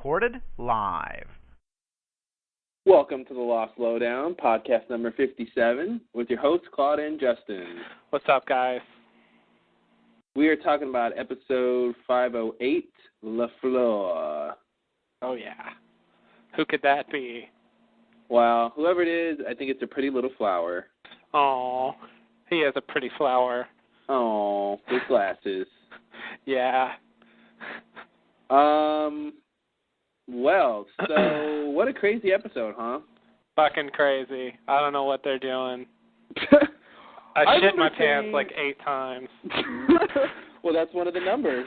recorded live. Welcome to the Lost Lowdown, podcast number 57, with your hosts, Claude and Justin. What's up, guys? We are talking about episode 508, LaFleur. Oh, yeah. Who could that be? Well, whoever it is, I think it's a pretty little flower. Oh, he is a pretty flower. Oh, with glasses. Yeah. Well, so what a crazy episode, huh? Fucking crazy. I don't know what they're doing. I shit my pants like 8 times. Well, that's one of the numbers.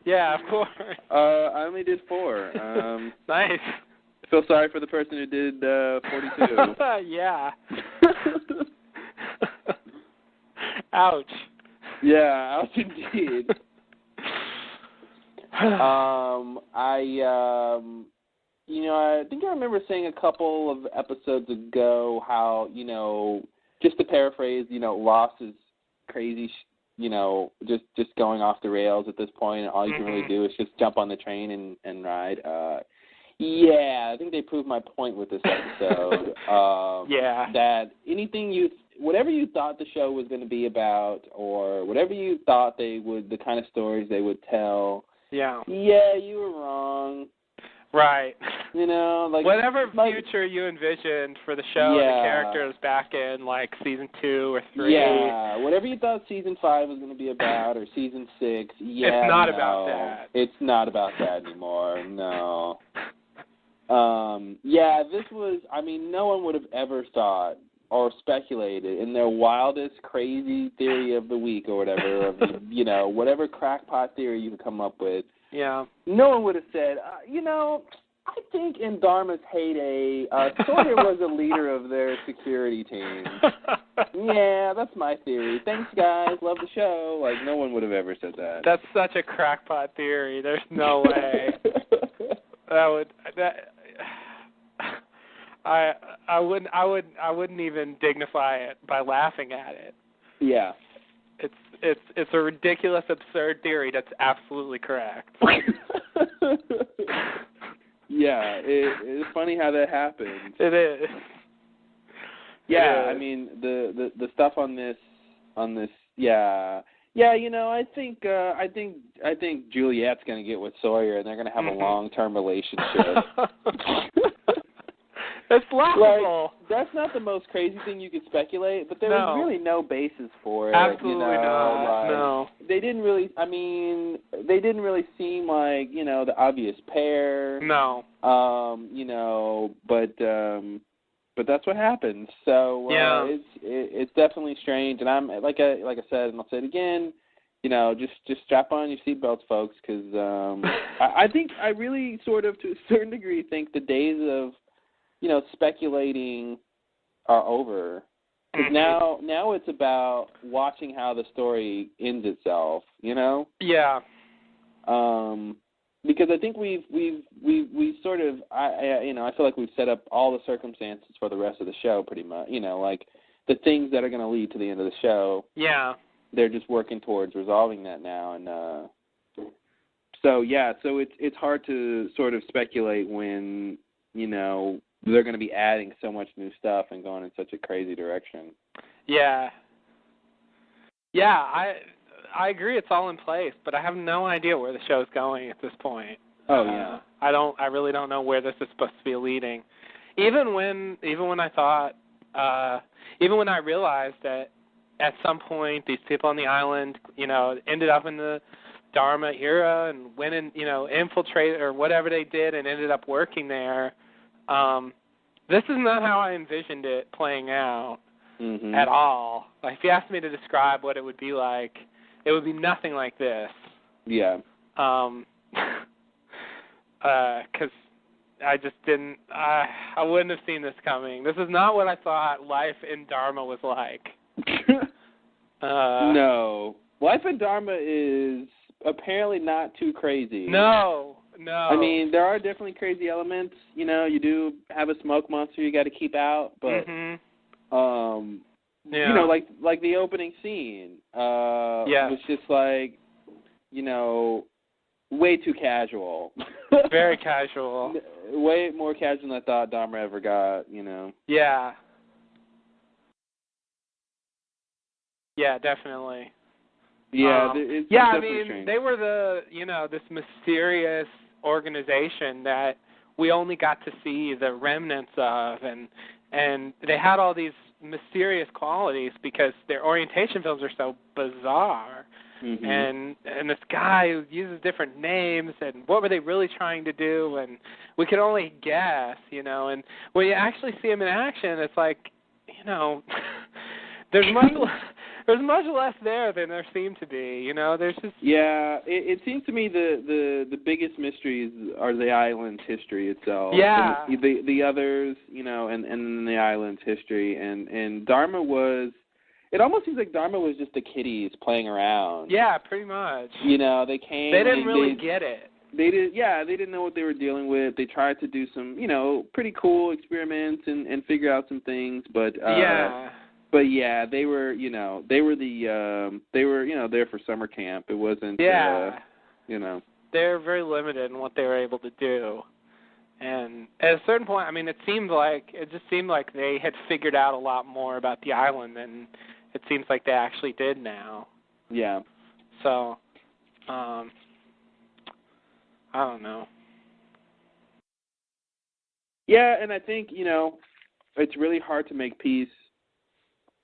Yeah, of course. I only did 4. Nice. I feel sorry for the person who did 42. Yeah. Ouch. Yeah, ouch indeed. I think I remember saying a couple of episodes ago how, just to paraphrase, Lost is crazy, just going off the rails at this point, and all you can really do is just jump on the train and ride. Yeah, I think they proved my point with this episode. Yeah. That whatever you thought the show was going to be about, or whatever you thought the kind of stories they would tell. Yeah, you were wrong. Right. Whatever like future you envisioned for the show and the characters back in, season 2 or 3. Yeah, whatever you thought season 5 was going to be about, or season 6, it's not about that. It's not about that anymore, no. This was, no one would have ever thought or speculated in their wildest crazy theory of the week or whatever, of, whatever crackpot theory you could come up with. Yeah. No one would have said, I think in Dharma's heyday, Sawyer was a leader of their security team. Yeah, that's my theory. Thanks, guys. Love the show. No one would have ever said that. That's such a crackpot theory. There's no way. I wouldn't even dignify it by laughing at it. Yeah. It's a ridiculous, absurd theory that's absolutely correct. Yeah, it's funny how that happens. It is. Yeah, the stuff on this. Yeah. I think Juliet's gonna get with Sawyer, and they're gonna have a long-term relationship. It's laughable. That's not the most crazy thing you could speculate, but there was really no basis for it. Absolutely not. No. They didn't really. They didn't really seem like the obvious pair. No. But that's what happens. So it's definitely strange, and I'm like I said, and I'll say it again. Just strap on your seatbelts, folks, because I think I really sort of, to a certain degree, think the days of speculating are over. Because now it's about watching how the story ends itself. Yeah. Because I think we've sort of I feel like we've set up all the circumstances for the rest of the show pretty much. The things that are going to lead to the end of the show. Yeah. They're just working towards resolving that now, and so it's hard to sort of speculate when they're going to be adding so much new stuff and going in such a crazy direction. Yeah. Yeah, I agree it's all in place, but I have no idea where the show's going at this point. Oh, yeah. I really don't know where this is supposed to be leading. Even when I thought, even when I realized that at some point these people on the island, ended up in the Dharma era and went and, infiltrated or whatever they did and ended up working there, this is not how I envisioned it playing out at all. If you asked me to describe what it would be like, it would be nothing like this. Yeah. Because I just didn't, I wouldn't have seen this coming. This is not what I thought life in Dharma was like. No. Life in Dharma is apparently not too crazy. No. There are definitely crazy elements. You do have a smoke monster you got to keep out, but like the opening scene was just way too casual. Very casual. Way more casual than I thought Dharma ever got, you know. Yeah. Yeah, definitely. Yeah, it's I definitely mean, strange. they were this mysterious organization that we only got to see the remnants of, and they had all these mysterious qualities because their orientation films are so bizarre. Mm-hmm. And this guy who uses different names, and what were they really trying to do? And we could only guess, you know. And when you actually see him in action, it's like, you know, there's much less there than there seemed to be, you know. There's just it seems to me the biggest mysteries are the island's history itself. Yeah. And the others, you know, and the island's history, and Dharma was. It almost seems like Dharma was just the kiddies playing around. Yeah, pretty much. You know, they came. They didn't really get it. They didn't know what they were dealing with. They tried to do some, you know, pretty cool experiments and figure out some things, but But yeah, they were, you know, they were, you know, there for summer camp. It wasn't, you know. They're very limited in what they were able to do. And at a certain point, I mean, it just seemed like they had figured out a lot more about the island than it seems like they actually did now. Yeah. So, I don't know. Yeah, and I think, you know, it's really hard to make peace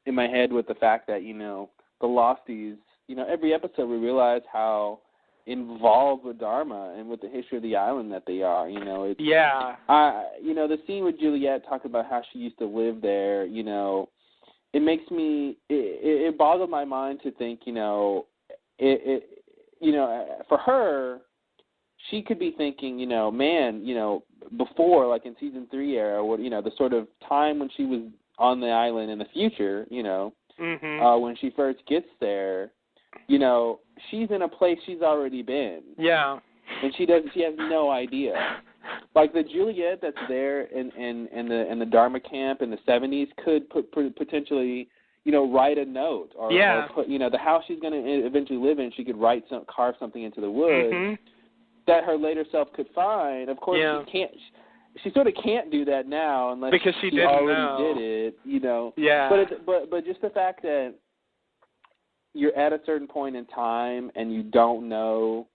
in my head with the fact that, you know, the Losties, you know, every episode we realize how involved with Dharma and with the history of the island that they are, you know. It's, you know, the scene with Juliet talking about how she used to live there, you know, it makes me, it boggled my mind to think, you know, you know, for her, she could be thinking, you know, man, you know, before, like in season 3 era, what, you know, the sort of time when she was on the island in the future, you know, when she first gets there, you know, she's in a place she's already been. Yeah. And she has no idea. Like the Juliet that's there in the Dharma camp in the 70s could potentially, you know, write a note or put, you know, the house she's going to eventually live in, she could carve something into the wood that her later self could find. Of course, she sort of can't do that now unless because she didn't already did it, you know. Yeah. But just the fact that you're at a certain point in time and you don't know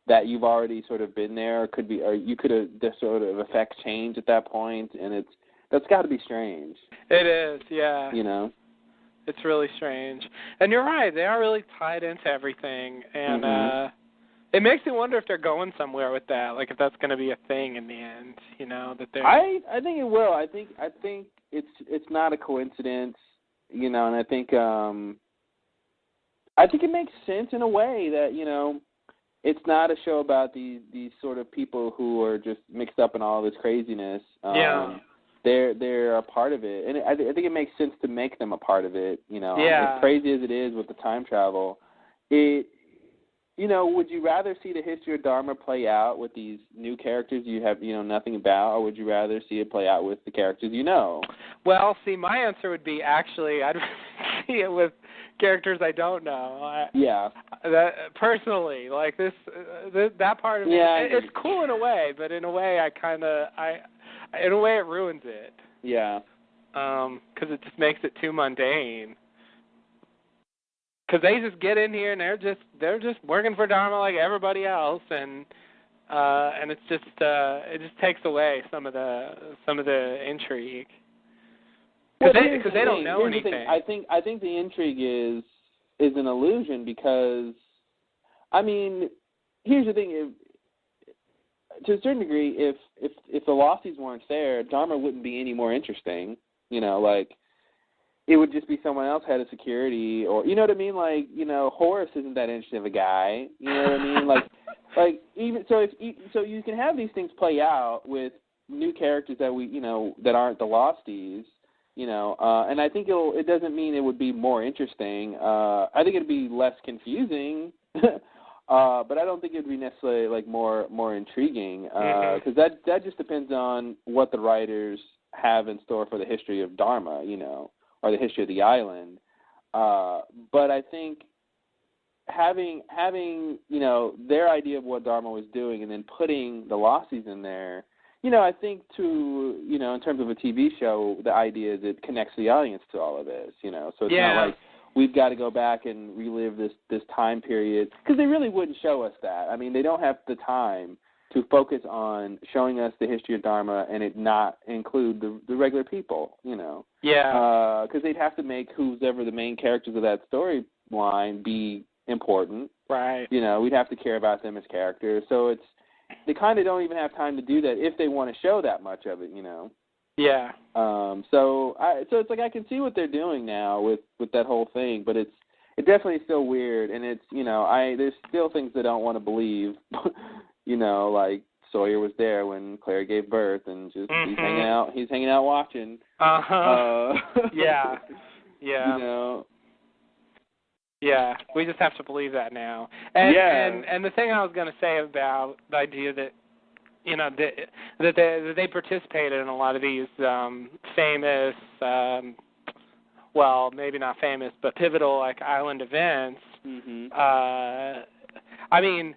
that you've already sort of been there, or you could have this sort of affect change at that point, and that's got to be strange. It is, yeah. You know, it's really strange, and you're right. They are really tied into everything, and it makes me wonder if they're going somewhere with that, like if that's going to be a thing in the end. You know, that they're. I think it will. I think it's not a coincidence. You know, and I think it makes sense in a way that, you know, it's not a show about these sort of people who are just mixed up in all this craziness. They're a part of it, and I think it makes sense to make them a part of it. You know, as crazy as it is with the time travel, you know, would you rather see the history of Dharma play out with these new characters you have, you know, nothing about, or would you rather see it play out with the characters you know? Well, see, my answer would be actually I'd see it with characters I don't know. That personally, like that part of it, it's cool in a way, but in a way in a way it ruins it. Yeah. Because it just makes it too mundane. Because they just get in here and they're just working for Dharma like everybody else, and it's just it just takes away some of the intrigue. Because they don't know anything. I think the intrigue is an illusion because, I mean, here's the thing: to a certain degree, if the Losties weren't there, Dharma wouldn't be any more interesting. You know, like. It would just be someone else head of security, or you know what I mean. Like, you know, Horace isn't that interesting of a guy. You know what I mean? Like even so, so you can have these things play out with new characters that that aren't the Losties. You know, and I think it doesn't mean it would be more interesting. I think it'd be less confusing, but I don't think it'd be necessarily like more intriguing because that just depends on what the writers have in store for the history of Dharma. You know. Or the history of the island. But I think having their idea of what Dharma was doing, and then putting the Losties in there. I think in terms of a TV show, the idea is it connects the audience to all of this. So it's not like we've got to go back and relive this time period, because they really wouldn't show us that. I mean, they don't have the time to focus on showing us the history of Dharma and it not include the regular people, Yeah. Because they'd have to make whoever the main characters of that storyline be important. Right. We'd have to care about them as characters. So they kind of don't even have time to do that if they want to show that much of it, Yeah. So it's like I can see what they're doing now with that whole thing, but it's definitely still weird, and it's there's still things I don't want to believe. Like Sawyer was there when Claire gave birth, and just he's hanging out watching. Yeah. Yeah. Yeah, we just have to believe that now. And the thing I was going to say about the idea that that they participated in a lot of these famous, well, maybe not famous, but pivotal island events. I mean,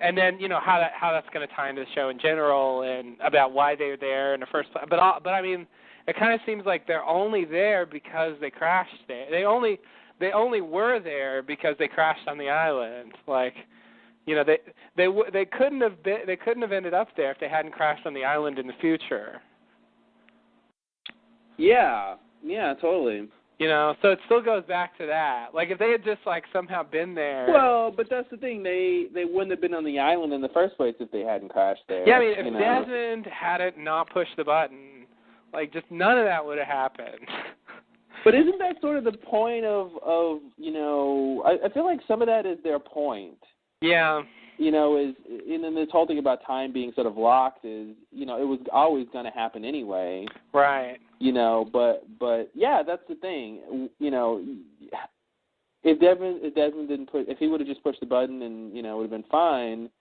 and then how that's going to tie into the show in general, and about why they're there in the first place. But I mean, it kind of seems like they're only there because they crashed there. They only were there because they crashed on the island. They couldn't have ended up there if they hadn't crashed on the island in the future. Yeah, totally. So it still goes back to that. If they had just somehow been there. Well, but that's the thing. They wouldn't have been on the island in the first place if they hadn't crashed there. Yeah, I mean, if Desmond hadn't not pushed the button, just none of that would have happened. But isn't that sort of the point of I feel like some of that is their point. Yeah. Is in this whole thing about time being sort of locked is, it was always going to happen anyway. Right. But yeah, that's the thing. If Desmond didn't if he would have just pushed the button and, it would have been fine.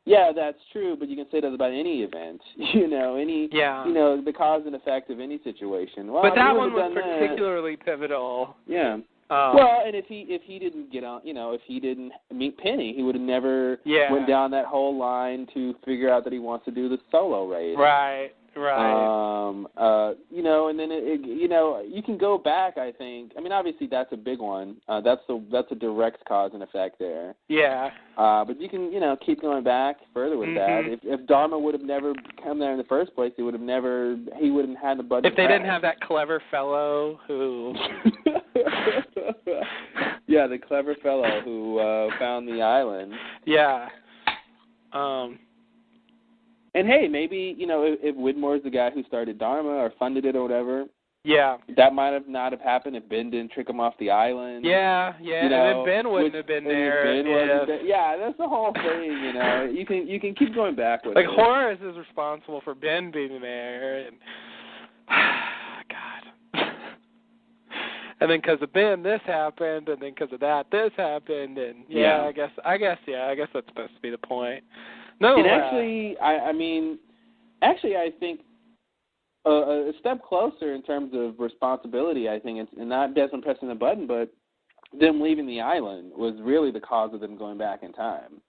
Yeah, that's true, but you can say that about any event, the cause and effect of any situation. Well, but that one was particularly pivotal. Yeah. Well, and if he didn't get on, if he didn't meet Penny, he would have never went down that whole line to figure out that he wants to do the solo race. Right. And then you can go back. I think. I mean, obviously that's a big one. That's a direct cause and effect there. Yeah. But you can keep going back further with that. If Dharma would have never come there in the first place, he wouldn't had the button. If they didn't have that clever fellow who. Yeah, the clever fellow who found the island. Yeah. And hey, maybe, if Widmore's the guy who started Dharma or funded it or whatever, that might have not have happened if Ben didn't trick him off the island. Yeah, and then Ben wouldn't have been there. Yeah, that's the whole thing, You can keep going back with it. Horace is responsible for Ben being there, and God. And then because of Ben, this happened, and then because of that, this happened, and I guess that's supposed to be the point. No, and actually, I think a step closer in terms of responsibility, I think, it's not Desmond pressing the button, but them leaving the island was really the cause of them going back in time.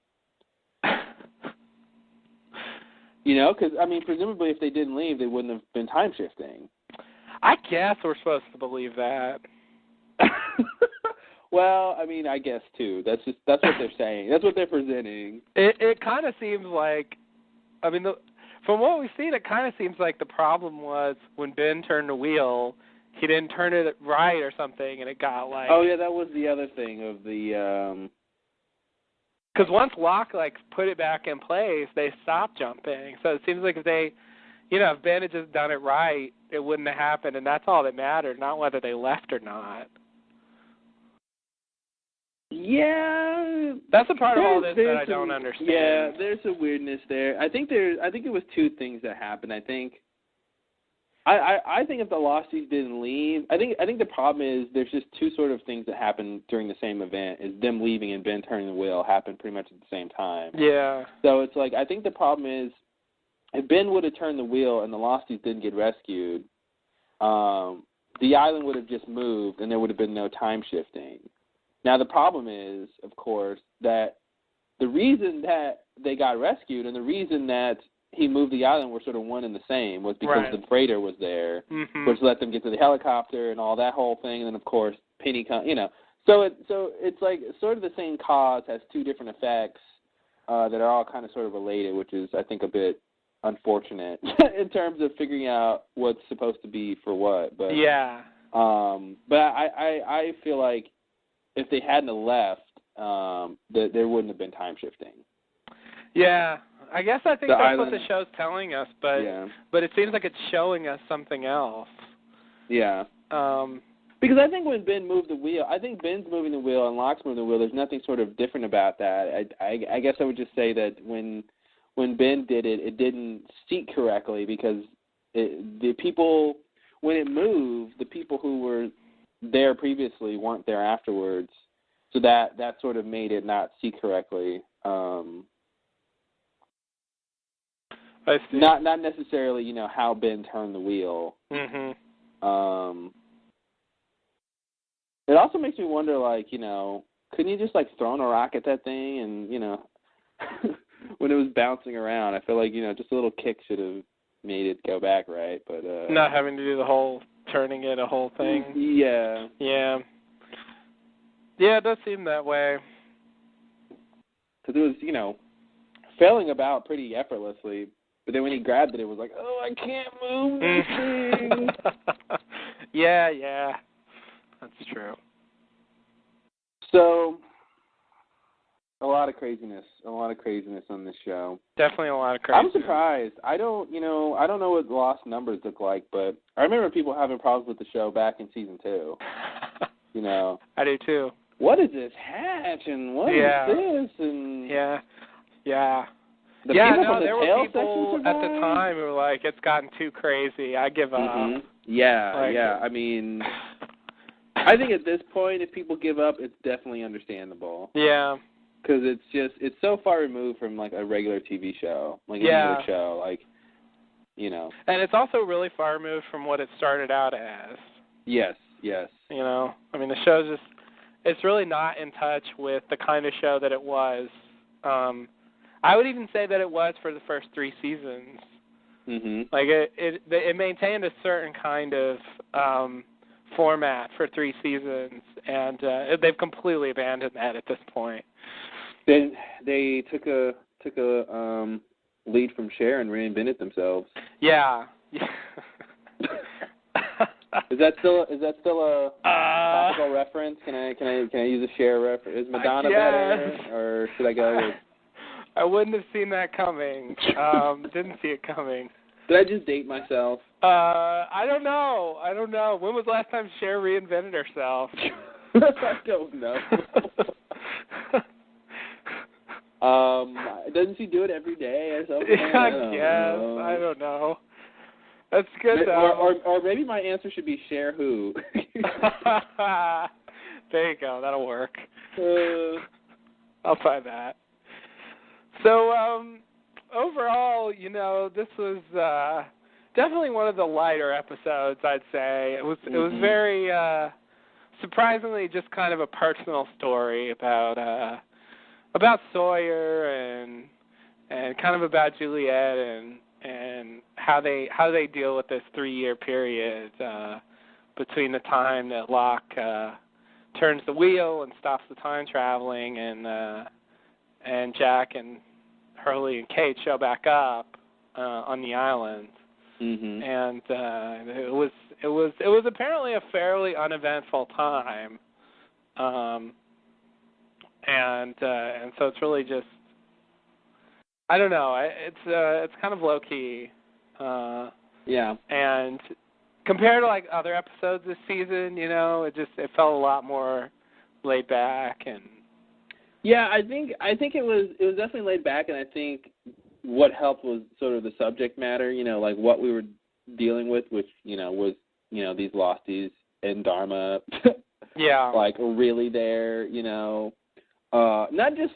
Because, presumably if they didn't leave, they wouldn't have been time-shifting. I guess we're supposed to believe that. Well, I guess too. That's what they're saying. That's what they're presenting. It kind of seems like, from what we've seen, it kind of seems like the problem was when Ben turned the wheel, he didn't turn it right or something, and it got Oh yeah, that was the other thing of the. Because once Locke put it back in place, they stopped jumping. So it seems like if they, if Ben had just done it right, it wouldn't have happened, and that's all that mattered, not whether they left or not. Yeah, that's a part of all this that I don't understand. Yeah, there's a weirdness there. I think it was two things that happened. I think if the Losties didn't leave, I think the problem is there's just two sort of things that happen during the same event. Is them leaving and Ben turning the wheel happened pretty much at the same time. Yeah. So it's I think the problem is if Ben would have turned the wheel and the Losties didn't get rescued, the island would have just moved and there would have been no time shifting. Now, the problem is, of course, that the reason that they got rescued and the reason that he moved the island were sort of one and the same was because the freighter was there, which let them get to the helicopter and all that whole thing. And then, of course, Penny, So it's like sort of the same cause has two different effects that are all kind of sort of related, which is, I think, a bit unfortunate in terms of figuring out what's supposed to be for what. But but I feel like if they hadn't have left, there wouldn't have been time shifting. Yeah, I guess I think that's what the show's telling us, but it seems like it's showing us something else. Yeah. Because I think when Ben moved the wheel, I think Ben's moving the wheel and Locke's moving the wheel. There's nothing sort of different about that. I guess I would just say that when Ben did it, it didn't seat correctly because the people, when it moved, the people who were there previously weren't there afterwards. So that sort of made it not seat correctly. I see. Not necessarily, how Ben turned the wheel. It also makes me wonder, couldn't you just, thrown a rock at that thing and, when it was bouncing around, I feel like, just a little kick should have made it go back right, but... Not having to do the whole turning it a whole thing. Yeah. Yeah. Yeah, it does seem that way. Because it was, failing about pretty effortlessly, but then when he grabbed it, it was like, oh, I can't move this thing. Yeah. That's true. So, a lot of craziness on this show. Definitely a lot of craziness. I'm surprised. I don't know what lost numbers look like, but I remember people having problems with the show back in season 2. I do too. What is this hatch and what is this and yeah. The people from the there tail were people at the time who were like, it's gotten too crazy. I give up. Yeah. I mean, I think at this point, if people give up, it's definitely understandable. Yeah. Because it's so far removed from, a regular TV show, any other show, And it's also really far removed from what it started out as. Yes. I mean, the show's just, it's really not in touch with the kind of show that it was. I would even say that it was for the first 3 seasons. It maintained a certain kind of format for 3 seasons, and they've completely abandoned that at this point. Then they took a lead from Cher and reinvented themselves. Yeah. Is that still a topical reference? Can I use a Cher reference? Is Madonna better, or should I go with? I wouldn't have seen that coming. Didn't see it coming. Did I just date myself? I don't know. When was the last time Cher reinvented herself? I don't know. Doesn't she do it every day or something? I don't know. That's good, though. Or maybe my answer should be Cher who. There you go. That'll work. I'll try that. So, overall, this was definitely one of the lighter episodes, I'd say. It was very surprisingly just kind of a personal story about Sawyer and kind of about Juliet and how they deal with this 3-year period between the time that Locke turns the wheel and stops the time traveling and Jack and Hurley and Kate show back up on the island. And it was apparently a fairly uneventful time. And so it's really just, I don't know, it's kind of low key. And compared to other episodes this season, it felt a lot more laid back and. Yeah, I think it was definitely laid back, and I think what helped was sort of the subject matter, what we were dealing with, which, was, these losties and Dharma. Really there, not just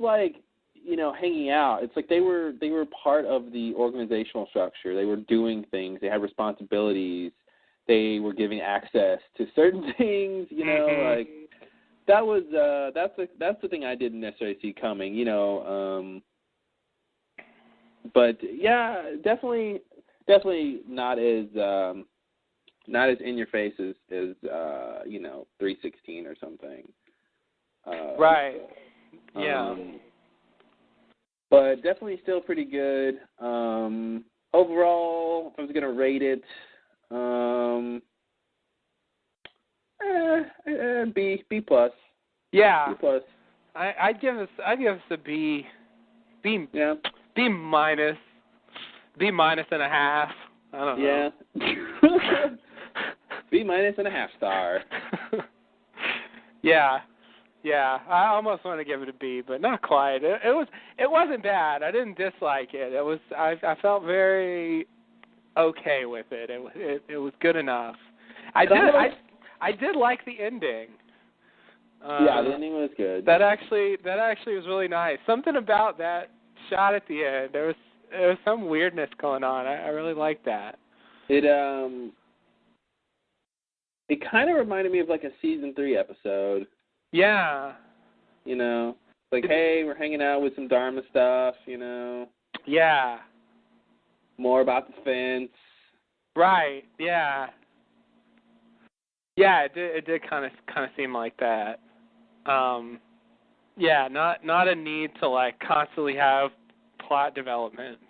hanging out. It's like they were part of the organizational structure. They were doing things. They had responsibilities. They were giving access to certain things, that was that's the thing I didn't necessarily see coming, you know. But yeah, definitely not as in your face as you know, 316 or something. Right. Yeah. But definitely still pretty good. Overall, if I was gonna rate it, B plus. Yeah. B plus. I'd give us a B. Yeah. B minus and a half. I don't know. Yeah. B minus and a half star. Yeah. Yeah. I almost want to give it a B, but not quite. It wasn't bad. I didn't dislike it. I felt very okay with it. It was good enough. I did like the ending. Yeah, the ending was good. That actually was really nice. Something about that shot at the end. There was some weirdness going on. I really liked that. It kind of reminded me of like a season 3 episode. Yeah. You know, like, hey, we're hanging out with some Dharma stuff, you know. Yeah. More about the fence. Right. Yeah. Yeah, it did kind of seem like that. Yeah, not a need to like constantly have plot developments.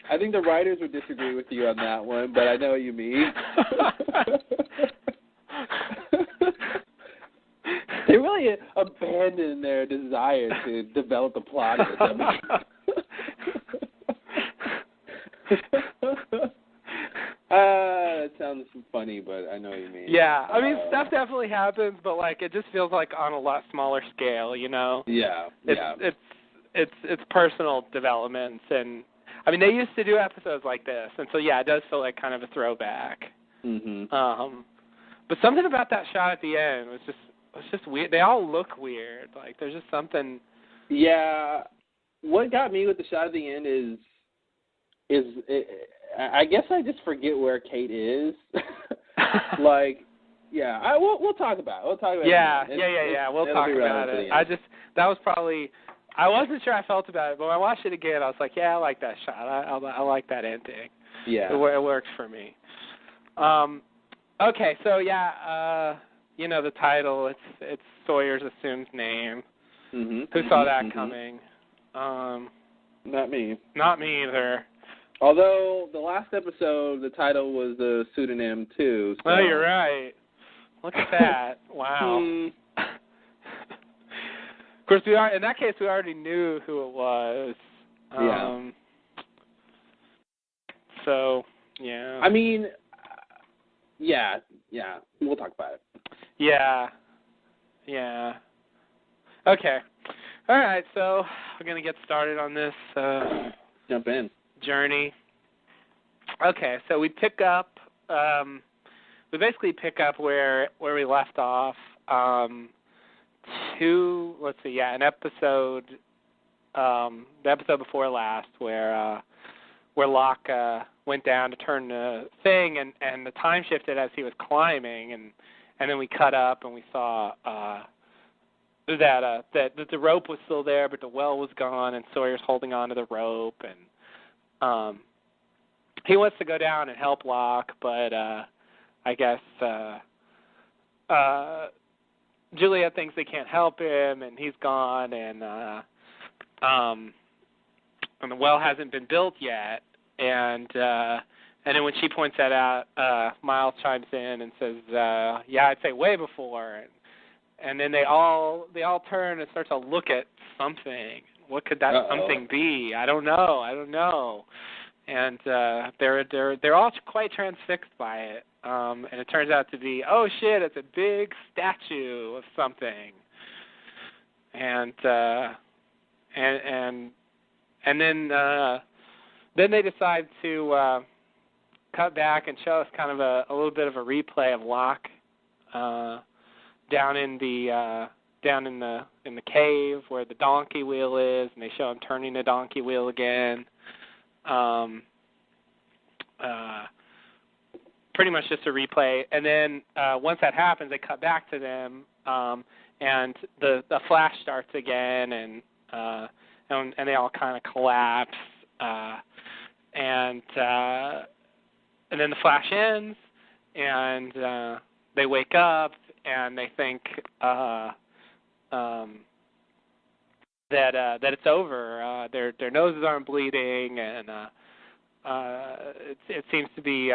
I think the writers would disagree with you on that one, but I know what you mean. They really abandoned their desire to develop the plot of this episode. That sounds funny, but I know what you mean. Yeah, I mean, stuff definitely happens, but like it just feels like on a lot smaller scale, you know. Yeah. It's personal developments, and I mean they used to do episodes like this, and so yeah, it does feel like kind of a throwback. Mhm. But something about that shot at the end was just weird. They all look weird. Like there's just something. Yeah, what got me with the shot at the end is I guess I just forget where Kate is. Like, yeah, we'll talk about it. We'll talk about yeah, it. Yeah. We'll talk about it. That was probably, I wasn't sure I felt about it, but when I watched it again, I was like, yeah, I like that shot. I like that ending. Yeah. It worked for me. Okay, so yeah, you know the title. It's Sawyer's assumed name. Mm-hmm. Who saw that coming? Not me. Not me either. Although the last episode, the title was a pseudonym too. So. Oh, you're right. Look at that! Wow. Of course, in that case we already knew who it was. Yeah. So yeah. I mean, yeah. We'll talk about it. Yeah. Okay. All right. So we're gonna get started on this. Jump in. Journey. Okay, so we pick up. We basically pick up where we left off. An episode. The episode before last, where Locke went down to turn the thing, and the time shifted as he was climbing, and then we cut up and we saw that the rope was still there, but the well was gone, and Sawyer's holding on to the rope, and he wants to go down and help Locke, but I guess Julia thinks they can't help him, and he's gone, and the well hasn't been built yet, and then when she points that out, Miles chimes in and says, "Yeah, I'd say way before," and then they all turn and start to look at something. What could that something be? I don't know. And they're all quite transfixed by it. And it turns out to be, oh shit, it's a big statue of something. And then they decide to cut back and show us kind of a little bit of a replay of Locke down in the cave where the donkey wheel is, and they show him turning the donkey wheel pretty much just a replay. And then once that happens, they cut back to them, and the flash starts again, and they all kind of collapse, and then the flash ends, and they wake up, and they think that it's over. Their noses aren't bleeding, and it seems to be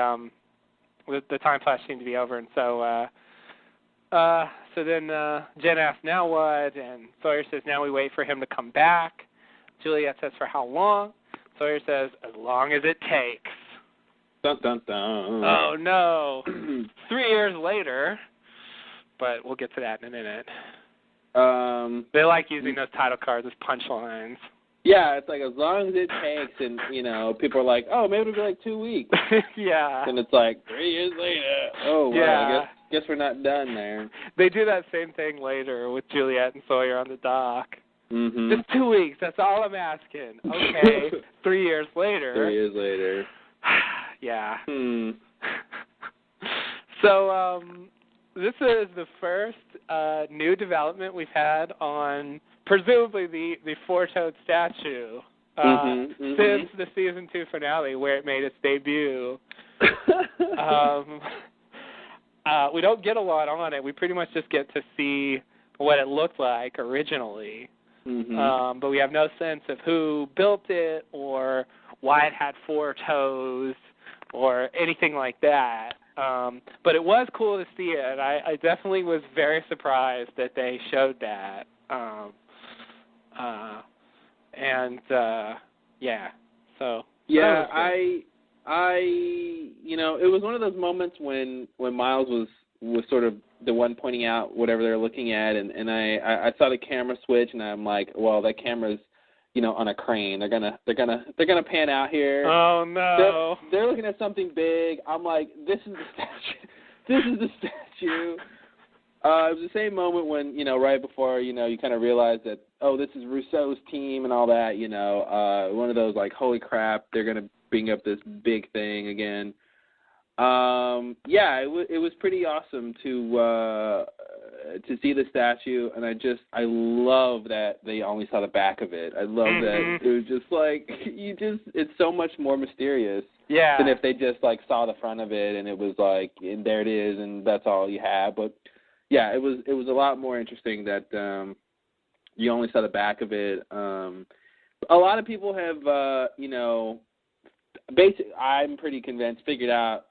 the time flash seemed to be over, and so then Jen asks, now what? And Sawyer says, now we wait for him to come back. Juliet says, for how long? Sawyer says, as long as it takes. Dun, dun, dun. Oh, no. 3 years later, but we'll get to that in a minute. They like using those title cards as punchlines. Yeah, it's like, as long as it takes, and, people are like, oh, maybe it'll be like 2 weeks. Yeah. And it's like, 3 years later. Oh, well, yeah. I guess we're not done there. They do that same thing later with Juliet and Sawyer on the dock. Mm-hmm. Just 2 weeks, that's all I'm asking. Okay, 3 years later. 3 years later. Yeah. So, this is the first new development we've had on presumably the four-toed statue since the season 2 finale, where it made its debut. We don't get a lot on it. We pretty much just get to see what it looked like originally. But we have no sense of who built it or why it had 4 toes or anything like that. But it was cool to see it. I definitely was very surprised that they showed that. Yeah. So. Yeah, it was one of those moments when Miles was sort of the one pointing out whatever they're looking at, and I saw the camera switch, and I'm like, well, that camera's on a crane. They're gonna pan out here. Oh no! They're looking at something big. I'm like, this is the statue. This is the statue. It was the same moment when right before you kind of realize that, oh, this is Rousseau's team and all that. One of those like, holy crap, they're gonna bring up this big thing again. It was pretty awesome to see the statue, and I love that they only saw the back of it. I love that it was just like it's so much more mysterious than if they just like saw the front of it and it was like, and there it is and that's all you have. But yeah, it was a lot more interesting that you only saw the back of it. A lot of people have I'm pretty convinced figured out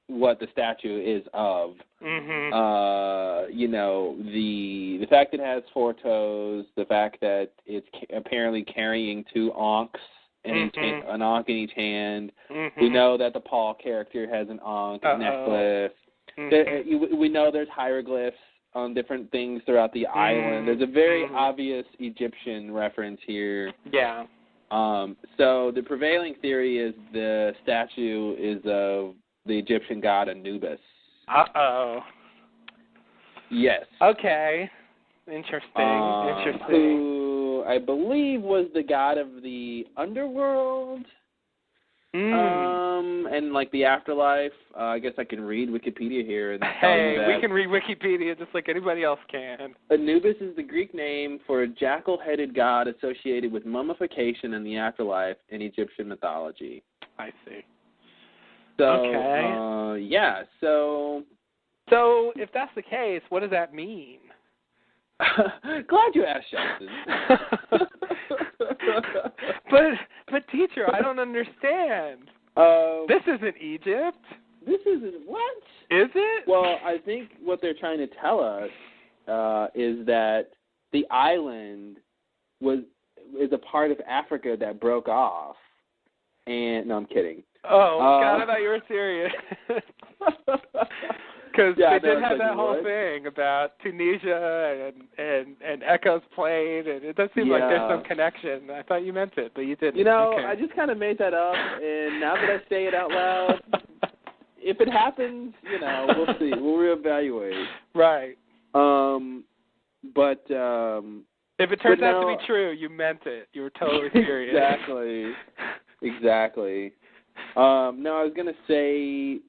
what the statue is of. The fact that it has 4 toes, the fact that it's apparently carrying 2 ankhs and an ankh in each hand. We know that the Paul character has an ankh necklace. We know there's hieroglyphs on different things throughout the island. There's a very obvious Egyptian reference here. Yeah. So the prevailing theory is the statue is of the Egyptian god Anubis. Uh-oh. Yes. Okay. Interesting. Who I believe was the god of the underworld. And like the afterlife. I guess I can read Wikipedia here. And we can read Wikipedia just like anybody else can. Anubis is the Greek name for a jackal-headed god associated with mummification and the afterlife in Egyptian mythology. I see. So, okay. So if that's the case, what does that mean? Glad you asked, Justin. But teacher, I don't understand. This isn't Egypt. This isn't what? Is it? Well, I think what they're trying to tell us is that the island is a part of Africa that broke off. And no, I'm kidding. Oh, God, I thought you were serious. Because they did have that whole thing about Tunisia and Echo's plane, and it does seem like there's some connection. I thought you meant it, but you didn't. Okay. I just kind of made that up, and now that I say it out loud, if it happens, we'll see. We'll reevaluate. Right. But if it turns out to be true, you meant it. You were totally serious. Exactly. No, I was going to say,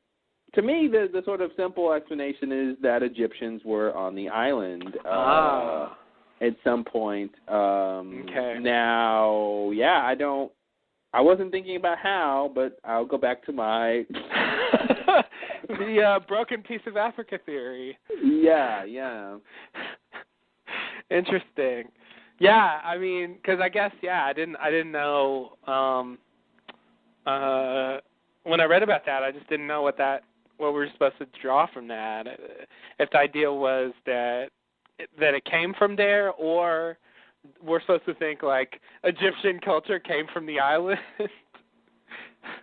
to me, the sort of simple explanation is that Egyptians were on the island at some point. Okay. Now, yeah, I wasn't thinking about how, but I'll go back to my the broken piece of Africa theory. Yeah. Interesting. Yeah, I mean, because I guess I didn't know. When I read about that, I just didn't know what we were supposed to draw from that. If the idea was that it came from there, or we're supposed to think like Egyptian culture came from the island.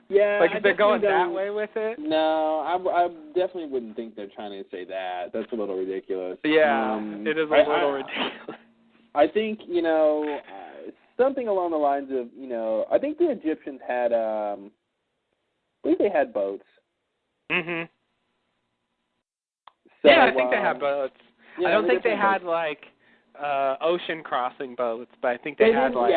Yeah, like if they're going that way with it. No, I definitely wouldn't think they're trying to say that. That's a little ridiculous. Yeah, it is a little ridiculous. I think something along the lines of I think the Egyptians had I believe they had boats. Mhm. So, yeah, I think they had boats. Yeah, I don't think they had like ocean crossing boats, but I think they had like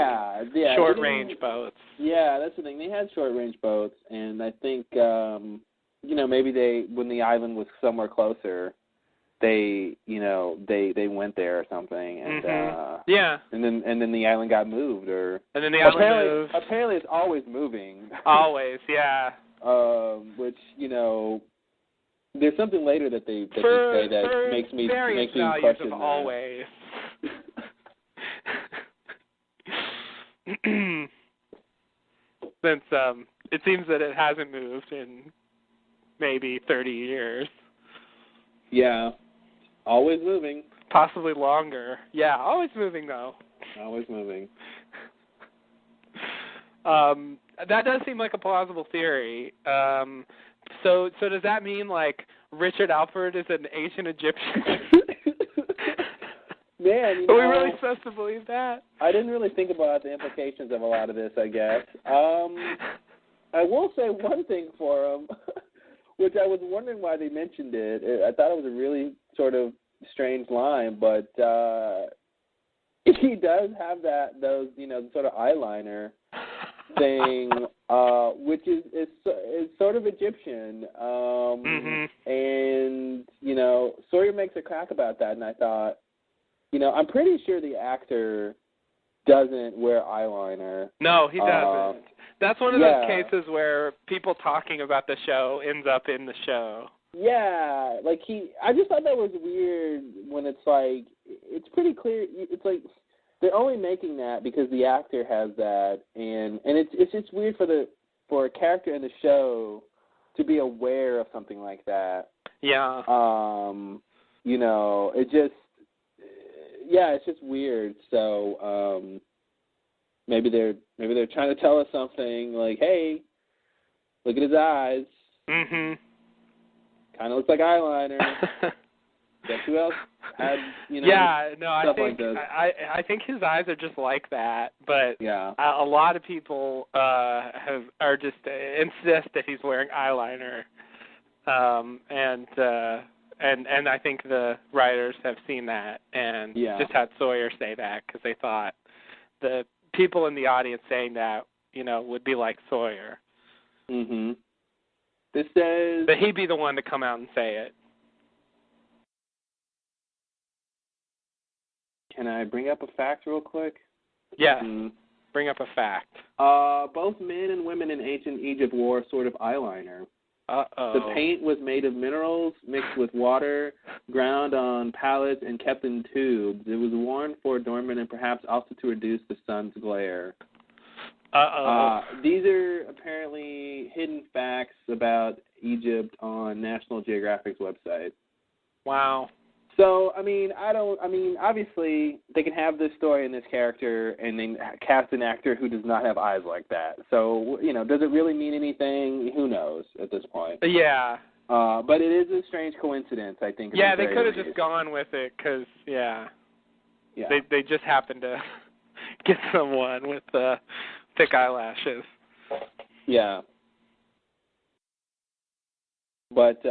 short range boats. Yeah, that's the thing. They had short range boats, and I think maybe when the island was somewhere closer, they went there or something, and and then the island got moved, and then the island moved. Apparently, it's always moving. Always, yeah. Which there's something later that they say that makes me question of always. Since it seems that it hasn't moved in maybe 30 years. Yeah, always moving. Possibly longer. Yeah, always moving though. Always moving. That does seem like a plausible theory. So does that mean like Richard Alford is an ancient Egyptian? Man, are we really supposed to believe that? I didn't really think about the implications of a lot of this, I guess. I will say one thing for him, which I was wondering why they mentioned it. I thought it was a really sort of strange line, but he does have those sort of eyeliner thing, which is sort of Egyptian, and Sawyer makes a crack about that, and I thought, I'm pretty sure the actor doesn't wear eyeliner. No, he doesn't. That's one of those cases where people talking about the show ends up in the show. Yeah, like I just thought that was weird when it's like, it's pretty clear, it's like, they're only making that because the actor has that, and it's just weird for a character in the show to be aware of something like that. Yeah. It just, it's just weird. So maybe they're trying to tell us something like, hey, look at his eyes. Mhm. Kind of looks like eyeliner. Guess who else had, I think his eyes are just like that, but a lot of people are just insist that he's wearing eyeliner, and I think the writers have seen that and just had Sawyer say that because they thought the people in the audience saying that would be like Sawyer. Mhm. This says that he'd be the one to come out and say it. Can I bring up a fact real quick? Yes. Bring up a fact. Both men and women in ancient Egypt wore a sort of eyeliner. Uh-oh. The paint was made of minerals mixed with water, ground on pallets, and kept in tubes. It was worn for adornment and perhaps also to reduce the sun's glare. Uh-oh. These are apparently hidden facts about Egypt on National Geographic's website. Wow. So, obviously, they can have this story and this character and then cast an actor who does not have eyes like that. So, does it really mean anything? Who knows at this point? Yeah. But it is a strange coincidence, I think. Yeah, they could have just gone with it because, they just happened to get someone with thick eyelashes. Yeah. But,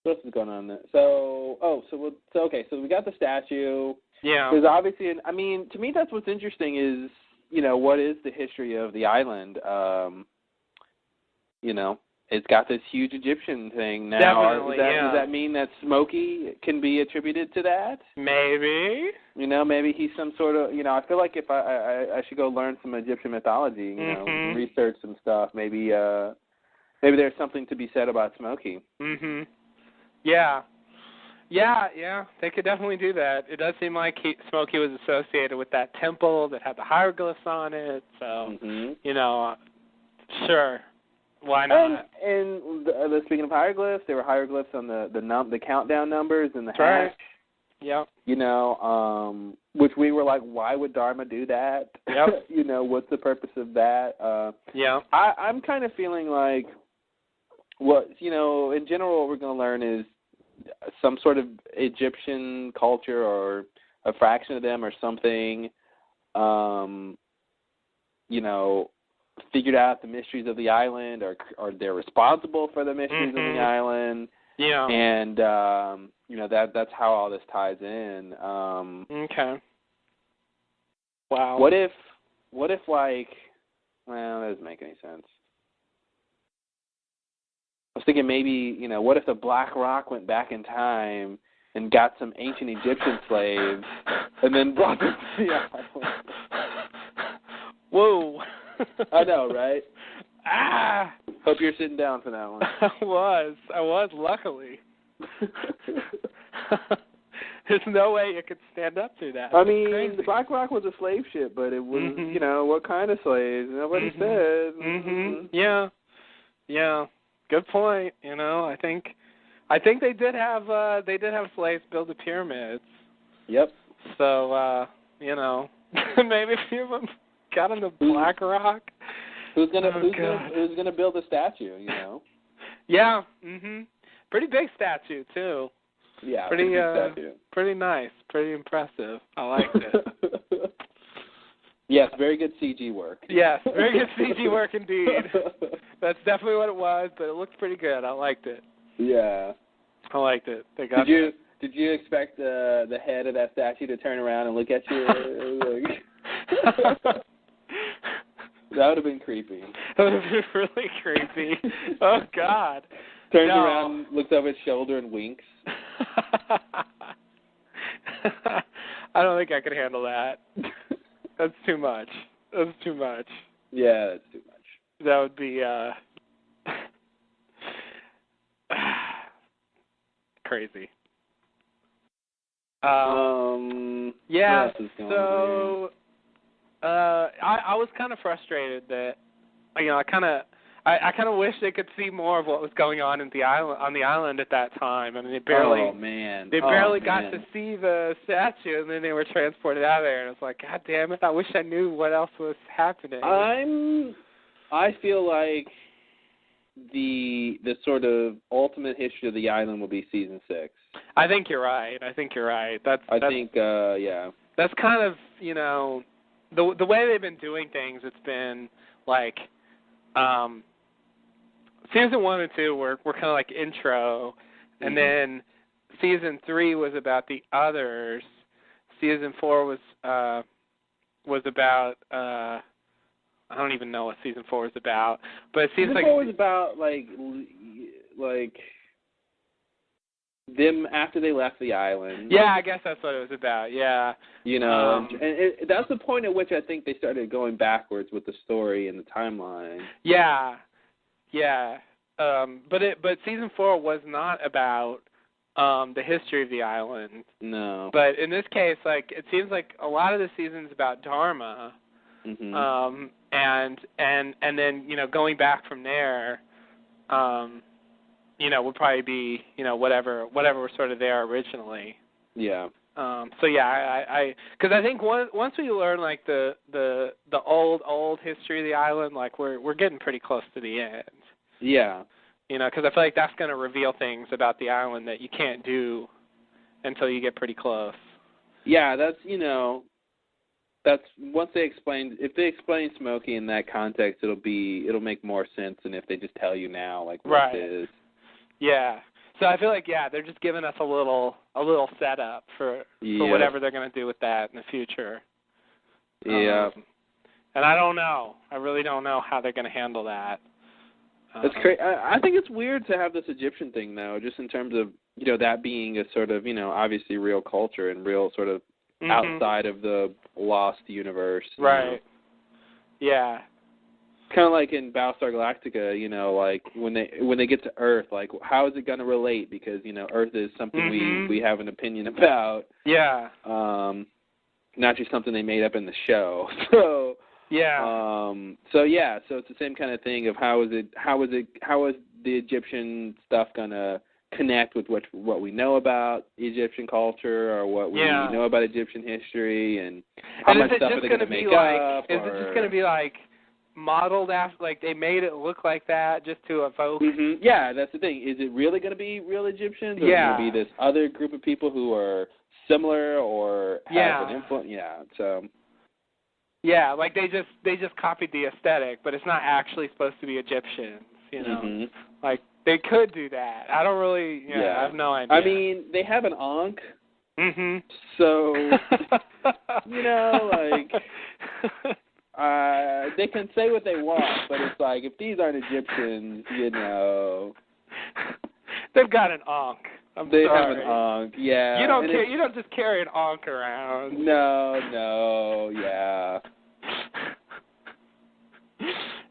what else is going on there? So we got the statue. Yeah. There's obviously, to me, that's what's interesting is, what is the history of the island? it's got this huge Egyptian thing now. Definitely, Does that mean that Smokey can be attributed to that? Maybe. Maybe he's some sort of, I feel like if I should go learn some Egyptian mythology, research some stuff. Maybe there's something to be said about Smokey. Mhm. Yeah. Yeah. They could definitely do that. It does seem like Smokey was associated with that temple that had the hieroglyphs on it. So, sure. Why not? And speaking of hieroglyphs, there were hieroglyphs on the countdown numbers and the hash. Right. Yep. Which we were like, why would Dharma do that? Yep. What's the purpose of that? Yeah. I'm kind of feeling like in general, what we're going to learn is some sort of Egyptian culture or a fraction of them or something, figured out the mysteries of the island, or they're responsible for the mysteries of the island. Yeah. And that's how all this ties in. Okay. Wow. What if that doesn't make any sense. I was thinking maybe, what if the Black Rock went back in time and got some ancient Egyptian slaves and then brought them to the island? Whoa. I know, right? Hope you're sitting down for that one. I was, luckily. There's no way you could stand up through that. I mean, the Black Rock was a slave ship, but it was, what kind of slaves? Nobody said. Yeah. Good point. I think they did have slaves build the pyramids. Yep. So maybe a few of them got on the Black Rock. Who's gonna build a statue? Yeah. Pretty big statue too. Yeah. Pretty big statue. Pretty nice. Pretty impressive. I liked it. Yes, very good CG work. Yes, very good CG work indeed. That's definitely what it was, but it looked pretty good. I liked it. Yeah. I liked it. They got Did you expect the head of that statue to turn around and look at you? That would have been creepy. That would have been really creepy. Oh, God. Turns around, looks over his shoulder, and winks. I don't think I could handle that. That's too much. Yeah, that's too much. That would be crazy. Yeah, so I was kind of frustrated that I kind of wish they could see more of what was going on in the island at that time. I mean, they barely got to see the statue, and then they were transported out of there, and it's like, God damn it! I wish I knew what else was happening. I feel like the sort of ultimate history of the island will be season 6. I think you're right. Yeah. That's kind of the way they've been doing things. It's been like. Season 1 and 2 were kind of like intro, and then season 3 was about the others. Season 4 was about I don't even know what season 4 was about, but it seems season 4 was about like them after they left the island. Yeah, I guess that's what it was about. Yeah, and that's the point at which I think they started going backwards with the story and the timeline. Yeah. But season 4 was not about the history of the island. No. But in this case, like, it seems like a lot of the season's about Dharma. And then going back from there, would probably be whatever was sort of there originally. Yeah. So yeah, because I think once we learn like the old history of the island, like we're getting pretty close to the end. Yeah. Because I feel like that's going to reveal things about the island that you can't do until you get pretty close. Yeah, that's once if they explain Smokey in that context, it'll make more sense than if they just tell you now like what it is. Yeah. So I feel like they're just giving us a little setup for whatever they're going to do with that in the future. Yeah. And I don't know. I really don't know how they're going to handle that. That's crazy. I think it's weird to have this Egyptian thing, though, just in terms of, that being a sort of, obviously real culture and real sort of outside of the lost universe. Right. Yeah. Kind of like in Battlestar Galactica, like when they get to Earth, like how is it going to relate? Because Earth is something we have an opinion about. Yeah. Not just something they made up in the show. So yeah. So it's the same kind of thing of how is the Egyptian stuff going to connect with what we know about Egyptian culture or what we know about Egyptian history and how much stuff are they going to make up? Is it just going to be like modeled after, like they made it look like that just to evoke? Yeah, that's the thing. Is it really going to be real Egyptians, or is it going to be this other group of people who are similar or have an influence? Yeah, so. Yeah, like they just copied the aesthetic, but it's not actually supposed to be Egyptians. Like they could do that. I don't really. I have no idea. I mean, they have an Ankh. So like. They can say what they want, but it's like if these aren't Egyptians, they've got an Ankh. They have an Ankh, yeah. You don't just carry an Ankh around. No, yeah.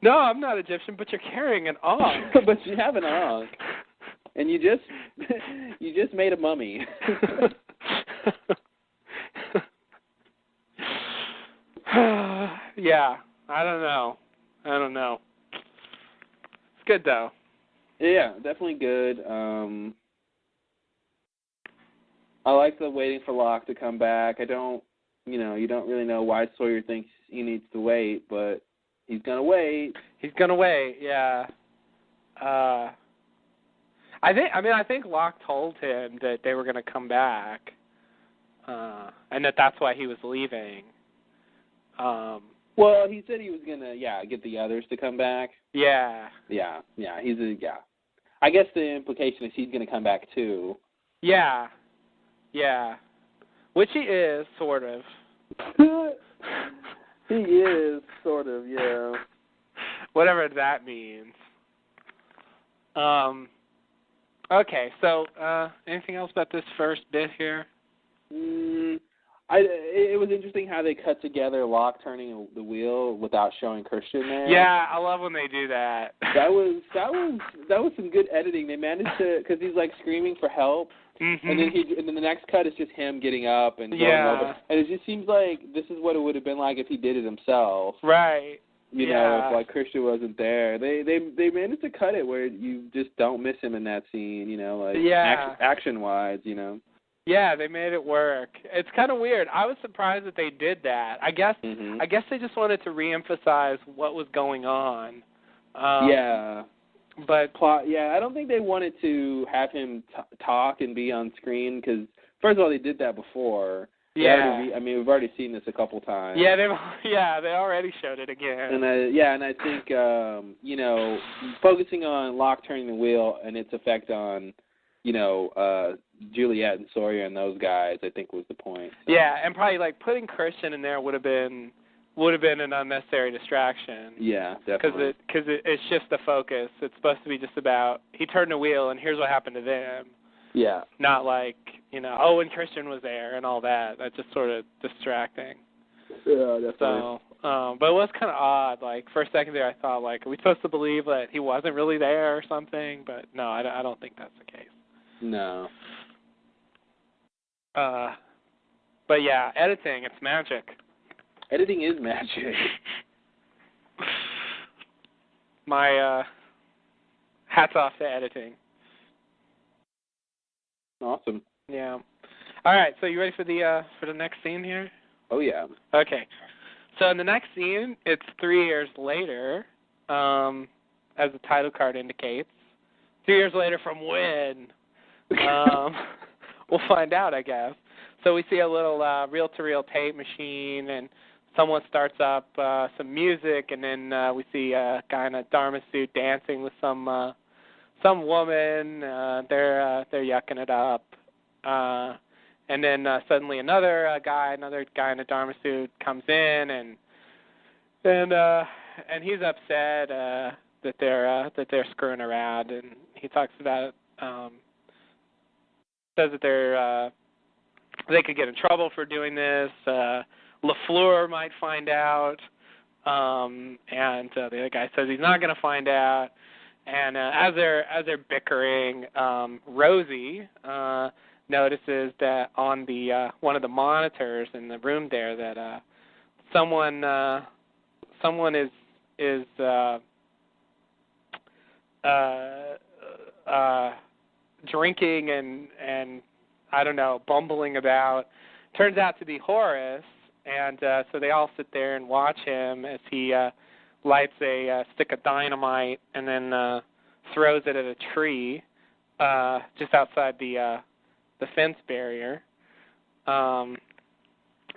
No, I'm not Egyptian, but you're carrying an Ankh. But you have an Ankh, and you just made a mummy. Yeah, I don't know. It's good though. Yeah, definitely good. I like the waiting for Locke to come back. You don't really know why Sawyer thinks he needs to wait, but he's gonna wait. Yeah. I think Locke told him that they were gonna come back, and that's why he was leaving. Well, he said he was gonna, get the others to come back. Yeah. Yeah. I guess the implication is he's gonna come back too. Yeah. Which he is, sort of. He is, sort of, yeah. Whatever that means. Okay, so anything else about this first bit here? It was interesting how they cut together Locke turning the wheel without showing Christian there. Yeah, I love when they do that. That was some good editing. They managed to, because he's like screaming for help, and then the next cut is just him getting up and going over. And it just seems like this is what it would have been like if he did it himself. Right. If like Christian wasn't there. They managed to cut it where you just don't miss him in that scene. Action wise. Yeah, they made it work. It's kind of weird. I was surprised that they did that. I guess they just wanted to reemphasize what was going on. But plot. Yeah, I don't think they wanted to have him talk and be on screen because first of all, they did that before. Yeah. We've already seen this a couple times. Yeah, they already showed it again. And I think focusing on Locke turning the wheel and its effect on Juliet and Sawyer and those guys, I think was the point. So. Yeah, and probably like putting Christian in there would have been an unnecessary distraction. Yeah, definitely. Because it shifts the focus. It's supposed to be just about he turned the wheel and here's what happened to them. Yeah. Not like and Christian was there and all that. That's just sort of distracting. Yeah, definitely. So, but it was kind of odd. Like for a second there, I thought like, are we supposed to believe that he wasn't really there or something? But no, I don't think that's the case. No. But yeah, editing, it's magic. Editing is magic. My hats off to editing. Awesome. Yeah. All right, so you ready for the next scene here? Oh yeah. Okay. So in the next scene, it's 3 years later, as the title card indicates. 3 years later from when? We'll find out, I guess. So we see a little reel-to-reel tape machine, and someone starts up some music, and then we see a guy in a Dharma suit dancing with some woman. They're yucking it up, and then suddenly another guy in a Dharma suit comes in, and he's upset. that they're screwing around, and he talks about says that they could get in trouble for doing this. LaFleur might find out, and the other guy says he's not going to find out. And as they're bickering, Rosie notices that on the one of the monitors in the room there that someone is drinking and I don't know, bumbling about. Turns out to be Horace, and so they all sit there and watch him as he lights a stick of dynamite and then throws it at a tree just outside the fence barrier. And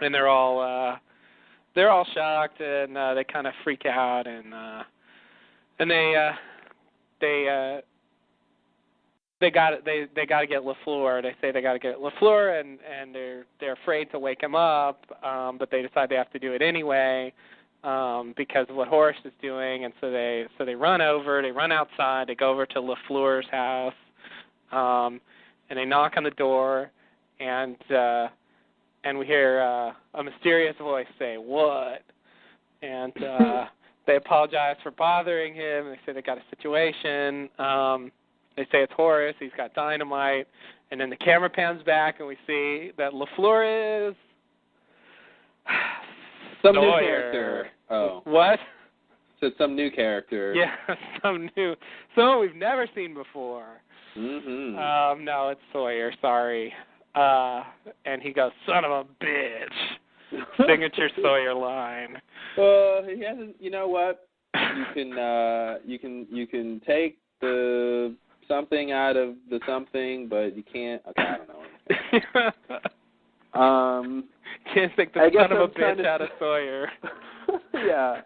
they're all shocked, and they kind of freak out, and they got to get LaFleur. They say they got to get LaFleur, and they're afraid to wake him up, but they decide they have to do it anyway because of what Horace is doing, and so they run outside, they go over to LaFleur's house, and they knock on the door, and we hear a mysterious voice say, "What?" And they apologize for bothering him. They say they got a situation. They say it's Horace. He's got dynamite. And then the camera pans back, and we see that LaFleur is some Sawyer. new character. Oh. What? So it's some new character. Yeah, someone we've never seen before. Mm-hmm. No, it's Sawyer. Sorry. And he goes, "Son of a bitch." Signature Sawyer line. He hasn't. You know what? You can take the something out of the something, but you can't. Okay, I don't know. Can't take the son of a bitch out of Sawyer. Yeah.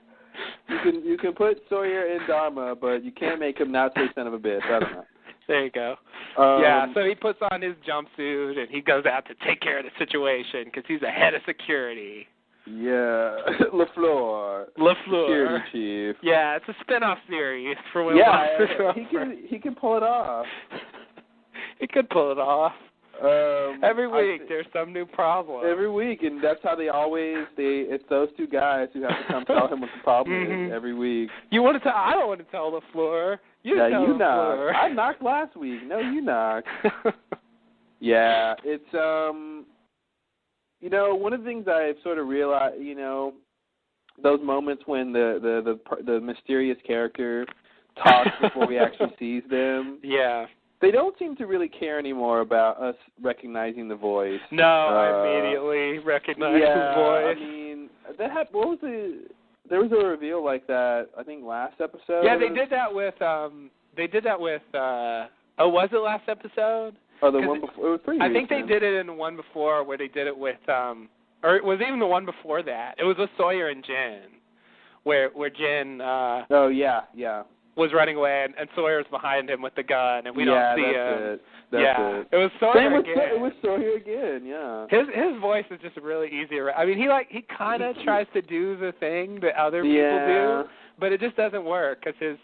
You can put Sawyer in Dharma, but you can't make him not say son of a bitch. I don't know. There you go. Yeah, so he puts on his jumpsuit, and he goes out to take care of the situation because he's the head of security. Yeah, LaFleur, security chief. Yeah, it's a spin-off series for when he can pull it off. He could pull it off. Every week there's some new problem. Every week, and that's how it's those two guys who have to come tell him what the problem is every week. You want to tell? I don't want to tell LaFleur. You knocked. LaFleur. I knocked last week. No, you knocked. Yeah, it's one of the things I've sort of realized, those moments when the mysterious character talks before we actually sees them. Yeah. They don't seem to really care anymore about us recognizing the voice. No, I immediately recognized the voice. I mean, there was a reveal like that, I think, last episode. Yeah, they did that with, was it last episode? Oh, the one before? It was pretty recent. I think they did it in the one before where they did it with, or it was even the one before that. It was with Sawyer and Jen, where Jen, oh, yeah. was running away, and Sawyer was behind him with the gun, and we don't see him. That's it. It was Sawyer again. It was Sawyer again, yeah. His voice is just really easy. I mean, he kind of tries to do the thing that other people do, but it just doesn't work because his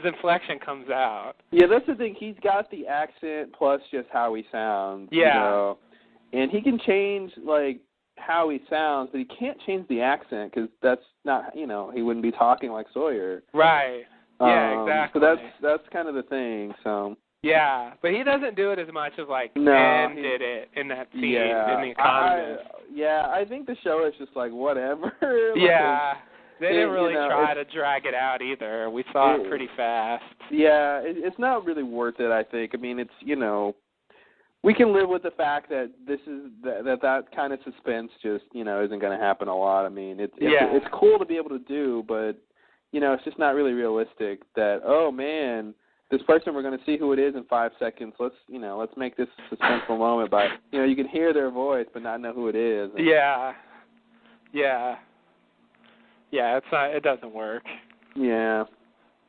inflection comes out. Yeah, that's the thing. He's got the accent plus just how he sounds. Yeah. And he can change, how he sounds, but he can't change the accent because that's not, he wouldn't be talking like Sawyer. Right. Yeah, exactly. So that's kind of the thing, so. Yeah, but he doesn't do it as much as, Ben did it in that scene in The Economist. I think the show is just whatever. They didn't really try to drag it out either. We saw it pretty fast. Yeah, it's not really worth it, I think. I mean, it's, we can live with the fact that that kind of suspense just, isn't going to happen a lot. I mean, it's cool to be able to do, but, it's just not really realistic that, oh, man, this person, we're going to see who it is in 5 seconds. Let's make this a suspenseful moment by, you can hear their voice but not know who it is. And, Yeah, it doesn't work. Yeah.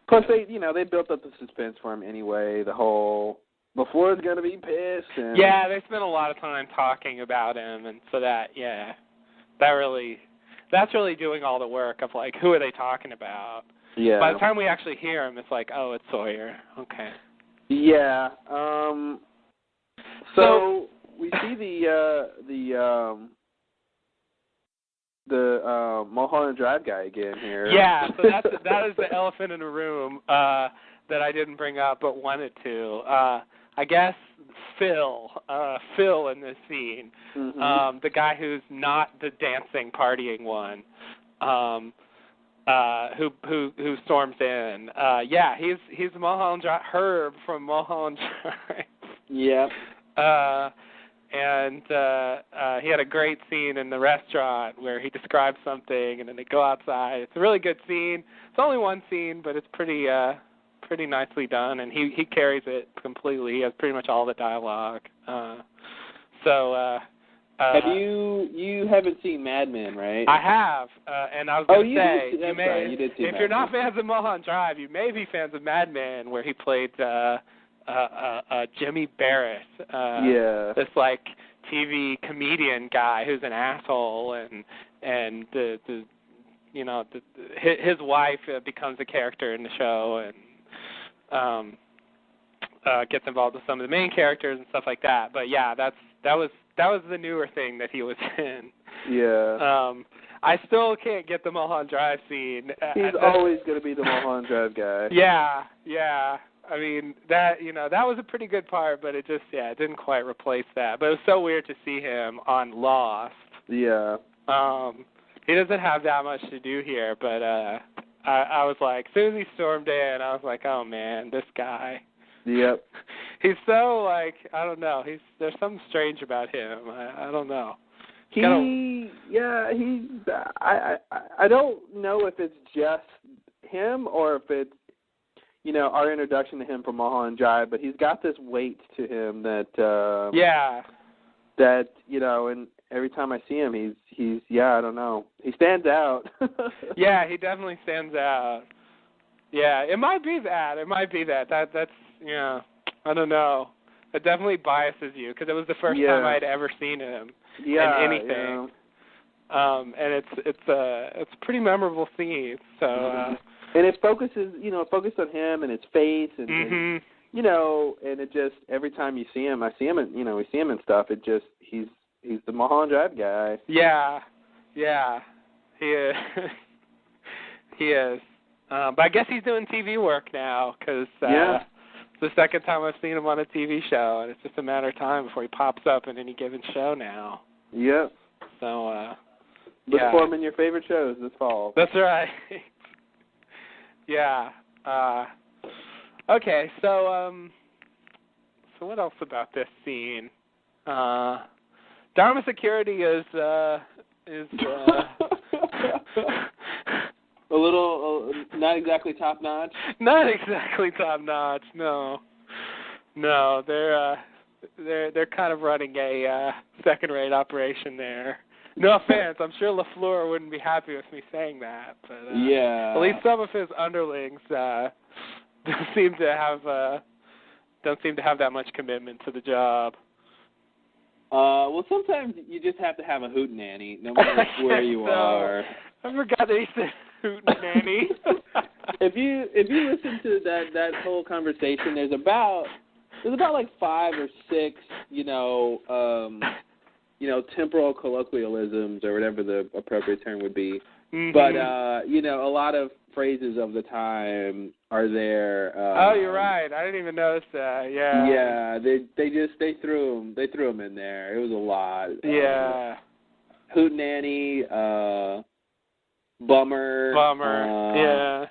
Plus, they built up the suspense for him anyway, before it's going to be pissed. And yeah, they spent a lot of time talking about him, and so that's really doing all the work of, who are they talking about? Yeah. By the time we actually hear him, it's like, oh, it's Sawyer. Okay. Yeah. So we see the Mulholland Drive guy again here. Yeah. So that is the elephant in the room that I didn't bring up but wanted to. I guess Phil in this scene, the guy who's not the dancing, partying one, who storms in. Yeah, he's Mulholland Drive, Herb from Mulholland Drive. Yep. And he had a great scene in the restaurant where he describes something, and then they go outside. It's a really good scene. It's only one scene, but it's pretty nicely done, and he carries it completely. He has pretty much all the dialogue. Have you haven't seen Mad Men, right? I have, and I was going to say, you did see if Mad you're not Men. fans of Mulholland Drive, you may be fans of Mad Men, where he played Jimmy Barrett, this like TV comedian guy who's an asshole, and his wife becomes a character in the show and gets involved with some of the main characters and stuff like that. But yeah, that was the newer thing that he was in. Yeah. I still can't get the Mulholland Drive scene. He's always going to be the Mulholland Drive guy. Yeah. I mean, that was a pretty good part, but it didn't quite replace that. But it was so weird to see him on Lost. Yeah. He doesn't have that much to do here, but I was like, as soon as he stormed in, I was like, oh man, this guy. Yep. He's so like, I don't know. There's something strange about him. I don't know. I don't know if it's just him or if it's, our introduction to him from Mulholland Drive, but he's got this weight to him that and every time I see him, he's I don't know. He stands out. Yeah, he definitely stands out. Yeah, it might be that. That's I don't know. It definitely biases you because it was the first time I'd ever seen him in anything. Yeah. And it's a pretty memorable scene. So. And it focuses on him and his face and and it just every time you see him, we see him in stuff. It just he's the Mulholland Drive guy. Yeah, he is. He is. But I guess he's doing TV work now because it's the second time I've seen him on a TV show, and it's just a matter of time before he pops up in any given show now. Yep. So, look for him in your favorite shows this fall. That's right. Yeah. Okay. So what else about this scene? Dharma Security is a little not exactly top notch. Not exactly top notch. No. They're kind of running a second-rate operation there. No offense, I'm sure LaFleur wouldn't be happy with me saying that, but at least some of his underlings don't seem to have that much commitment to the job. Well, sometimes you just have to have a hootenanny, no matter where you are. I forgot that he said hootenanny. If you listen to that whole conversation, there's about like 5 or 6, temporal colloquialisms or whatever the appropriate term would be. Mm-hmm. But, a lot of phrases of the time are there. Oh, you're right. I didn't even notice that. Yeah. Yeah, they threw them in there. It was a lot. Yeah. Hootenanny, bummer. Yeah.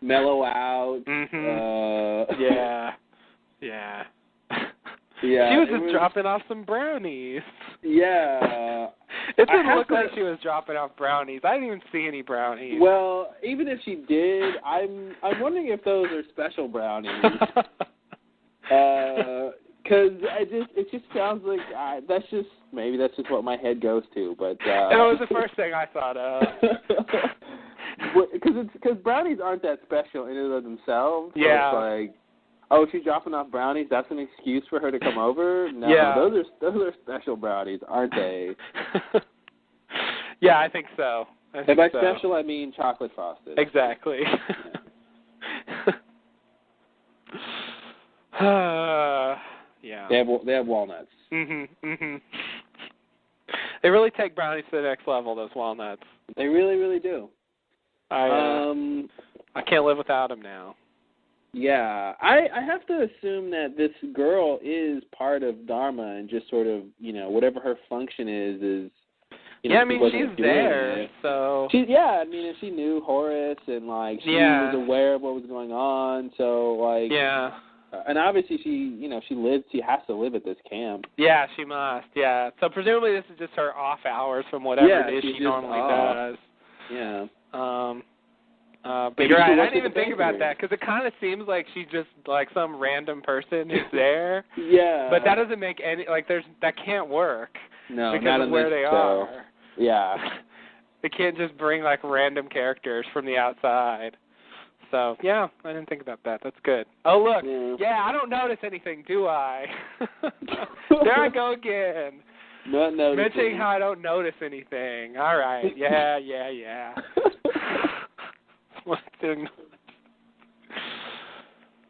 Mellow out. Mm-hmm. Yeah. Yeah. She was just dropping off some brownies. Yeah. It didn't look like she was dropping off brownies. I didn't even see any brownies. Well, even if she did, I'm wondering if those are special brownies. Because it just sounds like that's just what my head goes to. But that was the first thing I thought of. Because brownies aren't that special in and of themselves. So yeah. It's like, oh, she's dropping off brownies. That's an excuse for her to come over. No, those are special brownies, aren't they? Yeah, I think so. And by special, I mean chocolate frosted. Exactly. Yeah. They have walnuts. They really take brownies to the next level, those walnuts. They really, really do. I can't live without them now. Yeah. I have to assume that this girl is part of Dharma and just sort of, whatever her function is I mean, she's there, so... if she knew Horace and, she was aware of what was going on, so, Yeah. And obviously she has to live at this camp. Yeah, she must, yeah. So presumably this is just her off hours from whatever it is she normally does. Yeah. But you're right, I didn't even think about that, because it kind of seems like she's just, some random person who's there. Yeah. But that doesn't make any, that can't work. No, because not of where they are. Yeah. They can't just bring, random characters from the outside. So, yeah, I didn't think about that. That's good. Oh, look. Yeah, I don't notice anything, do I? There I go again. Not noticing. Mentioning how I don't notice anything. All right. Yeah.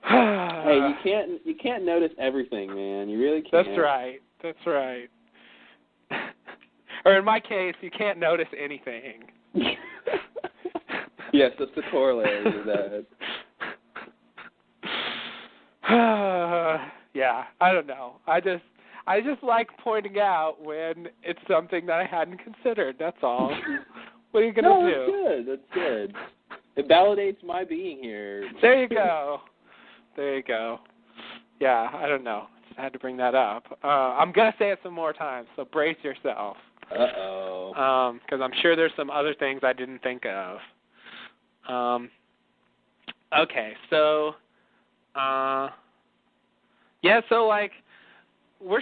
Hey, you can't notice everything, man. You really can't. That's right. Or in my case, you can't notice anything. Yes, that's the corollary of that. Yeah, I don't know. I just like pointing out when it's something that I hadn't considered. That's all. What are you gonna do? That's good. It validates my being here. There you go. Yeah, I don't know. Just had to bring that up. I'm gonna say it some more times, so brace yourself. Uh-oh. Because I'm sure there's some other things I didn't think of. Okay, so, we're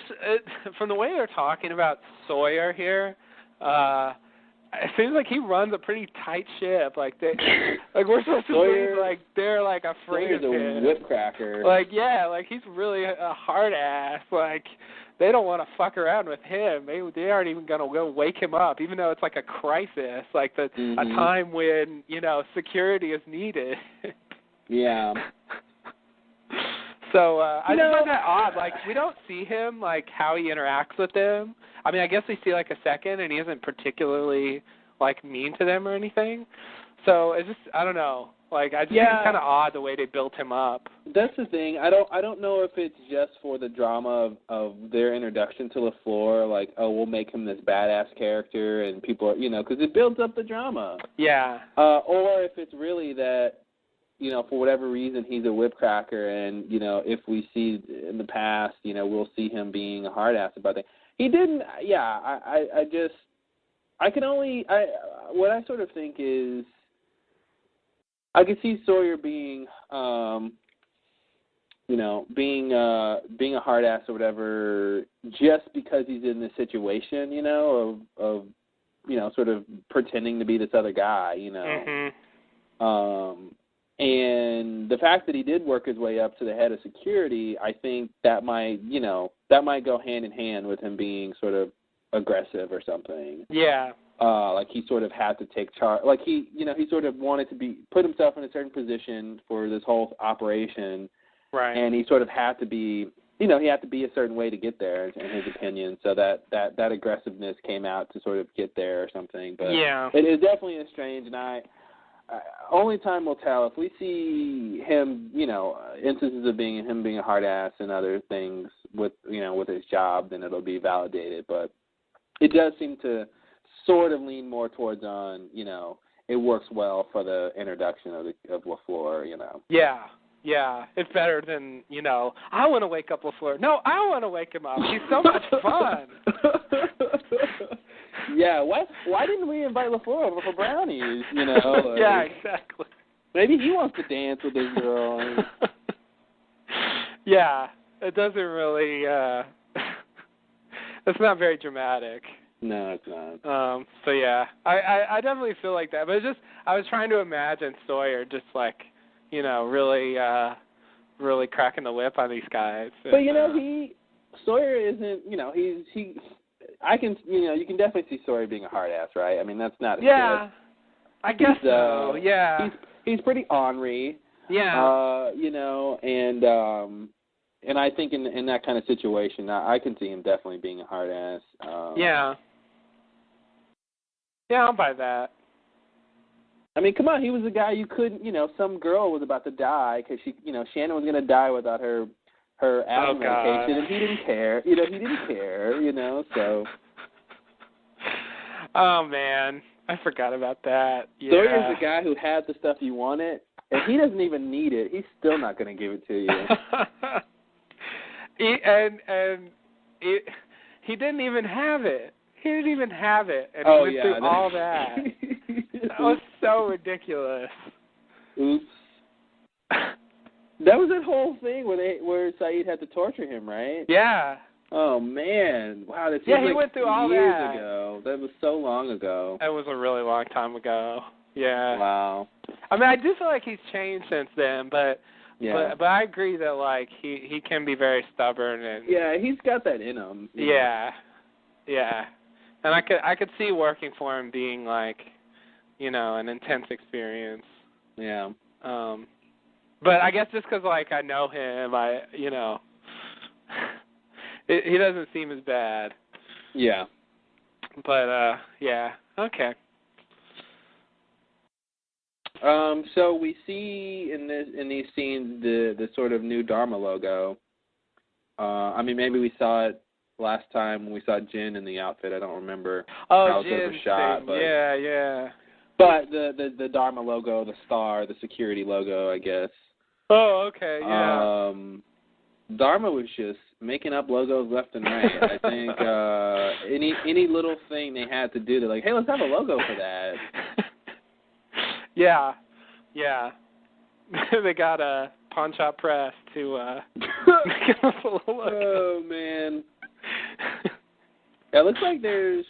from the way they're talking about Sawyer here, it seems like he runs a pretty tight ship. We're supposed to believe they're afraid of him. Sawyer's a whip cracker. He's really a hard ass. They don't want to fuck around with him. They aren't even going to go wake him up, even though it's a crisis, a time when, security is needed. Yeah. So I just find that odd. We don't see him, how he interacts with them. I mean, I guess we see, a second, and he isn't particularly, mean to them or anything. So it's just, I don't know. I just think it's kind of odd the way they built him up. That's the thing. I don't know if it's just for the drama of their introduction to LaFleur, we'll make him this badass character, and people are, because it builds up the drama. Yeah. Or if it's really that, for whatever reason, he's a whipcracker, and, if we see in the past, we'll see him being a hard ass about it. He didn't, what I sort of think is, I could see Sawyer being, being a hard ass or whatever, just because he's in this situation, of sort of pretending to be this other guy, And the fact that he did work his way up to the head of security, I think that might go hand in hand with him being sort of aggressive or something. Yeah. He sort of had to take charge. He sort of wanted to put himself in a certain position for this whole operation. Right. And he sort of had to be, he had to be a certain way to get there, in his opinion. So that aggressiveness came out to sort of get there or something. But yeah, it is definitely strange, and only time will tell. If we see him, instances of him being a hard ass and other things with his job, then it'll be validated. But it does seem to sort of lean more towards it works well for the introduction of LaFleur, Yeah, it's better than, I want to wake up LaFleur. No, I want to wake him up. He's so much fun. Yeah, why didn't we invite LaFleur over for brownies, Yeah, exactly. Maybe he wants to dance with this girl. Yeah, it doesn't really, it's not very dramatic. No, it's not. So yeah, I definitely feel like that. But it's just, I was trying to imagine Sawyer just really cracking the whip on these guys. But Sawyer isn't, you can definitely see Sawyer being a hard ass, right? I mean, that's not. Yeah, I guess so. Yeah. He's pretty ornery. Yeah. You know, and I think in that kind of situation, I can see him definitely being a hard ass. Yeah. Yeah, I'll buy that. I mean, come on, he was the guy you couldn't, you know, some girl was about to die because Shannon was going to die without her asthma medication, and he didn't care. You know, so. Oh, man. I forgot about that. Yeah. Sawyer's the guy who had the stuff you wanted, and he doesn't even need it. He's still not going to give it to you. He didn't even have it. He didn't even have it, and he went through all that. That was so ridiculous. Oops. That was that whole thing where Saeed had to torture him, right? Yeah. Oh, man. Wow, that seems he like went through all years that. ago. That was so long ago. That was a really long time ago. Yeah. Wow. I mean, I do feel like he's changed since then, but I agree that, like, he can be very stubborn. And yeah, he's got that in him. Yeah. Yeah. And I could see working for him being, like, you know, an intense experience. Yeah. But I guess just because, like, I know him, you know, he doesn't seem as bad. Yeah. But, yeah. Okay. So we see in these scenes the sort of new Dharma logo. I mean, maybe we saw it last time when we saw Jin in the outfit. I don't remember how it was shot. But, yeah. But the Dharma logo, the star, the security logo, I guess. Oh, okay, yeah. Dharma was just making up logos left and right. I think any little thing they had to do, they're like, hey, let's have a logo for that. Yeah. They got a pawn shop press to make up a little logo. Oh, man. It looks like there's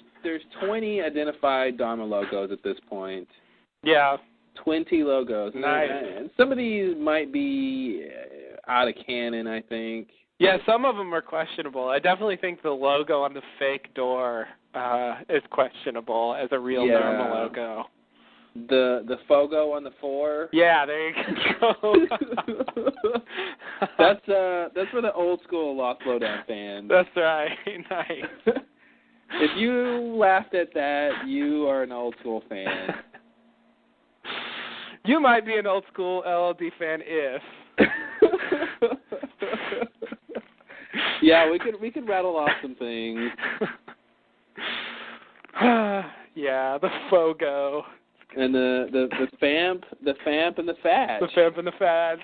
20 identified Dharma logos at this point. Yeah. 20 logos. Nice. And some of these might be out of canon, I think. Yeah, some of them are questionable. I definitely think the logo on the fake door is questionable as a real Dharma logo. The Fogo on the 4. Yeah, there you go. That's for the old school Lost Lowdown fans. That's right. Nice. If you laughed at that, you are an old school fan. You might be an old school LLD fan if. Yeah, we could rattle off some things. Yeah, the Fogo. And the Famp and the Fadge. The Famp and the Fadge.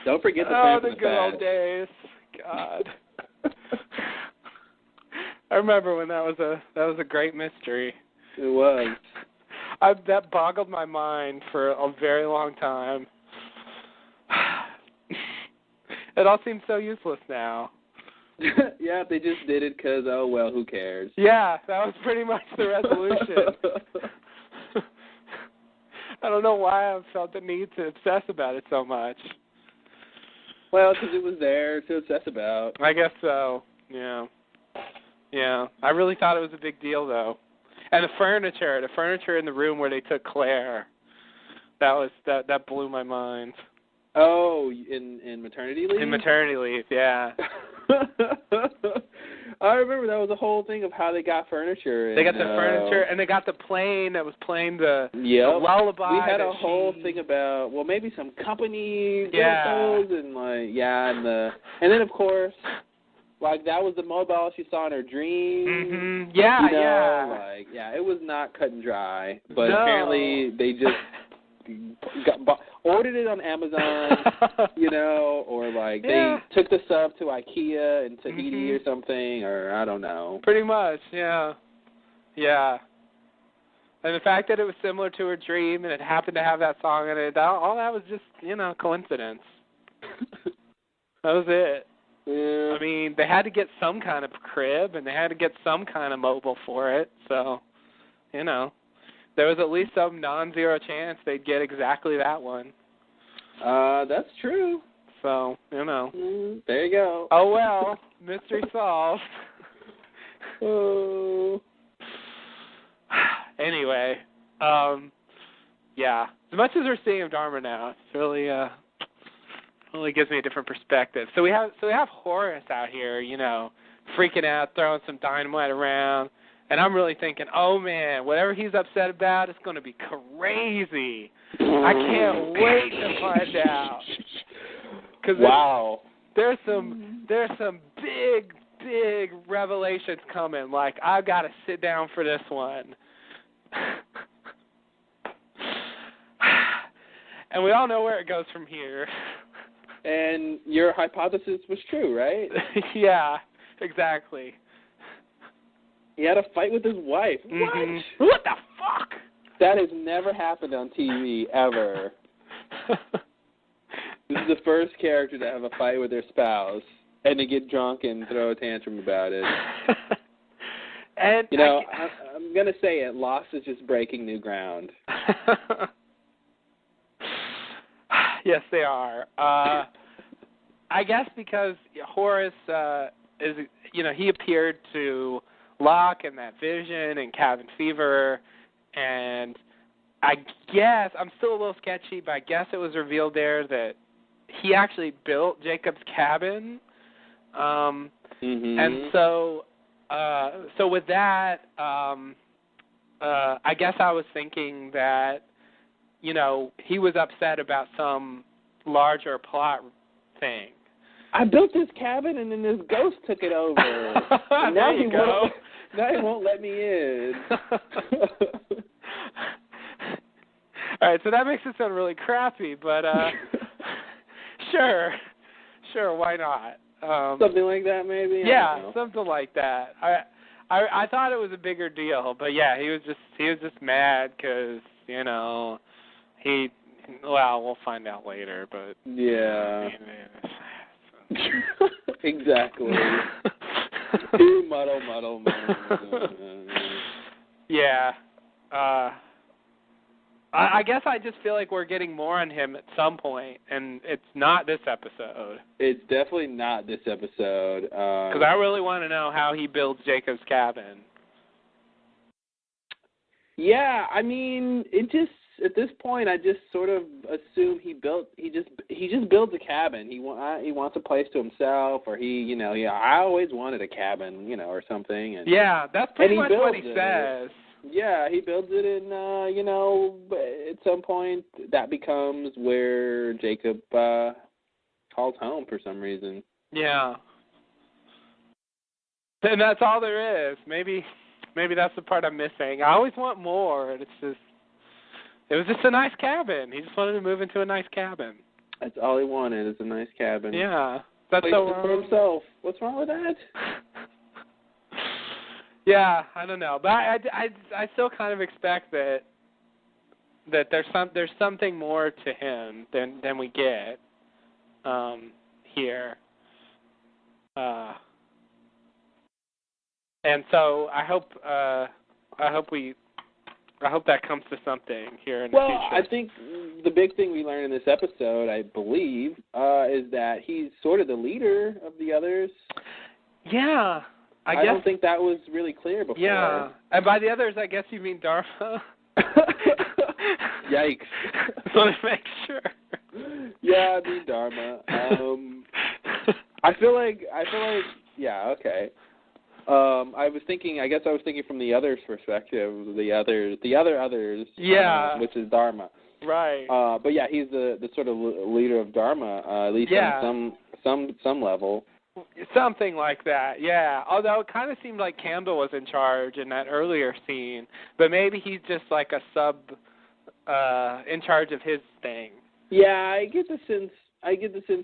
Don't forget the Famp and the Fadge. Oh, the good old days. God. I remember when that was a great mystery. It was. That boggled my mind for a very long time. It all seems so useless now. Yeah, they just did it because, oh, well, who cares? Yeah, that was pretty much the resolution. I don't know why I felt the need to obsess about it so much. Well, because it was there to obsess about. I guess so, yeah. Yeah, I really thought it was a big deal, though. And the furniture in the room where they took Claire, that blew my mind. Oh, in maternity leave? In maternity leave, yeah. I remember that was a whole thing of how they got furniture. They got the furniture, and they got the plane that was playing the lullaby. We had a whole thing about, well, maybe some company photos and and then of course, like that was the mobile she saw in her dreams. Mm-hmm. Yeah, it was not cut and dry, but apparently they just ordered it on Amazon, or like they took the stuff to IKEA in Tahiti or something, or I don't know. Pretty much, yeah. Yeah. And the fact that it was similar to her dream and it happened to have that song in it, all that was just, coincidence. That was it. Yeah. I mean, they had to get some kind of crib and they had to get some kind of mobile for it, so, there was at least some non-zero chance they'd get exactly that one. That's true. So, there you go. Oh, well, mystery solved. Oh. Anyway, yeah. As much as we're seeing Dharma now, it's really gives me a different perspective. So we have Horace out here, freaking out, throwing some dynamite around, and I'm really thinking, oh man, whatever he's upset about, it's going to be crazy. I can't wait to find out. Wow. There's some big revelations coming. Like, I've got to sit down for this one. And we all know where it goes from here. And your hypothesis was true, right? Yeah, exactly. He had a fight with his wife. Mm-hmm. What the fuck? That has never happened on TV, ever. This is the first character to have a fight with their spouse and to get drunk and throw a tantrum about it. And I'm going to say it. Lost is just breaking new ground. Yes, they are. I guess because Horace is, he appeared to Locke in that vision and Cabin Fever, and I guess, I'm still a little sketchy, but I guess it was revealed there that he actually built Jacob's cabin. And so with that, I guess I was thinking that, he was upset about some larger plot thing. I built this cabin and then this ghost took it over. Now he won't let me in. All right, so that makes it sound really crappy, but sure, why not? Something like that, maybe. Yeah, something like that. I thought it was a bigger deal, but yeah, he was just mad because we'll find out later, but yeah, exactly. Muddle. Yeah. I guess I just feel like we're getting more on him at some point, and it's not this episode. It's definitely not this episode. Because I really want to know how he builds Jacob's cabin. Yeah, I mean, at this point, I just sort of assume he just builds a cabin. He wants a place to himself, or I always wanted a cabin, or something. And, yeah, that's pretty much what he says. Yeah, he builds it, and at some point that becomes where Jacob calls home for some reason. Yeah, and that's all there is. Maybe that's the part I'm missing. I always want more, and it was just a nice cabin. He just wanted to move into a nice cabin. That's all he wanted, is a nice cabin. Yeah, that's so wrong. For himself. What's wrong with that? Yeah, I don't know, but I still kind of expect that there's something more to him than we get here, and so I hope that comes to something here in the future. Well, I think the big thing we learned in this episode, I believe, is that he's sort of the leader of the others. Yeah. I don't think that was really clear before. Yeah. And by the others, I guess you mean Dharma? Yikes. Just want to make sure. Yeah, I mean Dharma. I feel like, yeah, okay. I was thinking from the others' perspective, the other others, yeah, which is Dharma. Right. But yeah, he's the sort of leader of Dharma, at least on some level. Something like that, yeah. Although it kind of seemed like Candle was in charge in that earlier scene, but maybe he's just like a sub in charge of his thing. Yeah, I get the sense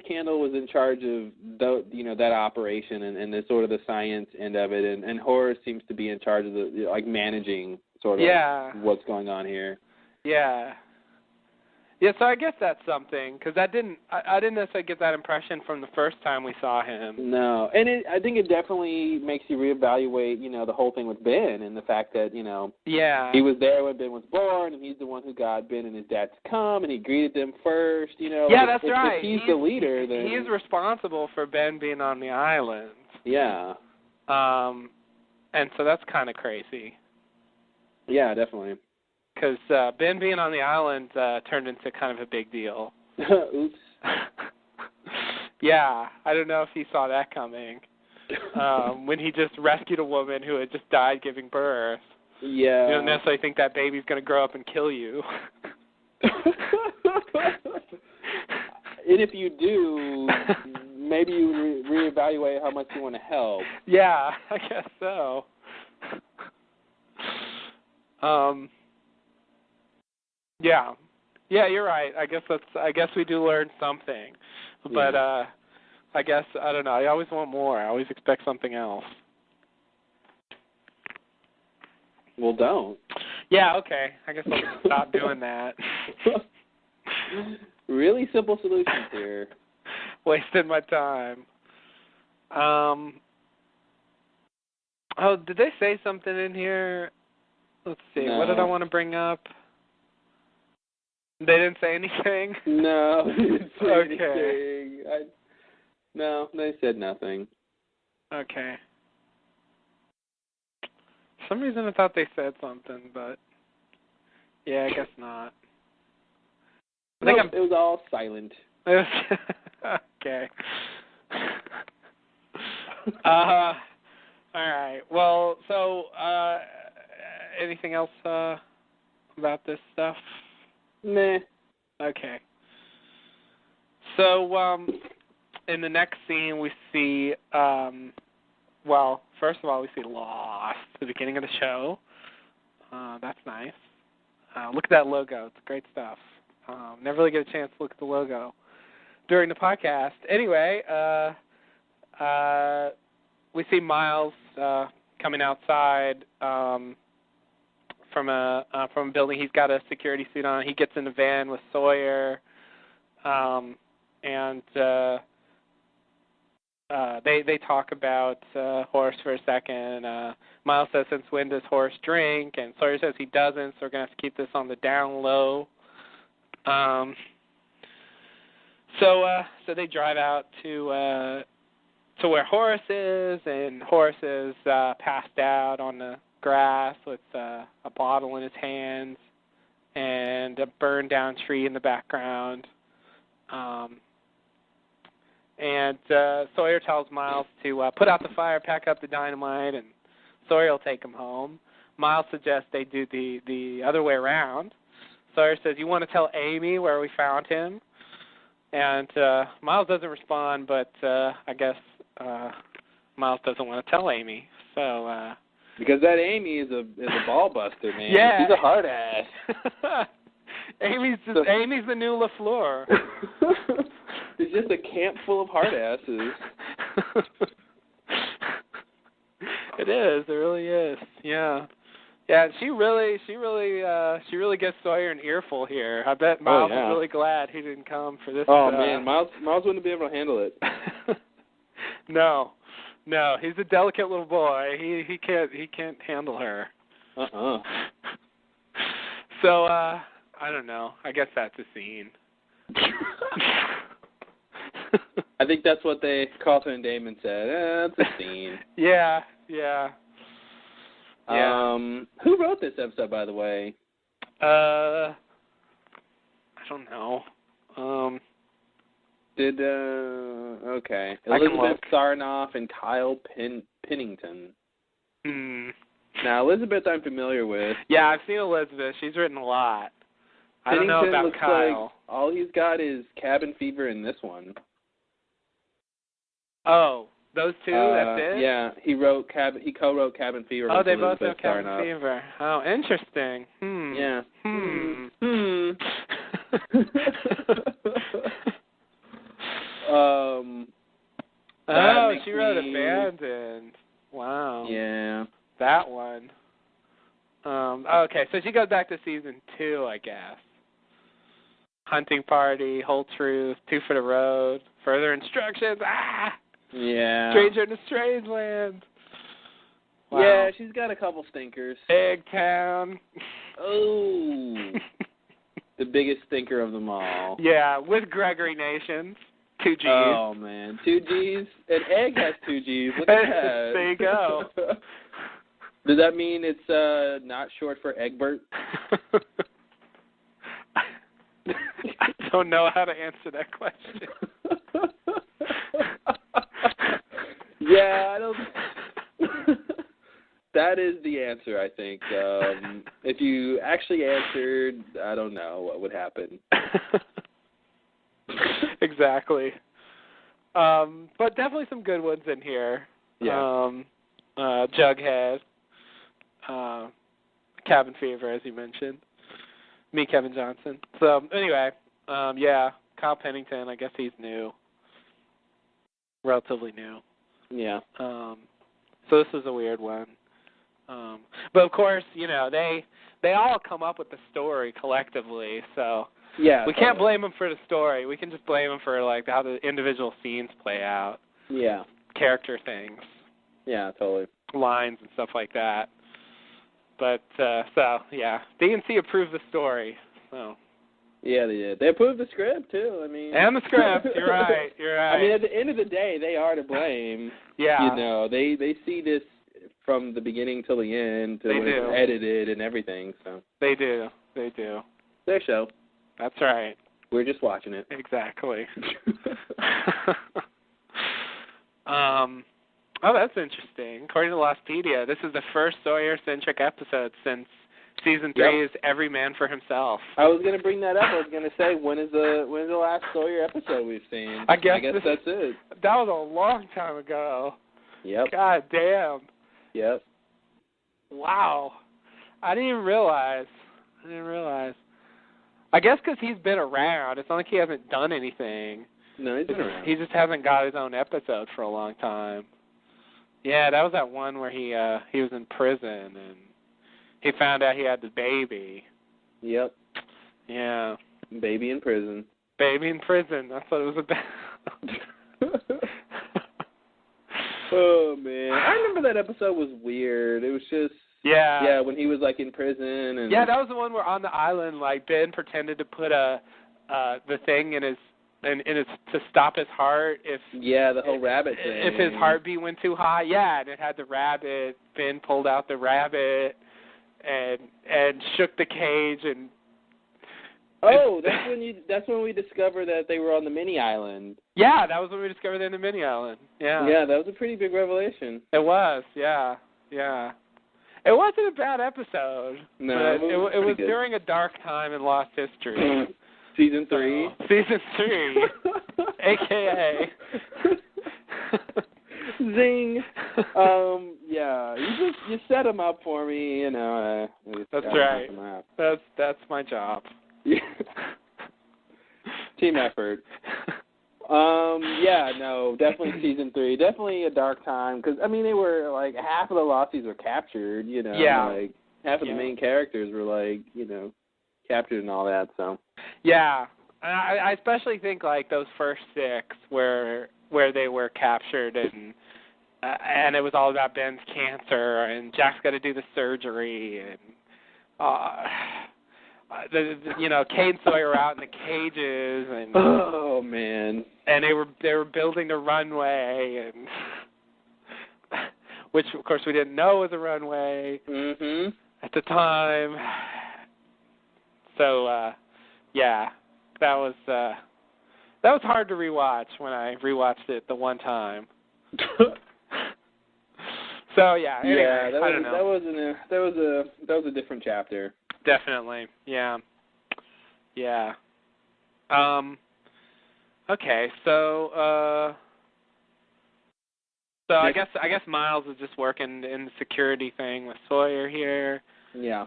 Candle was in charge of that operation and the sort of the science end of it, and Horace seems to be in charge of the managing sort of what's going on here. Yeah. Yeah, so I guess that's something, because I didn't necessarily get that impression from the first time we saw him. No, and I think it definitely makes you reevaluate, the whole thing with Ben and the fact that, he was there when Ben was born, and he's the one who got Ben and his dad to come, and he greeted them first, Yeah, that's right. If he's the leader, then... He's responsible for Ben being on the island. Yeah. And so that's kind of crazy. Yeah, definitely. Because Ben being on the island turned into kind of a big deal. Oops. Yeah, I don't know if he saw that coming. When he just rescued a woman who had just died giving birth. Yeah. You don't necessarily think that baby's going to grow up and kill you. And if you do, maybe you reevaluate how much you want to help. Yeah, I guess so. Yeah. Yeah, you're right. I guess we do learn something. But I guess I don't know. I always want more. I always expect something else. Well, don't. Yeah, okay. I guess I'll stop doing that. Really simple solutions here. Wasted my time. Oh, did they say something in here? Let's see. No. What did I want to bring up? They didn't say anything? No, they didn't say okay. anything. No, they said nothing. Okay. For some reason I thought they said something, but yeah, I guess not. It was all silent. Okay. All right. Well, so anything else about this stuff? Meh. Okay. So in the next scene we see, well, first of all we see Lost, the beginning of the show. That's nice. Look at that logo. It's great stuff. Never really get a chance to look at the logo during the podcast. Anyway, we see Miles coming outside from a building. He's got a security suit on. He gets in the van with Sawyer, and they talk about Horace for a second. Miles says, "Since when does Horace drink?" And Sawyer says he doesn't. So we're gonna have to keep this on the down low. So they drive out to where Horace is, and Horace is passed out on the grass with a bottle in his hands and a burned down tree in the background. And Sawyer tells Miles to put out the fire, pack up the dynamite, and Sawyer will take him home. Miles suggests they do the other way around. Sawyer says, "You want to tell Amy where we found him?" And Miles doesn't respond, but I guess Miles doesn't want to tell Amy. So because that Amy is a ball buster, man. Yeah. She's a hard ass. Amy's the new LaFleur. It's just a camp full of hard asses. It is. It really is. Yeah. Yeah, she really gets Sawyer an earful here. I bet Miles is really glad he didn't come for this. Oh man, Miles wouldn't be able to handle it. No, he's a delicate little boy. He can't handle her. So I don't know. I guess that's a scene. I think that's what Carlton and Damon said. That's a scene. Yeah. Who wrote this episode, by the way? I don't know. Okay. Elizabeth Sarnoff and Kyle Pennington. Now, Elizabeth I'm familiar with. Yeah, I've seen Elizabeth. She's written a lot. I don't know about Kyle. Like all he's got is Cabin Fever in this one. Oh, those two? That's it? Yeah, he co-wrote Cabin Fever. Oh, they both Elizabeth have Cabin Sarnoff. Fever. Oh, interesting. Yeah. She wrote Abandoned. Wow. Yeah. That one. Okay, so she goes back to season 2, I guess. Hunting Party, Whole Truth, Two for the Road, Further Instructions. Yeah. Stranger in a Strange Land. Wow. Yeah, she's got a couple stinkers. Eggtown. Oh. The biggest stinker of them all. Yeah, with Gregory Nations. 2 G's. Oh, man. 2 G's? An egg has 2 G's. Look at that. There you go. Does that mean it's not short for Egbert? I don't know how to answer that question. Yeah, I don't. That is the answer, I think. If you actually answered, I don't know what would happen. Exactly. But definitely some good ones in here. Yeah. Jughead, Cabin Fever, as you mentioned. Me, Kevin Johnson. So, anyway, Kyle Pennington, I guess he's new. Relatively new. Yeah. So this was a weird one. But, of course, they all come up with the story collectively, so yeah, we can't blame them for the story. We can just blame them for, how the individual scenes play out. Yeah. Character things. Yeah, totally. Lines and stuff like that. But, D&C approved the story, so. Yeah, they did. They approved the script, too, And the script, you're right. At the end of the day, they are to blame. Yeah. They see this from the beginning till the end, to when it's edited and everything, so. They do. Their show. That's right. We're just watching it. Exactly. Oh, that's interesting. According to Lostpedia, this is the first Sawyer-centric episode since season 3 is Every Man for Himself. I was going to bring that up. I was going to say, when is the last Sawyer episode we've seen? I guess that's it. That was a long time ago. Yep. God damn. Yep. Wow. I didn't even realize. I guess because he's been around. It's not like he hasn't done anything. No, he's been around. He just hasn't got his own episode for a long time. Yeah, that was that one where he was in prison and he found out he had the baby. Yep. Yeah. Baby in prison. Baby in prison. That's what it was about. Oh, man. I remember that episode was weird. It was just... Yeah, when he was, in prison. And yeah, that was the one where on the island, Ben pretended to put the thing in his to stop his heart if... Yeah, the whole rabbit thing. If his heartbeat went too high. Yeah, and it had the rabbit. Ben pulled out the rabbit and shook the cage and... Oh, that's when we discovered that they were on the mini island. Yeah, that was when we discovered they're on the mini island. Yeah. Yeah, that was a pretty big revelation. It was, yeah. It wasn't a bad episode. No, but it was good. during a dark time in Lost history. Season 3. Season 3. AKA. Zing. Yeah, you set them up for me, That's right. That's my job. Yeah. Team effort. Yeah, no, definitely season 3. Definitely a dark time because they were half of the Losties were captured. Yeah. Half of the main characters were captured and all that. So. Yeah, I especially think those first 6 where they were captured and it was all about Ben's cancer and Jack's got to do the surgery and. Kate and Sawyer were out in the cages, and oh man, and they were building the runway, and which of course we didn't know was a runway at the time. So that was hard to rewatch when I rewatched it the one time. So anyway, I don't know. That was a different chapter. Definitely, yeah. Okay, so I guess Miles is just working in the security thing with Sawyer here. Yeah.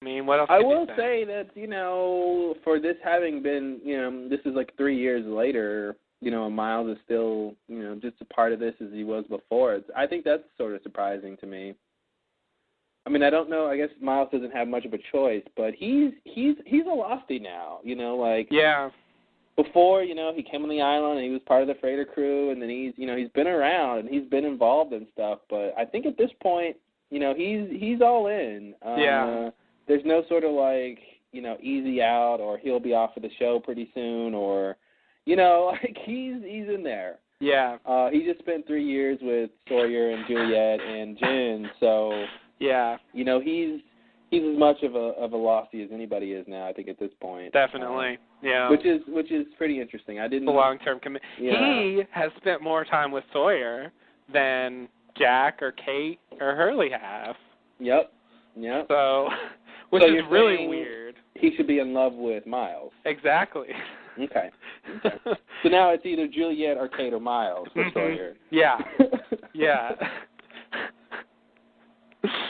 What else? I will say that for this having been this is 3 years later. Miles is still, just a part of this as he was before. I think that's sort of surprising to me. I don't know. I guess Miles doesn't have much of a choice, but he's a Lostie now. Yeah. Before, he came on the island and he was part of the freighter crew, and then he's been around and he's been involved in stuff. But I think at this point, he's all in. Yeah. There's no sort of easy out or he'll be off of the show pretty soon or. He's in there. Yeah. He just spent 3 years with Sawyer and Juliet and Jen, so yeah. He's as much of a lofty as anybody is now, I think, at this point. Definitely. Yeah. Which is pretty interesting. I didn't. The long-term commitment. Yeah. He has spent more time with Sawyer than Jack or Kate or Hurley have. Yep. So, which is really weird. He should be in love with Miles. Exactly. Okay. So now it's either Juliet or Kate or Miles for Sawyer. Yeah. Yeah.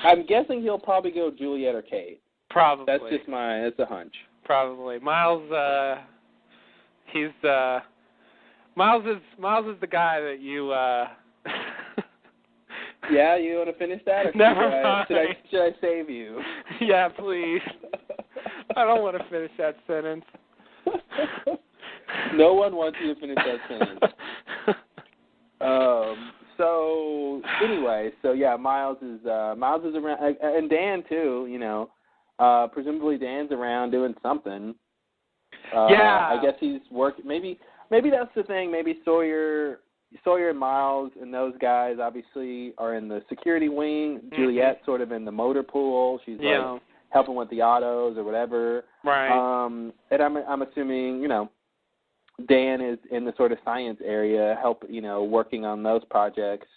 I'm guessing he'll probably go Juliet or Kate. Probably. That's a hunch. Probably. Miles Miles is the guy that you Yeah, you want to finish that? Or should I save you? Yeah, please. I don't want to finish that sentence. No one wants you to finish that sentence. So anyway, Miles is around, and Dan too. Presumably Dan's around doing something. I guess he's working. Maybe that's the thing. Maybe Sawyer and Miles and those guys obviously are in the security wing. Mm-hmm. Juliet's sort of in the motor pool. She's like helping with the autos or whatever. Right. And I'm assuming Dan is in the sort of science area, working on those projects,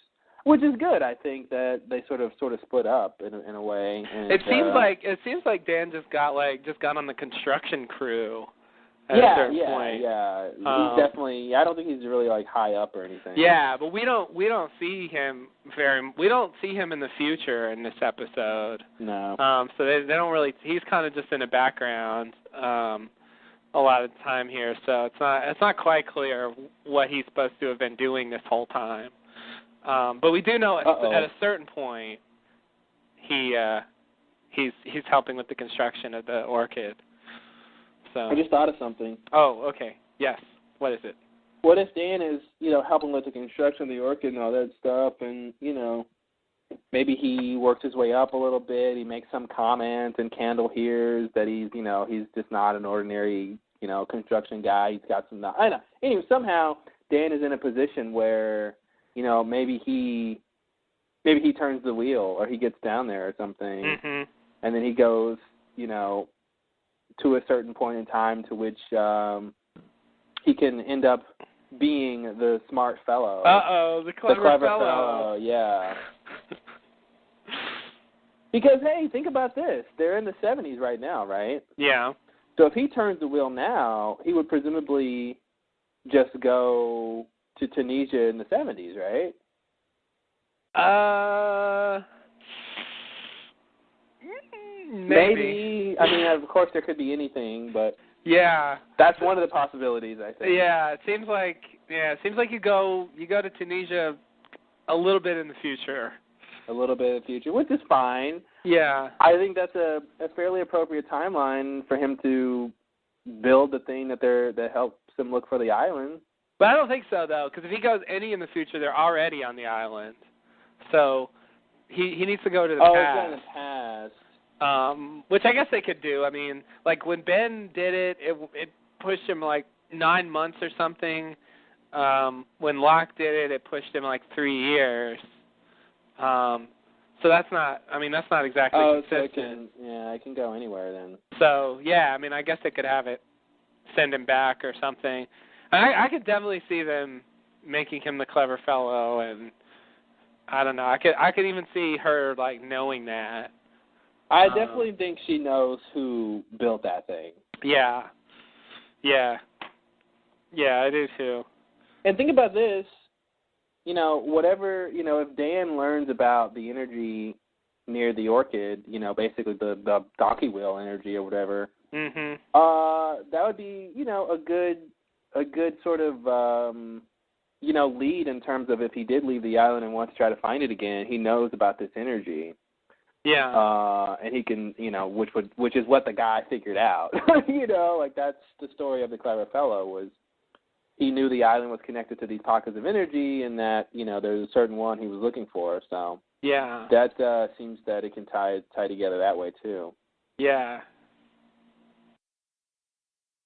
which is good. I think that they sort of split up in a way. And, it seems like Dan just got on the construction crew at a certain point. Yeah. He's definitely. I don't think he's really like high up or anything. Yeah, but we don't see him in the future in this episode. No. So they don't really. He's kind of just in the background. A lot of the time here, so it's not quite clear what he's supposed to have been doing this whole time. But we do know at a certain point he's helping with the construction of the orchid. So I just thought of something. Oh, okay. Yes. What is it? What if Dan is helping with the construction of the orchid and all that stuff, and maybe he works his way up a little bit. He makes some comments, and Candle hears that he's just not an ordinary, construction guy. He's got some. I know. Anyway, somehow Dan is in a position where, maybe he turns the wheel, or he gets down there or something, and then he goes, to a certain point in time to which he can end up being the smart fellow. The clever fellow. Yeah. Because, hey, think about this. They're in the 70s right now, right? Yeah. So if he turns the wheel now, he would presumably just go to Tunisia in the 70s, right? Maybe. I mean, of course, there could be anything, but that's one of the possibilities, I think. Yeah, it seems like you go to Tunisia a little bit in the future. A little bit in the future, which is fine. Yeah. I think that's a fairly appropriate timeline for him to build the thing that helps him look for the island. But I don't think so, though, because if he goes any in the future, they're already on the island. So he needs to go to the past. Oh, in the past. Which I guess they could do. I mean, like when Ben did it pushed him like 9 months or something. When Locke did it pushed him like 3 years. So that's not exactly consistent. So it can go anywhere then. So, I mean, I guess they could have it, send him back or something. I could definitely see them making him the clever fellow, and I don't know. I could even see her, like, knowing that. I definitely think she knows who built that thing. Yeah. Yeah, I do too. And think about this. If Dan learns about the energy near the orchid, basically the donkey wheel energy or whatever, that would be, a good sort of, lead in terms of if he did leave the island and wants to try to find it again, he knows about this energy. Yeah. And he can, which is what the guy figured out. That's the story of the clever fellow was. He knew the island was connected to these pockets of energy and that, there's a certain one he was looking for. So that seems that it can tie together that way, too. Yeah.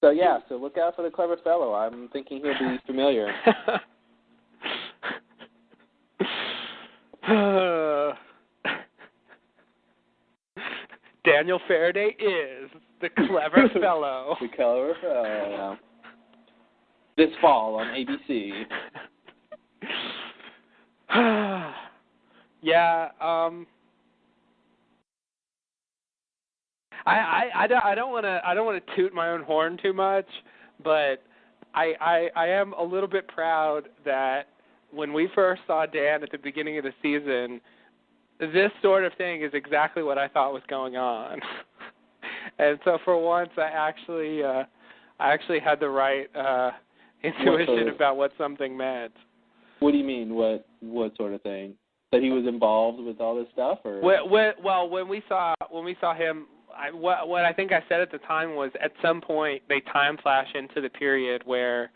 So look out for the clever fellow. I'm thinking he'll be familiar. Daniel Faraday is the clever fellow. The clever fellow. This fall on ABC. Yeah. I don't want to toot my own horn too much, but I am a little bit proud that when we first saw Dan at the beginning of the season, this sort of thing is exactly what I thought was going on. And so for once, I actually had the right intuition about what something meant. What do you mean? What sort of thing? That he was involved with all this stuff, or? Well, when we saw him, what I think I said at the time was at some point they time flash into the period where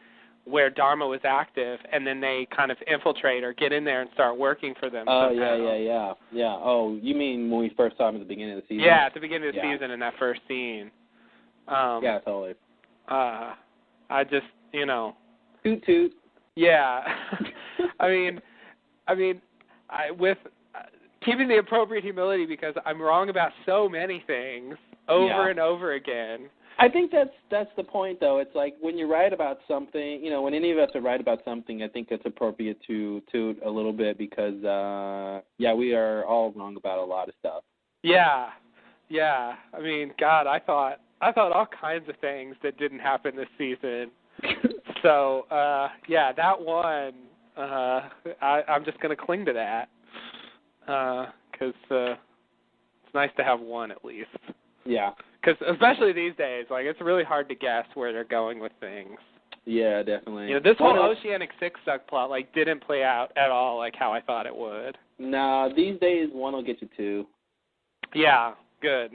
Dharma was active, and then they kind of infiltrate or get in there and start working for them. Oh, yeah. Oh, you mean when we first saw him at the beginning of the season? Yeah, at the beginning of the season in that first scene. Yeah, totally. I just, Toot toot. Yeah. I mean, with keeping the appropriate humility, because I'm wrong about so many things over and over again. I think that's the point, though. It's like when you write about something, when any of us are write about something, I think it's appropriate to toot a little bit because, we are all wrong about a lot of stuff. Yeah. I mean, God, I thought all kinds of things that didn't happen this season. So, that one, I'm just going to cling to that because it's nice to have one at least. Yeah. Because especially these days, it's really hard to guess where they're going with things. Yeah, definitely. This whole Oceanic Six subplot didn't play out at all how I thought it would. Nah, these days one will get you two. Yeah, good.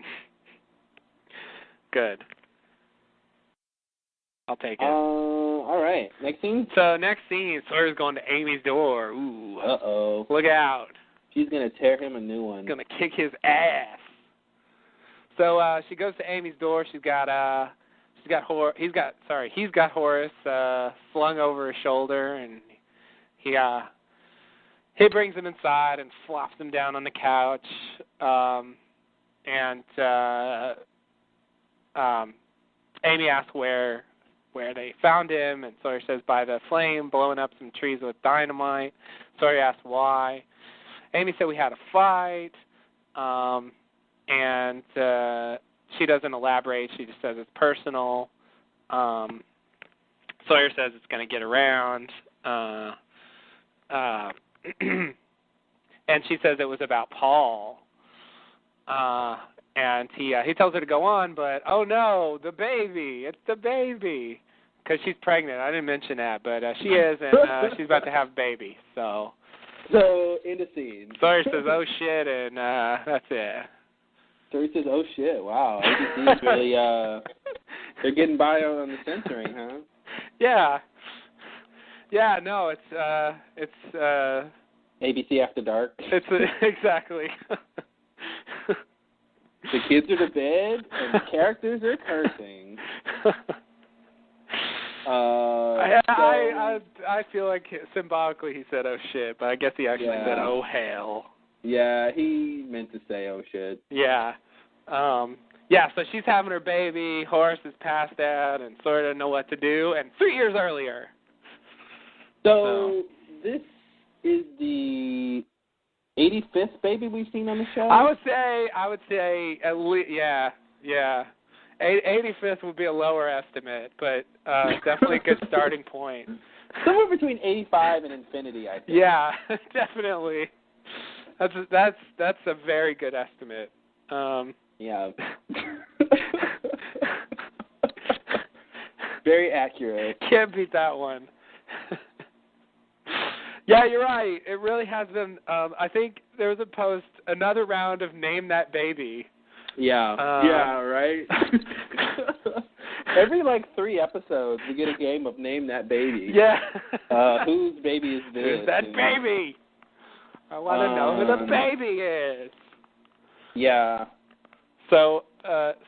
I'll take it. All right. Next scene? So next scene, Sawyer's going to Amy's door. Ooh. Uh-oh. Look out. She's going to tear him a new one. Going to kick his ass. So she goes to Amy's door. He's got Horace slung over his shoulder, and he brings him inside and flops him down on the couch. Amy asks where they found him, and Sawyer says by the flame blowing up some trees with dynamite. Sawyer asks why. Amy said we had a fight. And she doesn't elaborate. She just says it's personal. Sawyer says it's going to get around. And she says it was about Paul. And he tells her to go on, but, oh, no, the baby. It's the baby. Because she's pregnant. I didn't mention that, but she is, and she's about to have a baby. So in the scene. Sawyer says, oh, shit, and that's it. So he says, oh, shit, wow. ABC's really, they're getting by on the censoring, huh? Yeah. Yeah, no, it's ABC After Dark. It's exactly. The kids are to bed, and the characters are cursing. I feel like symbolically he said, oh, shit, but I guess he actually said, oh, hell. Yeah, he meant to say, oh, shit. Yeah. So she's having her baby. Horace is passed out and Sawyer doesn't know what to do. And 3 years earlier. So this is the 85th baby we've seen on the show? I would say at least, yeah. 85th would be a lower estimate, but definitely a good starting point. Somewhere between 85 and infinity, I think. Yeah, definitely. That's a very good estimate. Yeah. Very accurate. Can't beat that one. Yeah, you're right. It really has been. I think there was another round of Name That Baby. Yeah. Right? Every 3 episodes, we get a game of Name That Baby. Yeah. Whose baby is this? Who's that baby? I want to know who the baby is. Yeah. So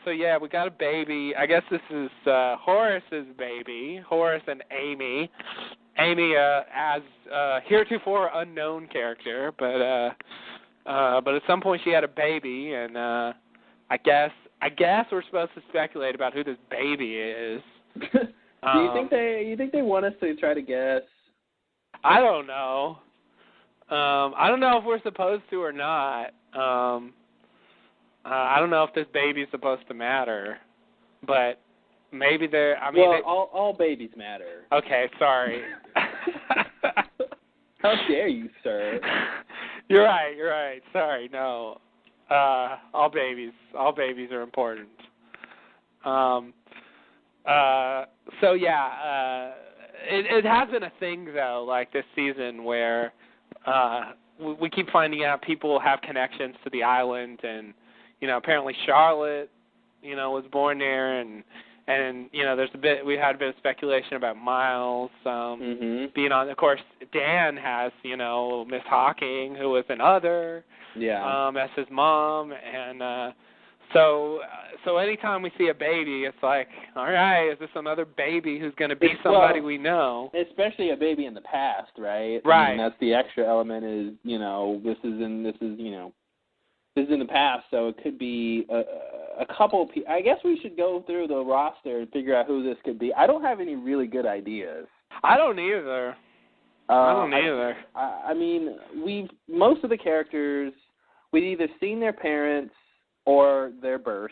yeah, we got a baby. I guess this is Horace's baby. Horace and Amy. Amy as heretofore unknown character, but at some point she had a baby, and I guess we're supposed to speculate about who this baby is. Do you think they want us to try to guess? I don't know. I don't know if we're supposed to or not. I don't know if this baby is supposed to matter, but maybe they're. I mean, all babies matter. Okay, sorry. How dare you, sir? You're right. Sorry, no. All babies are important. So yeah, it has been a thing though, like this season where we keep finding out people have connections to the island, and apparently Charlotte, was born there, and we had a bit of speculation about Miles being on. Of course, Dan has Miss Hawking, who was an other, as his mom, and so anytime we see a baby, it's like, all right, is this another baby who's going to be somebody we know? Especially a baby in the past, right? Right. I mean, that's the extra element is this is in the past, so it could be a couple. I guess we should go through the roster and figure out who this could be. I don't have any really good ideas. I don't either. I mean, most of the characters, we've either seen their parents or their birth.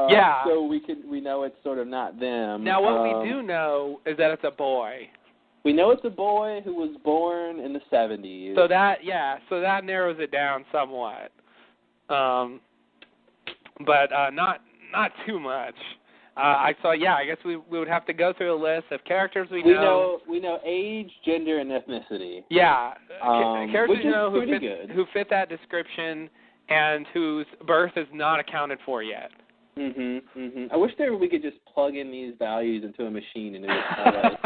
Yeah. So we know it's sort of not them. Now, what we do know is that it's a boy. We know it's a boy who was born in the 70s. So that narrows it down somewhat. But not too much. I guess we would have to go through a list of characters we know. We know age, gender, and ethnicity. Yeah. Characters which is pretty good. Who fit that description and whose birth is not accounted for yet. I wish we could just plug in these values into a machine and it would tell us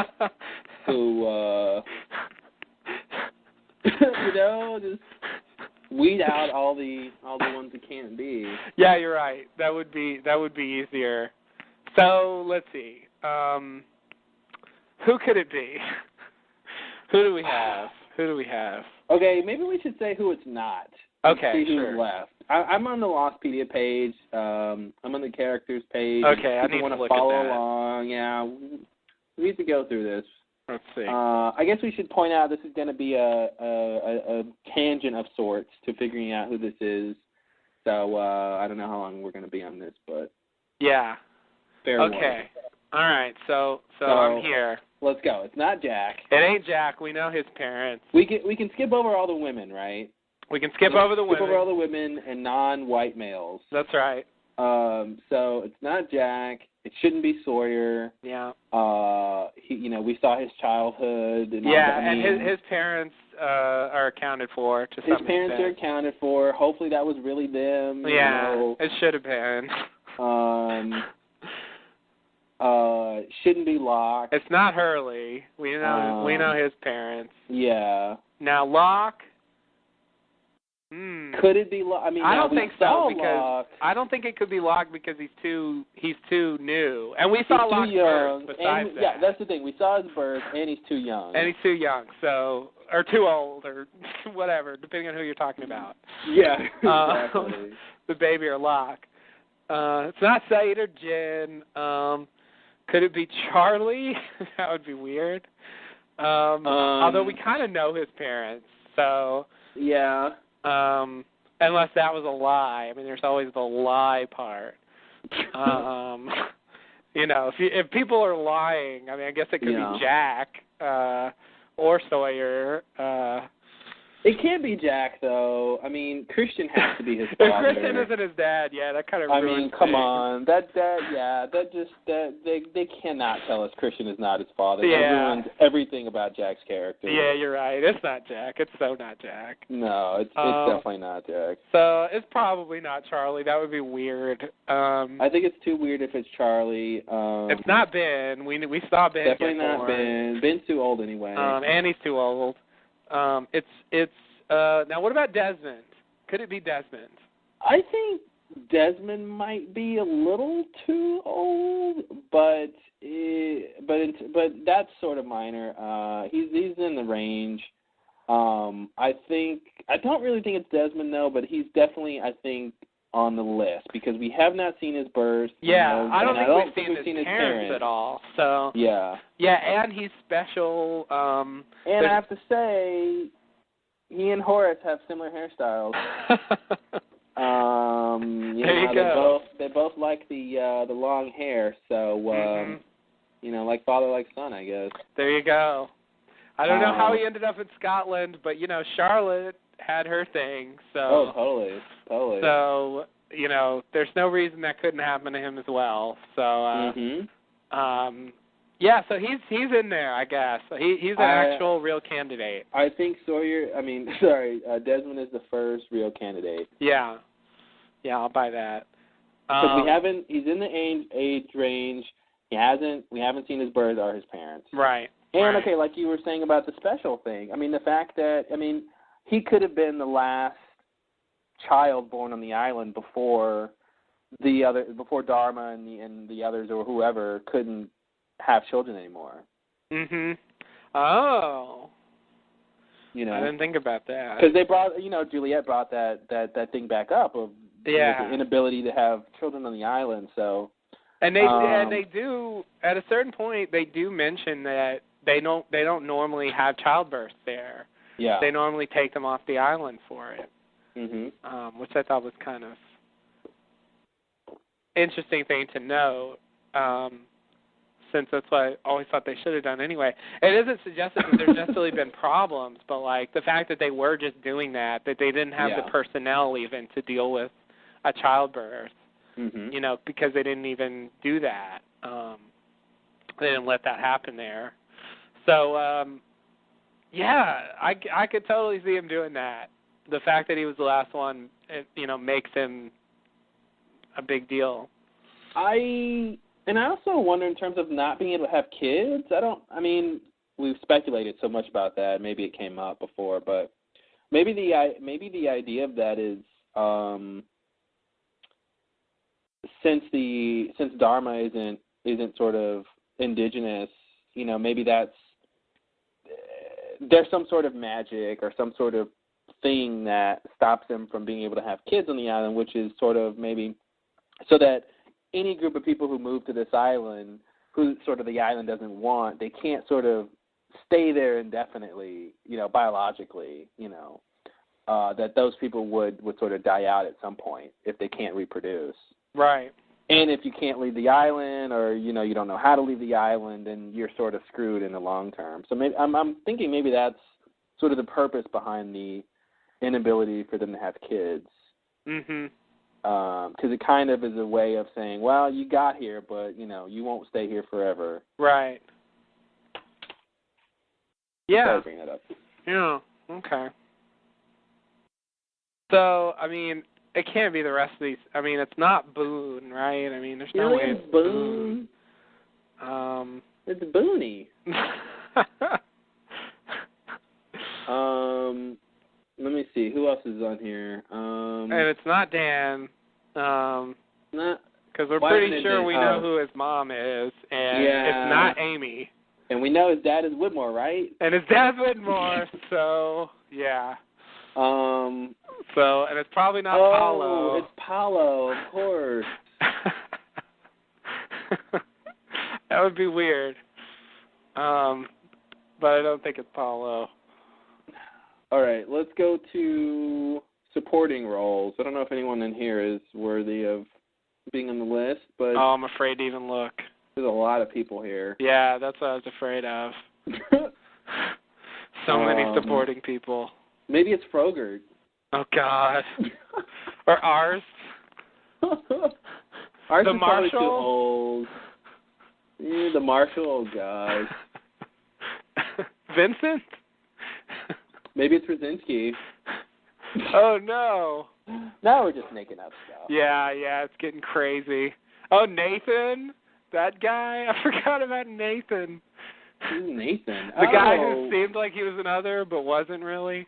who, just weed out all the ones that can't be. Yeah, you're right. That would be easier. So let's see. Who could it be? Who do we have? Okay, maybe we should say who it's not. Okay, see sure. who's left. I'm on the Lostpedia page. I'm on the characters page. Okay, I need to look follow at that. along. Yeah, we need to go through this. Let's see. I guess we should point out this is going to be a tangent of sorts to figuring out who this is. So I don't know how long we're going to be on this, but yeah. Fair okay. warning. All right. So I'm here. Let's go. It's not Jack. It ain't Jack. We know his parents. We can skip over all the women, right? We can skip over the women. Skip over all the women and non-white males. That's right. So it's not Jack. It shouldn't be Sawyer. Yeah. We saw his childhood. And his parents are accounted for to some extent. His parents are accounted for. Hopefully that was really them. Yeah, it should have been. Shouldn't be Locke. It's not Hurley. We know his parents. Yeah. Now Locke. Could it be Locke? I mean, I don't think so because Locke. I don't think it could be Locke because he's too new, and we saw Locke's birth. Besides that, yeah, that's the thing. We saw his birth, and he's too young. So or too old, or whatever, depending on who you're talking about. Yeah, exactly. The baby or Locke. It's not Said or Jen. Could it be Charlie? That would be weird. Although we kind of know his parents, so yeah. Unless that was a lie. I mean, there's always the lie part. If people are lying, I mean, I guess it could be Jack or Sawyer. It can't be Jack, though. I mean, Christian has to be his father. If Christian isn't his dad, that kind of ruins I mean, come on. They cannot tell us Christian is not his father. Yeah. That ruins everything about Jack's character. Yeah, you're right. It's not Jack. It's so not Jack. No, it's definitely not Jack. So it's probably not Charlie. That would be weird. I think it's too weird if it's Charlie. It's not Ben. We saw Ben. Definitely not Ben. Ben's too old anyway. Annie's too old. It's now what about Desmond? Could it be Desmond? I think Desmond might be a little too old, but that's sort of minor. He's in the range. I don't really think it's Desmond though, but he's definitely, I think, on the list because we have not seen his birth. Yeah, I don't think we've seen his parents at all. So yeah, and he's special. And I have to say, he and Horace have similar hairstyles. There you go. They both like the long hair, so like father like son, I guess. There you go. I don't know how he ended up in Scotland, but Charlotte had her thing, so. Oh, totally. So there's no reason that couldn't happen to him as well. So. Yeah, so he's in there, I guess. He's an actual real candidate. I think Desmond is the first real candidate. Yeah, I'll buy that. Because he's in the age range. We haven't seen his birth or his parents. Right. And okay, like you were saying about the special thing. I mean, the fact that he could have been the last child born on the island before Dharma and the others or whoever couldn't have children anymore. Oh. I didn't think about that. Because they brought, Juliet brought that thing back up of the inability to have children on the island. So. And they do at a certain point they do mention that they don't normally have childbirth there. Yeah. They normally take them off the island for it. Which I thought was kind of interesting thing to note. Since that's what I always thought they should have done anyway. It isn't suggested that there's necessarily been problems, but like the fact that they were just doing that they didn't have the personnel even to deal with a childbirth, because they didn't even do that. They didn't let that happen there. So, I could totally see him doing that. The fact that he was the last one, makes him a big deal. And I also wonder in terms of not being able to have kids. We've speculated so much about that. Maybe it came up before, but maybe the idea of that is since Dharma isn't sort of indigenous, maybe there's some sort of magic or some sort of thing that stops them from being able to have kids on the island, which is sort of maybe so that any group of people who move to this island, who sort of the island doesn't want, they can't sort of stay there indefinitely, biologically, that those people would sort of die out at some point if they can't reproduce. Right. And if you can't leave the island or, you don't know how to leave the island, then you're sort of screwed in the long term. So maybe, I'm thinking maybe that's sort of the purpose behind the inability for them to have kids. Because it kind of is a way of saying, well, you got here, but, you won't stay here forever. Right. Yeah. Sorry to bring that up. Yeah, okay. So, it can't be the rest of these. It's not Boone, right? There's no way it's Boone. It's Booney. Let me see. Who else is on here? And it's not Dan. Not because we're pretty sure we know who his mom is, and it's not Amy. And we know his dad is Whitmore, right? And his dad's Whitmore, so yeah. So, and it's probably not Paulo. Oh, it's Paulo, of course. That would be weird. But I don't think it's Paulo. All right, let's go to supporting roles. I don't know if anyone in here is worthy of being on the list, but I'm afraid to even look. There's a lot of people here. Yeah, that's what I was afraid of. So many supporting people. Maybe it's Frogert. Oh, God. Or ours. Ours the is Marshall? Too old. Yeah, the Marshall, oh, God. Vincent? Maybe it's Krasinski. Oh, no. Now we're just making up stuff. Yeah, it's getting crazy. Oh, Nathan? That guy? I forgot about Nathan. Who's Nathan? The guy who seemed like he was another but wasn't really.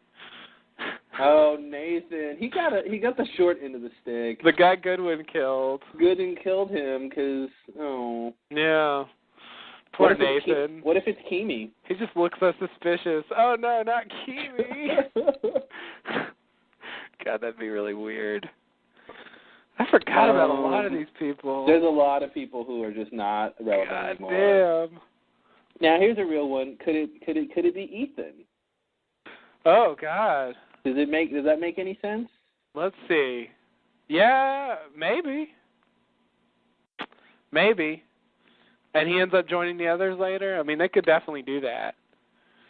Oh, Nathan. He got the short end of the stick. The guy Goodwin killed. Goodwin killed him because, oh. Yeah. Poor Nathan. What if it's Kimi? He just looks so suspicious. Oh, no, not Kimi. God, that'd be really weird. I forgot about a lot of these people. There's a lot of people who are just not relevant anymore. Damn. Now, here's a real one. Could it be Ethan? Oh, God. Does that make any sense? Let's see. Yeah, maybe. Maybe. And he ends up joining the others later? I mean, they could definitely do that.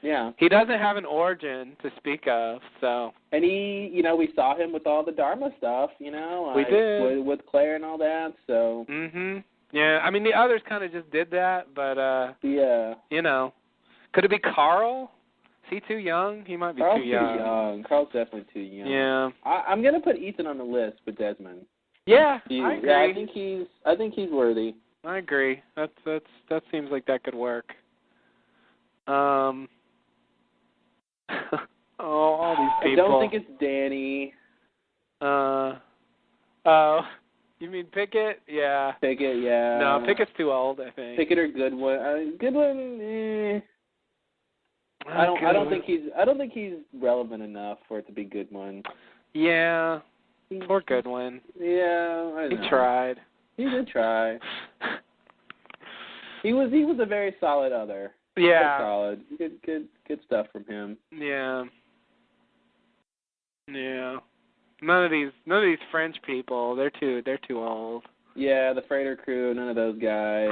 Yeah. He doesn't have an origin to speak of, so. And he, we saw him with all the Dharma stuff, we did. With Claire and all that, so. Mhm. Yeah, I mean, the others kind of just did that, but, yeah. Could it be Carl? Is he too young? He might be Carl's too young. Too young. Carl's definitely too young. Yeah. I'm going to put Ethan on the list with Desmond. Yeah, I agree. Yeah, I think he's worthy. I agree. That seems like that could work. All these people. I don't think it's Danny. Oh, you mean Pickett? Yeah. Pickett, yeah. No, Pickett's too old, I think. Pickett or Goodwin. Goodwin, I don't think he's relevant enough for it to be Goodwin. Yeah. Poor Goodwin. Yeah, I know. He tried. He did try. He was a very solid other. Yeah. Solid. Good stuff from him. Yeah. Yeah. None of these French people, they're too old. Yeah, the freighter crew, none of those guys.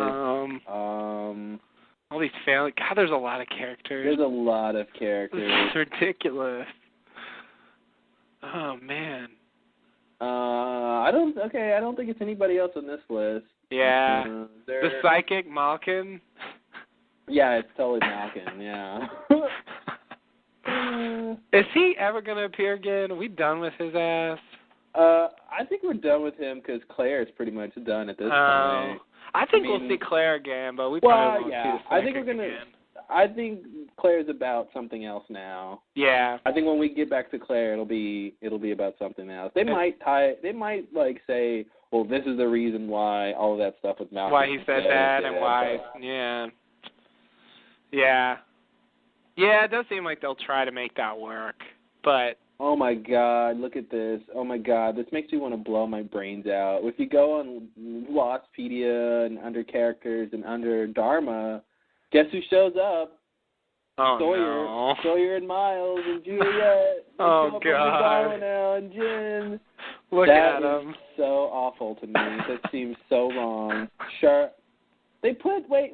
All these family. God, there's a lot of characters. There's a lot of characters. It's ridiculous. Oh man. I don't think it's anybody else on this list. Yeah. The psychic Malkin. Yeah, it's totally Malkin. Yeah. Is he ever going to appear again? Are we done with his ass? I think we're done with him because Claire is pretty much done at this point. I think we'll see Claire again, but we probably won't see the psychic again. I think Claire's about something else now. Yeah. I think when we get back to Claire, it'll be about something else. They might say, well, this is the reason why all of that stuff with Malcolm. Why he said that and why, yeah. Yeah. Yeah, it does seem like they'll try to make that work, but. Oh my God, look at this. Oh my God, this makes me want to blow my brains out. If you go on Lostpedia and under characters and under Dharma, guess who shows up? Oh, Sawyer. no. Sawyer and Miles and Juliet. Oh, God. Now and Jen. Look at them. That is so awful to me. That seems so wrong. They put, wait.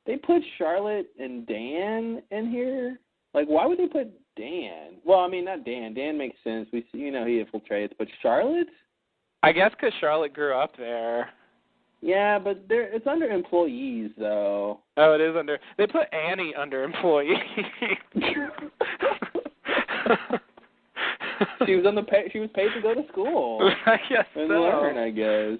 They put Charlotte and Dan in here? Like, why would they put Dan? Well, I mean, not Dan. Dan makes sense. We see, he infiltrates. But Charlotte? I guess because Charlotte grew up there. Yeah, but it's under employees, though. Oh, it is under. They put Annie under employees. She was paid to go to school. I guess and so. learn, I guess.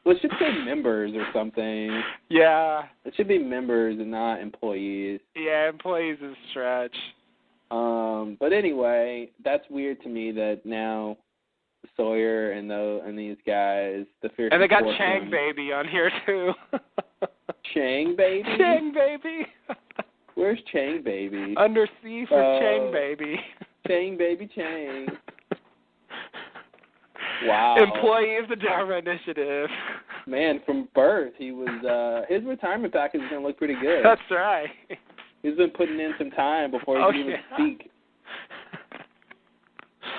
Well, it should say members or something. Yeah. It should be members and not employees. Yeah, employees is a stretch. But anyway, that's weird to me that now Sawyer and these guys, the Fierce. And they got Chang Baby on here too. Chang Baby? Chang Baby. Where's Chang Baby? Under C for Chang Baby. Chang Baby Chang. Wow. Employee of the Dharma Initiative. Man, from birth, he was, his retirement package is going to look pretty good. That's right. He's been putting in some time before he can even speak.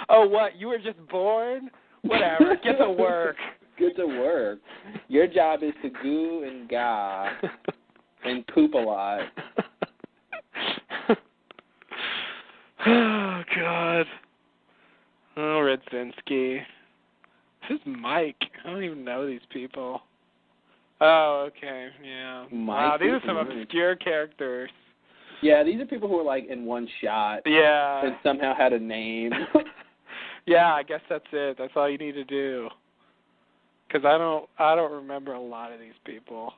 Oh, what? You were just born? Whatever. Get to work. Get to work. Your job is to goo and gah and poop a lot. Oh, God. Oh, Redzinski. Who's Mike? I don't even know these people. Oh, okay. Yeah. Wow, these are some obscure characters. Yeah, these are people who are like in one shot. Yeah. And somehow had a name. Yeah, I guess that's it. That's all you need to do. Because I don't remember a lot of these people.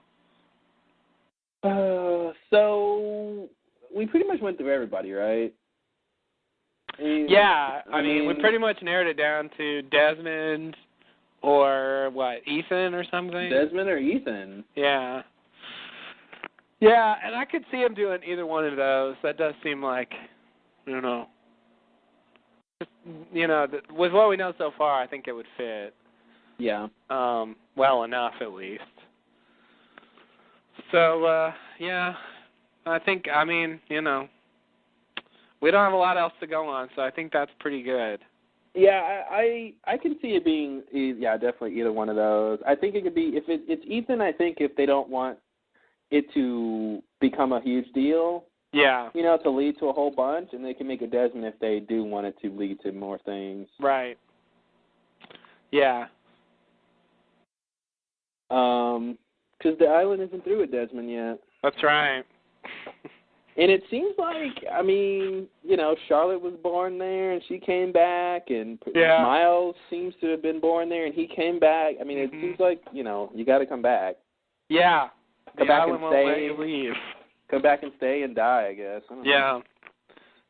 So we pretty much went through everybody, right? I mean, we pretty much narrowed it down to Desmond or, Ethan or something? Desmond or Ethan. Yeah. Yeah, and I could see him doing either one of those. That does seem like, with what we know so far, I think it would fit. Yeah. Well enough, at least. So, I think, we don't have a lot else to go on, so I think that's pretty good. Yeah, I can see it being, definitely either one of those. I think it could be, if it's Ethan, I think if they don't want it to become a huge deal, to lead to a whole bunch, and they can make it Desmond if they do want it to lead to more things. Right. Yeah. Because the island isn't through with Desmond yet. That's right. And it seems like, Charlotte was born there, and she came back, and Miles seems to have been born there, and he came back. I mean, it seems like, you got to come back. Yeah. Come back and won't let you leave. Come back and stay and die, I guess. I don't know.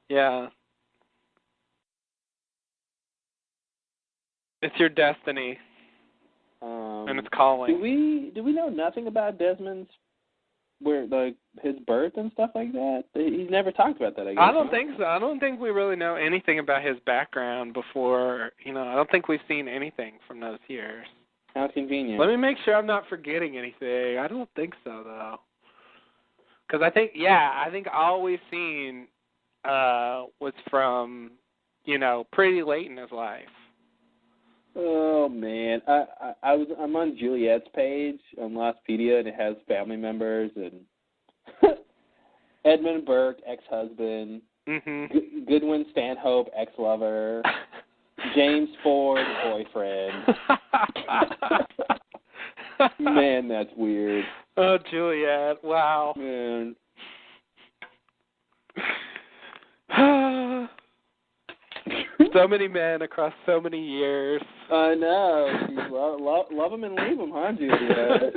Yeah. It's your destiny. And it's calling. Do we know nothing about Desmond's his birth and stuff like that? He's never talked about that, I guess. I don't think so. I don't think we really know anything about his background before. I don't think we've seen anything from those years. How convenient. Let me make sure I'm not forgetting anything. I don't think so, though. Because I think all we've seen was from, pretty late in his life. Oh man, I'm on Juliet's page on Lostpedia, and it has family members and Edmund Burke, ex-husband, Goodwin Stanhope, ex-lover, James Ford, boyfriend. Man, that's weird. Oh, Juliet! Wow. Man. So many men across so many years. I know. Love them and leave them, huh, Juliet?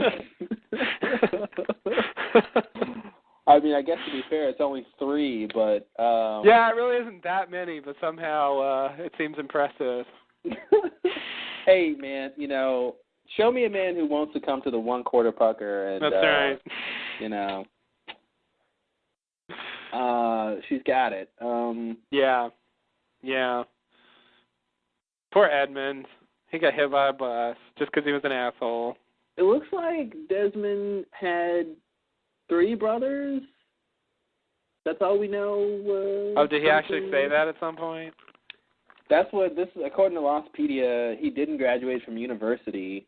I mean, I guess to be fair, it's only 3, but... Yeah, it really isn't that many, but somehow it seems impressive. Hey, man, show me a man who wants to come to the one-quarter pucker, and... That's right. She's got it. Yeah. Poor Edmund. He got hit by a bus just because he was an asshole. It looks like Desmond had 3 brothers. That's all we know. Did he actually say that at some point? That's what this is. According to Lostpedia, he didn't graduate from university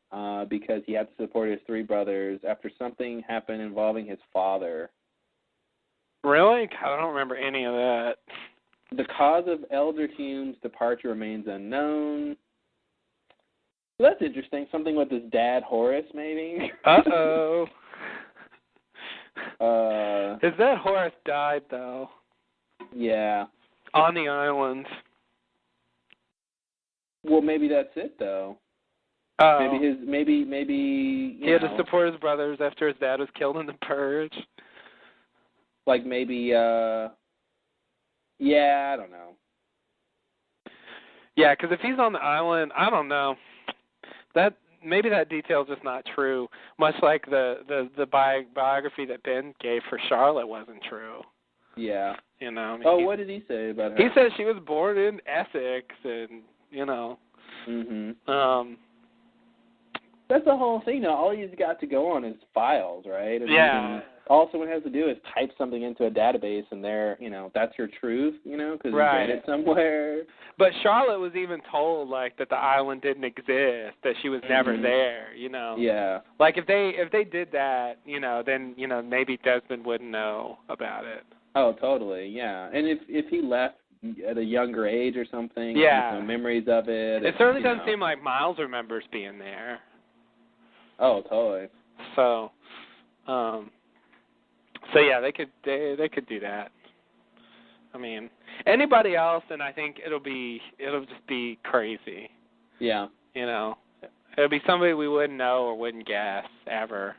because he had to support his 3 brothers after something happened involving his father. Really? I don't remember any of that. The cause of Elder Hume's departure remains unknown. Well, that's interesting. Something with his dad, Horace, maybe? Uh-oh. His dad, Horace, died, though. Yeah. On the island. Well, maybe that's it, though. Oh. Maybe he had to support his brothers after his dad was killed in the purge. Like maybe, I don't know. Yeah, because if he's on the island, I don't know. Maybe that detail's just not true. Much like the biography that Ben gave for Charlotte wasn't true. Yeah. What did he say about her? He said she was born in Essex, and That's the whole thing. Now, all he's got to go on is files, right? All someone has to do is type something into a database, and that's your truth, because you read it somewhere. But Charlotte was even told that the island didn't exist, that she was never there, Yeah. Like if they did that, then maybe Desmond wouldn't know about it. Oh, totally, yeah. And if he left at a younger age or something, no memories of it. It certainly doesn't seem like Miles remembers being there. Oh, totally. So yeah, they could do that. I mean, anybody else, and I think it'll just be crazy. Yeah. It'll be somebody we wouldn't know or wouldn't guess ever.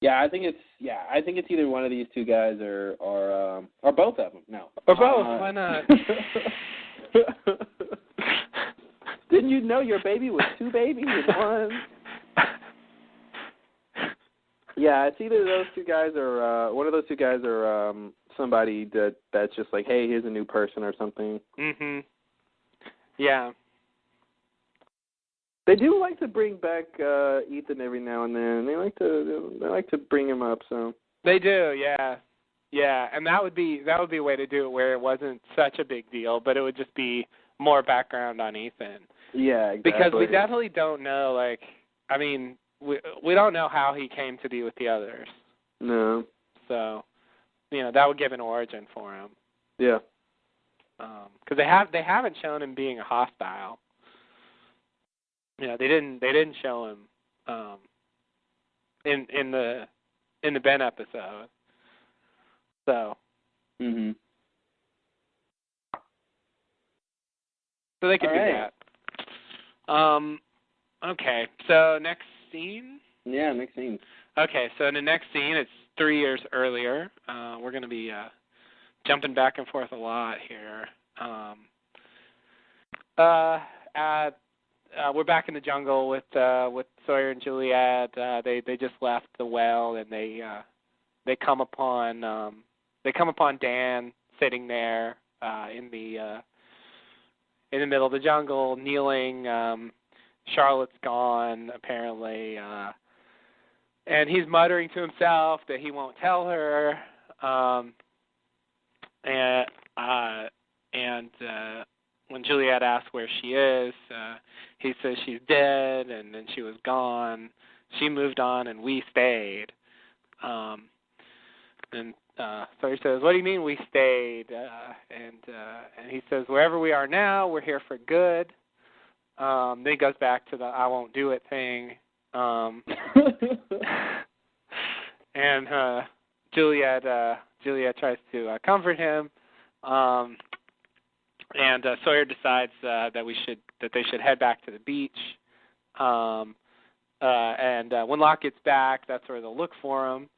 I think it's either one of these two guys or both of them. No. Or both. Why not? Didn't you know your baby was two babies in one? Yeah, it's either those two guys or one of those two guys or somebody that's just like, hey, here's a new person or something. Mhm. Yeah. They do like to bring back Ethan every now and then. They like to bring him up. So they do, yeah, and that would be a way to do it where it wasn't such a big deal, but it would just be more background on Ethan. Yeah, exactly. Because we definitely don't know. Like, I mean, we don't know how he came to be with the others. No. So, that would give an origin for him. Yeah. Because they haven't shown him being a hostile. They didn't show him in the Ben episode. So. Mhm. So they could do that. Okay. So next scene. Yeah, next scene. Okay. So in the next scene, it's 3 years earlier. We're going to be jumping back and forth a lot here. We're back in the jungle with Sawyer and Juliet. They just left the well, and they come upon Dan sitting there in the middle of the jungle, kneeling. Charlotte's gone apparently, and he's muttering to himself that he won't tell her. And when Juliet asks where she is, he says she's dead, and then she was gone. She moved on, and we stayed. And Sawyer says, "What do you mean we stayed?" And he says, "Wherever we are now, we're here for good." Then he goes back to the "I won't do it" thing. And Juliet tries to comfort him. And Sawyer decides that they should head back to the beach. And when Locke gets back, that's where they'll look for him.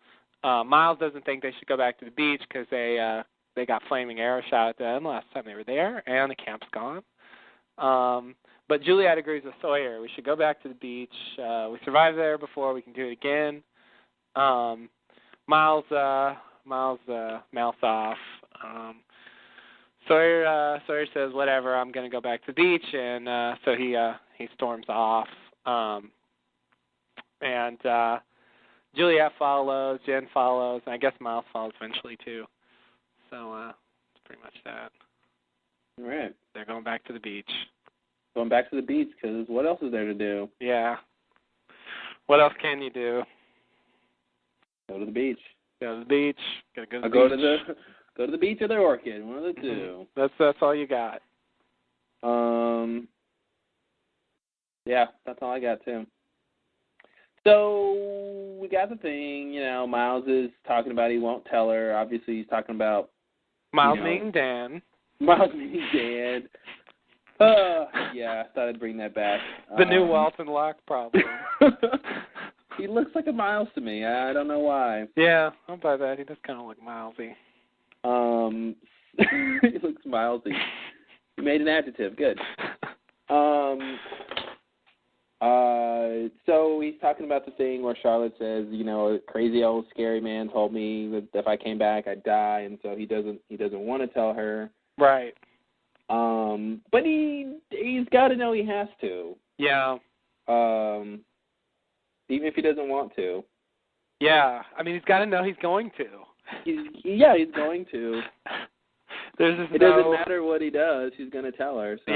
Miles doesn't think they should go back to the beach because they got flaming arrows shot at them last time they were there, and the camp's gone. But Juliet agrees with Sawyer. We should go back to the beach. We survived there before. We can do it again. Miles mouths off. Sawyer says, "Whatever, I'm going to go back to the beach," and so he storms off. And Juliet follows, Jen follows, and I guess Miles follows eventually too. So it's pretty much that. All right. They're going back to the beach. Going back to the beach because what else is there to do? Yeah. What else can you do? Go to the beach. Go to the beach. Gotta go to the beach. Go to the beach or the orchid. One of the two. That's all you got. Yeah, that's all I got too. So we got the thing. Miles is talking about he won't tell her. Obviously, he's talking about Miles meaning Dan. Miles meaning Dan. Yeah, I thought I'd bring that back. The new Walton Locke problem. He looks like a Miles to me. I don't know why. Yeah, I'll buy that. He does kind of look Milesy. He looks Milesy. You made an adjective. Good. So he's talking about the thing where Charlotte says, a crazy old scary man told me that if I came back I'd die, and so he doesn't want to tell her. Right. But he's got to know he has to. Yeah. Even if he doesn't want to. Yeah. I mean, he's got to know he's going to. He's going to. It doesn't matter what he does, he's going to tell her. So.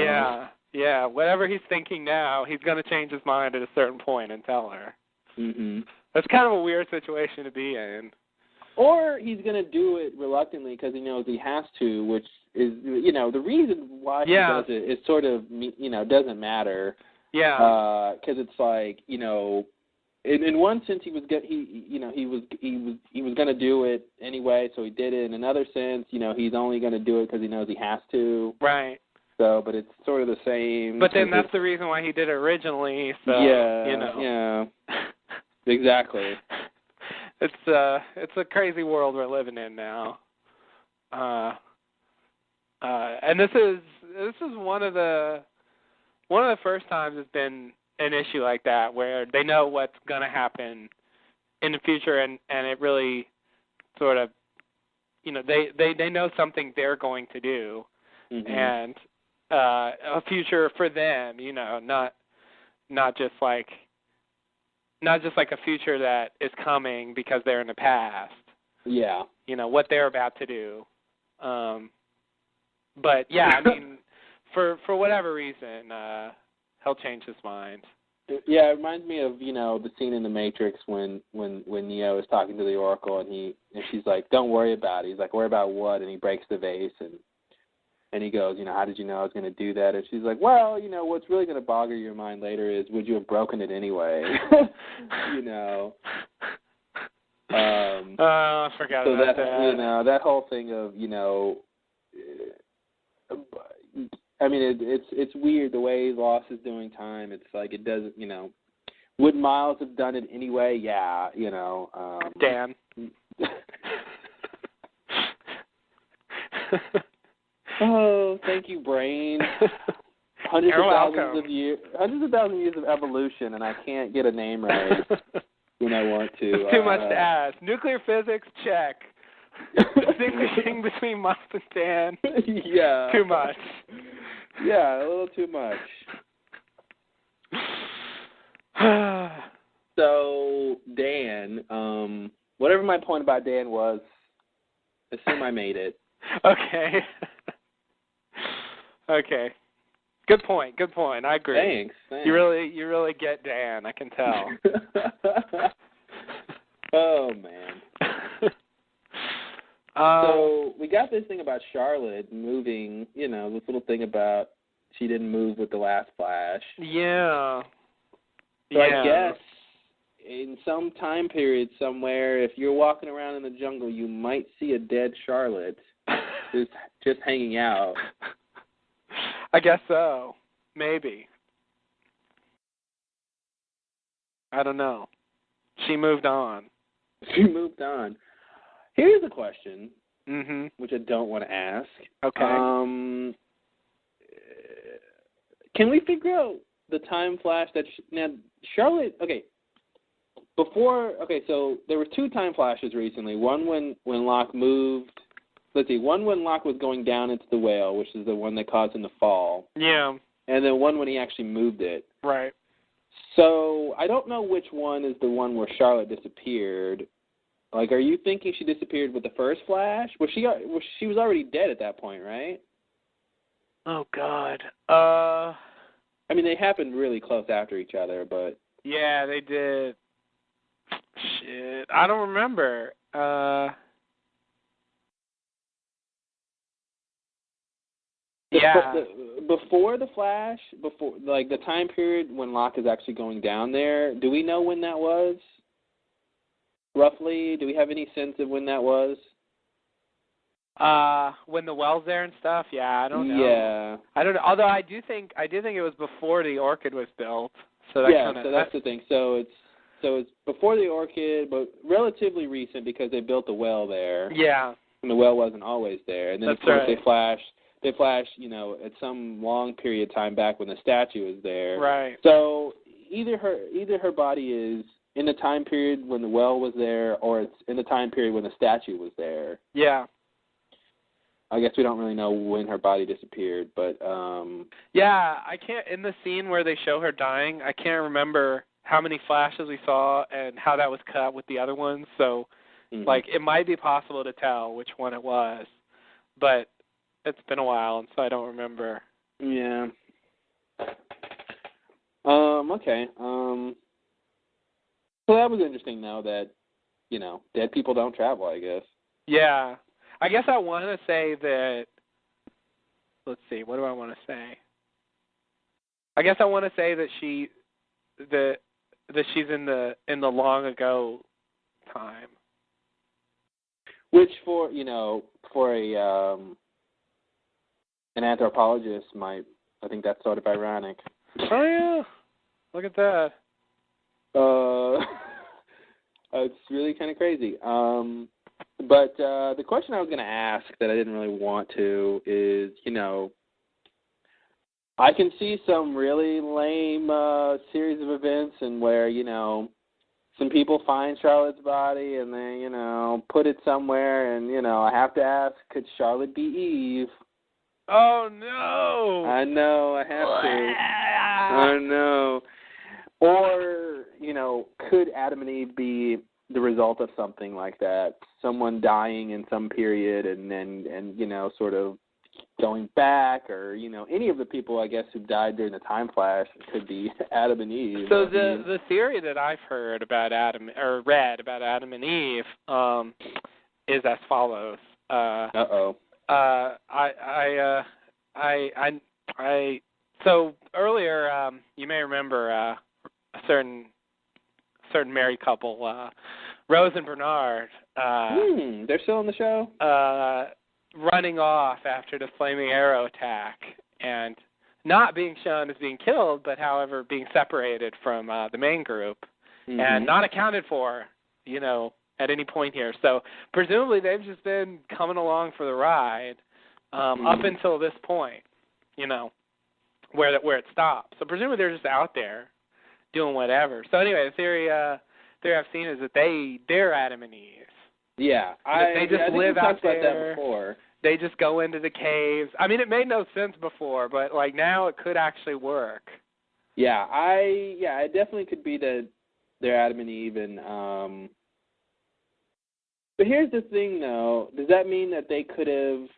Yeah. Whatever he's thinking now, he's going to change his mind at a certain point and tell her. Mhm. That's kind of a weird situation to be in. Or he's going to do it reluctantly because he knows he has to, which is, the reason why he does it is sort of, doesn't matter. Yeah. Because it's like, in one sense he was going to do it anyway, so he did it. In another sense, he's only going to do it because he knows he has to. Right. So, but it's sort of the same. But then that's the reason why he did it originally. So yeah. Exactly. It's a crazy world we're living in now. And this is one of the first times it's been an issue like that where they know what's going to happen in the future, and it really sort of, they know something they're going to do, and a future for them, not just like a future that is coming because they're in the past. Yeah. What they're about to do. But yeah, I mean, for whatever reason, he'll change his mind. Yeah, it reminds me of the scene in The Matrix when Neo is talking to the Oracle and she's like, "Don't worry about it." He's like, "Worry about what?" And he breaks the vase and he goes, "How did you know I was going to do that?" And she's like, "Well, what's really going to boggle your mind later is would you have broken it anyway?" I forgot so about that. That whole thing of I mean, it's weird the way Lost is doing time. It's like it doesn't, would Miles have done it anyway? Yeah, Dan. Oh, thank you, brain. Hundreds of thousands of years of evolution, and I can't get a name right when I want to. It's too much to ask. Nuclear physics, check. Distinguishing between Miles and Dan. Yeah. Too much. Yeah, a little too much. So, Dan, whatever my point about Dan was, assume I made it. Okay. Okay. Good point. I agree. Thanks. You really get Dan, I can tell. Oh, man. So we got this thing about Charlotte moving, this little thing about she didn't move with the last Flash. Yeah. So I guess in some time period somewhere, if you're walking around in the jungle, you might see a dead Charlotte just hanging out. I guess so. Maybe. I don't know. She moved on. Here's a question, which I don't want to ask. Okay. Can we figure out the time flash that now Charlotte? Okay. So there were two time flashes recently. One when Locke moved. Let's see. One when Locke was going down into the whale, which is the one that caused him to fall. Yeah. And then one when he actually moved it. Right. So I don't know which one is the one where Charlotte disappeared. Like, are you thinking she disappeared with the first flash? She was already dead at that point, right? Oh God. I mean, they happened really close after each other, but yeah, they did. Shit, I don't remember. Before the flash, like the time period when Locke is actually going down there, do we know when that was? Roughly, do we have any sense of when that was? When the well's there and stuff? Yeah, I don't know. Yeah. I don't know. Although I do think it was before the Orchid was built. So that so that's the thing. So it's before the Orchid, but relatively recent because they built the well there. Yeah. And the well wasn't always there. And then that's of course right. they flash, at some long period of time back when the statue was there. Right. So either her body is in the time period when the well was there, or it's in the time period when the statue was there. Yeah. I guess we don't really know when her body disappeared, but yeah, I can't. In the scene where they show her dying, I can't remember how many flashes we saw and how that was cut with the other ones. So, like, it might be possible to tell which one it was, but it's been a while, and so I don't remember. Yeah. Okay. So that was interesting, though, that dead people don't travel, I guess. Yeah. I guess I want to say that, let's see, what do I want to say? I guess I want to say that she's in the long ago time. Which for an anthropologist I think that's sort of ironic. Oh yeah. Look at that. It's really kind of crazy. But the question I was going to ask that I didn't really want to is, I can see some really lame series of events and where, some people find Charlotte's body and they, put it somewhere and, I have to ask, could Charlotte be Eve? Oh, no! I know, I have to. I know. Or, could Adam and Eve be the result of something like that? Someone dying in some period and sort of going back, or, any of the people, I guess, who died during the time flash could be Adam and Eve. So the theory that I've heard about read about Adam and Eve is as follows. So earlier, you may remember a certain married couple, Rose and Bernard. They're still on the show? Running off after the flaming arrow attack and not being shown as being killed, but however being separated from the main group and not accounted for, at any point here. So presumably they've just been coming along for the ride up until this point, where it stops. So presumably they're just out there doing whatever. So anyway, the theory I've seen is that they're Adam and Eve. Yeah, they just live out there. About that before. They just go into the caves. I mean, it made no sense before, but like now it could actually work. Yeah, it definitely could be that they're Adam and Eve, and but here's the thing, though. Does that mean that they could have?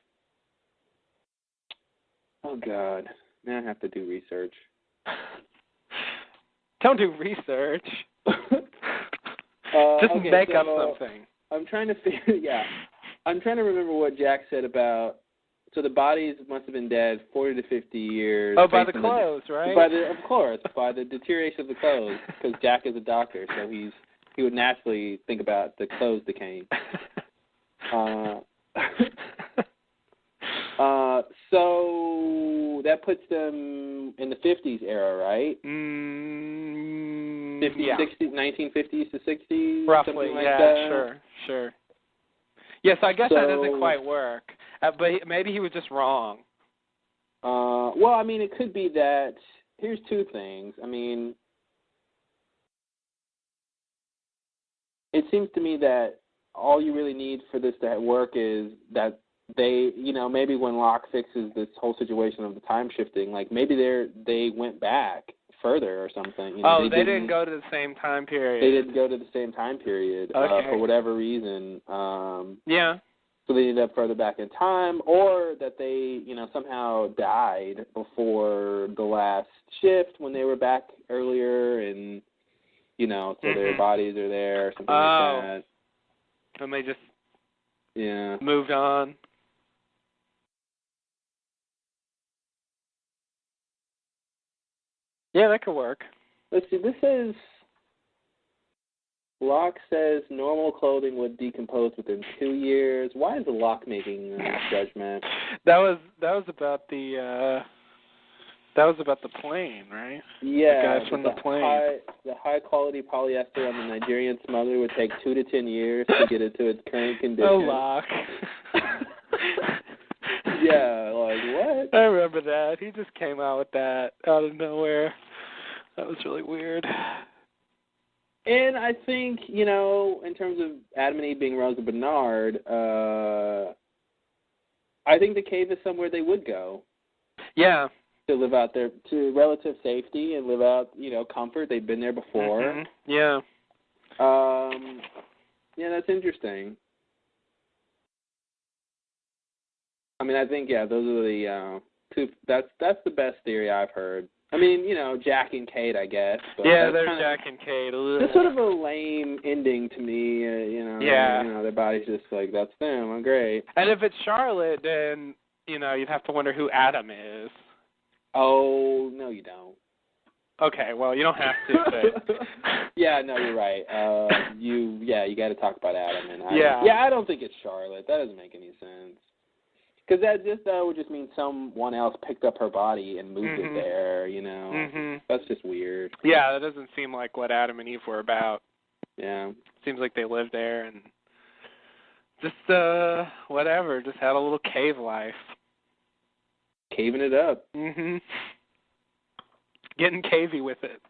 Oh God, now I have to do research. Don't do research. Just make up something. I'm trying to I'm trying to remember what Jack said about. So the bodies must have been dead 40 to 50 years. Oh, by the clothes, right? Of course, by the deterioration of the clothes, because Jack is a doctor, so he would naturally think about the clothes decaying. So that puts them in the 50s era, right? 60s, 1950s to 60s? Roughly, like yeah, that. Sure. Yes, I guess that doesn't quite work. But maybe he was just wrong. Well, I mean, it could be that. Here's two things. I mean, it seems to me that all you really need for this to work is that they, maybe when Locke fixes this whole situation of the time shifting, like maybe they went back further or something. They didn't go to the same time period. They didn't go to the same time period for whatever reason. Yeah. So they ended up further back in time, or that they, somehow died before the last shift when they were back earlier, and so their bodies are there, or something like that. And they just moved on. Yeah, that could work. Let's see, this is... Locke says normal clothing would decompose within 2 years. Why is Locke making this judgment? That was about the plane, right? Yeah, the guys from the plane. The high quality polyester on the Nigerian smuggler would take 2 to 10 years to get it to its current condition. Oh, Locke. Yeah, like what? I remember that. He just came out with that out of nowhere. That was really weird. And I think, in terms of Adam and Eve being Rose and Bernard, I think the cave is somewhere they would go. Yeah. To live out there, to relative safety and live out, comfort. They've been there before. Mm-hmm. Yeah. Yeah, that's interesting. I mean, I think, those are the two. That's the best theory I've heard. I mean, Jack and Kate, I guess. But yeah, they're Jack and Kate. It's sort of a lame ending to me, Yeah. Their body's just like, that's them, I'm great. And if it's Charlotte, then, you'd have to wonder who Adam is. Oh, no, you don't. Okay, well, you don't have to, but... Yeah, no, you're right. You got to talk about Adam. And I don't think it's Charlotte. That doesn't make any sense. Because that would just mean someone else picked up her body and moved it there, Mm-hmm. That's just weird. Yeah, that doesn't seem like what Adam and Eve were about. Yeah. Seems like they live there and just, whatever, just had a little cave life. Caving it up. Mm-hmm. Getting cavey with it.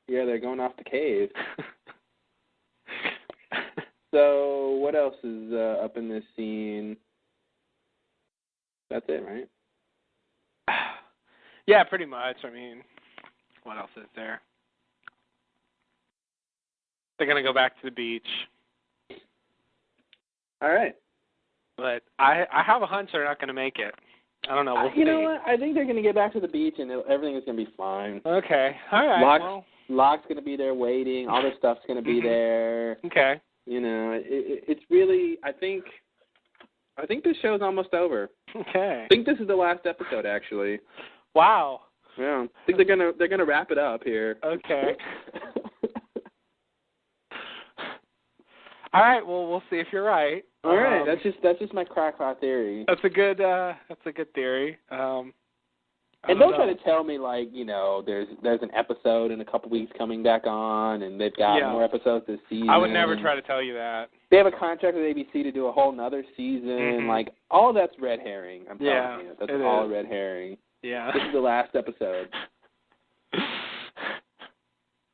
Yeah, they're going off the cave. So, what else is up in this scene? That's it, right? Yeah, pretty much. I mean, what else is there? They're going to go back to the beach. All right. But I have a hunch they're not going to make it. I don't know. We'll see. You know what? I think they're going to get back to the beach and everything is going to be fine. Okay. All right. Locke's going to be there waiting. All their stuff's going to be there. Okay. You know, it's really, I think this show's almost over. Okay. I think this is the last episode, actually. Wow. Yeah. I think they're gonna wrap it up here. Okay. All right. Well, we'll see if you're right. All right. That's just my crackpot theory. That's a good theory. And don't try to tell me, like, you know, there's an episode in a couple weeks coming back on, and they've got more episodes this season. I would never try to tell you that. They have a contract with ABC to do a whole nother season. Mm-hmm. Like, all that's red herring. I'm telling you. That's all red herring. Yeah. This is the last episode.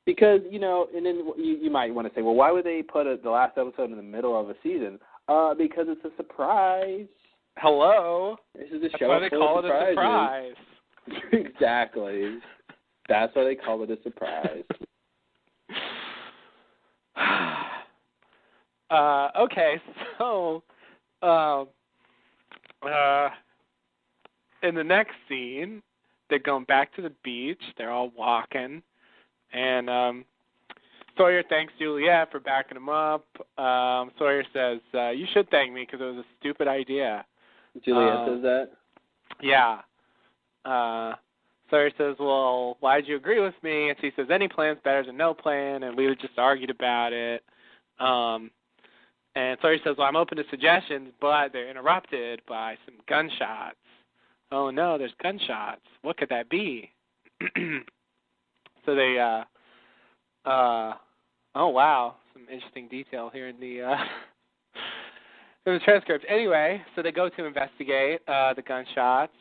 Because, you know, and then you might want to say, well, why would they put the last episode in the middle of a season? Because it's a surprise. Hello. This is a That's show why they call it a surprise. Exactly. That's why they call it a surprise. Okay, so in the next scene, they're going back to the beach. They're all walking, and Sawyer thanks Juliet for backing him up. Sawyer says, "You should thank me because it was a stupid idea." Juliet says that? Yeah. Sawyer says, well, why'd you agree with me? And she says, any plan's better than no plan, and we just argued about it. And Sawyer says, well, I'm open to suggestions, but they're interrupted by some gunshots. Oh, no, there's gunshots. What could that be? So they, oh, wow, some interesting detail here in the transcript. Anyway, so they go to investigate the gunshots.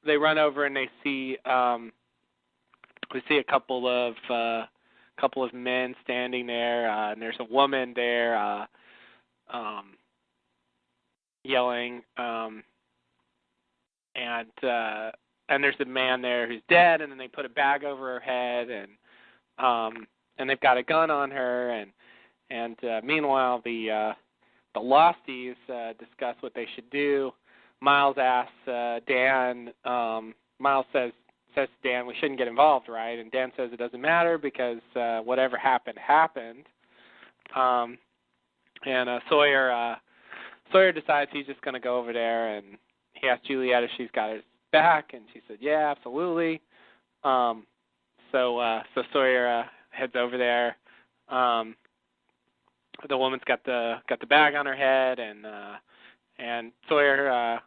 They run over and they see we see a couple of men standing there, and there's a woman there yelling, and there's a man there who's dead, and then they put a bag over her head, and they've got a gun on her, and meanwhile the Losties discuss what they should do. Miles asks Dan. Miles says to Dan, "We shouldn't get involved, right?" And Dan says it doesn't matter because whatever happened happened. And Sawyer decides he's just going to go over there, and he asks Juliet if she's got his back, and she said, "Yeah, absolutely." So Sawyer heads over there. The woman's got the bag on her head, and Sawyer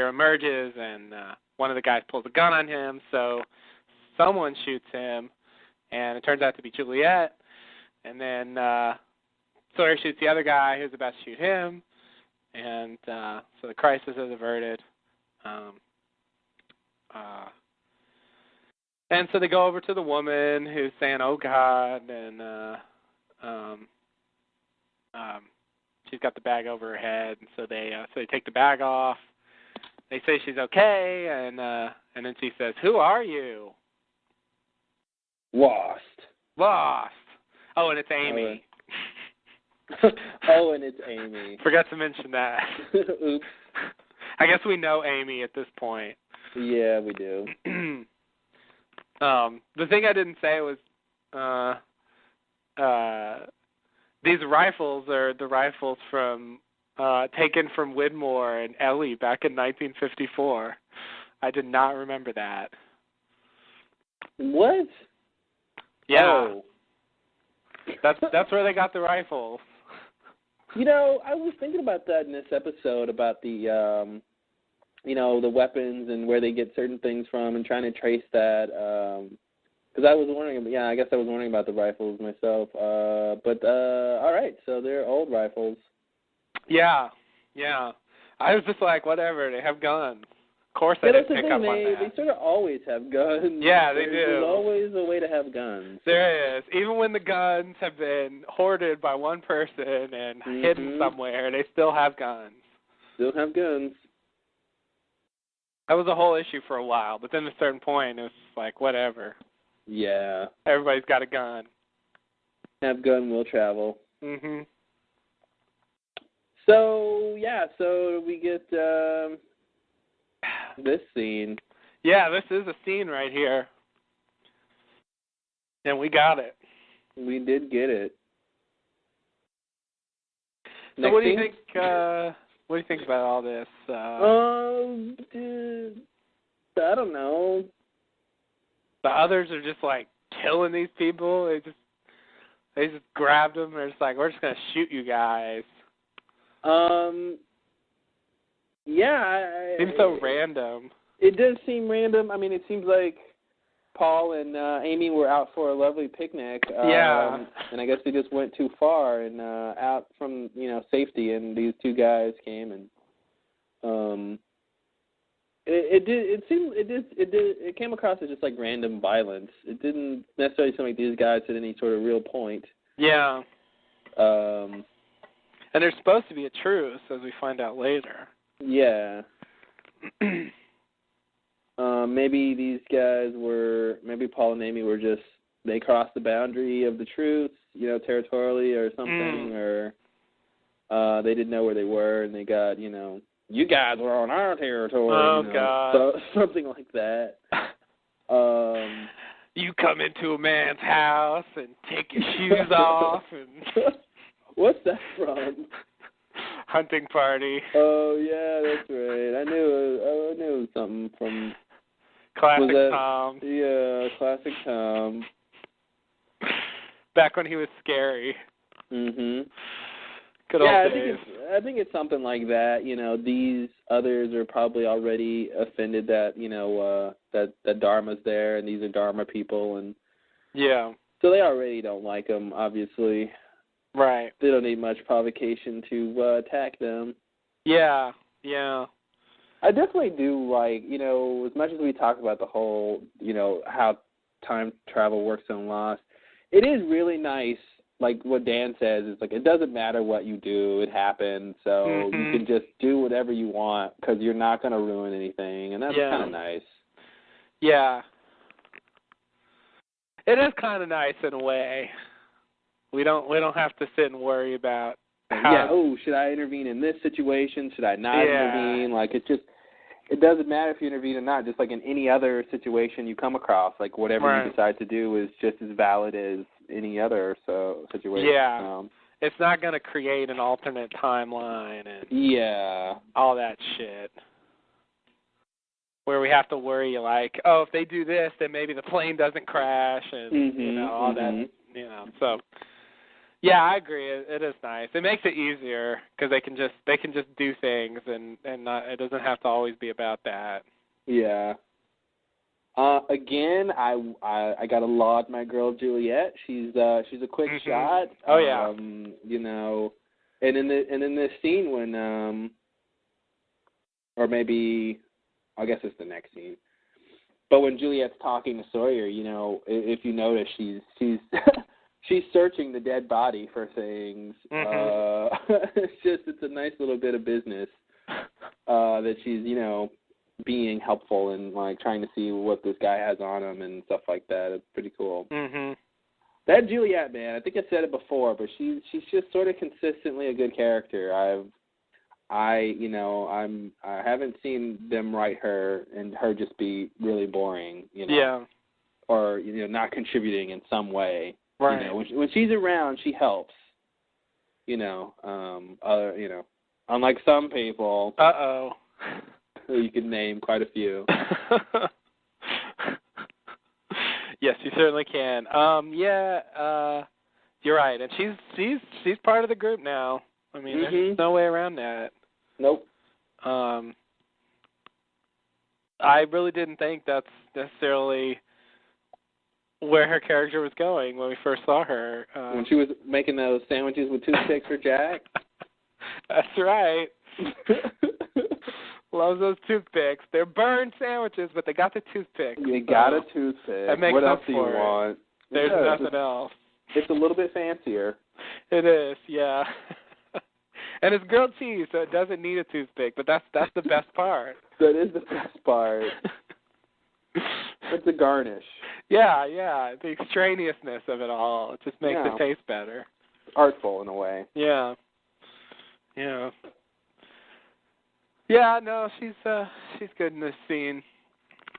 emerges, and one of the guys pulls a gun on him, so someone shoots him, and it turns out to be Juliet, and then Sawyer shoots the other guy who's about to shoot him, and so the crisis is averted. And so they go over to the woman who's saying, "Oh God," and she's got the bag over her head, and so they take the bag off. They say she's okay, and then she says, "Who are you?" Lost. Oh, and it's Amy. Oh, and it's Amy. Forgot to mention that. Oops. I guess we know Amy at this point. Yeah, we do. The thing I didn't say was these rifles are the rifles from taken from Widmore and Ellie back in 1954. I did not remember that. What? Yeah. Oh. That's where they got the rifles. You know, I was thinking about that in this episode about the the weapons and where they get certain things from, and trying to trace that. Because I was wondering, I guess I was wondering about the rifles myself. But all right, so they're old rifles. Yeah. I was just like, whatever, they have guns. Of course I didn't pick up on that. They sort of always have guns. Yeah, they do. There's always a way to have guns. There is. Even when the guns have been hoarded by one person and hidden somewhere, they still have guns. Still have guns. That was a whole issue for a while, but then at a certain point, it was like, whatever. Yeah. Everybody's got a gun. Have gun, will travel. Mhm. So we get this scene. Yeah, this is a scene right here. And we got it. We did get it. So what do you think about all this? I don't know. The others are just like killing these people. They just grabbed them. They're just like, we're just gonna shoot you guys. Yeah. Seems so random. It does seem random. I mean, it seems like Paul and Amy were out for a lovely picnic. Yeah. And I guess they just went too far and out from safety, and these two guys came and it came across as just like random violence. It didn't necessarily seem like these guys had any sort of real point. Yeah. And there's supposed to be a truce, as we find out later. Yeah. Maybe Paul and Amy were just, they crossed the boundary of the truth, territorially or something, or they didn't know where they were and they got, you guys were on our territory. Oh, God. So, something like that. You come into a man's house and take your shoes off. And What's that from? Hunting Party. Oh, yeah, that's right. I knew it was something from... Classic Tom. Yeah, classic Tom. Back when he was scary. Mhm. Good old days. I think it's something like that. These others are probably already offended that that Dharma's there, and these are Dharma people, and yeah. So they already don't like him, obviously. Right. They don't need much provocation to attack them. Yeah. Yeah. I definitely do like, as much as we talk about the whole, how time travel works in Lost, it is really nice, like what Dan says, is like, it doesn't matter what you do, it happened, so you can just do whatever you want because you're not going to ruin anything, and that's kind of nice. Yeah. It is kind of nice in a way. We don't have to sit and worry about should I intervene in this situation? Should I not intervene? Like, it doesn't matter if you intervene or not, just like in any other situation you come across. Like, whatever you decide to do is just as valid as any other situation. Yeah. It's not going to create an alternate timeline and all that shit. Where we have to worry, like, oh, if they do this, then maybe the plane doesn't crash and, all that, so... Yeah, I agree. It is nice. It makes it easier because they can just do things and not, it doesn't have to always be about that. Yeah. Again, I gotta laud my girl Juliet. She's a quick shot. Oh yeah. And in this scene when or maybe I guess it's the next scene. But when Juliet's talking to Sawyer, if you notice, she's she's searching the dead body for things. It's a nice little bit of business that she's, being helpful and like trying to see what this guy has on him and stuff like that. It's pretty cool. That Juliet, man, I think I said it before, but she's just sort of consistently a good character. I haven't seen them write her and her just be really boring, Yeah. Or not contributing in some way. Right. When she's around, she helps. Unlike some people. Who you can name quite a few. Yes, you certainly can. You're right, and she's part of the group now. I mean, there's no way around that. Nope. I really didn't think that's necessarily where her character was going when we first saw her. When she was making those sandwiches with toothpicks for Jack? That's right. Loves those toothpicks. They're burned sandwiches, but they got the toothpicks. You got a toothpick. That makes what up else do you for it. want? There's nothing else. It's a little bit fancier. It is, yeah. And it's grilled cheese, so it doesn't need a toothpick, but that's the best part. That is the best part. It's a garnish. Yeah, the extraneousness of it all. It just makes it taste better. Artful in a way. Yeah. Yeah, no, she's good in this scene.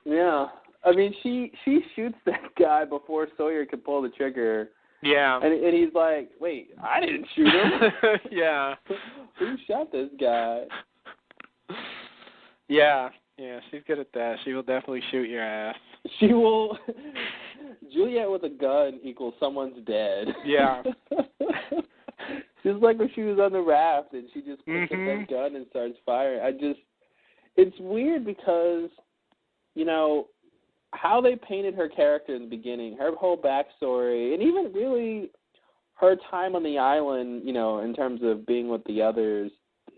Yeah. I mean, she shoots that guy before Sawyer could pull the trigger. Yeah. And he's like, wait, I didn't shoot him. Yeah. Who shot this guy? Yeah, she's good at that. She will definitely shoot your ass. She will. Juliet with a gun equals someone's dead. Yeah. Just like when she was on the raft and she just picks up that gun and starts firing. It's weird because, how they painted her character in the beginning, her whole backstory, and even really her time on the island, in terms of being with the others,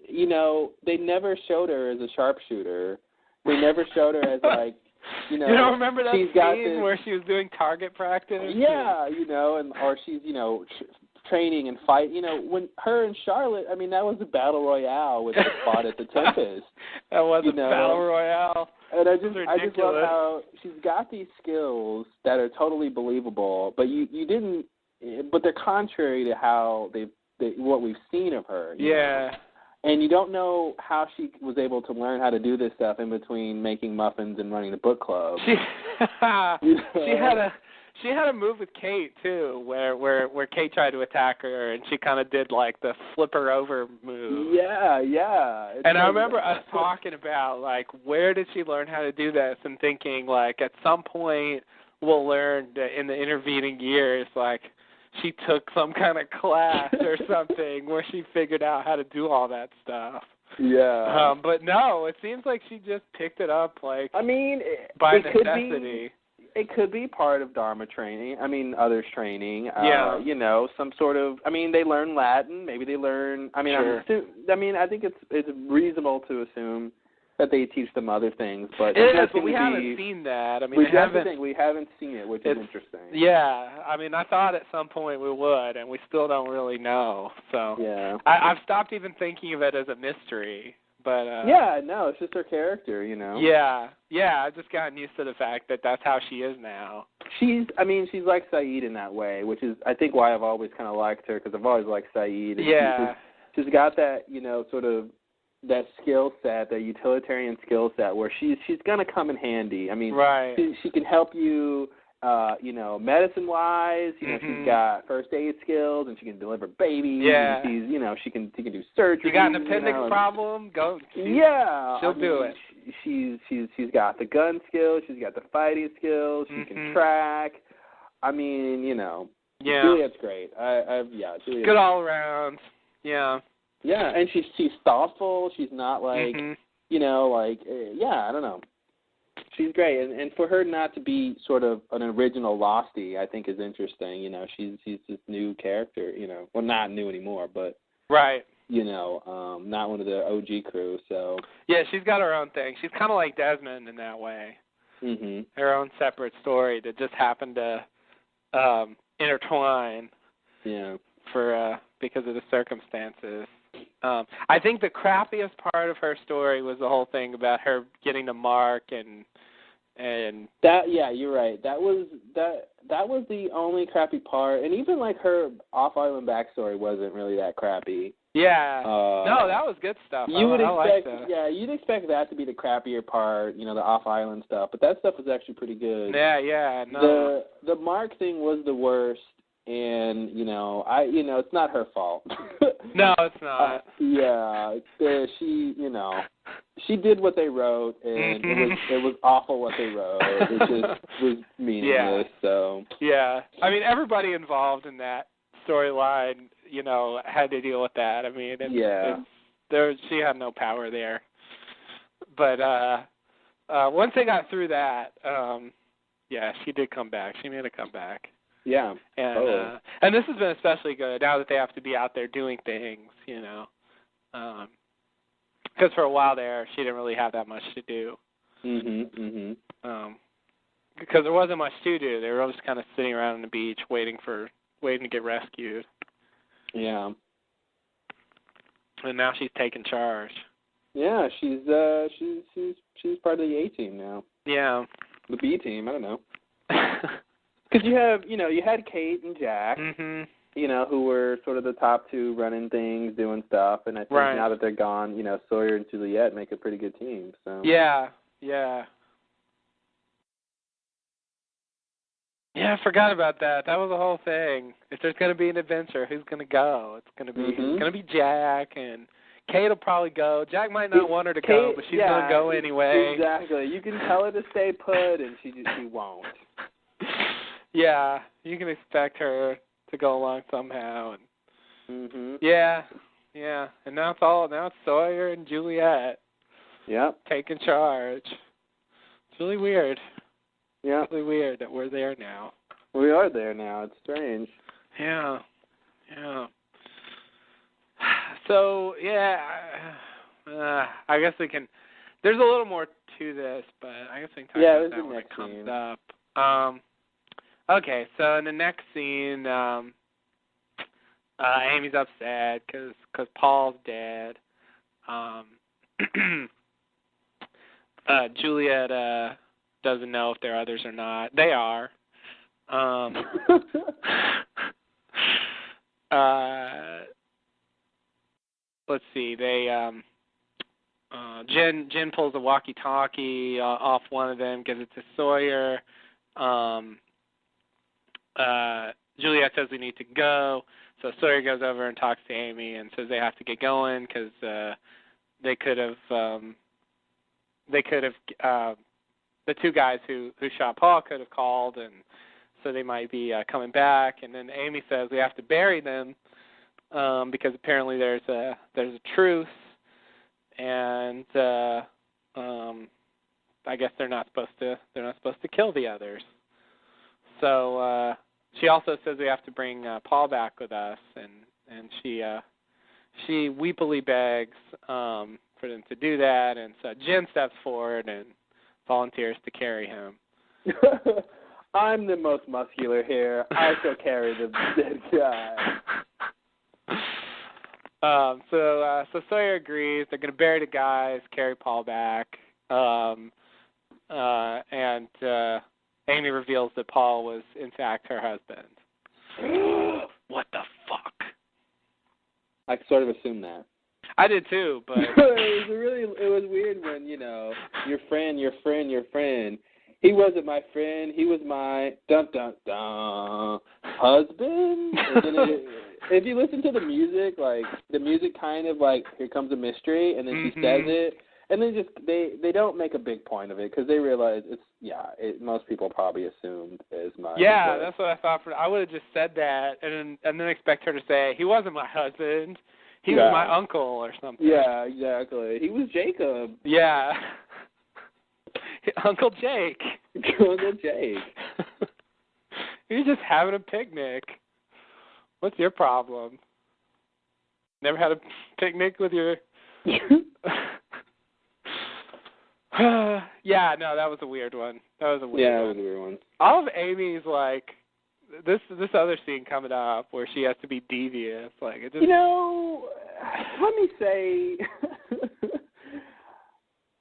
they never showed her as a sharpshooter. They never showed her as like, You don't remember that scene where she was doing target practice? Yeah, or she's, training and fight. When her and Charlotte, I mean, that was a battle royale with the spot at the Tempest. That was a battle royale. And I just love how she's got these skills that are totally believable, but but they're contrary to how what we've seen of her. You know? And you don't know how she was able to learn how to do this stuff in between making muffins and running the book club. She had a move with Kate too, where Kate tried to attack her, and she kind of did like the flip her over move. Yeah. And I remember us talking about like where did she learn how to do this, and thinking like at some point we'll learn that in the intervening years like she took some kind of class or something where she figured out how to do all that stuff. Yeah. But no, it seems like she just picked it up like by necessity. It could be part of Dharma training. I mean, others training. Some sort of. I mean, they learn Latin. Maybe they learn. I mean, sure. I think it's reasonable to assume that they teach them other things. But it is, but we haven't seen that. I mean, we haven't seen it, which is interesting. Yeah, I mean, I thought at some point we would, and we still don't really know. So yeah, I've stopped even thinking of it as a mystery. But no, it's just her character, Yeah, I've just gotten used to the fact that that's how she is now. She's like Saeed in that way, which is I think why I've always kind of liked her, because I've always liked Saeed. Yeah, she's got that sort of that skill set, that utilitarian skill set, where she's gonna come in handy. I mean, right. She can help you. Medicine-wise, she's got first aid skills, and she can deliver babies. Yeah. And she's, she can do surgery. You got an appendix problem? Go. She'll do it. She's got the gun skills. She's got the fighting skills. She can track. I mean, Yeah. Juliet's great. Juliet's good all around. Yeah. Yeah, and she's thoughtful. She's not like, I don't know. She's great, and for her not to be sort of an original Losty, I think is interesting. She's this new character. Well, not new anymore, but right. Not one of the OG crew. So yeah, she's got her own thing. She's kind of like Desmond in that way. Mm-hmm. Her own separate story that just happened to intertwine. Yeah. Because of the circumstances. I think the crappiest part of her story was the whole thing about her getting to Mark and that. Yeah, you're right. That was the only crappy part, and even like her off-island backstory wasn't really that crappy. Yeah. No, that was good stuff. You'd expect that to be the crappier part, the off-island stuff, but that stuff was actually pretty good. Yeah. No. The Mark thing was the worst. And it's not her fault. No, it's not. She did what they wrote, and it was awful what they wrote. It just was meaningless. Yeah. So yeah, I mean, everybody involved in that storyline, had to deal with that. I mean, she had no power there. But once they got through that, she did come back. She made a comeback. Yeah. And and this has been especially good now that they have to be out there doing things, because for a while there, she didn't really have that much to do. Because there wasn't much to do. They were all just kind of sitting around on the beach waiting to get rescued. Yeah. And now she's taking charge. Yeah, she's part of the A team now. Yeah. The B team, I don't know. Because you had Kate and Jack, who were sort of the top two running things, doing stuff, and I think now that they're gone, Sawyer and Juliet make a pretty good team. So. Yeah. Yeah, I forgot about that. That was the whole thing. If there's going to be an adventure, who's going to go? It's going to be Jack, and Kate will probably go. Jack might not want her to go, but she's going to go anyway. Exactly. You can tell her to stay put, and she won't. Yeah, you can expect her to go along somehow. And yeah, and now it's Sawyer and Juliet. Yep. Taking charge. It's really weird. Yeah. It's really weird that we're there now. We are there now. It's strange. Yeah. So, I guess we can... There's a little more to this, but I guess we can talk about that when it comes up. Okay, so in the next scene, Amy's upset because Paul's dead. Juliet doesn't know if there are others or not. They are. Let's see. They Jen pulls a walkie-talkie off one of them, gives it to Sawyer. Juliet says we need to go, so Sawyer goes over and talks to Amy and says they have to get going because they could have the two guys who shot Paul could have called, and so they might be coming back. And then Amy says we have to bury them because apparently there's a truce, and I guess they're not supposed to kill the others. So she also says we have to bring Paul back with us, and she weepily begs for them to do that, and so Jen steps forward and volunteers to carry him. I'm the most muscular here. I shall carry the dead guy. So Sawyer agrees. They're going to bury the guys, carry Paul back, and Amy reveals that Paul was, in fact, her husband. What the fuck? I sort of assumed that. I did too, but it was weird when, your friend, he wasn't my friend, he was my husband. If you listen to the music, the music kind of here comes a mystery, and then she says it, and then they don't make a big point of it because they realize most people probably assumed as much. Yeah, that's what I thought. I would have just said that and then expect her to say he wasn't my husband. He was my uncle or something. Yeah, exactly. He was Jacob. Yeah. Uncle Jake. Uncle Jake. You're just having a picnic. What's your problem? Never had a picnic with your... Yeah, no, that was a weird one. That was a weird one. All of Amy's, this other scene coming up where she has to be devious, it just... let me say,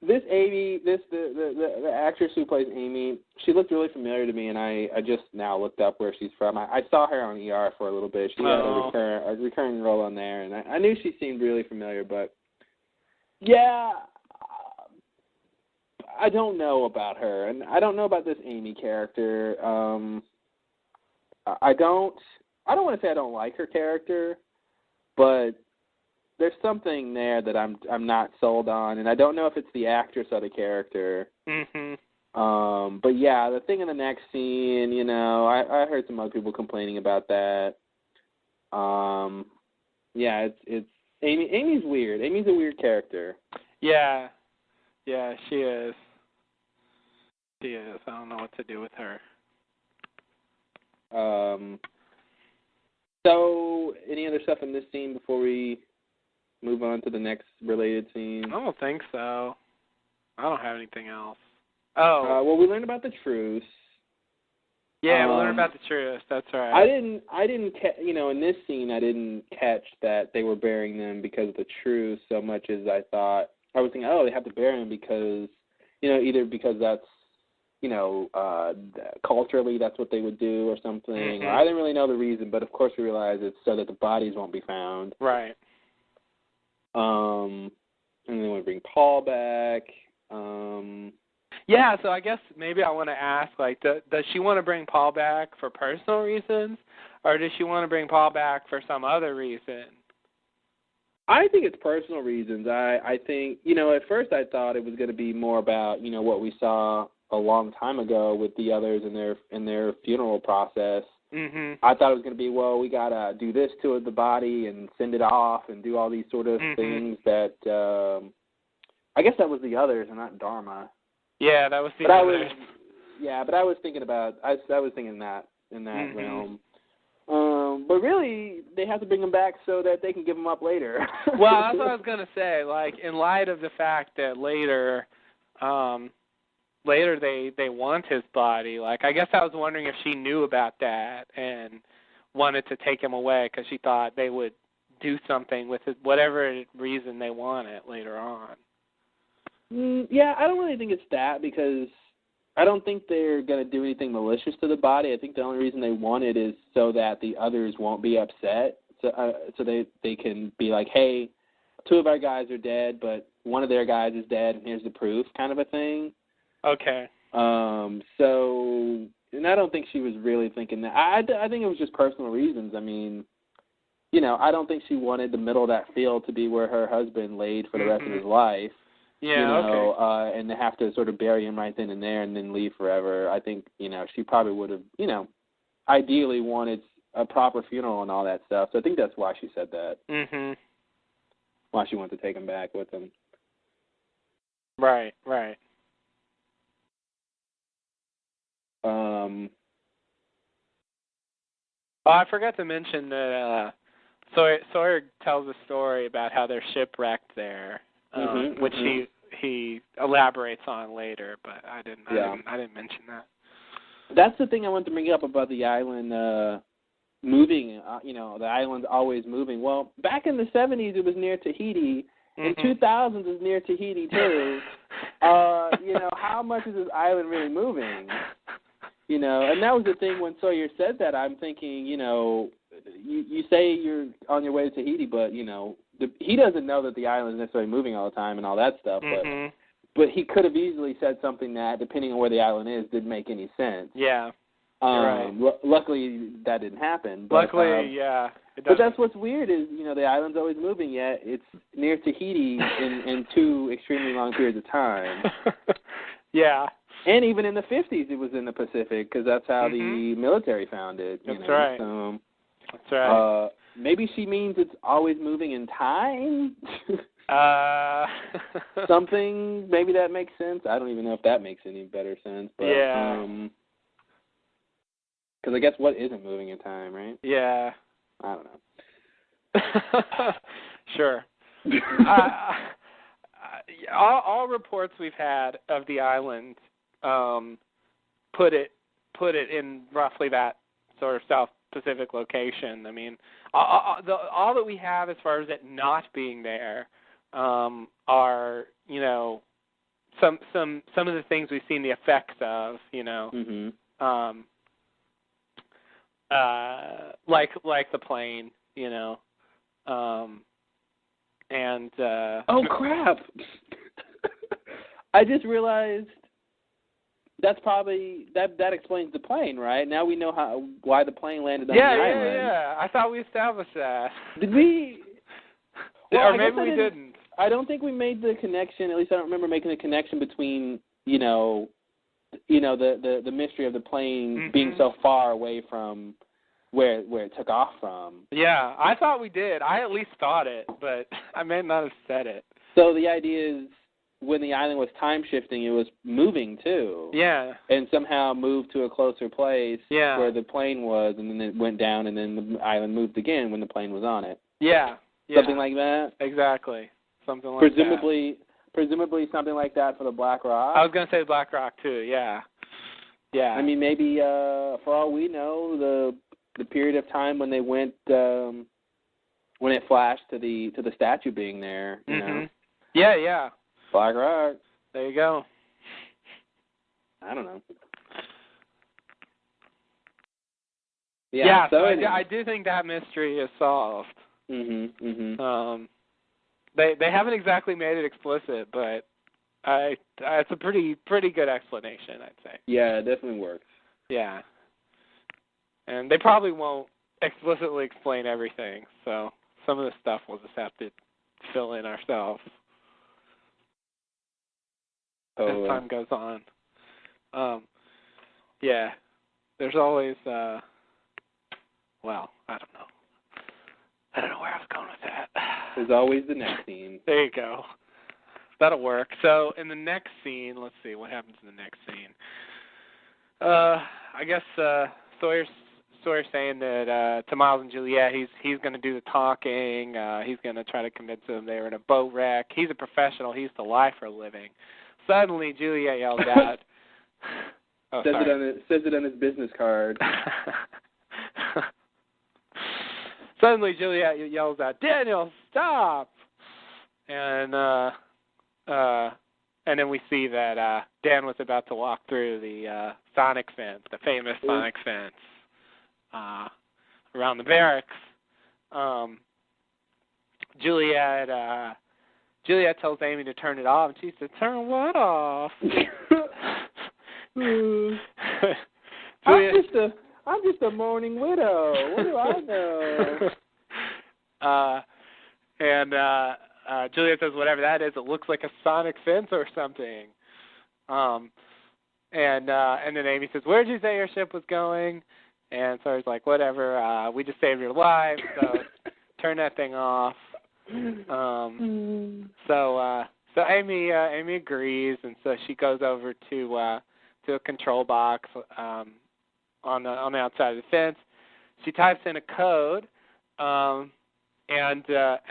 this Amy, the actress who plays Amy, she looked really familiar to me, and I just now looked up where she's from. I saw her on ER for a little bit. She had a recurring role on there, and I knew she seemed really familiar, but I don't know about her, and I don't know about this Amy character. I don't want to say I don't like her character, but there's something there that I'm not sold on, and I don't know if it's the actress or the character. But yeah, the thing in the next scene, I heard some other people complaining about that. Yeah, it's Amy's weird. Amy's a weird character. Yeah, she is. She is. I don't know what to do with her. So, any other stuff in this scene before we move on to the next related scene? I don't think so. I don't have anything else. Oh. Well, we learned about the truce. Yeah, we learned about the truce. That's right. I didn't in this scene, I didn't catch that they were burying them because of the truce so much as I thought. I was thinking, oh, they have to bury them because, either because that's, culturally that's what they would do or something. Mm-hmm. I didn't really know the reason, but of course we realized it's so that the bodies won't be found. Right. And then they want to bring Paul back. Yeah, so I guess maybe I want to ask, does she want to bring Paul back for personal reasons, or does she want to bring Paul back for some other reason? I think it's personal reasons. I think, at first I thought it was going to be more about, what we saw a long time ago with the others in their funeral process. Mm-hmm. I thought it was going to be, well, we got to do this to the body and send it off and do all these sort of things that, I guess that was the others and not Dharma. Yeah, that was the others. But I was thinking about, I was thinking that in that realm. But really, they have to bring them back so that they can give them up later. Well, that's what I was going to say. In light of the fact that later they want his body, I guess I was wondering if she knew about that and wanted to take him away because she thought they would do something with it, whatever reason they want it later on. Yeah, I don't really think it's that because I don't think they're going to do anything malicious to the body. I think the only reason they want it is so that the others won't be upset. So they can be like, hey, 2 of our guys are dead, but one of their guys is dead, and here's the proof, kind of a thing. Okay. So, and I don't think she was really thinking that. I think it was just personal reasons. I mean, I don't think she wanted the middle of that field to be where her husband laid for the rest of his life. Yeah, okay. And to have to sort of bury him right then and there and then leave forever. I think, she probably would have, ideally wanted a proper funeral and all that stuff. So I think that's why she said that. Mm-hmm. Why she wanted to take him back with him. Right. I forgot to mention that Sawyer tells a story about how they're shipwrecked there. Which he elaborates on later, but I didn't mention that. That's the thing I wanted to bring up about the island moving. The island's always moving. Well, back in the 70s, it was near Tahiti. In 2000s, it's near Tahiti too. How much is this island really moving? And that was the thing when Sawyer said that. I'm thinking, you say you're on your way to Tahiti, but he doesn't know that the island is necessarily moving all the time and all that stuff. But he could have easily said something that, depending on where the island is, didn't make any sense. Yeah. Right. Luckily, that didn't happen. But, luckily, yeah. But that's what's weird is, the island's always moving, yet it's near Tahiti in 2 extremely long periods of time. Yeah. And even in the 50s, it was in the Pacific because that's how the military found it. That's right. So, that's right. Maybe she means it's always moving in time. Something. Maybe that makes sense. I don't even know if that makes any better sense. But, yeah. Because I guess what isn't moving in time, right? Yeah. I don't know. Sure. All reports we've had of the island put it in roughly that sort of South Pacific location. I mean, all that we have as far as it not being there are some of the things we've seen the effects of. Like the plane, and oh crap! I just realized that's probably that explains the plane, right? Now we know why the plane landed on the island. Yeah. I thought we established that. Did we? Well, or maybe we didn't. I don't think we made the connection. At least I don't remember making the connection between the mystery of the plane being so far away from where it took off from. Yeah, I thought we did. I at least thought it, but I may not have said it. So the idea is when the island was time shifting, it was moving too. Yeah. And somehow moved to a closer place where the plane was, and then it went down, and then the island moved again when the plane was on it. Yeah. Something like that? Exactly. Something like that. Presumably something like that for the Black Rock? I was going to say Black Rock, too, yeah. Yeah. I mean, maybe, for all we know, the period of time when they went, when it flashed to the statue being there, you know? Yeah. Black Rock. There you go. I don't know. Yeah, so I do think that mystery is solved. They haven't exactly made it explicit, but it's a pretty good explanation, I'd say. Yeah, it definitely works. Yeah. And they probably won't explicitly explain everything, so some of the stuff we'll just have to fill in ourselves as time goes on. Yeah. There's always, well, I don't know. I don't know where I was going with that. There's always the next scene. There you go. That'll work. So in the next scene, let's see, what happens in the next scene? I guess Sawyer's saying that to Miles and Juliet, he's going to do the talking. He's going to try to convince them they were in a boat wreck. He's a professional. He used to lie for a living. Suddenly, Juliet yells out. Says it on his business card. Suddenly, Juliet yells out, "Daniel, stop!" And then we see that Dan was about to walk through the sonic fence, the famous sonic fence, around the barracks. Juliet tells Amy to turn it off, and she said, "Turn what off?" I'm just a mourning widow. What do I know? And Juliet says, "Whatever that is, it looks like a sonic fence or something." And then Amy says, "Where'd you say your ship was going?" And Sawyer's like, "Whatever. We just saved your life, so turn that thing off." So Amy agrees, and so she goes over to a control box on the outside of the fence. She types in a code, and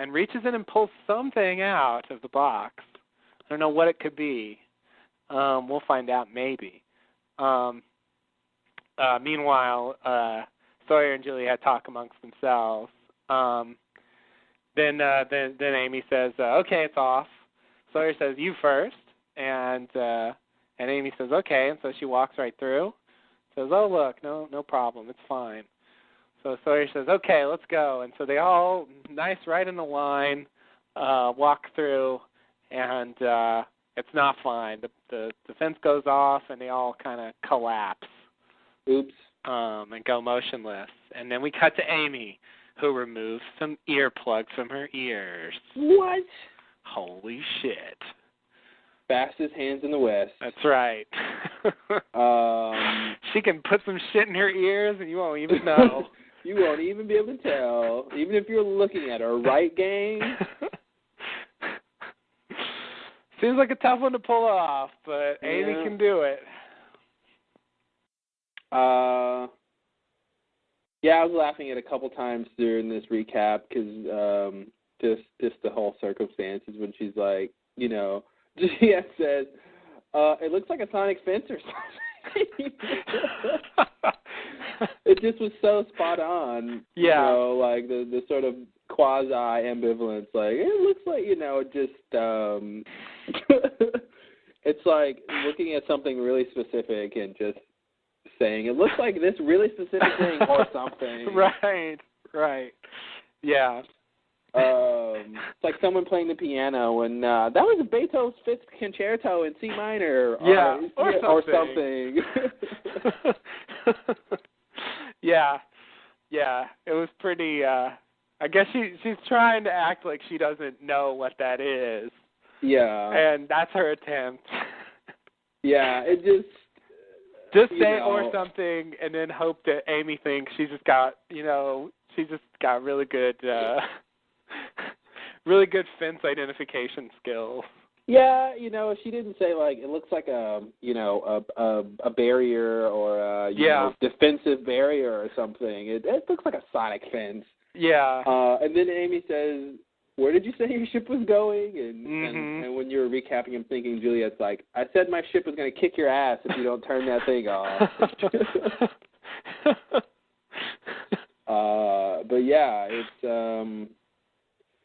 reaches in and pulls something out of the box. I don't know what it could be. We'll find out maybe. Meanwhile, Sawyer and Juliet talk amongst themselves. Then Amy says, "Okay, it's off." Sawyer says, "You first," and Amy says, "Okay," and so she walks right through. Says, "Oh, look, no problem, it's fine." So Sawyer says, "Okay, let's go," and so they all, nice, right in the line, walk through, and it's not fine. The fence goes off, and they all kind of collapse. Oops. And go motionless. And then we cut to Amy, who removes some earplugs from her ears. What? Holy shit. Fastest hands in the West. That's right. She can put some shit in her ears and you won't even know. You won't even be able to tell, even if you're looking at her, right, gang? Seems like a tough one to pull off, but Amy can do it. Yeah, I was laughing at a couple times during this recap because just the whole circumstances when she's like, you know, Juliet says, "It looks like a sonic fence or something." It just was so spot on. Yeah. You know, like the sort of quasi ambivalence. Like it looks like, you know, just it's like looking at something really specific and just saying it looks like this really specific thing or something. Right. Yeah. It's like someone playing the piano and that was a Beethoven's Fifth Concerto in C minor. Or something. Yeah. It was pretty. I guess she's trying to act like she doesn't know what that is. Yeah. And that's her attempt. Yeah. It just say or something, and then hope that Amy thinks she's just got really good fence identification skills. Yeah, she didn't say, like, it looks like a barrier or a defensive barrier or something. It looks like a sonic fence. Yeah. And then Amy says, where did you say your ship was going? And when you were recapping, I'm thinking, Juliet's like, I said my ship was going to kick your ass if you don't turn that thing off. But yeah, it's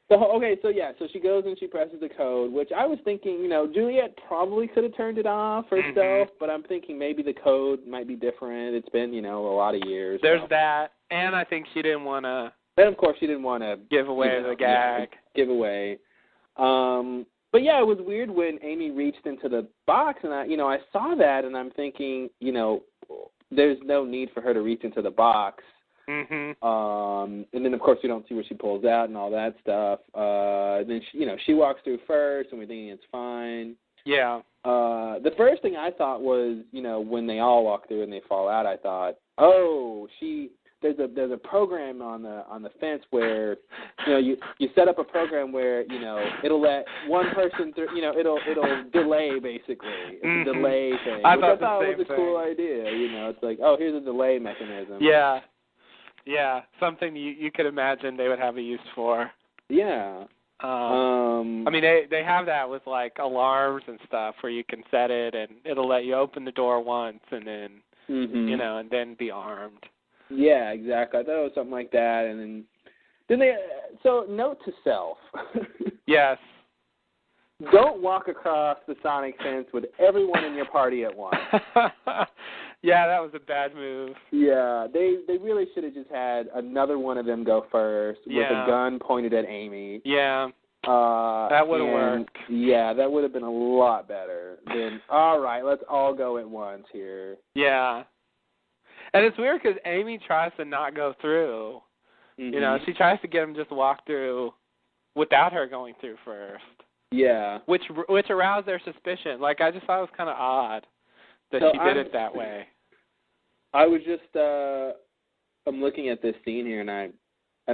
so she goes and she presses the code, which I was thinking, Juliet probably could have turned it off herself, but I'm thinking maybe the code might be different. It's been, a lot of years. There's that, and I think she didn't want to. And of course, she didn't want to give away the gag. Give away. But yeah, it was weird when Amy reached into the box, and I saw that, and I'm thinking, there's no need for her to reach into the box. And then of course we don't see what she pulls out and all that stuff. And then she walks through first, and we're thinking it's fine. Yeah. The first thing I thought was, when they all walk through and they fall out, I thought, oh, there's a program on the fence where you set up a program where it'll let one person through, it'll delay basically. It's a delay thing. I thought it was a cool idea. It's like, oh, here's a delay mechanism. Yeah, something you could imagine they would have a use for. Yeah. I mean, they have that with like alarms and stuff where you can set it and it'll let you open the door once and then and then be armed. Yeah, exactly. I thought it was something like that, and then they. So, note to self. Yes. Don't walk across the sonic fence with everyone in your party at once. Yeah, that was a bad move. Yeah, they really should have just had another one of them go first with a gun pointed at Amy. Yeah. That would have worked. Yeah, that would have been a lot better than, all right, let's all go at once here. Yeah. And it's weird because Amy tries to not go through. She tries to get him just to walk through without her going through first. Yeah. Which aroused their suspicion. Like, I just thought it was kind of odd that she did it that way. I was just, I'm looking at this scene here, and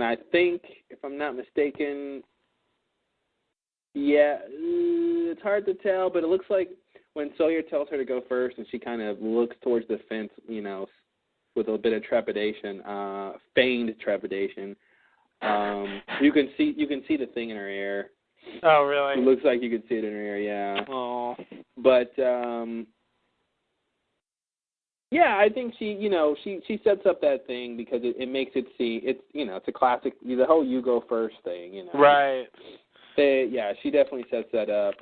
I think, if I'm not mistaken, it's hard to tell, but it looks like when Sawyer tells her to go first and she kind of looks towards the fence, with a bit of trepidation, feigned trepidation, you can see the thing in her ear. Oh, really? It looks like you can see it in her ear, yeah. Oh. But, yeah, I think she sets up that thing because it makes it see, it's a classic, the whole you go first thing, Right. She definitely sets that up.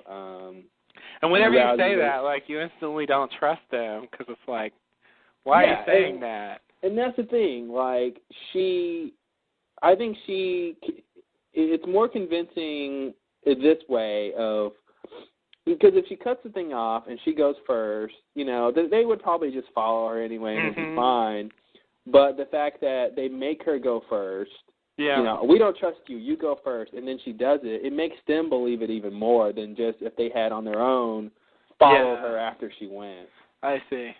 And whenever you say that, like, you instantly don't trust them because it's like, why are you saying that? And that's the thing, like, I think it's more convincing this way of, because if she cuts the thing off and she goes first, they would probably just follow her anyway and it'd be fine. But the fact that they make her go first, we don't trust you, you go first, and then she does it, it makes them believe it even more than just if they had on their own followed her after she went. I see.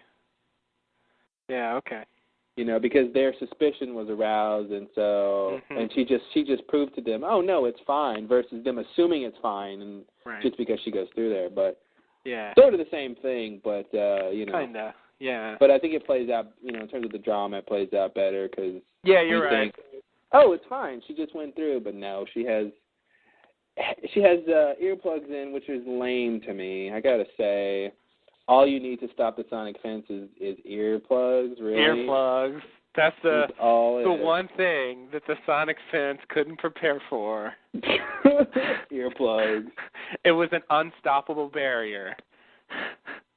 Yeah, okay. Because their suspicion was aroused, and so and she just proved to them, oh no, it's fine, versus them assuming it's fine, and just because she goes through there. But sort of the same thing, but kinda, yeah. But I think it plays out, in terms of the drama, it plays out better because you're right. Oh, it's fine. She just went through, but no, she has earplugs in, which is lame to me. I gotta say. All you need to stop the sonic fence is earplugs, really. Earplugs. That's the one thing that the sonic fence couldn't prepare for. Earplugs. It was an unstoppable barrier.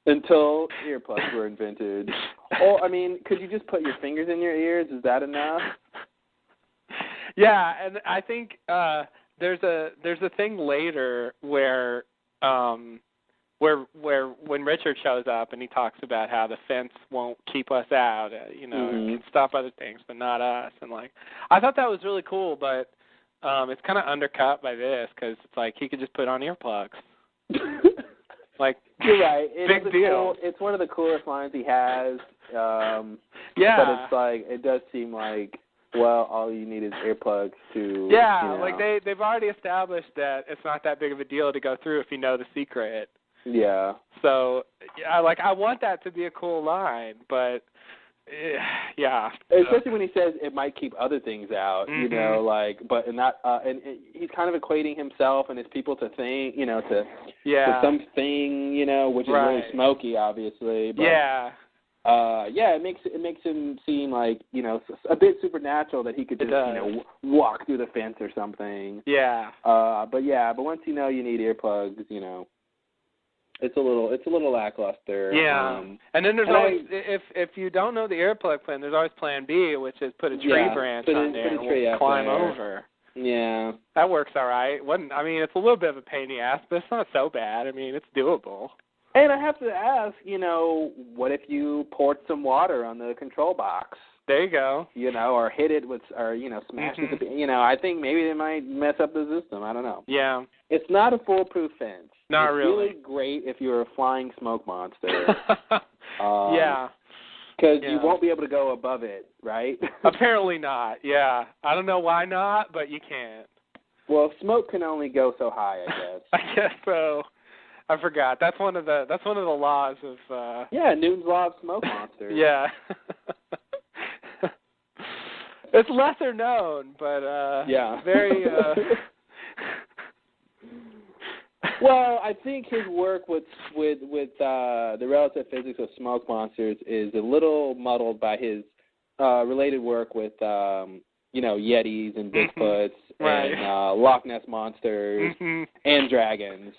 Until earplugs were invented. Or, I mean, could you just put your fingers in your ears? Is that enough? Yeah, and I think there's a thing later where when Richard shows up and he talks about how the fence won't keep us out, it can stop other things, but not us. And like, I thought that was really cool, but it's kind of undercut by this because it's like he could just put on earplugs. Like, you're right. Big deal. It's one of the coolest lines he has. Yeah. But it's like, it does seem like well, all you need is earplugs to. Yeah, you know. like they've already established that it's not that big of a deal to go through if you know the secret. Yeah. So, I want that to be a cool line, but yeah. Especially when he says it might keep other things out, mm-hmm. you know, like, but not, and he's kind of equating himself and his people to thing, you know, to something, you know, which is really smoky, obviously. But, it makes him seem like, you know, a bit supernatural that he could just, you know, walk through the fence or something. Yeah. But once you know you need earplugs, you know. It's a little lackluster. Yeah, and then there's always if you don't know the earplug plan, there's always Plan B, which is put a tree branch on there and we'll climb over. Yeah, that works all right. It's a little bit of a pain in the ass, but it's not so bad. I mean, it's doable. And I have to ask, you know, what if you poured some water on the control box? There you go. You know, or hit it with, or, you know, smash it. You know, I think maybe it might mess up the system. I don't know. Yeah. It's not a foolproof fence. Not it's really. Really great if you're a flying smoke monster. Yeah. Because you won't be able to go above it, right? Apparently not. Yeah. I don't know why not, but you can't. Well, smoke can only go so high, I guess. I guess so. I forgot. That's one of the laws of. Newton's law of smoke monsters. Yeah. It's lesser known, but very. Well, I think his work with the relative physics of smoke monsters is a little muddled by his related work with Yetis and Bigfoots and Loch Ness monsters and dragons.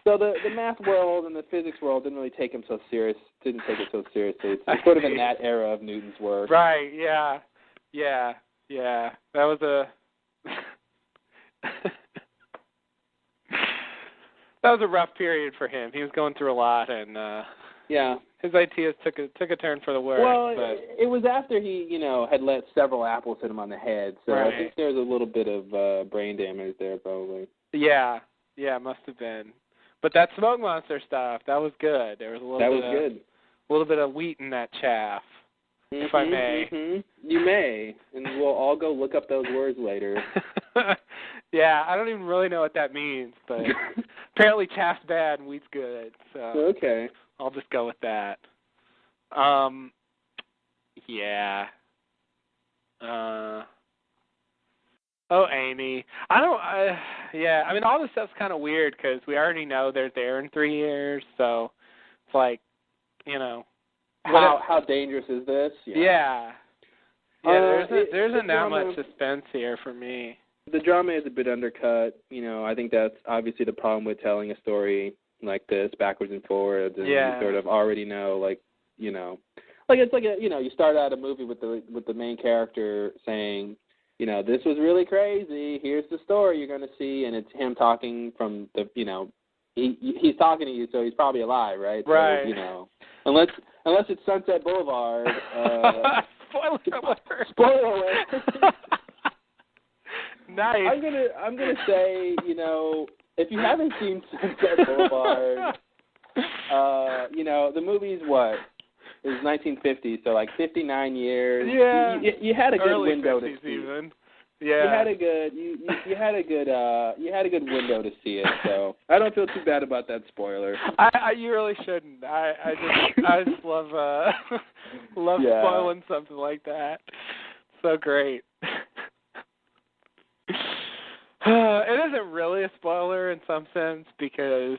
So the math world and the physics world didn't take it so seriously. It's sort of in that era of Newton's work. Right. Yeah. Yeah. Yeah. That was a. That was a rough period for him. He was going through a lot, and his ideas took a turn for the worse. Well, but it was after he, had let several apples hit him on the head, so I think there was a little bit of brain damage there, probably. Yeah, it must have been. But that smoke monster stuff, that was good. There was a little bit of wheat in that chaff, if I may. Mm-hmm. You may, and we'll all go look up those words later. Yeah, I don't even really know what that means, but apparently chaff's bad and wheat's good. So okay, I'll just go with that. Yeah. Oh, Amy. All this stuff's kind of weird because we already know they're there in 3 years, so it's like, How dangerous is this? Yeah. There isn't that much suspense here for me. The drama is a bit undercut. I think that's obviously the problem with telling a story like this backwards and forwards, and you sort of already know, you start out a movie with the main character saying, this was really crazy. Here's the story you're going to see, and it's him talking from the, he's talking to you, so he's probably alive, right? Right. So, unless it's Sunset Boulevard. Spoiler alert. Nice. I'm gonna say, if you haven't seen Sunset Boulevard, the movie's what? It was 1950, so 59 years. Yeah. You had a good early window 50s to see. even. Yeah. You had a good window to see it. So I don't feel too bad about that spoiler. You really shouldn't. I just love spoiling something like that. So great. It isn't really a spoiler in some sense because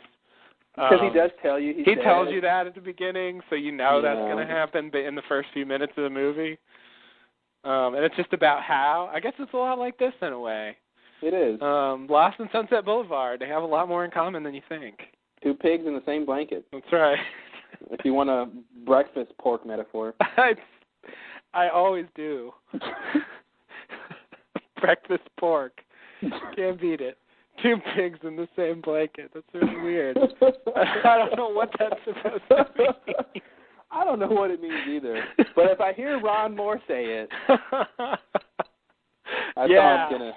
he does tell you. He tells you that at the beginning, so that's going to happen. But in the first few minutes of the movie, and it's just about how. I guess it's a lot like this in a way. It is. Lost in Sunset Boulevard. They have a lot more in common than you think. Two pigs in the same blanket. That's right. If you want a breakfast pork metaphor. I always do. Breakfast pork. Can't beat it. Two pigs in the same blanket. That's really weird. I don't know what that's supposed to mean. I don't know what it means either. But if I hear Ron Moore say it, I'm gonna.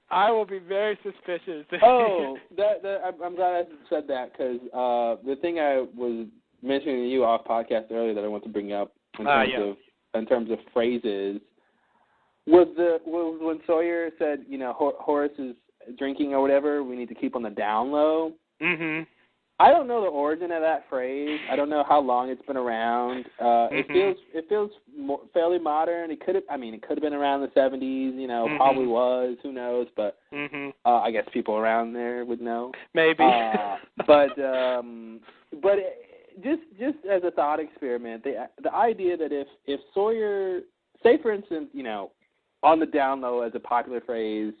I will be very suspicious. I'm glad I said that because the thing I was mentioning to you off podcast earlier that I want to bring up in terms of phrases. Was when Sawyer said, Horace is drinking or whatever, we need to keep on the down low? Mm-hmm. I don't know the origin of that phrase. I don't know how long it's been around. It feels fairly modern. It could have been around the 70s. Probably was. Who knows? But I guess people around there would know. Maybe. But just as a thought experiment, the idea that if Sawyer, say for instance, on the down low as a popular phrase,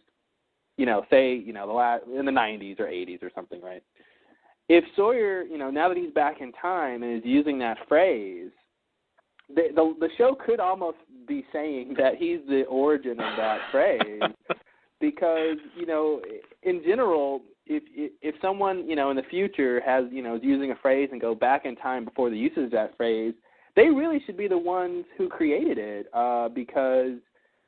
say in the 90s or 80s or something, right? If Sawyer, now that he's back in time and is using that phrase, the show could almost be saying that he's the origin of that phrase, because in general, if someone in the future has is using a phrase and go back in time before the usage of that phrase, they really should be the ones who created it, because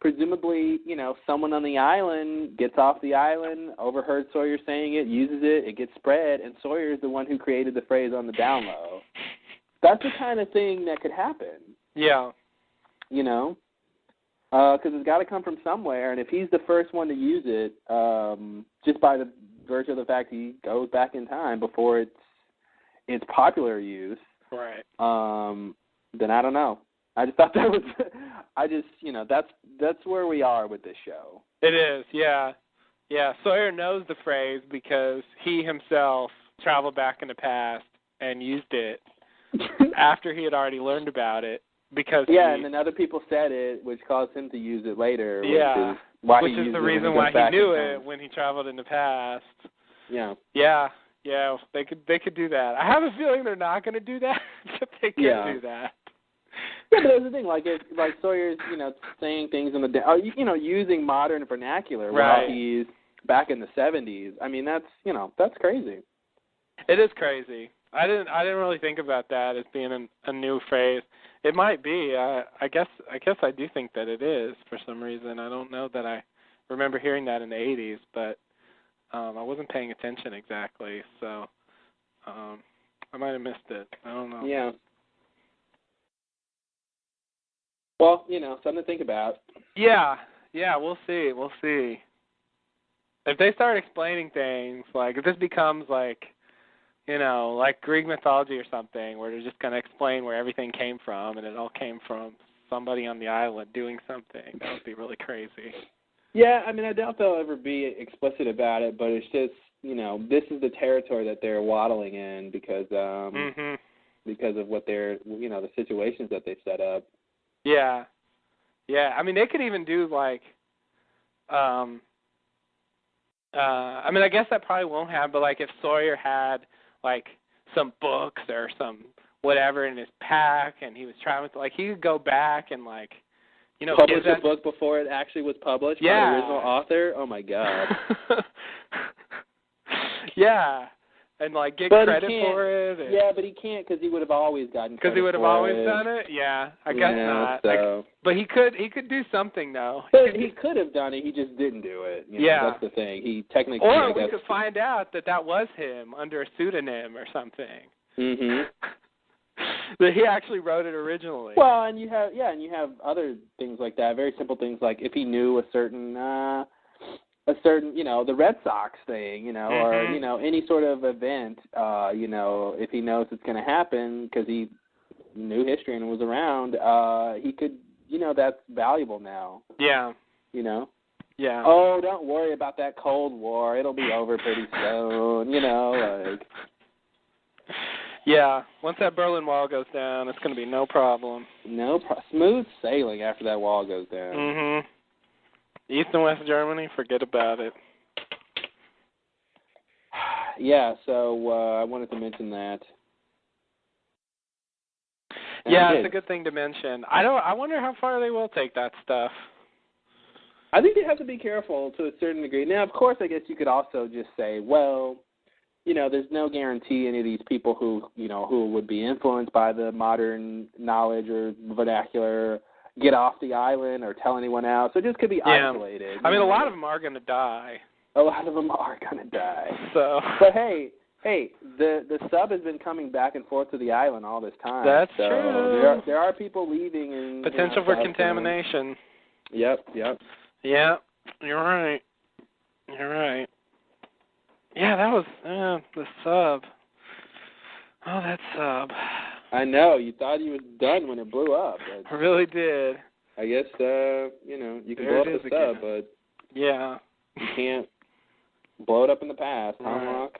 presumably, someone on the island gets off the island, overheard Sawyer saying it, uses it, it gets spread, and Sawyer is the one who created the phrase on the down low. That's the kind of thing that could happen. Yeah. Because it's got to come from somewhere, and if he's the first one to use it, just by the virtue of the fact he goes back in time before its popular use, right? Then I don't know. I just thought that was, that's where we are with this show. It is, yeah. Yeah, Sawyer knows the phrase because he himself traveled back in the past and used it after he had already learned about it. And then other people said it, which caused him to use it later. Yeah, which is the reason why he knew it when he traveled in the past. Yeah. Yeah, they could do that. I have a feeling they're not going to do that, but they could do that. Yeah, but there's the thing, like Sawyer's, saying things in the, using modern vernacular while he's back in the 70s. I mean, that's crazy. It is crazy. I didn't really think about that as being a new phrase. It might be. I guess I do think that it is for some reason. I don't know that I remember hearing that in the 80s, but I wasn't paying attention exactly, so I might have missed it. I don't know. Yeah. Well, something to think about. Yeah, we'll see. If they start explaining things, like if this becomes like Greek mythology or something, where they're just going to explain where everything came from, and it all came from somebody on the island doing something, that would be really crazy. Yeah, I mean, I doubt they'll ever be explicit about it, but it's just, this is the territory that they're waddling in because of what they're, the situations that they've set up. Yeah. I mean, they could even do like, I guess that probably won't happen, but like if Sawyer had like some books or some whatever in his pack and he was traveling, like he could go back and like, publish a book before it actually was published by the original author? Oh my God. Yeah. And like get credit for it. Yeah, but he can't because he would have always gotten credit. Because he would have always done it? Yeah, I guess not. So. But he could do something though. But he could have done it. He just didn't do it. That's the thing. He technically. Or we could find out that was him under a pseudonym or something. Mm-hmm. That he actually wrote it originally. Well, and you have other things like that. Very simple things like if he knew a certain, the Red Sox thing, or any sort of event, if he knows it's going to happen because he knew history and was around, he could, that's valuable now. Yeah. Yeah. Oh, don't worry about that Cold War. It'll be over pretty soon. Like. Yeah, once that Berlin Wall goes down, it's going to be no problem. Smooth sailing after that wall goes down. Mm-hmm. East and West Germany, forget about it. Yeah, so I wanted to mention that. Yeah, it's a good thing to mention. I wonder how far they will take that stuff. I think they have to be careful to a certain degree. Now, of course, I guess you could also just say, well, there's no guarantee any of these people who would be influenced by the modern knowledge or vernacular get off the island or tell anyone else. So it just could be isolated. I mean, a lot of them are going to die. A lot of them are going to die. So. But hey, the sub has been coming back and forth to the island all this time. That's so true. There are people leaving and potential for contamination. Yep. Yeah, you're right. Yeah, that was the sub. Oh, that sub. I know. You thought he was done when it blew up. I really did. I guess, you can blow up the sub, but yeah, you can't blow it up in the past, huh, Rock?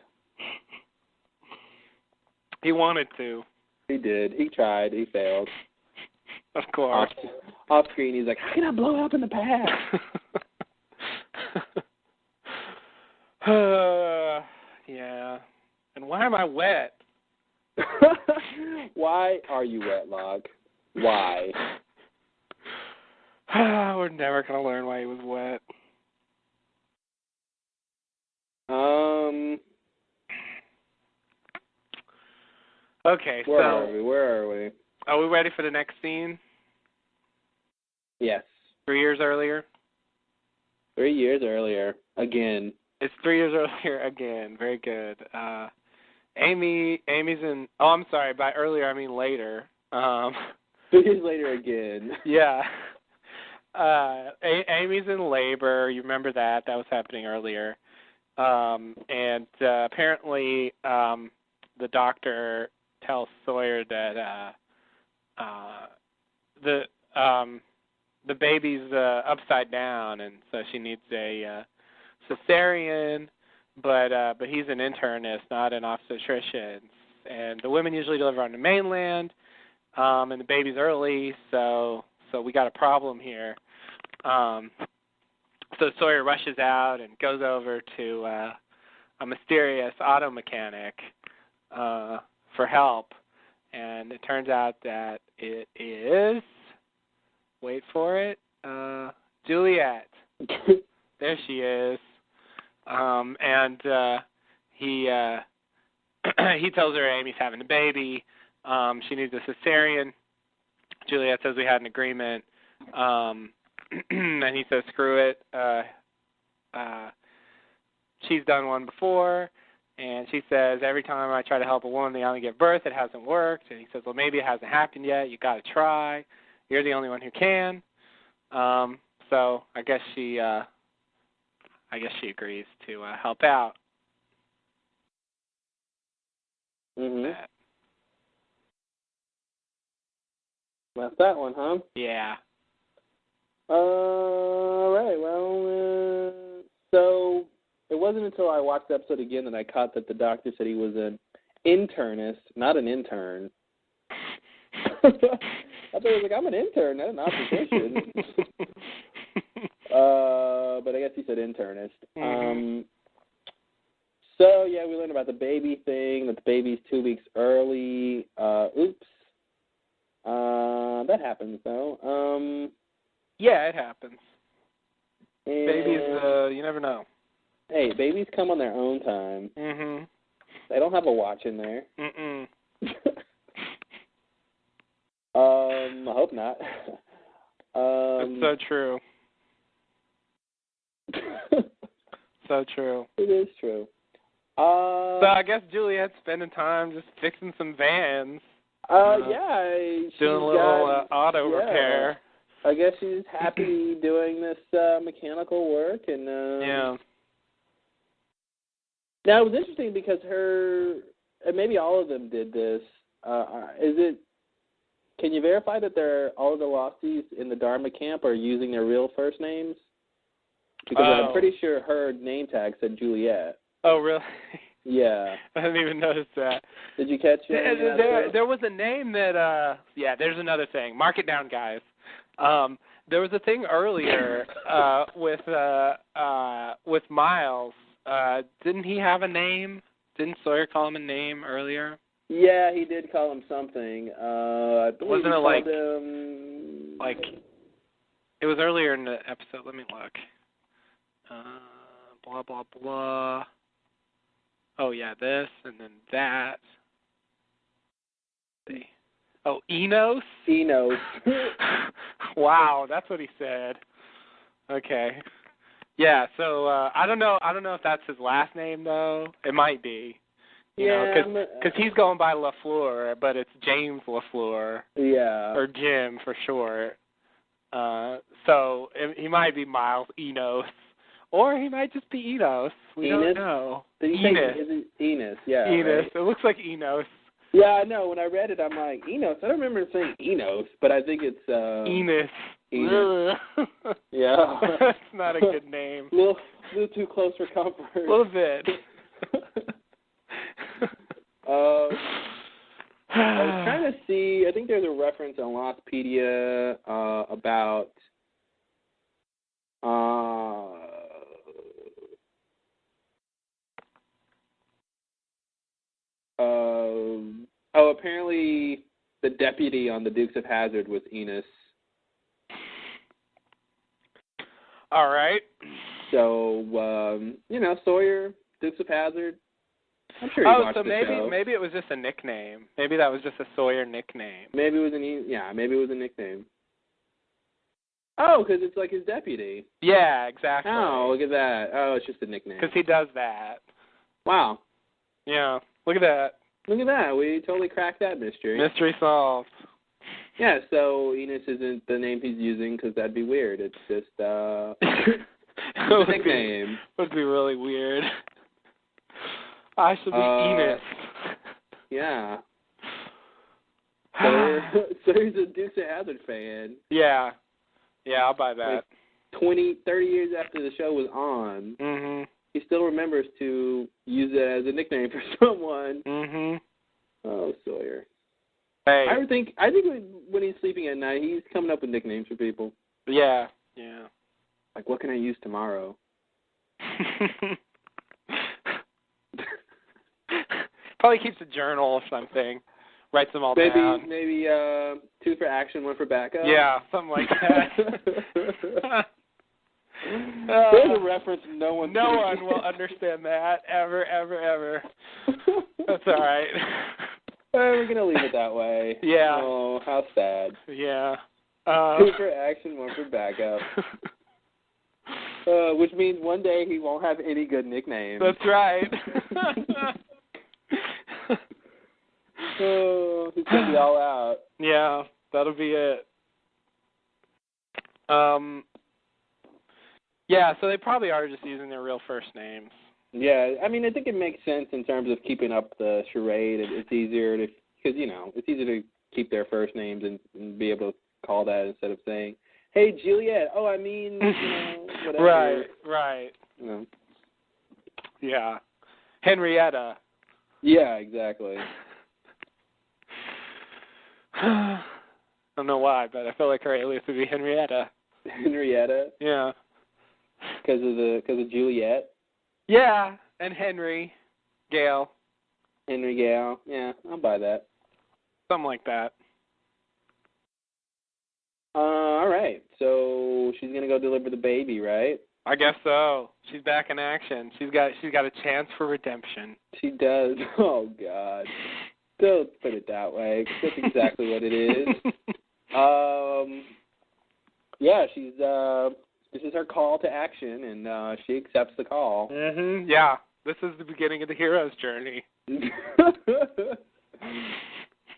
He wanted to. He did. He tried. He failed. Of course. Off screen, he's like, how can I blow it up in the past? Yeah. And why am I wet? Why are you wet, Log? Why? We're never going to learn why he was wet. Okay, Where are we? Are we ready for the next scene? Yes. 3 years earlier? 3 years earlier. Again. It's 3 years earlier again. Very good. Amy's in... Oh, I'm sorry. By earlier, I mean later. 3 years later again. Yeah. Amy's in labor. You remember that. That was happening earlier. And apparently the doctor tells Sawyer that the baby's upside down, and so she needs a cesarean, but he's an internist, not an obstetrician. And the women usually deliver on the mainland, and the baby's early, so we got a problem here. So Sawyer rushes out and goes over to a mysterious auto mechanic for help, and it turns out that it is, wait for it, Juliet. There she is. And he tells her Amy's having a baby. She needs a cesarean. Juliet says we had an agreement. And he says, screw it. She's done one before. And she says, every time I try to help a woman, they only give birth. It hasn't worked. And he says, well, maybe it hasn't happened yet. You got to try. You're the only one who can. So I guess she agrees to help out. Mm-hmm. That's that one, huh? Yeah. All right. Well, so it wasn't until I watched the episode again that I caught that the doctor said he was an internist, not an intern. I thought he was like, I'm an intern, not an obstetrician. But I guess he said internist. Mm-hmm. So, yeah, we learned about the baby thing, that the baby's 2 weeks early. Oops. That happens, though. Yeah, it happens. And babies, you never know. Hey, babies come on their own time. Mm-hmm. They don't have a watch in there. Mm-mm. I hope not. That's so true. So true. It is true. So I guess Juliet's spending time just fixing some vans. Yeah. Doing a little auto repair. I guess she's happy doing this mechanical work. And yeah. Now, it was interesting because and maybe all of them did this. Can you verify that all of the losties in the Dharma camp are using their real first names? Because I'm pretty sure her name tag said Juliet. Oh, really? Yeah. I didn't even notice that. Did you catch it? There was a name that, yeah, there's another thing. Mark it down, guys. There was a thing earlier with Miles. Didn't he have a name? Didn't Sawyer call him a name earlier? Yeah, he did call him something. I believe Wasn't it like it was earlier in the episode. Let me look. Blah, blah, blah. Oh, yeah, this and then that. Let's see. Oh, Enos? Enos. Wow, that's what he said. Okay. Yeah, so I don't know if that's his last name, though. It might be. Because he's going by LaFleur, but it's James LaFleur. Yeah. Or Jim for short. So he might be Miles Enos, or he might just be Enos. We don't know. Enos. Enos, yeah. Enos. Right? It looks like Enos. Yeah, I know. When I read it, I'm like, Enos. I don't remember saying Enos, but I think it's... Enos. Enos. Yeah. That's not a good name. A little too close for comfort. A little bit. I was trying to see, I think there's a reference on Lostpedia about apparently the deputy on the Dukes of Hazzard was Enos. All right. So, Sawyer, Dukes of Hazzard. I'm sure he watched the show. Maybe it was just a nickname. Maybe that was just a Sawyer nickname. Maybe it was maybe it was a nickname. Oh, because it's like his deputy. Yeah, exactly. Oh, look at that. Oh, it's just a nickname. Because he does that. Wow. Yeah, look at that. Look at that. We totally cracked that mystery. Mystery solved. Yeah, so Enos isn't the name he's using because that'd be weird. It's just a nickname. It would be really weird. I should be Enos. Yeah. So he's a Dukes of Hazzard fan. Yeah. Yeah, I'll buy that. Like 30 years after the show was on, he still remembers to use it as a nickname for someone. Oh, Sawyer. Hey. I think when he's sleeping at night, he's coming up with nicknames for people. Yeah. Yeah. Like, what can I use tomorrow? Probably keeps a journal or something. Writes them all down. Maybe 2 for action, 1 for backup. Yeah, something like that. There's a reference no one will understand that ever, ever, ever. That's all right. We're gonna leave it that way. Yeah. Oh, how sad. Yeah. 2 for action, 1 for backup. Which means one day he won't have any good nicknames. That's right. Oh, he's gonna be all out. Yeah, that'll be it. Yeah, so they probably are just using their real first names. Yeah, I mean, I think it makes sense in terms of keeping up the charade. It's easier because it's easier to keep their first names and be able to call that instead of saying, "Hey, Juliet." Oh, I mean, whatever. Right. You know. Yeah, Henrietta. Yeah, exactly. I don't know why, but I feel like her alias would be Henrietta. Henrietta? Yeah. Because of Juliet? Yeah, and Henry Gale. Henry Gale. Yeah, I'll buy that. Something like that. All right. So she's gonna go deliver the baby, right? I guess so. She's back in action. She's got a chance for redemption. She does. Oh God. Don't put it that way. That's exactly what it is. Yeah, this is her call to action, and she accepts the call. Yeah, this is the beginning of the hero's journey.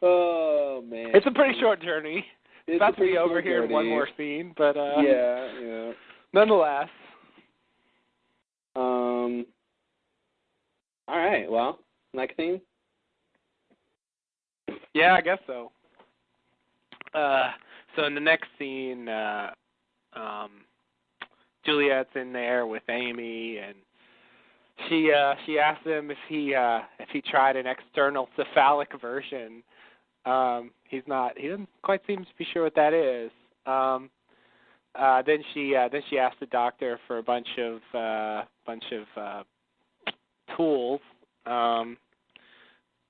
Oh man, it's a pretty short journey. It's about to be over here in one more scene, but yeah. Nonetheless. All right. Well, next scene. Yeah, I guess so. So in the next scene, Juliet's in there with Amy, and she asks him if he tried an external cephalic version. He doesn't quite seem to be sure what that is. Then she asked the doctor for a bunch of tools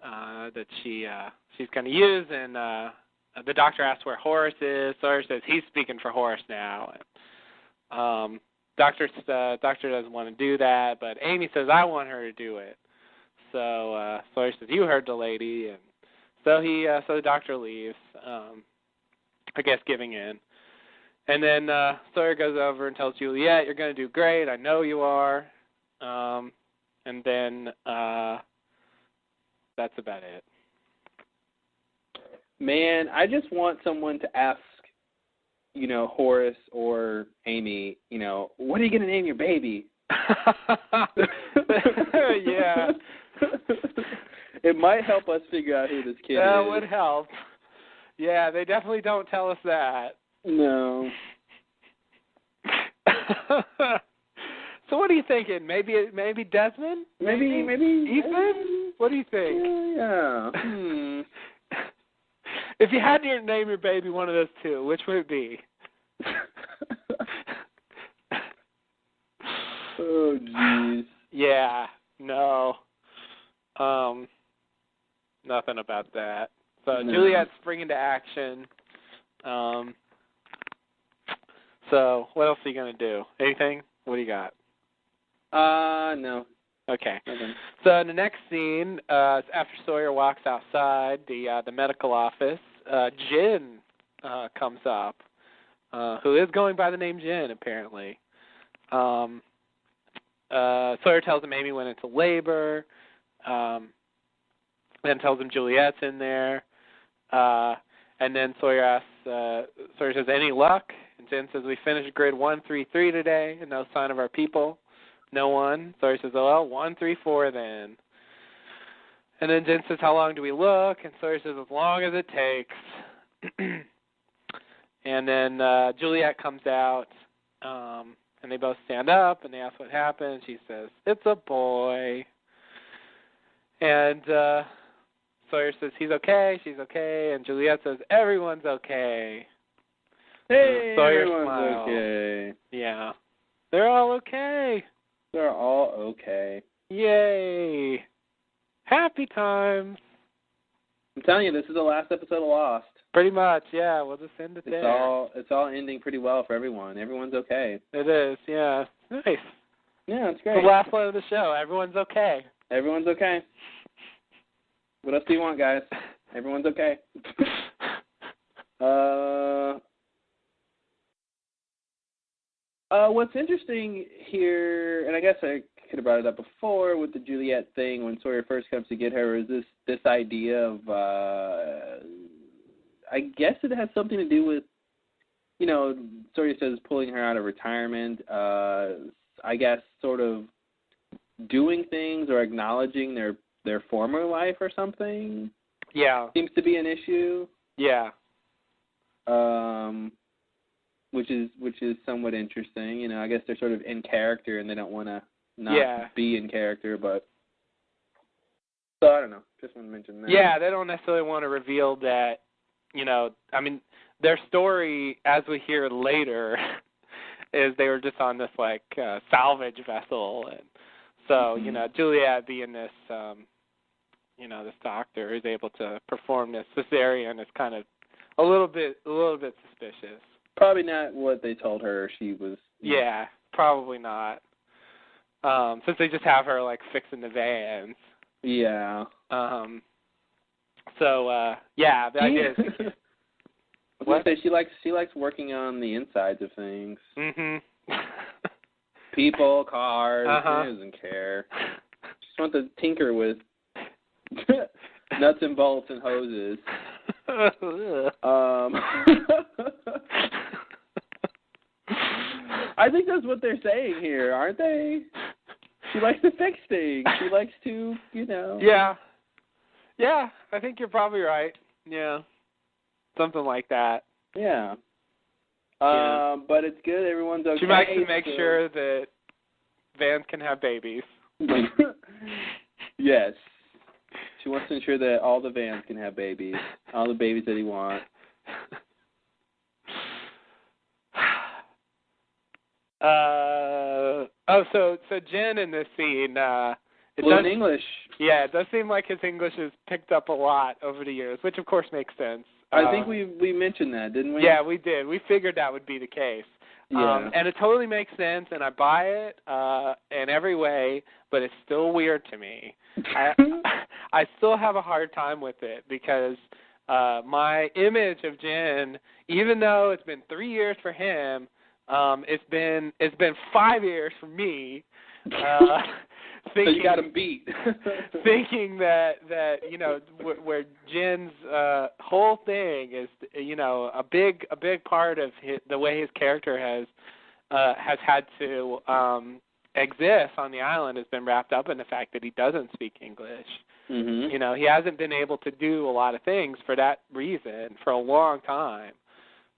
that she's going to use, and the doctor asks where Horace is. Sawyer says he's speaking for Horace now. Doctor doesn't want to do that, but Amy says I want her to do it. So Sawyer says you heard the lady, and so the doctor leaves. I guess giving in. And then Sawyer goes over and tells Juliet, "You're going to do great. I know you are." And then that's about it. Man, I just want someone to ask Horace or Amy, what are you going to name your baby? Yeah. It might help us figure out who this kid is. That would help. Yeah, they definitely don't tell us that. No. So what are you thinking? Maybe Desmond? Maybe Ethan? What do you think? Yeah. If you had to name your baby one of those two, which would it be? Oh, jeez. Yeah. No. Nothing about that. So No. Juliet's springing into action. So what else are you going to do? Anything? What do you got? No. Okay. Nothing. So in the next scene, after Sawyer walks outside the medical office, Jen comes up, who is going by the name Jen, apparently. Sawyer tells him Amy went into labor, then tells him Juliet's in there, and then Sawyer says, any luck? And Jen says, we finished grid 133 today, and no sign of our people. No one. Sawyer says, oh, well, 134 then. And then Jen says, how long do we look? And Sawyer says, as long as it takes. And then Juliet comes out, and they both stand up, and they ask what happened. She says, it's a boy. And Sawyer says, he's okay, she's okay. And Juliet says, everyone's okay. Hey, Sawyer everyone's smiles. okay. Yeah. They're all okay. They're all okay. Yay. Happy times. I'm telling you, this is the last episode of Lost. Pretty much, yeah. We'll just end it there. It's all ending pretty well for everyone. Everyone's okay. It is, yeah. Nice. Yeah, it's great. The last one of the show. Everyone's okay. Everyone's okay. What else do you want, guys? Everyone's okay. What's interesting here, and I guess I could have brought it up before with the Juliet thing when Sawyer first comes to get her, is this idea of, I guess it has something to do with, Sawyer says pulling her out of retirement, I guess sort of doing things or acknowledging their former life or something. Yeah. Seems to be an issue. Yeah. Which is somewhat interesting. I guess they're sort of in character and they don't want to not be in character, but so I don't know. Just want to mention that. Yeah, they don't necessarily want to reveal that, their story, as we hear later, is they were just on this, salvage vessel. And so, Juliet being this, this doctor who's able to perform this cesarean is kind of a little bit suspicious. Probably not what they told her she was. Yeah, probably not. Since they just have her, fixing the vans. Yeah. So, the idea is... I was gonna say she likes working on the insides of things. Mhm. People, cars, Uh-huh. She doesn't care. She just wants to tinker with nuts and bolts and hoses. I think that's what they're saying here, aren't they? She likes to fix things. She likes to, Yeah. Yeah, I think you're probably right. Yeah. Something like that. Yeah. But it's good. Everyone's okay. She likes to make sure that vans can have babies. Yes. She wants to ensure that all the vans can have babies. All the babies that he wants. So Jen in this scene, in English. Yeah, it does seem like his English has picked up a lot over the years, which of course makes sense. I think we mentioned that, didn't we? Yeah, we did. We figured that would be the case. Yeah. And it totally makes sense, and I buy it in every way, but it's still weird to me. I still have a hard time with it because my image of Jen, even though it's been 3 years for him, it's been 5 years for me. so you got him beat. Thinking that where Jin's whole thing is, a big part of the way his character has had to exist on the island has been wrapped up in the fact that he doesn't speak English. Mm-hmm. He hasn't been able to do a lot of things for that reason for a long time.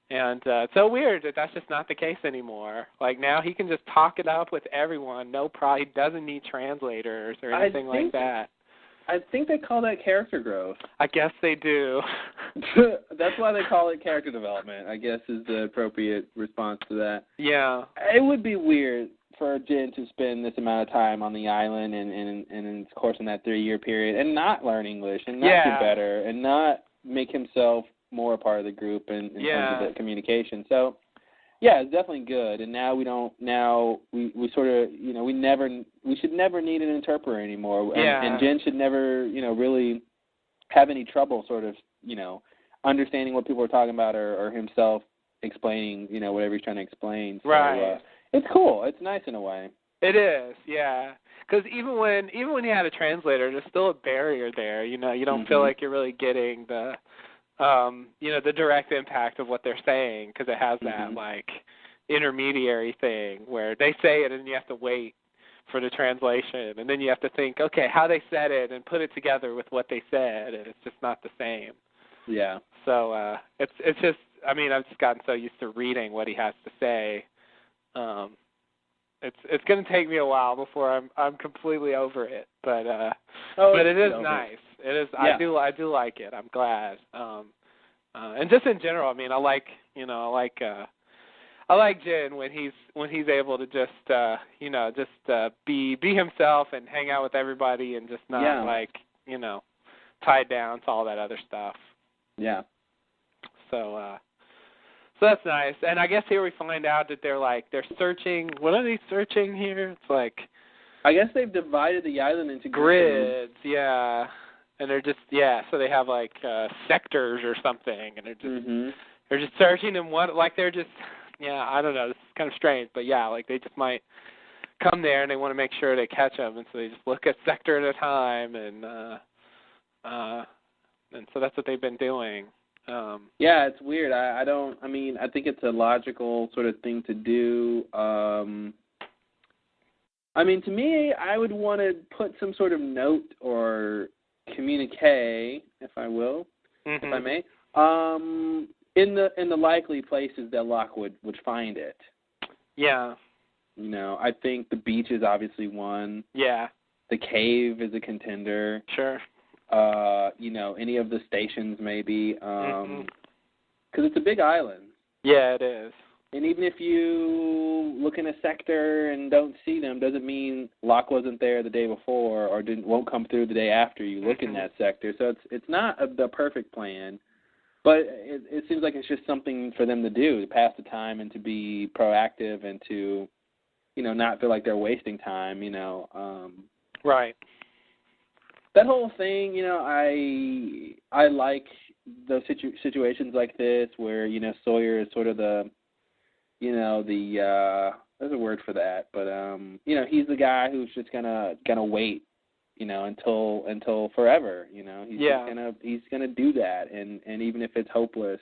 And it's so weird that that's just not the case anymore. Like, now he can just talk it up with everyone. No problem. He doesn't need translators or anything like that. I think they call that character growth. I guess they do. That's why they call it character development, I guess, is the appropriate response to that. Yeah. It would be weird for Jin to spend this amount of time on the island and of course, in that 3-year period and not learn English and not do better and not make himself more a part of the group in terms of the communication. So, yeah, it's definitely good. And now we sort of, we should never need an interpreter anymore. And Jin should never, really have any trouble sort of, understanding what people are talking about or himself explaining, whatever he's trying to explain. So, right. It's cool. It's nice in a way. It is, yeah. Because even when you had a translator, there's still a barrier there. You don't feel like you're really getting the direct impact of what they're saying, because it has that like intermediary thing where they say it and you have to wait for the translation, and then you have to think, okay, how they said it and put it together with what they said, and it's just not the same. Yeah. So it's just, I've just gotten so used to reading what he has to say. It's going to take me a while before I'm completely over it, but it is nice. It is. Yeah. I do like it. I'm glad. And just in general, I like Jin when he's able to just be himself and hang out with everybody and just not tied down to all that other stuff. Yeah. So that's nice. And I guess here we find out that they're searching. What are they searching here? It's like, I guess they've divided the island into grids. Yeah. And they're just, so they have like sectors or something, and they're just searching, and they're just, I don't know, this is kind of strange, but like they just might come there and they want to make sure they catch them, and so they just look at sector at a time, and so that's what they've been doing. Yeah, it's weird. I think it's a logical sort of thing to do. To me, I would want to put some sort of note or communique, if I will, if I may, in the likely places that Locke would find it. Yeah. I think the beach is obviously one. Yeah. The cave is a contender. Sure. Any of the stations maybe, because it's a big island. Yeah, it is. And even if you look in a sector and don't see them, doesn't mean Locke wasn't there the day before or won't come through the day after you look in that sector. So it's not the perfect plan, but it seems like it's just something for them to do, to pass the time and to be proactive and to, not feel like they're wasting time. Right. That whole thing, I like those situations like this where, Sawyer is sort of the, there's a word for that, but, he's the guy who's just gonna wait, until forever, he's gonna do that, and even if it's hopeless,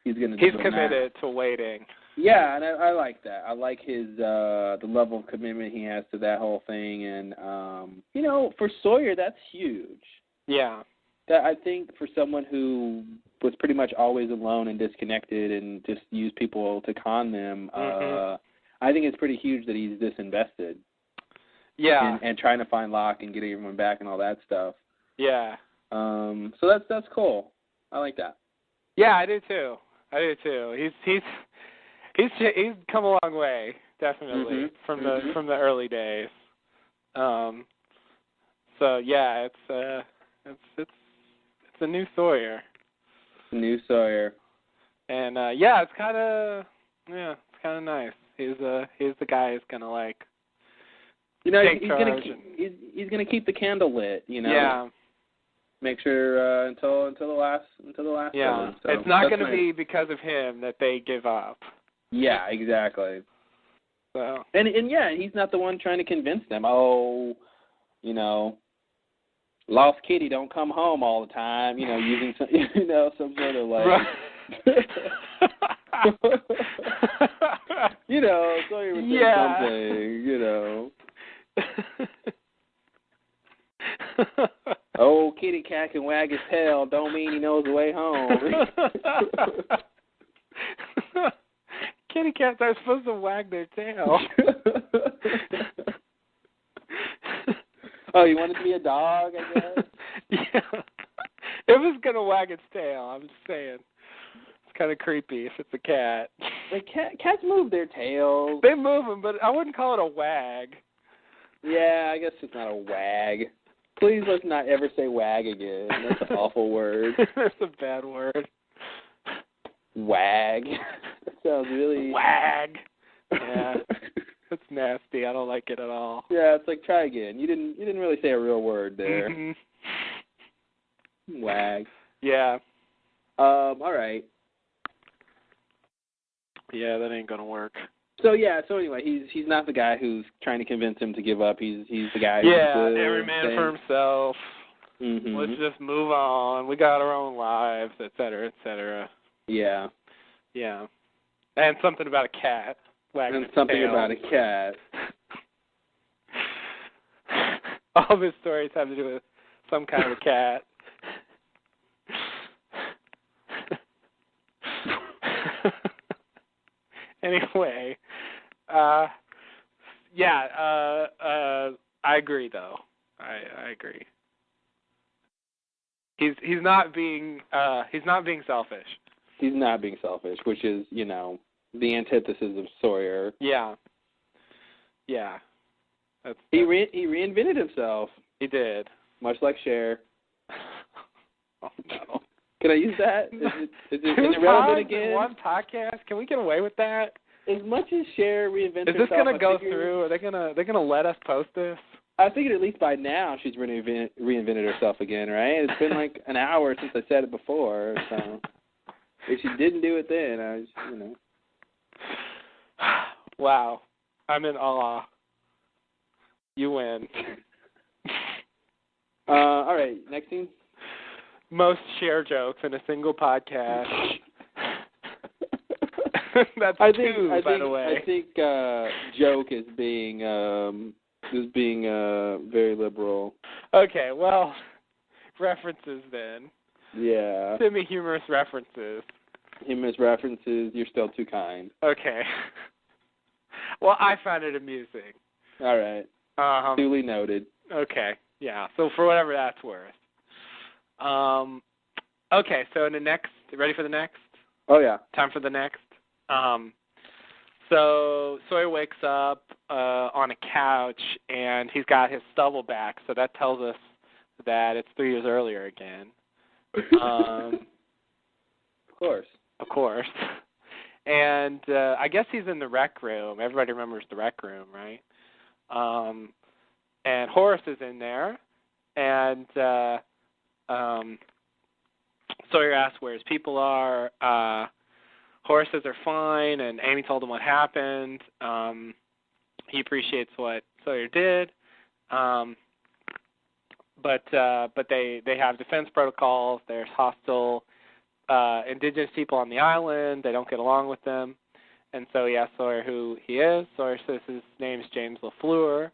he's gonna do it. He's committed to waiting. Yeah, and I like that. I like his the level of commitment he has to that whole thing, and for Sawyer, that's huge. Yeah. That I think for someone who was pretty much always alone and disconnected and just used people to con them, I think it's pretty huge that he's this invested. Yeah. And trying to find Locke and get everyone back and all that stuff. Yeah. So that's cool. I like that. Yeah, I do too. He's come a long way, definitely, from the early days. So yeah, it's a new Sawyer. New Sawyer. And it's kind of nice. He's the guy who's gonna he's gonna keep the candle lit. Yeah. Make sure until the last. Yeah. So it's not going to be because of him that they give up. Yeah, exactly. So. And he's not the one trying to convince them. Oh, lost kitty don't come home all the time, using some, some sort of like, right. Sawyer would say something, Oh, kitty cat can wag his tail, don't mean he knows the way home. Kitty cats are supposed to wag their tail. Oh, you want it to be a dog, I guess? Yeah. It was going to wag its tail, I'm just saying. It's kind of creepy if it's a cat. Like cats move their tails. They move them, but I wouldn't call it a wag. Yeah, I guess it's not a wag. Please let's not ever say wag again. That's an awful word. That's a bad word. Wag. That sounds really... Wag. Yeah. That's nasty. I don't like it at all. Yeah, it's like, try again. You didn't really say a real word there. Mm-hmm. Wag. Yeah. All right. Yeah, that ain't gonna work. So anyway, he's not the guy who's trying to convince him to give up. He's the guy who's every man for himself. Mm-hmm. Let's just move on. We got our own lives, et cetera, et cetera. Yeah. Yeah. And something about a cat. And something tail. about a cat. All of his stories have to do with some kind of a cat. Anyway, I agree though. I agree. He's not being selfish. He's not being selfish, which is, the antithesis of Sawyer. Yeah. Yeah. He reinvented himself. He did. Much like Cher. Oh no. Can I use that? Is it relevant again? One podcast? Can we get away with that? As much as Cher reinvented herself, is this going to go through? Are they gonna let us post this? I figured at least by now she's reinvented herself again, right? It's been like an hour since I said it before, so if she didn't do it then, I was, Wow, I'm in awe. You win. All right, next scene. Most Cher jokes in a single podcast. That's by the way. I think joke is being very liberal. Okay, well, references then. Yeah. Send me humorous references. Humorous references. You're still too kind. Okay. Well, I found it amusing. All right. Duly noted. Okay. Yeah. So for whatever that's worth. Okay. So in the next, ready for the next? Oh yeah. Time for the next. So Sawyer wakes up on a couch and he's got his stubble back. So that tells us that it's 3 years earlier again. Of course. And I guess he's in the rec room. Everybody remembers the rec room, right? And Horace is in there, and Sawyer asks where his people are. Horace says they're fine, and Amy told him what happened. He appreciates what Sawyer did, but they have defense protocols. There's hostile indigenous people on the island. They don't get along with them. And so he asks Sawyer who he is. Sawyer says his name is James LaFleur.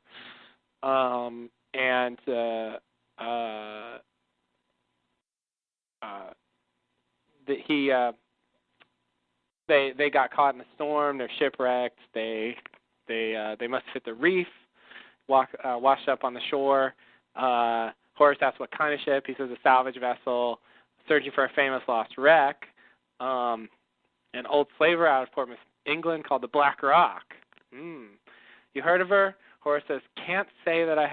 They got caught in a storm. They're shipwrecked. They must have hit the reef, washed up on the shore. Horace asks what kind of ship. He says a salvage vessel searching for a famous lost wreck, an old slaver out of Portsmouth, England, called the Black Rock. You heard of her? Horace says, can't say that I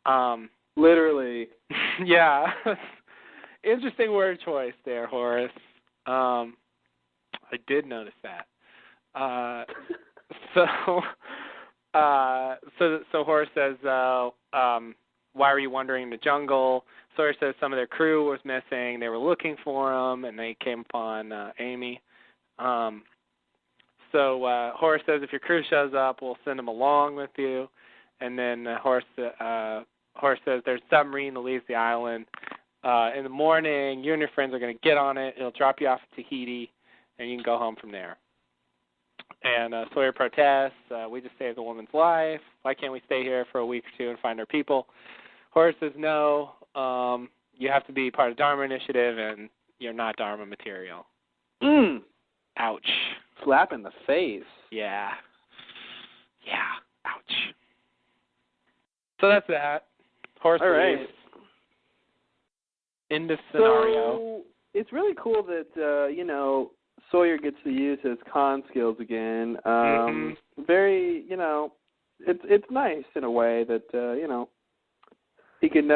have. Literally. Yeah. Interesting word choice there, Horace. I did notice that. So Horace says, why were you wandering in the jungle? Sawyer says some of their crew was missing. They were looking for him, and they came upon Amy. So Horace says, if your crew shows up, we'll send them along with you. and then Horace says there's a submarine that leaves the island. In the morning, you and your friends are going to get on it. It'll drop you off at Tahiti, and you can go home from there. And Sawyer protests. We just saved a woman's life. Why can't we stay here for a week or two and find our people? Horace says, no, you have to be part of Dharma Initiative, and you're not Dharma material. Ouch. Slap in the face. Yeah. Ouch. So that's that. Horace All right. leaves. End of scenario. So it's really cool that, Sawyer gets to use his con skills again. Very, it's nice in a way that, he can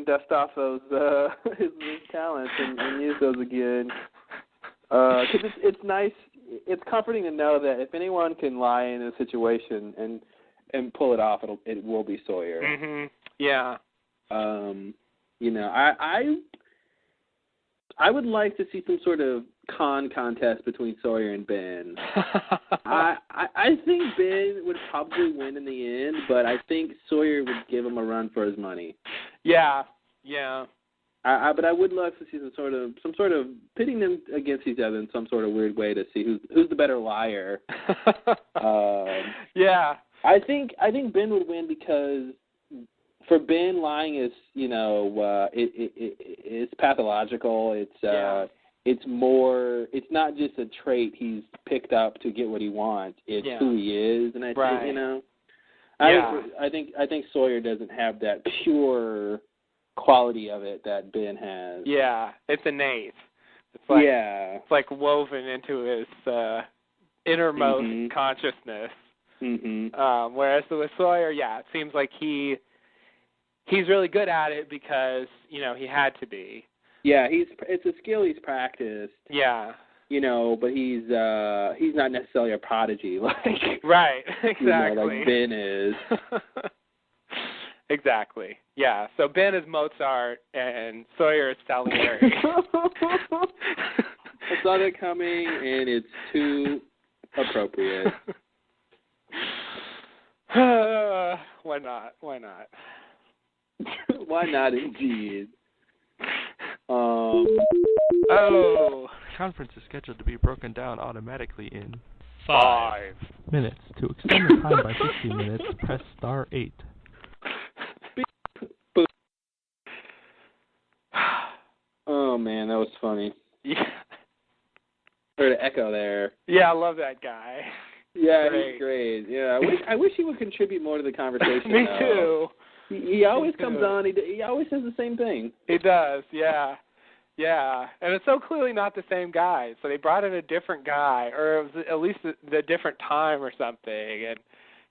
dust off those his talents and use those again. Because it's nice, it's comforting to know that if anyone can lie in a situation and pull it off, it will be Sawyer. Yeah. I would like to see some sort of con contest between Sawyer and Ben. I think Ben would probably win in the end, but I think Sawyer would give him a run for his money. Yeah. But I would love to see some sort of pitting them against each other in some sort of weird way to see who's the better liar. Yeah. I think Ben would win because for Ben, lying is it's pathological. It's more. It's not just a trait he's picked up to get what he wants. It's who he is, and I think I think Sawyer doesn't have that pure quality of it that Ben has. Yeah, it's innate. It's like woven into his innermost consciousness. Whereas with Sawyer, it seems like he's really good at it because he had to be. Yeah, it's a skill he's practiced. Yeah. But he's not necessarily a prodigy like right, exactly. Like Ben is. Exactly. Yeah. So Ben is Mozart and Sawyer is Salieri. I saw that coming, and it's too appropriate. Why not? Why not, indeed? Conference is scheduled to be broken down automatically in 5 minutes. To extend the time by 60 minutes, press star 8. Oh man, that was funny. Yeah. Heard an echo there. Yeah, I love that guy. Yeah, he's great. Yeah, I wish he would contribute more to the conversation. Me too. He always comes on. He always says the same thing. He does. Yeah. And it's so clearly not the same guy. So they brought in a different guy, or it was at least the different time or something. And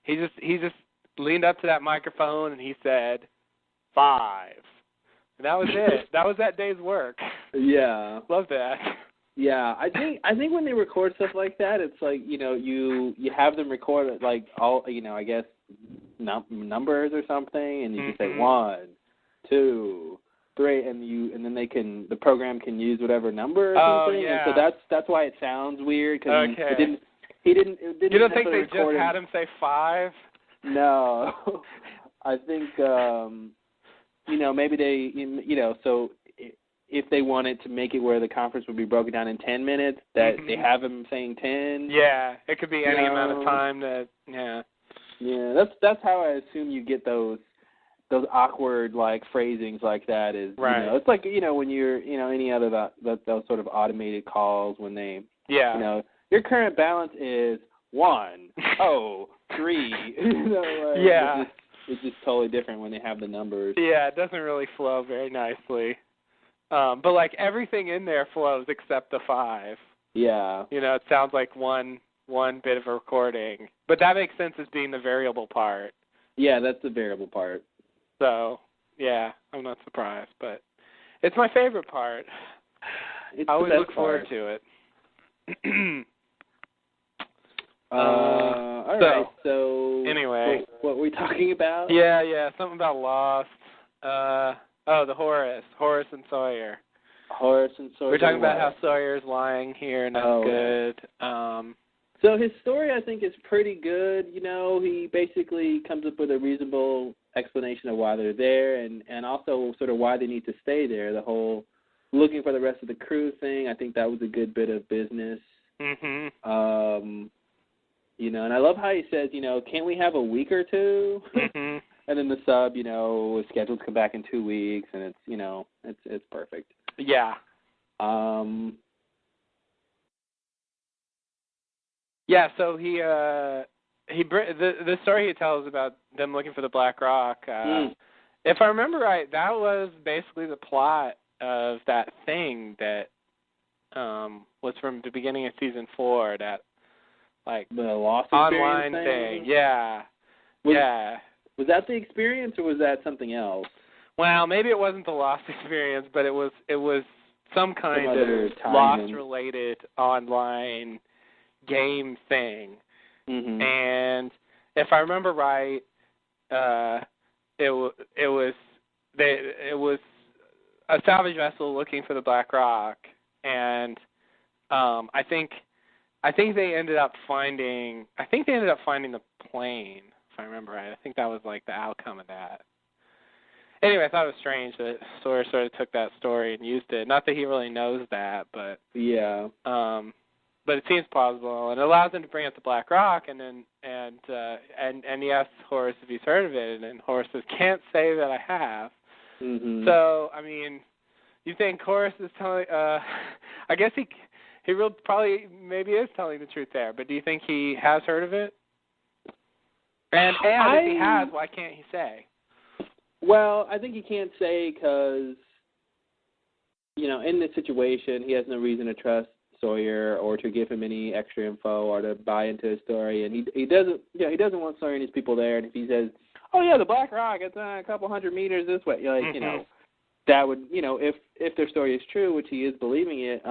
he just leaned up to that microphone and he said 5. And that was it. That was that day's work. Yeah. Love that. Yeah, I think when they record stuff like that, it's like you have them record it like all I guess numbers or something, and you can say 1, 2, 3, and then the program can use whatever number or something. Yeah. And so that's why it sounds weird because he didn't. You don't think they just had him say 5? No, I think maybe they so. If they wanted to make it where the conference would be broken down in 10 minutes, that they have him saying 10. Yeah, it could be any amount of time. Yeah, that's how I assume you get those awkward like phrasings like that. Is right. It's like when you're any other those sort of automated calls when they your current balance is 1, 3. It's just totally different when they have the numbers. Yeah, it doesn't really flow very nicely. But like everything in there flows except the 5. Yeah. It sounds like one bit of a recording. But that makes sense as being the variable part. Yeah, that's the variable part. So, yeah, I'm not surprised. But it's my favorite part. I always look forward to it. All right, so anyway. What were we talking about? Yeah, something about Lost. The Horace and Sawyer. Horace and Sawyer. We're talking about how Sawyer's lying here and that's good. So his story, I think, is pretty good. You know, he basically comes up with a reasonable explanation of why they're there and also sort of why they need to stay there. The whole looking for the rest of the crew thing, I think that was a good bit of business. Mm-hmm. You know, and I love how he says, you know, can't we have a week or two? Mm-hmm. And then the sub, you know, is scheduled to come back in 2 weeks, and it's, you know, it's perfect. Yeah. Yeah, so the story he tells about them looking for the Black Rock, if I remember right, that was basically the plot of that thing that was from the beginning of season 4, that like the Lost online thing. Yeah. Was that the experience, or was that something else? Well, maybe it wasn't the Lost experience, but it was some kind of Lost-related online game thing. Mm-hmm. And if I remember right, it was a salvage vessel looking for the Black Rock, and I think they ended up finding the plane, if I remember right. I think that was like the outcome of that. Anyway, I thought it was strange that Sawyer sort of took that story and used it. Not that he really knows that, but yeah. But it seems plausible, and it allows him to bring up the Black Rock, and he asks Horace if he's heard of it, and then Horace says, "Can't say that I have." Mm-hmm. So, I mean, you think Horace is telling? I guess he really probably maybe is telling the truth there, but do you think he has heard of it? And if he has, why can't he say? Well, I think he can't say because, you know, in this situation, he has no reason to trust Sawyer or to give him any extra info or to buy into his story, and he doesn't want Sawyer and his people there. And if he says, "Oh yeah, the Black Rock, it's a couple hundred meters this way," like mm-hmm. you know, that would, you know, if their story is true, which he is believing it,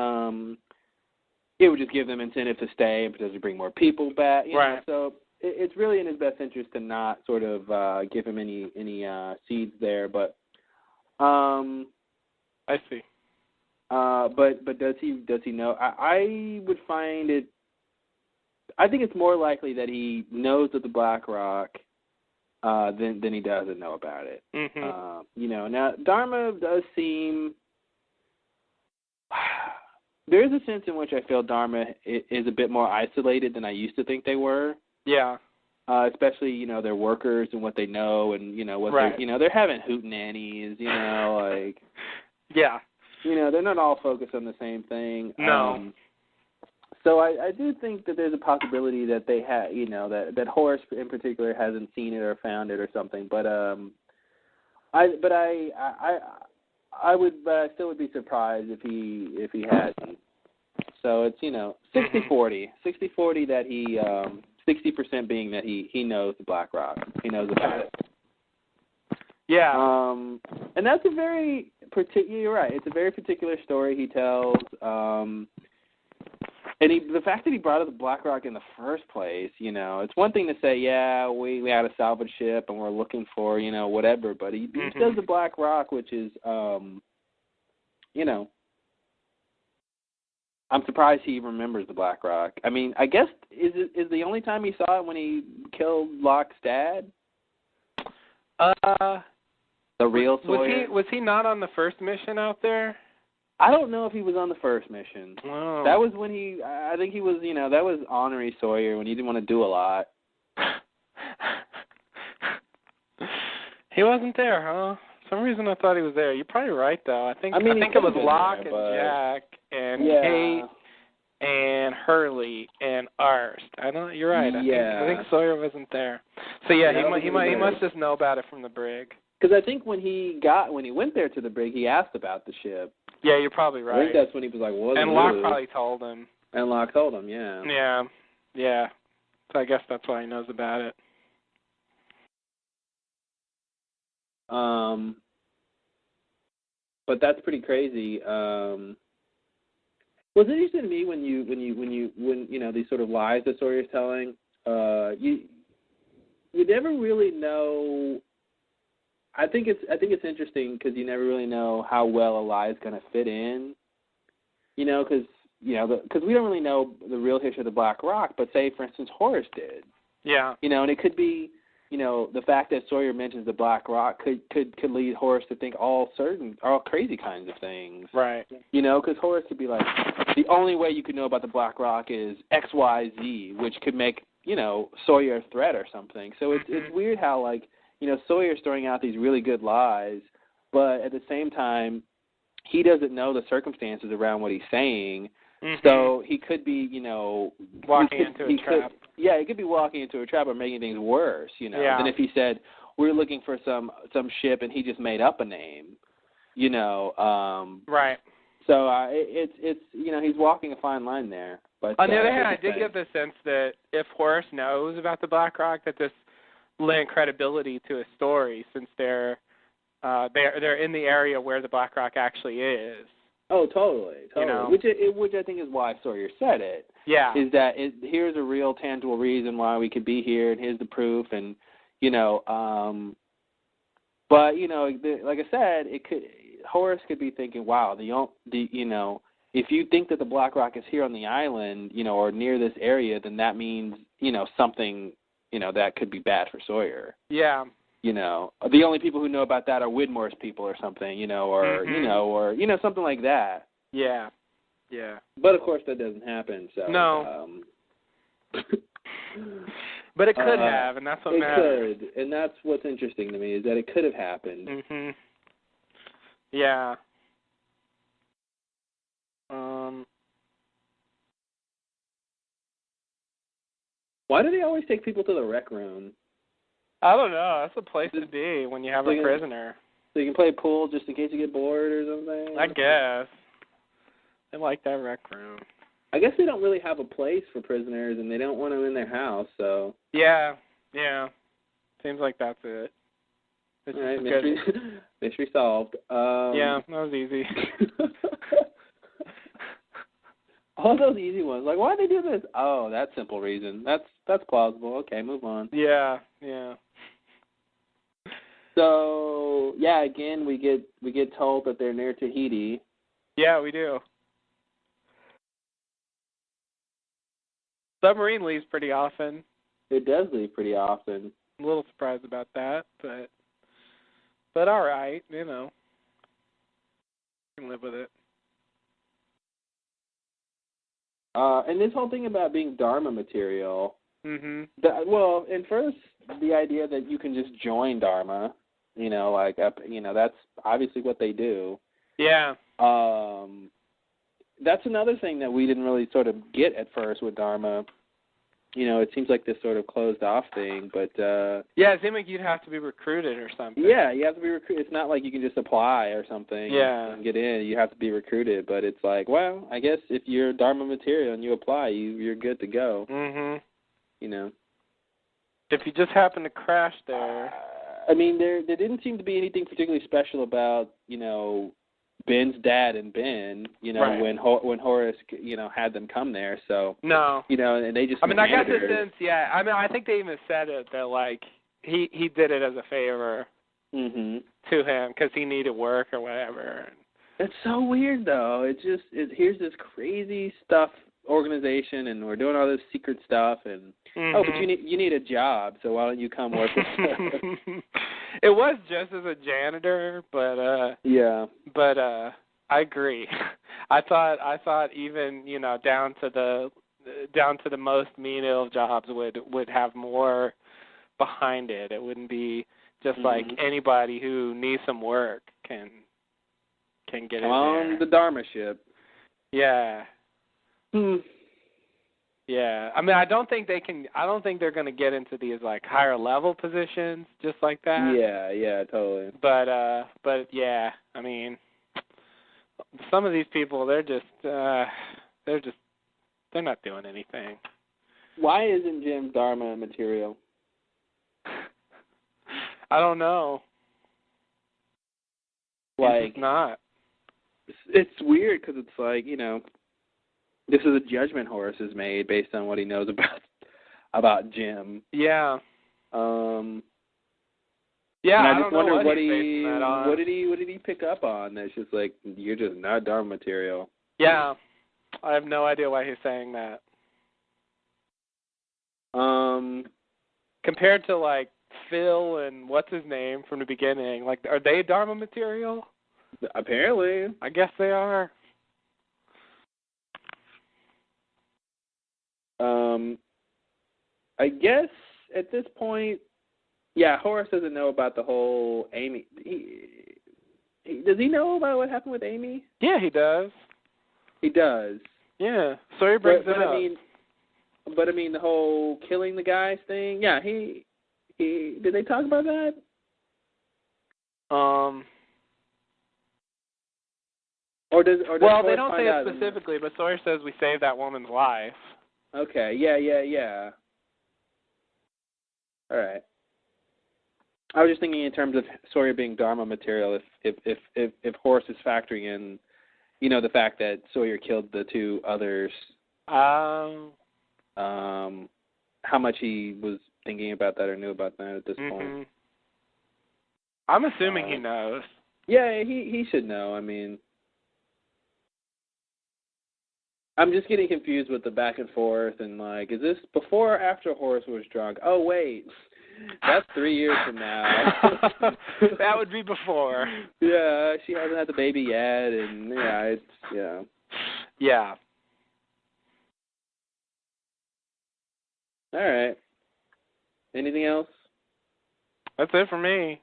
it would just give them incentive to stay and potentially bring more people back. You know? So it's really in his best interest to not sort of give him any seeds there. But I see. But does he know? I would find it. I think it's more likely that he knows of the Black Rock than he doesn't know about it. Mm-hmm. You know, now Dharma does seem. There is a sense in which I feel Dharma is a bit more isolated than I used to think they were. Yeah. Especially, you know, their workers and what they know, and you know what they're having hootenannies, you know, like. Yeah. You know, they're not all focused on the same thing. No. So I do think that there's a possibility that they have, you know, that Horace in particular hasn't seen it or found it or something. But I still would be surprised if he hadn't. So it's, you know, 60-40 that he 60% being that he knows the Black Rock. He knows about it. Yeah. And that's a very you're right. It's a very particular story he tells. And the fact that he brought up the Black Rock in the first place, you know, it's one thing to say, yeah, we had a salvage ship and we're looking for, you know, whatever, but he does the Black Rock, which is, you know, I'm surprised he remembers the Black Rock. I mean, I guess, is the only time he saw it when he killed Locke's dad? The real Sawyer? Was he not on the first mission out there? I don't know if he was on the first mission. Oh. That was when I think he was, you know, that was honorary Sawyer when he didn't want to do a lot. He wasn't there, huh? For some reason I thought he was there. You're probably right, though. I think it was Locke and Jack and Kate and Hurley and Arst. You're right. I think Sawyer wasn't there. So yeah, he must just know about it from the brig. Because I think when he went there to the brig, he asked about the ship. Yeah, you're probably right. I think that's when he was like, "What?" And Locke probably told him. And Locke told him, yeah. Yeah. So I guess that's why he knows about it. But that's pretty crazy. What's interesting to me when you know these sort of lies that Sawyer's telling, you never really know. I think it's interesting because you never really know how well a lie is going to fit in. You know, because because we don't really know the real history of the Black Rock, but say, for instance, Horace did. Yeah. And it could be, the fact that Sawyer mentions the Black Rock could lead Horace to think all crazy kinds of things. Right. Because Horace could be like, the only way you could know about the Black Rock is X, Y, Z, which could make, Sawyer a threat or something. So it's weird how, like, Sawyer's throwing out these really good lies, but at the same time, he doesn't know the circumstances around what he's saying. So he could be, walking into a trap. He could be walking into a trap or making things worse, than if he said, we're looking for some ship and he just made up a name, Right. So it's he's walking a fine line there. But on the other hand, I did get the sense that if Horace knows about the Black Rock, that this lent credibility to his story, since they're in the area where the Black Rock actually is. Oh, totally. Which I think is why Sawyer said it. Yeah. Is that here's a real tangible reason why we could be here, and here's the proof, and but like I said, Horace could be thinking, wow, if you think that the Black Rock is here on the island, or near this area, then that means something that could be bad for Sawyer. Yeah. The only people who know about that are Widmore's people or something, or something like that. Yeah. Yeah. But of course that doesn't happen. So no. But it could have, and that's what matters. It could, and that's what's interesting to me is that it could have happened. Mhm. Yeah. Why do they always take people to the rec room? I don't know. That's a place to be when you have a prisoner. So you can play pool just in case you get bored or something? I guess. They like that rec room. I guess they don't really have a place for prisoners, and they don't want them in their house, so... Yeah. Seems like that's it. It's all right, mystery solved. Yeah, that was easy. All those easy ones. Like, why did they do this? Oh, that simple reason. That's plausible. Okay, move on. Yeah. So, again, we get told that they're near Tahiti. Yeah, we do. Submarine leaves pretty often. It does leave pretty often. I'm a little surprised about that, but all right, you can live with it. And this whole thing about being Dharma material. Mhm. And first, the idea that you can just join Dharma, that's obviously what they do. Yeah. That's another thing that we didn't really sort of get at first with Dharma. It seems like this sort of closed off thing, but yeah, it seemed like you'd have to be recruited or something. Yeah, you have to be recruited. It's not like you can just apply or something and get in. You have to be recruited, but it's like, well, I guess if you're Dharma material and you apply, you're good to go. Mhm. If you just happen to crash there. I mean, there didn't seem to be anything particularly special about, Ben's dad and Ben, right. when Horace, had them come there. So no, and they just. I mean, I got the sense. Yeah, I mean, I think they even said it that like he did it as a favor to him because he needed work or whatever. It's so weird though. Here's this crazy stuff organization, and we're doing all this secret stuff, and but you need a job, so why don't you come work with us? It was just as a janitor, but yeah. But I agree. I thought even down to the most menial jobs would have more behind it. It wouldn't be just like anybody who needs some work can get in on there. The Dharma ship. Yeah. Yeah, I mean, I don't think they're going to get into these like higher level positions just like that. Yeah, totally. But yeah, I mean, some of these people, they're not doing anything. Why isn't Jim Dharma material? I don't know. Like, it's not. It's weird because it's like, this is a judgment Horace has made based on what he knows about Jim. Yeah. Yeah. I just don't know wonder what did he pick up on? That's just like, you're just not Dharma material. Yeah. I have no idea why he's saying that. Compared to, like, Phil and what's his name from the beginning, like, are they Dharma material? Apparently. I guess they are. I guess at this point, yeah, Horace doesn't know about the whole Amy. Does he know about what happened with Amy? Yeah, he does. He does. Yeah, Sawyer brings it up. But I mean, the whole killing the guys thing. Yeah, he did they talk about that? Or does well, they don't say it specifically, but Sawyer says we saved that woman's life. Okay. Yeah. All right. I was just thinking in terms of Sawyer being Dharma material. If Horace is factoring in, the fact that Sawyer killed the two others. How much he was thinking about that or knew about that at this point. I'm assuming he knows. Yeah, he should know. I mean, I'm just getting confused with the back and forth and, like, is this before or after Horace was drunk? Oh, wait. That's 3 years from now. That would be before. Yeah, she hasn't had the baby yet, and, Yeah. All right. Anything else? That's it for me.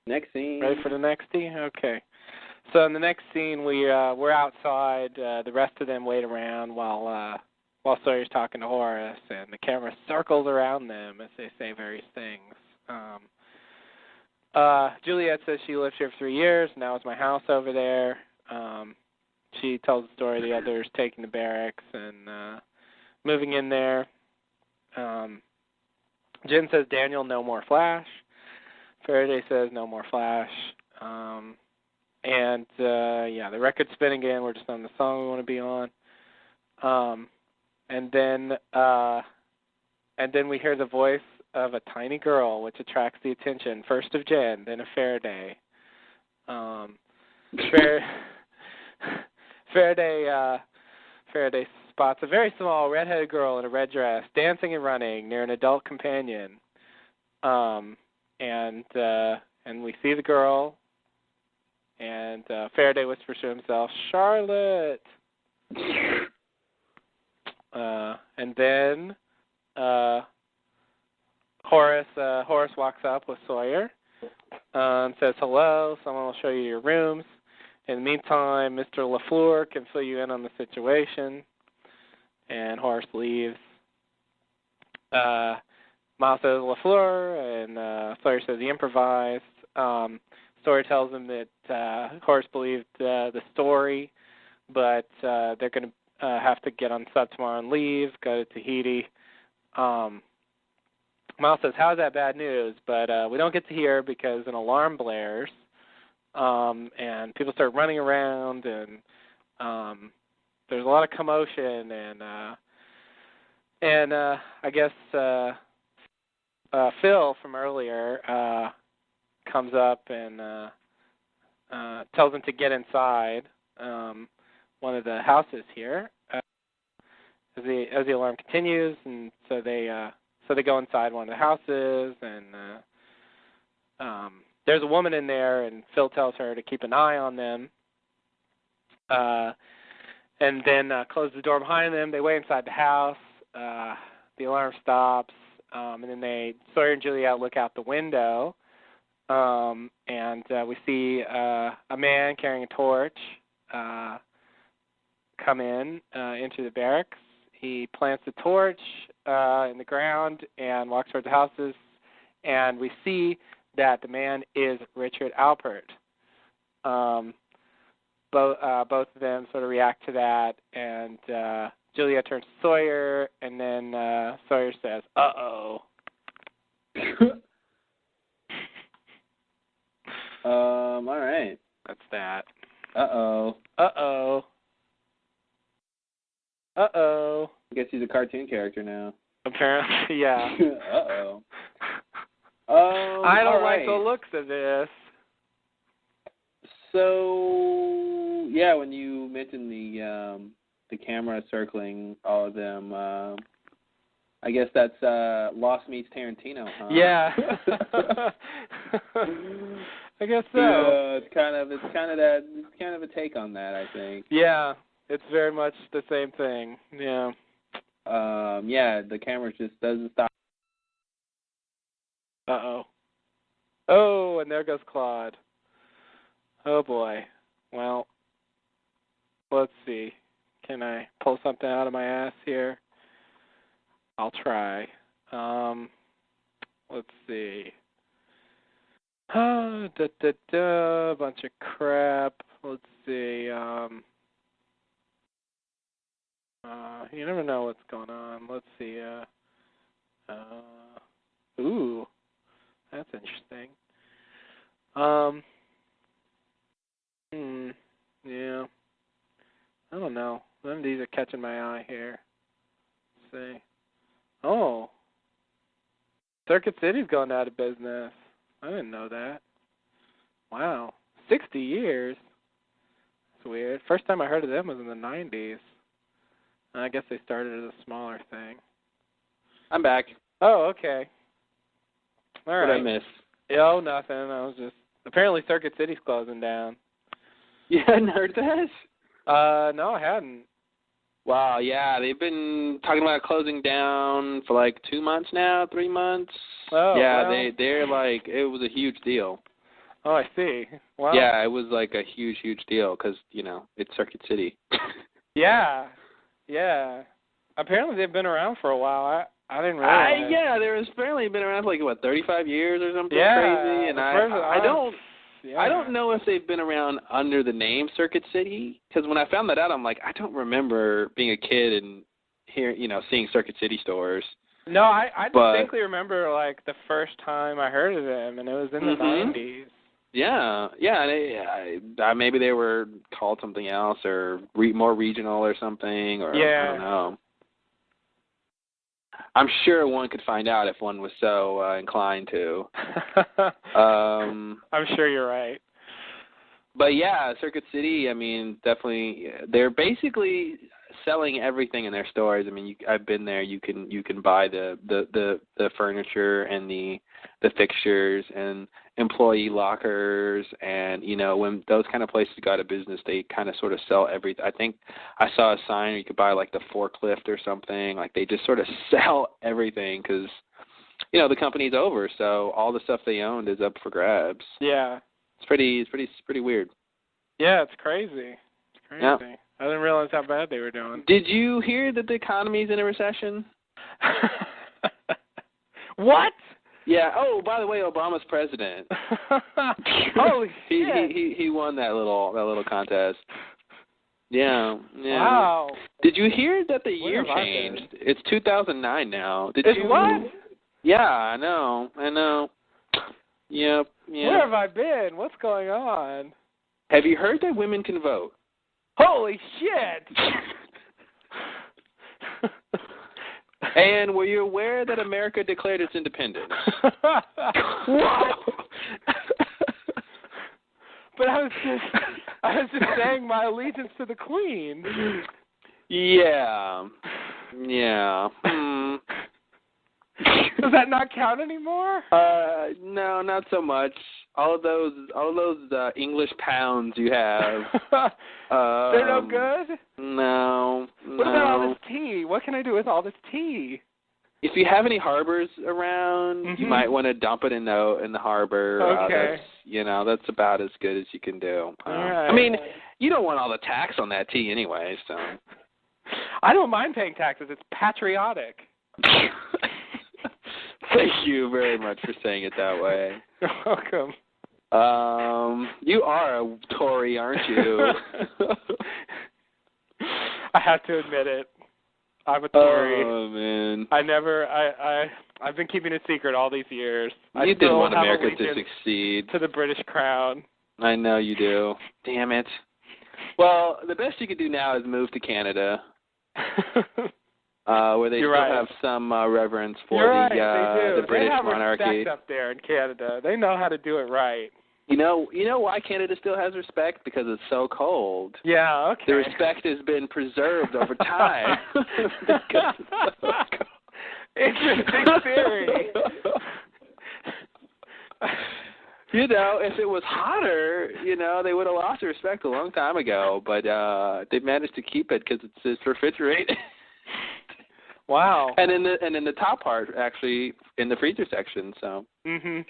Next scene. Ready for the next scene? Okay. So in the next scene, we're outside. The rest of them wait around while Sawyer's talking to Horace, and the camera circles around them as they say various things. Juliet says she lived here for 3 years. Now it's my house over there. She tells the story of the others taking the barracks and moving in there. Jen says, Daniel, no more Flash. Faraday says, no more Flash. The record's spinning again. We're just on the song we want to be on. And then we hear the voice of a tiny girl, which attracts the attention, first of Jen, then of Faraday. Faraday spots a very small red-headed girl in a red dress dancing and running near an adult companion. And we see the girl, and Faraday whispers to himself, Charlotte! And then Horace walks up with Sawyer and says, hello, someone will show you your rooms. In the meantime, Mr. LaFleur can fill you in on the situation. And Horace leaves. Miles says LaFleur, and Sawyer says he improvised. Sawyer tells him that Horace believed the story, but they're going to have to get on sub tomorrow and leave, go to Tahiti. Miles says, how's that bad news? But we don't get to hear because an alarm blares, and people start running around, and there's a lot of commotion, and I guess Phil from earlier comes up and tells him to get inside one of the houses here as the alarm continues, and so they go inside one of the houses, and there's a woman in there, and Phil tells her to keep an eye on them. And then close the door behind them. They wait inside the house. The alarm stops, and then Sawyer and Juliet look out the window, and we see a man carrying a torch come into the barracks. He plants the torch in the ground and walks toward the houses, and we see that the man is Richard Alpert. Both of them sort of react to that, and Juliet turns to Sawyer, and then Sawyer says, uh-oh. All right. That's that. Uh-oh. Uh-oh. Uh-oh. I guess he's a cartoon character now. Apparently, yeah. Uh-oh. I don't like the looks of this. So, yeah, when you mentioned the the camera circling all of them. I guess that's Lost Meets Tarantino, huh? Yeah. I guess so. Yeah, it's kind of a take on that, I think. Yeah, it's very much the same thing. Yeah. Yeah, the camera just doesn't stop. Uh-oh. Oh, and there goes Claude. Oh, boy. Well, let's see. Can I pull something out of my ass here? I'll try. Let's see. Bunch of crap. Let's see. You never know what's going on. Let's see. Ooh, that's interesting. Yeah. I don't know. None of these are catching my eye here. Let's see. Oh. Circuit City's gone out of business. I didn't know that. Wow. 60 years. That's weird. First time I heard of them was in the 90s. I guess they started as a smaller thing. I'm back. Oh, okay. All right. What did I miss? Oh, nothing. I was just... Apparently Circuit City's closing down. You hadn't heard that? No, I hadn't. Wow, yeah, they've been talking about closing down for like 2 months now, 3 months. Oh, yeah, well. they're like, it was a huge deal. Oh, I see. Wow. Yeah, it was like a huge deal because, it's Circuit City. Yeah. Apparently they've been around for a while. I didn't realize. Yeah, they're apparently been around for like, 35 years or something crazy. And I don't know if they've been around under the name Circuit City, because when I found that out, I'm like, I don't remember being a kid and seeing Circuit City stores. No, I distinctly remember like the first time I heard of them, and it was in the 90s. Yeah. Maybe they were called something else or more regional or something, or I don't know. I'm sure one could find out if one was so inclined to. I'm sure you're right. But yeah, Circuit City, I mean, definitely, they're basically selling everything in their stores. I mean, I've been there. You can buy the furniture and the fixtures and employee lockers, and when those kind of places go out of business, they kind of sort of sell everything. I think I saw a sign where you could buy like the forklift or something. Like they just sort of sell everything because the company's over, so all the stuff they owned is up for grabs. Yeah, it's pretty weird. Yeah, it's crazy. Yeah. I didn't realize how bad they were doing. Did you hear that the economy's in a recession? What? Yeah. Oh, by the way, Obama's president. Holy shit! He won that little contest. Yeah. Wow. Did you hear that the year changed? It's 2009 now. Did you? What? Yeah, I know. Yep. Where have I been? What's going on? Have you heard that women can vote? Holy shit! And were you aware that America declared its independence? What? But I was just saying my allegiance to the Queen. Yeah. Does that not count anymore? No, not so much. All of those English pounds you have. They're no good? No. What about all this tea? What can I do with all this tea? If you have any harbors around, you might want to dump it in the harbor. Okay. That's about as good as you can do. All right. I mean, you don't want all the tax on that tea anyway, so. I don't mind paying taxes. It's patriotic. Thank you very much for saying it that way. You're welcome. You are a Tory, aren't you? I have to admit it. I'm a Tory. Oh man. I've been keeping it secret all these years. You didn't want America to succeed. To the British crown. I know you do. Damn it. Well, the best you could do now is move to Canada. Where they have some reverence for the British monarchy. They have respect up there in Canada. They know how to do it right. You know why Canada still has respect? Because it's so cold. Yeah, okay. The respect has been preserved over time. Because it's so cold. Interesting theory. If it was hotter, they would have lost their respect a long time ago. But they managed to keep it because it's refrigerated. Wow. And in the top part, actually, in the freezer section. So. Mhm.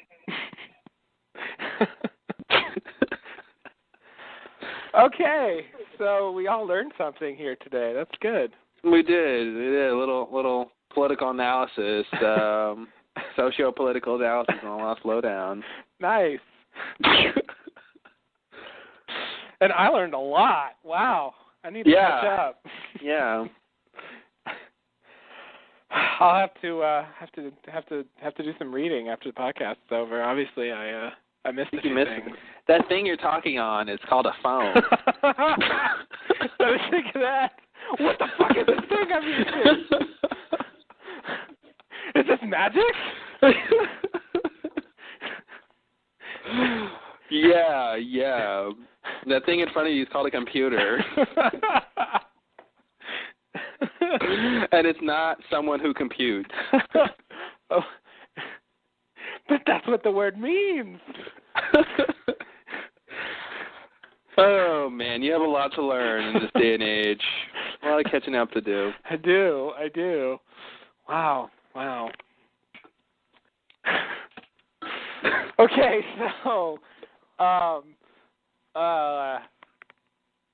Okay, so we all learned something here today. That's good. We did a little political analysis, socio-political analysis on Lost Lowdown. Nice. And I learned a lot. Wow, I need to catch up. Yeah. I'll have to do some reading after the podcast is over. Obviously, I missed a few things. That thing you're talking on is called a phone. I was thinking that. What the fuck is this thing I'm using? Is this magic? Yeah. That thing in front of you is called a computer. And it's not someone who computes. Oh. But that's what the word means. Oh, man, you have a lot to learn in this day and age. A lot of catching up to do. I do. Wow. Okay, so,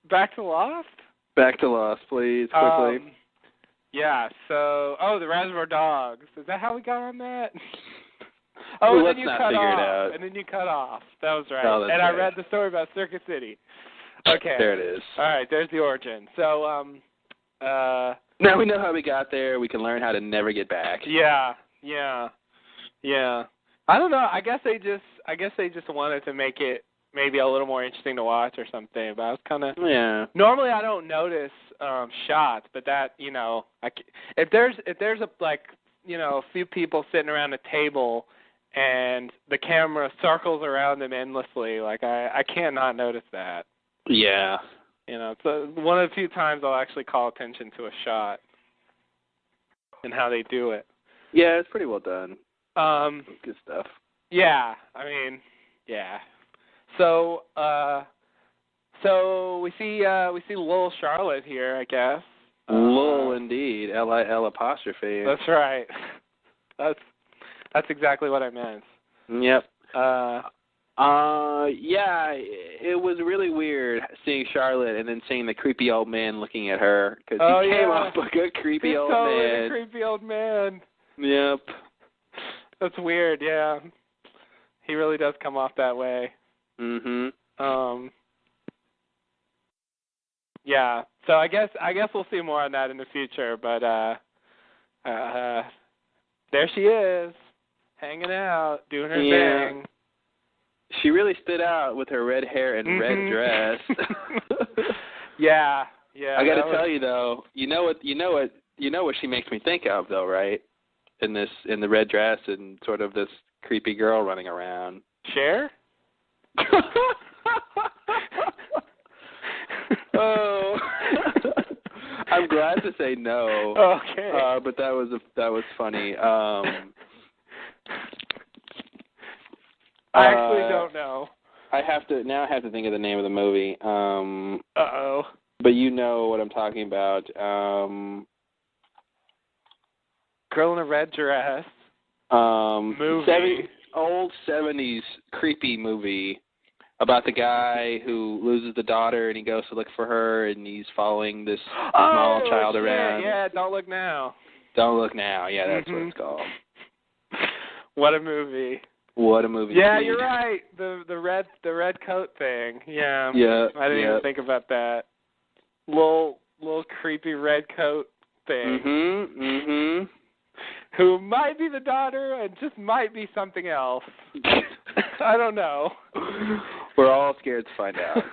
back to Lost? Back to Lost, please, quickly. Yeah, so, the Reservoir Dogs. Is that how we got on that? Well, and then you cut off. And then you cut off. That was right. Oh, that's I right. read the story about Circuit City. Okay. There it is. All right, there's the origin. So, now we know how we got there. We can learn how to never get back. Yeah. I don't know. I guess they just wanted to make it maybe a little more interesting to watch or something. But I was kind of Normally, I don't notice shots, but that if there's a few people sitting around a table and the camera circles around them endlessly, I cannot notice that. Yeah. It's one of the few times I'll actually call attention to a shot and how they do it. Yeah, it's pretty well done. Good stuff. Yeah, yeah. So we see Lil Charlotte here, I guess. Lil, indeed. L-I-L apostrophe. That's right. That's exactly what I meant. Yep. Yeah, it was really weird seeing Charlotte and then seeing the creepy old man looking at her because he came off like a creepy old man. A creepy old man. Yep. That's weird. Yeah, he really does come off that way. Mhm. Yeah. So I guess we'll see more on that in the future, but there she is, hanging out, doing her thing. She really stood out with her red hair and red dress. Yeah. I got to tell you though, you know what she makes me think of though, right? In the red dress and sort of this creepy girl running around. Cher? Oh. I'm glad to say no. Okay. But that was funny. I actually don't know. I have to think of the name of the movie. Uh-oh. But you know what I'm talking about. Girl in a red dress. Movie. Old 70s creepy movie about the guy who loses the daughter and he goes to look for her and he's following this small child around. Yeah, Don't Look Now. Don't Look Now. Yeah, that's what it's called. What a movie. Yeah, you're right. The red coat thing. Yeah. Yeah. I didn't even think about that. Little creepy red coat thing. Mhm. Who might be the daughter and just might be something else. I don't know. We're all scared to find out.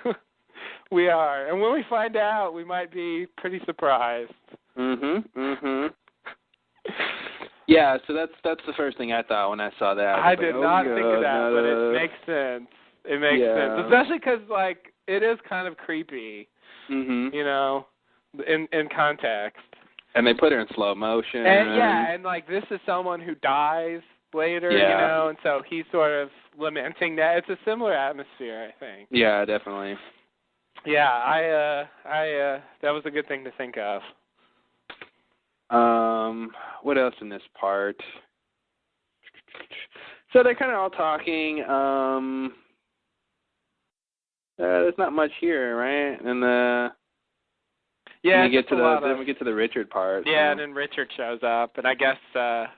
We are. And when we find out, we might be pretty surprised. Mhm. Yeah, so that's the first thing I thought when I saw that. I did not think of that, but it makes sense. It makes sense, especially because like it is kind of creepy, you know, in context. And they put her in slow motion. And like this is someone who dies later, you know, and so he's sort of lamenting that. It's a similar atmosphere, I think. Yeah, definitely. Yeah, I that was a good thing to think of. What else in this part? So they're kind of all talking. There's not much here, right? And then we get to the Richard part. Yeah, and then Richard shows up, and I guess not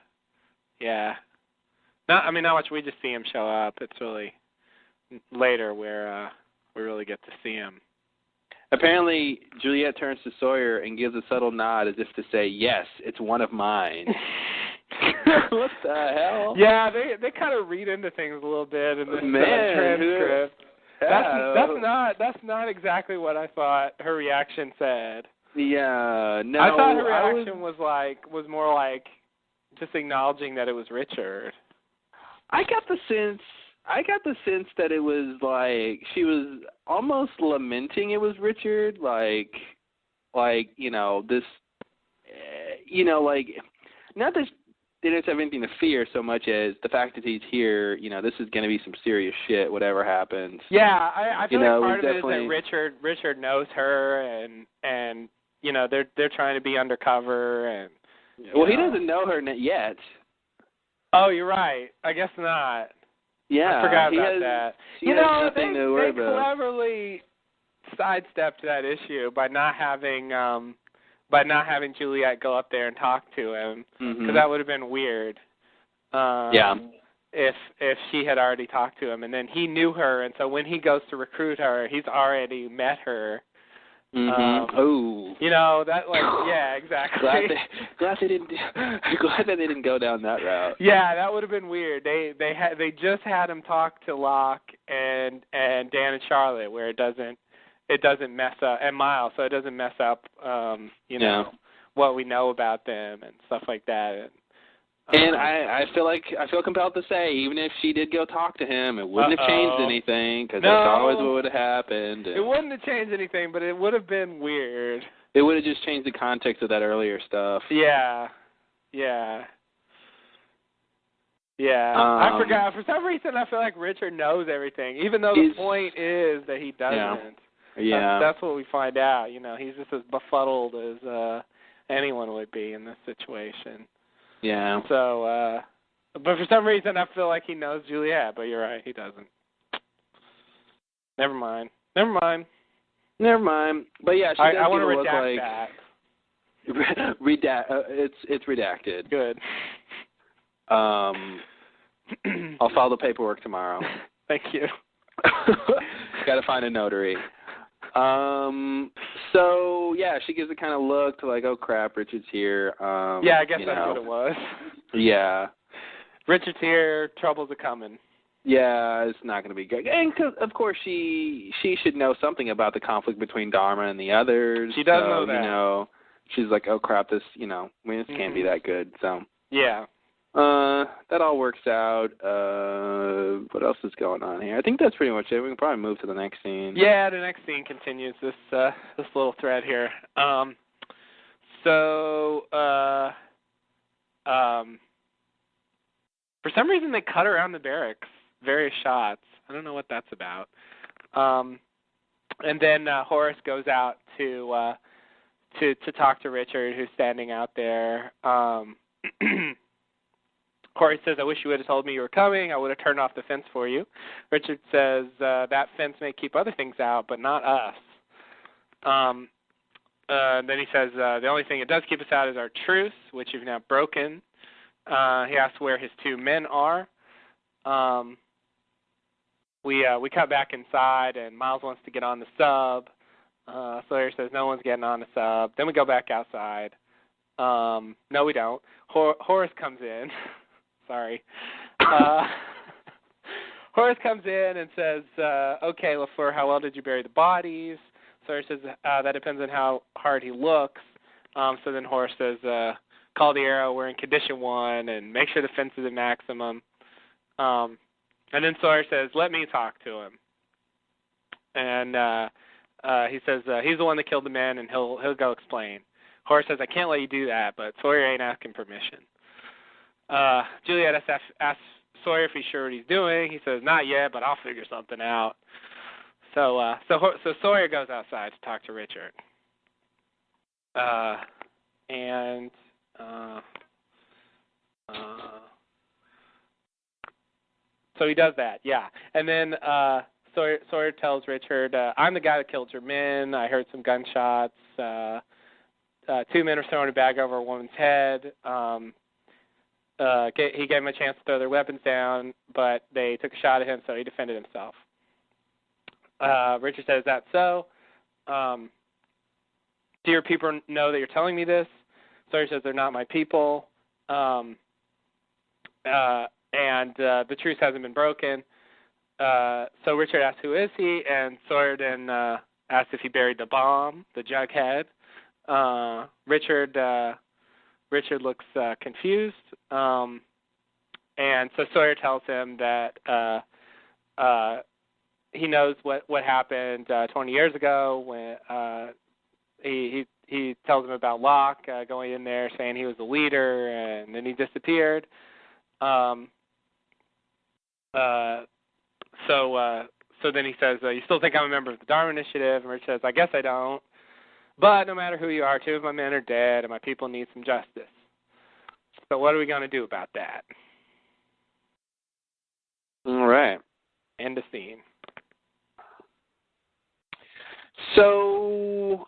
much. We just see him show up. It's really later where we really get to see him. Apparently, Juliet turns to Sawyer and gives a subtle nod as if to say, "Yes, it's one of mine." What the hell? Yeah, they kind of read into things a little bit in this transcript. That's not exactly what I thought her reaction said. Yeah, no. I thought her reaction was more like just acknowledging that it was Richard. I got the sense that it was like she was almost lamenting it was Richard, like you know, this, you know, like not that they didn't have anything to fear so much as the fact that he's here. You know, this is going to be some serious shit, whatever happens. Yeah, I feel like part of it is that Richard knows her, and you know they're trying to be undercover, and he doesn't know her yet. Oh, you're right. I guess not. Yeah, I forgot about that. You know, they cleverly sidestepped that issue by not having Juliet go up there and talk to him, because that would have been weird. If she had already talked to him, and then he knew her, and so when he goes to recruit her, he's already met her. You know that, like, yeah, exactly. Glad they didn't go down that route. Yeah, that would have been weird. They just had him talk to Locke and Dan and Charlotte, where it doesn't mess up, and Miles, so it doesn't mess up, you know, what we know about them and stuff like that. And I feel compelled to say, even if she did go talk to him, it wouldn't have changed anything, because that's always what would have happened. It wouldn't have changed anything, but it would have been weird. It would have just changed the context of that earlier stuff. Yeah. I forgot. For some reason, I feel like Richard knows everything, even though the point is that he doesn't. Yeah. That's what we find out. You know, he's just as befuddled as anyone would be in this situation. Yeah. So, but for some reason, I feel like he knows Juliet, but you're right, he doesn't. Never mind. But yeah, she does want to redact that. It's redacted. Good. I'll file the paperwork tomorrow. Thank you. Got to find a notary. So yeah, she gives a kind of look to like, oh crap, Richard's here. Yeah, I guess that's what it was. Yeah. Richard's here, troubles are coming. Yeah, it's not going to be good. And of course, she should know something about the conflict between Dharma and the others. She does know that. You know, she's like, oh crap, this can't be that good. So yeah. That all works out. What else is going on here? I think that's pretty much it. We can probably move to the next scene. Yeah, the next scene continues this little thread here. For some reason they cut around the barracks, various shots. I don't know what that's about. And then Horace goes out to talk to Richard, who's standing out there. Horace says, I wish you would have told me you were coming. I would have turned off the fence for you. Richard says, that fence may keep other things out, but not us. Then he says, the only thing it does keep us out is our truce, which you've now broken. He asks where his two men are. We cut back inside, and Miles wants to get on the sub. Sawyer says no one's getting on the sub. Then we go back outside. No, we don't. Horace comes in. Sorry. Horace comes in and says, okay, LaFleur, how well did you bury the bodies? Sawyer says, that depends on how hard he looks. So then Horace says, call the arrow, we're in condition 1, and make sure the fence is at maximum. And then Sawyer says, "Let me talk to him." And he says he's the one that killed the men, and he'll go explain. Horace says, "I can't let you do that," but Sawyer ain't asking permission. Juliet asks Sawyer if he's sure what he's doing. He says, "Not yet, but I'll figure something out." So Sawyer goes outside to talk to Richard. So he does that, yeah. And then Sawyer tells Richard, "I'm the guy that killed your men. I heard some gunshots. 2 men were throwing a bag over a woman's head. He gave them a chance to throw their weapons down, but they took a shot at him, so he defended himself." Richard says, "That's so. Do your people know that you're telling me this?" Sawyer says, "They're not my people. And the truce hasn't been broken." So Richard asks, "Who is he?" And Sawyer then asks if he buried the bomb, the jughead. Richard looks confused. And so Sawyer tells him that he knows what happened 20 years ago when he tells him about Locke going in there saying he was the leader, and then he disappeared. So then he says, "You still think I'm a member of the Dharma Initiative?" And Rich says, "I guess I don't. But no matter who you are, 2 of my men are dead, and my people need some justice. So what are we going to do about that?" All right. End of scene. So,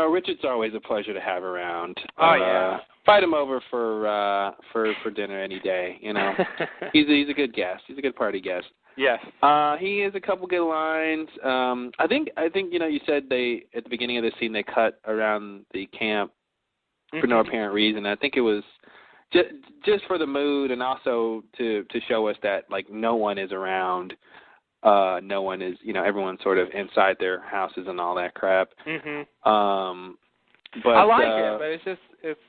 Richard's always a pleasure to have around. Oh, yeah. Fight him over for dinner any day. He's a good guest. He's a good party guest. Yes. He has a couple good lines. I think you said they at the beginning of the scene they cut around the camp for no apparent reason. I think it was just for the mood and also to show us that like no one is around. No one is, everyone's sort of inside their houses and all that crap. But I like it, but it's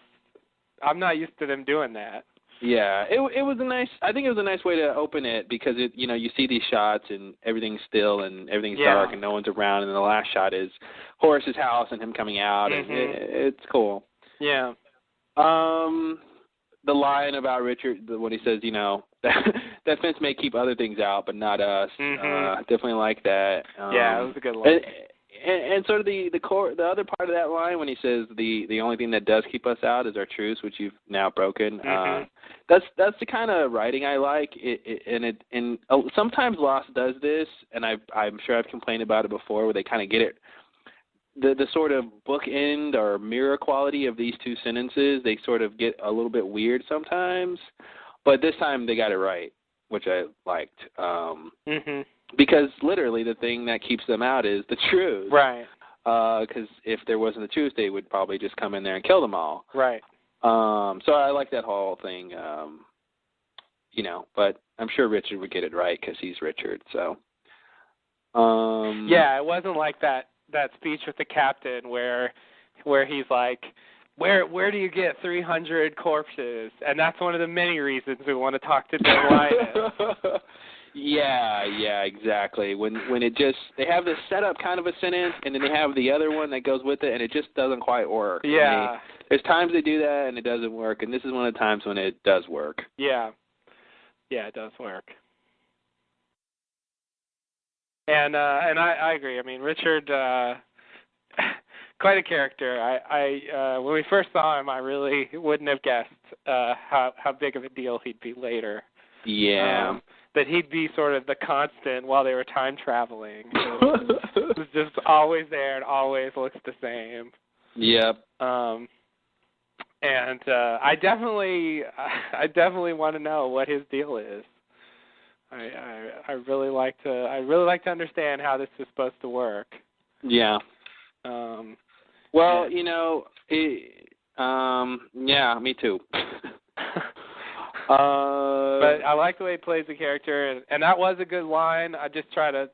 I'm not used to them doing that. Yeah, it was I think it was a nice way to open it because you see these shots and everything's still and everything's dark and no one's around, and then the last shot is Horace's house and him coming out, and it's cool. Yeah. The line about Richard when he says, that fence may keep other things out, but not us. Definitely like that. Yeah, it was a good line. And sort of the other part of that line when he says the only thing that does keep us out is our truce, which you've now broken. That's the kind of writing I like. And sometimes Lost does this, and I'm sure I've complained about it before, where they kind of get it. The sort of bookend or mirror quality of these 2 sentences, they sort of get a little bit weird sometimes. But this time they got it right, which I liked. Because literally the thing that keeps them out is the truth. Right. Because if there wasn't the truth, they would probably just come in there and kill them all. Right. So I like that whole thing, but I'm sure Richard would get it right because he's Richard, so. Yeah, it wasn't like that speech with the captain where he's like, where do you get 300 corpses? And that's one of the many reasons we want to talk to Jim Linus. Yeah, exactly. When they have this setup kind of a sentence, and then they have the other one that goes with it, and it just doesn't quite work. Yeah. There's times they do that, and it doesn't work, and this is one of the times when it does work. Yeah. Yeah, it does work. And I agree. I mean, Richard, quite a character. I when we first saw him, I really wouldn't have guessed how big of a deal he'd be later. Yeah. That he'd be sort of the constant while they were time traveling. It was just always there and always looks the same. Yep. And I definitely want to know what his deal is. I really like to understand how this is supposed to work. Yeah. Well, yeah, me too. But I like the way he plays the character, and that was a good line. I just try to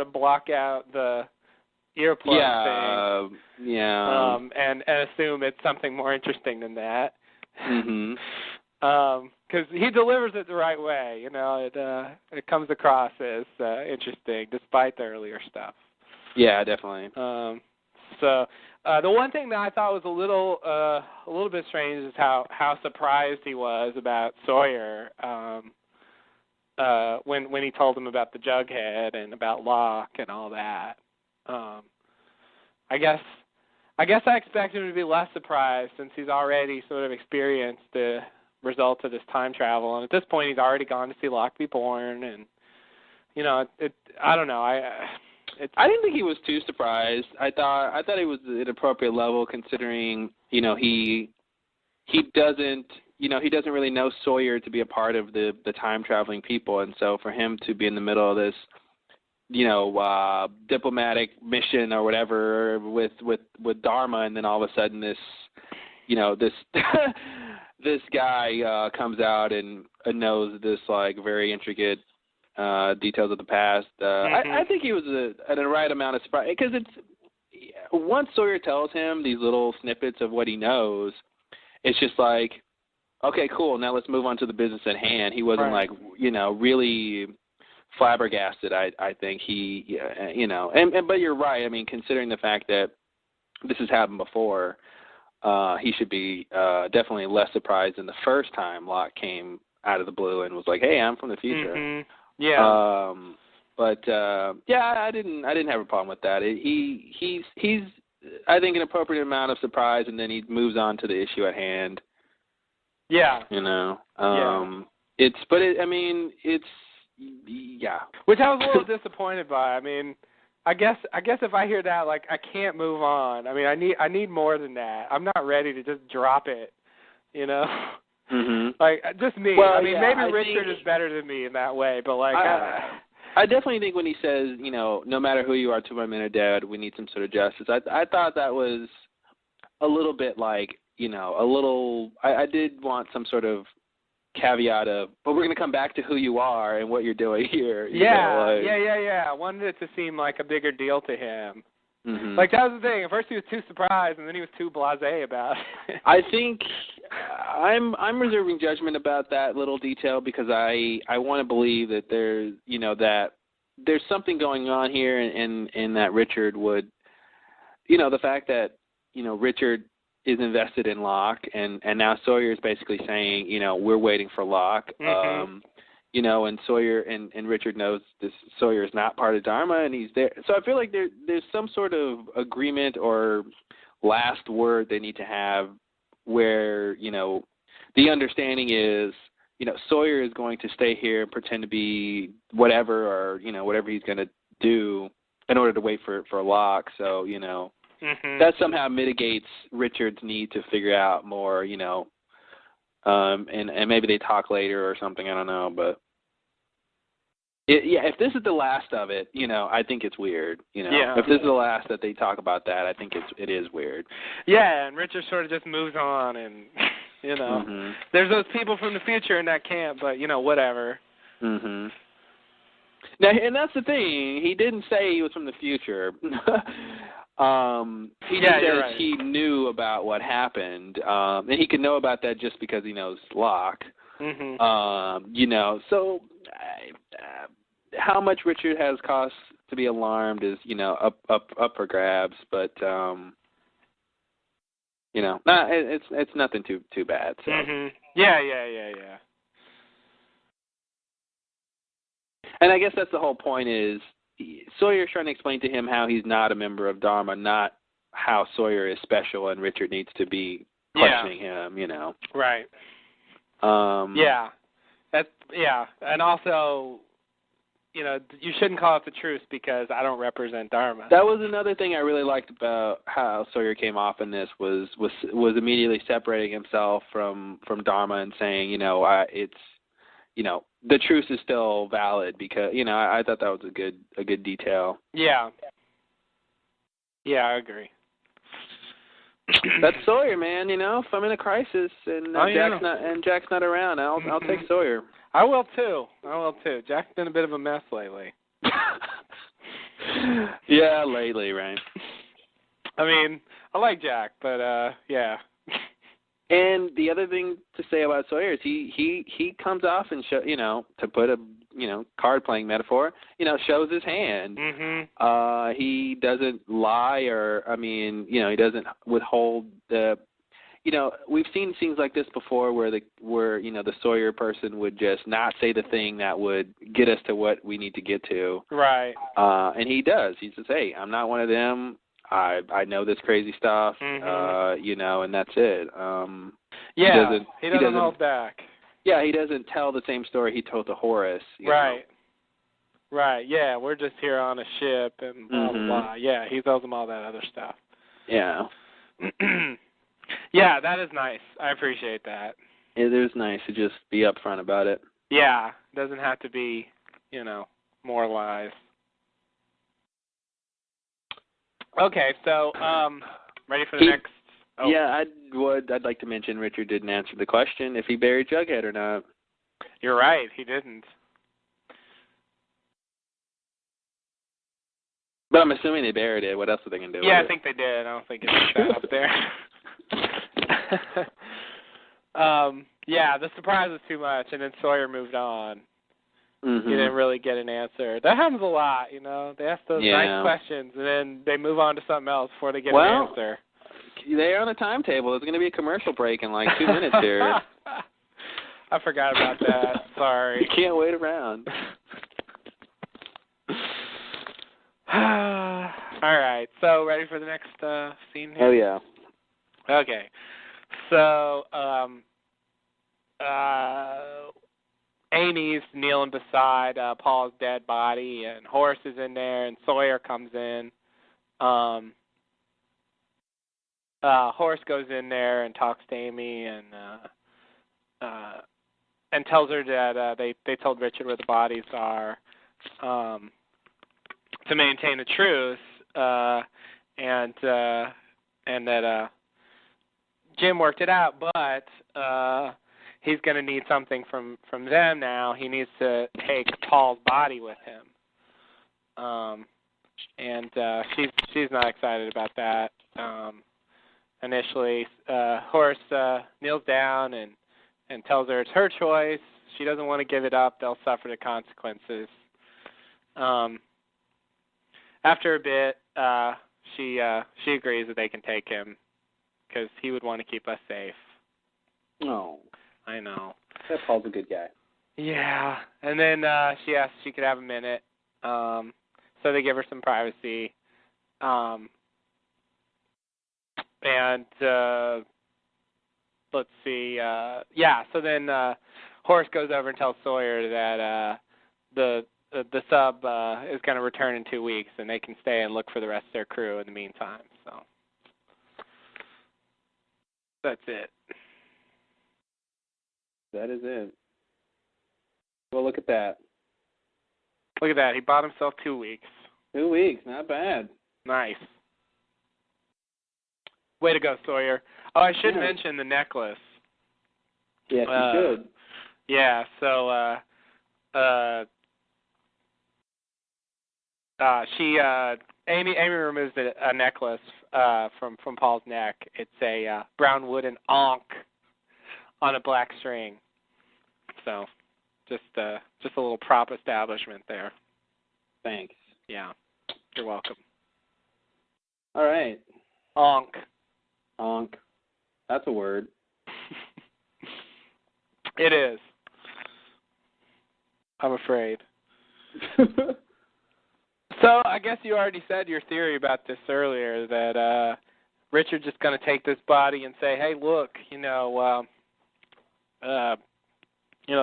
block out the earplug thing. Yeah. And assume it's something more interesting than that. Because he delivers it the right way. You know, it comes across as interesting despite the earlier stuff. Yeah, definitely. So the one thing that I thought was a little bit strange is how surprised he was about Sawyer when he told him about the Jughead and about Locke and all that. I guess I expect him to be less surprised since he's already sort of experienced the results of this time travel, and at this point he's already gone to see Locke be born, and you know, I don't know. I didn't think he was too surprised. I thought it was at an appropriate level considering, you know, he doesn't really know Sawyer to be a part of the time traveling people, and so for him to be in the middle of this, you know, diplomatic mission or whatever with Dharma, and then all of a sudden this, you know, this this guy comes out and knows this like very intricate details of the past. I think he was at a right amount of surprise, because it's once Sawyer tells him these little snippets of what he knows, it's just like, okay, cool, now let's move on to the business at hand. He wasn't like, you know, really flabbergasted. I think he, you know, but you're right. I mean, considering the fact that this has happened before, he should be definitely less surprised than the first time Locke came out of the blue and was like, "Hey, I'm from the future." Mm-hmm. Yeah. But yeah, I didn't have a problem with that. He's I think an appropriate amount of surprise, and then he moves on to the issue at hand. Yeah. You know. I mean, it's yeah. Which I was a little disappointed by. I mean, I guess if I hear that, like, I can't move on. I mean, I need more than that. I'm not ready to just drop it, you know? Mm-hmm. Like, just me. Well, I mean, yeah, maybe Richard is better than me in that way, but, like... I definitely think when he says, you know, no matter who you are, 2 men are dead, we need some sort of justice, I thought that was a little bit like, you know, I did want some sort of caveat of, but we're going to come back to who you are and what you're doing here. Yeah. I wanted it to seem like a bigger deal to him. Mm-hmm. Like, that was the thing. At first he was too surprised, and then he was too blasé about it. I think I'm reserving judgment about that little detail, because I want to believe that there's, you know, that there's something going on here, and that Richard would, you know, the fact that, you know, Richard is invested in Locke, and now Sawyer is basically saying, you know, we're waiting for Locke. Mm-hmm. You know, and Sawyer and Richard knows this. Sawyer is not part of Dharma, and he's there. So I feel like there's some sort of agreement or last word they need to have, where, you know, the understanding is, you know, Sawyer is going to stay here and pretend to be whatever, or, you know, whatever he's going to do in order to wait for Locke. So, you know, mm-hmm. that somehow mitigates Richard's need to figure out more, you know, and maybe they talk later or something. I don't know, but. If this is the last of it, you know, I think it's weird. You know, if this is the last that they talk about that, I think it is weird. Yeah, and Richard sort of just moves on, and you know, mm-hmm. there's those people from the future in that camp, but you know, whatever. Mhm. Now, and that's the thing. He didn't say he was from the future. He just says right. He knew about what happened, and he could know about that just because he knows Locke. Mm-hmm. You know, so how much Richard has cause to be alarmed is, you know, up for grabs, but you know, it's nothing too bad. So. Mm-hmm. Yeah. And I guess that's the whole point is Sawyer's trying to explain to him how he's not a member of Dharma, not how Sawyer is special and Richard needs to be questioning him, you know. Right. And also, you know, you shouldn't call it the truce because I don't represent Dharma. That was another thing I really liked about how Sawyer came off in this was immediately separating himself from Dharma and saying, you know, it's, you know, the truce is still valid because, you know, I thought that was a good detail. Yeah. Yeah, I agree. That's Sawyer, man. You know, if I'm in a crisis and Jack's not around, I'll take Sawyer. I will too. Jack's been a bit of a mess lately. Yeah, lately, right? I mean, I like Jack, but yeah. And the other thing to say about Sawyer is he comes off and to put a card playing metaphor, shows his hand. Mm-hmm. He doesn't lie he doesn't withhold the. We've seen scenes like this before where the Sawyer person would just not say the thing that would get us to what we need to get to. Right. And he does. He says, "Hey, I'm not one of them. I know this crazy stuff." Mm-hmm. And that's it. He doesn't hold back. Yeah, he doesn't tell the same story he told to Horace. Right. Right. Yeah, we're just here on a ship and blah blah blah. Yeah, he tells them all that other stuff. Yeah. Yeah, that is nice. I appreciate that. It is nice to just be upfront about it. Yeah, doesn't have to be, more lies. Okay, so ready for the next? Oh. Yeah, I'd like to mention Richard didn't answer the question if he buried Jughead or not. You're right, he didn't. But I'm assuming they buried it. What else are they going to do? Yeah, I think they did. I don't think it's that up there. Yeah, the surprise was too much, and then Sawyer moved on. Mm-hmm. You didn't really get an answer. That happens a lot, They ask those nice questions, and then they move on to something else before they get an answer. They're on a timetable. There's going to be a commercial break in like 2 minutes here. I forgot about that. Sorry. You can't wait around. All right. So, ready for the next scene here? Oh, yeah. Okay. So, Amy's kneeling beside Paul's dead body, and Horace is in there, and Sawyer comes in. Horace goes in there and talks to Amy and tells her that they told Richard where the bodies are to maintain the truce, and that Jim worked it out, but he's going to need something from them now. He needs to take Paul's body with him, and she's not excited about that. Initially, Horace kneels down and tells her it's her choice. She doesn't want to give it up. They'll suffer the consequences. After a bit, she agrees that they can take him because he would want to keep us safe. Oh. I know. That Paul's a good guy. Yeah. And then she asked if she could have a minute. So they give her some privacy. And let's see. So then Horace goes over and tells Sawyer that the sub is going to return in 2 weeks, and they can stay and look for the rest of their crew in the meantime. So that's it. That is it. Well, look at that. Look at that. He bought himself 2 weeks. 2 weeks. Not bad. Nice. Way to go, Sawyer. Oh, I should mention the necklace. Yes, you should. Yeah, so Amy removes a necklace from Paul's neck. It's a brown wooden ankh on a black string. So just a little prop establishment there. Thanks. Yeah. You're welcome. All right. Ankh. Ankh. That's a word. It is. I'm afraid. So I guess you already said your theory about this earlier, that Richard's just going to take this body and say, "Hey, look,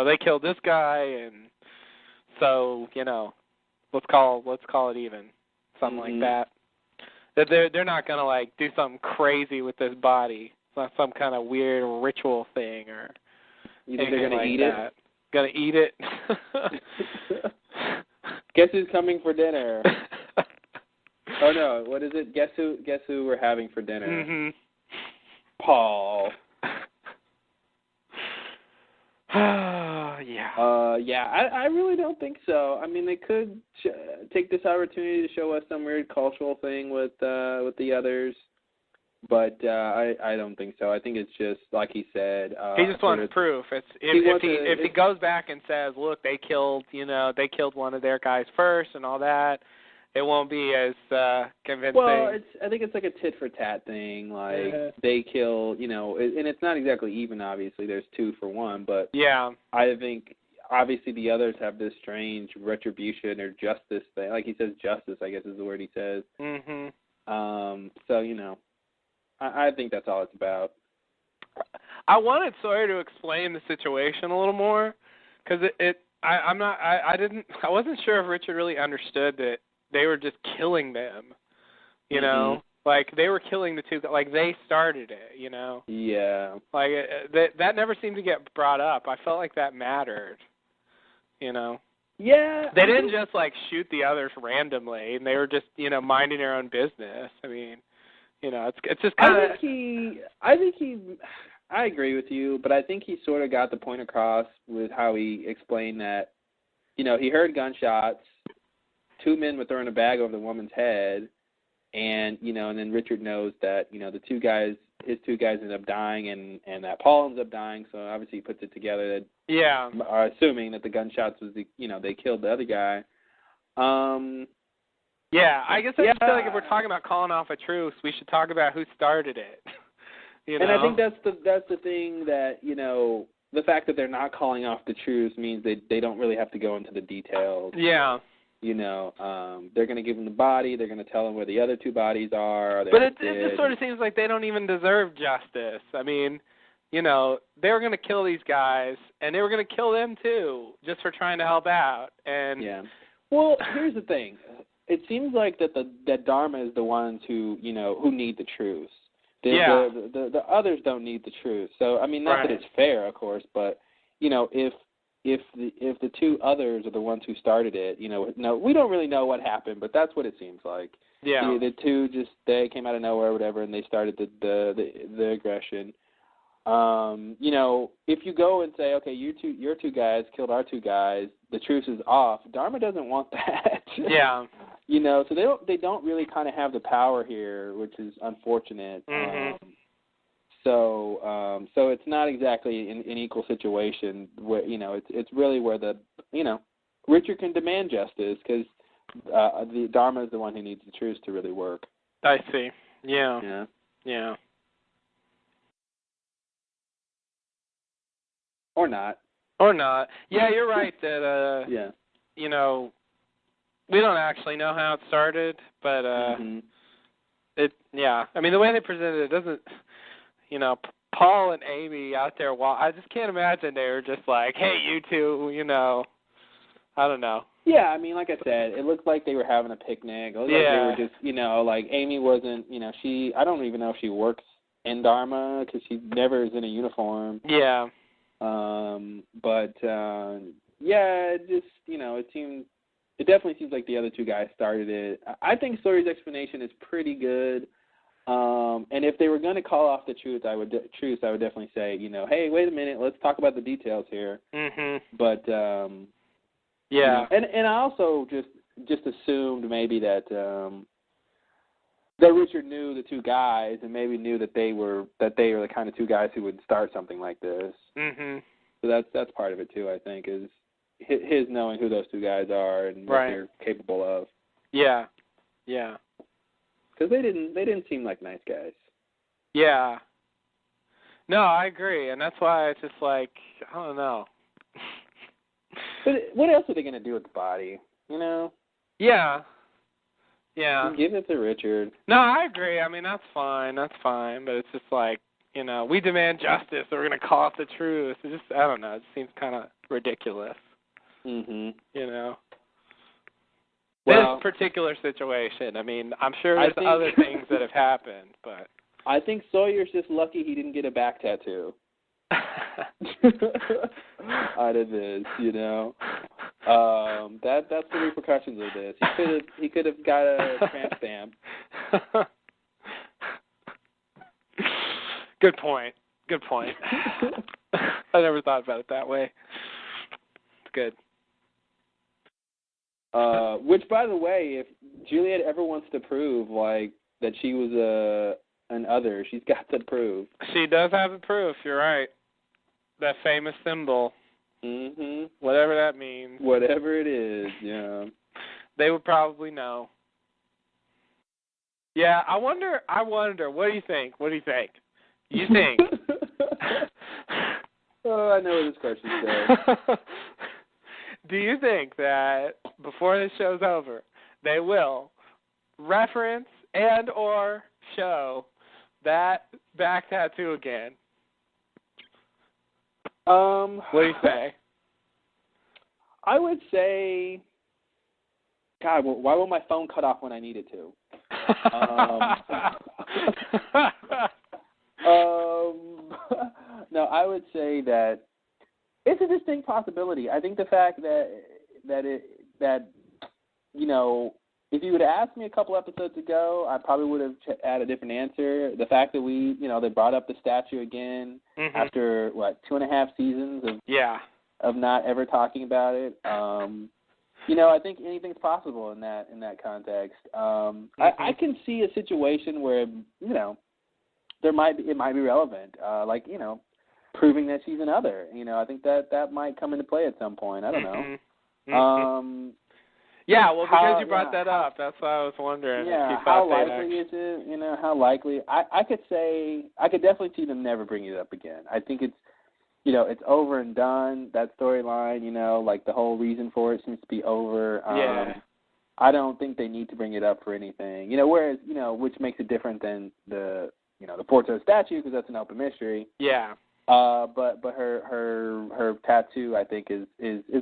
they killed this guy, and so let's call it even," something like that. That they're not going to do something crazy with this body. It's not some kind of weird ritual thing or anything they're going to eat that. It. Going to eat it. Guess who's coming for dinner? Oh no, what is it? Guess who we're having for dinner? Mm-hmm. Paul. Yeah. I really don't think so. I mean, they could take this opportunity to show us some weird cultural thing with the others. But I don't think so. I think it's just like he said. He just wants proof. If he goes back and says, "Look, they killed one of their guys first and all that," it won't be as convincing. Well, I think it's like a tit for tat thing. Like they kill, and it's not exactly even. Obviously, there's 2 for 1, but yeah, I think obviously the others have this strange retribution or justice thing. Like he says, justice, I guess is the word he says. Mhm. So I think that's all it's about. I wanted Sawyer to explain the situation a little more, because I wasn't sure if Richard really understood that they were just killing them, you know, like they were killing the 2, like they started it, Yeah. Like that never seemed to get brought up. I felt like that mattered, Yeah. They didn't just like shoot the others randomly, and they were just minding their own business. I mean. It's just kind of. I agree with you, but I think he sort of got the point across with how he explained that, he heard gunshots, 2 men were throwing a bag over the woman's head, and and then Richard knows that his 2 guys ended up dying, and that Paul ends up dying. So obviously he puts it together that assuming that the gunshots was they killed the other guy. Yeah, I guess I just feel like if we're talking about calling off a truce, we should talk about who started it. And I think that's the thing that, the fact that they're not calling off the truce means they don't really have to go into the details. Yeah. They're going to give them the body. They're going to tell them where the other 2 bodies are. But it just sort of seems like they don't even deserve justice. I mean, they were going to kill these guys, and they were going to kill them too, just for trying to help out. And yeah. Well, here's the thing. It seems like that Dharma is the ones who who need the truce. The others don't need the truce. So I mean, not that it's fair, of course, but if the 2 others are the ones who started it, no, we don't really know what happened, but that's what it seems like. Yeah. The 2 they came out of nowhere or whatever, and they started the aggression. If you go and say, okay, your 2 guys killed our 2 guys, the truce is off. Dharma doesn't want that. Yeah. So they don't really kind of have the power here, which is unfortunate. Mm-hmm. So it's not exactly an equal situation where it's really where Richard can demand justice because the Dharma is the one who needs the truce to really work. I see. Yeah. Yeah. Yeah. Or not. Yeah, you're right that we don't actually know how it started, but I mean the way they presented it doesn't Paul and Amy out there I just can't imagine they were just like, hey, you 2, I don't know. Yeah, I mean, like I said, it looked like they were having a picnic. It looked like they were just, like Amy wasn't, I don't even know if she works in Dharma because she never is in a uniform. Yeah. But it just, it definitely seems like the other 2 guys started it. I think Sawyer's explanation is pretty good. And if they were going to call off the truce, I would definitely say, hey, wait a minute, let's talk about the details here. Mm-hmm. But and I also just assumed maybe that Richard knew the 2 guys and maybe knew that they were the kind of 2 guys who would start something like this. Mm-hmm. So that's part of it too, I think, is his knowing who those 2 guys are and what they're capable of. Yeah. Yeah. Because they didn't seem like nice guys. Yeah. No, I agree, and that's why it's just like, I don't know. But what else are they going to do with the body? Yeah. Yeah. Give it to Richard. No, I agree. I mean, that's fine. But it's just like, we demand justice, so we're going to call off the truce. It just, I don't know. It seems kind of ridiculous. Mhm. Well, this particular situation. I mean, I'm sure there's other things that have happened, but I think Sawyer's just lucky he didn't get a back tattoo. Out of this, that's the repercussions of this. He could have got a tramp stamp. Good point. I never thought about it that way. It's good. Which, by the way, if Juliet ever wants to prove like that she was an other. She's got the proof. She does have the proof. You're right. That famous symbol. Mhm. Whatever that means. Whatever it is, yeah. They would probably know. Yeah, I wonder. What do you think? You think? Oh, I know where this question's going. Do you think that before this show's over, they will reference and or show that back tattoo again? What do you say? I would say, God, why will my phone cut off when I need it to? No, I would say that it's a distinct possibility. I think the fact that you know, if you would have asked me a couple episodes ago, I probably would have had a different answer. The fact that they brought up the statue again after 2.5 seasons of not ever talking about it. I think anything's possible in that context. I can see a situation where it might be relevant, proving that she's an other. I think that might come into play at some point. I don't know. Yeah, well, because you brought that up, that's why I was wondering. Yeah, how likely is it? How likely? I could definitely see them never bringing it up again. I think it's, it's over and done, that storyline, the whole reason for it seems to be over. I don't think they need to bring it up for anything. Whereas, which makes it different than the Porto statue, because that's an open mystery. Yeah. But her tattoo, I think, is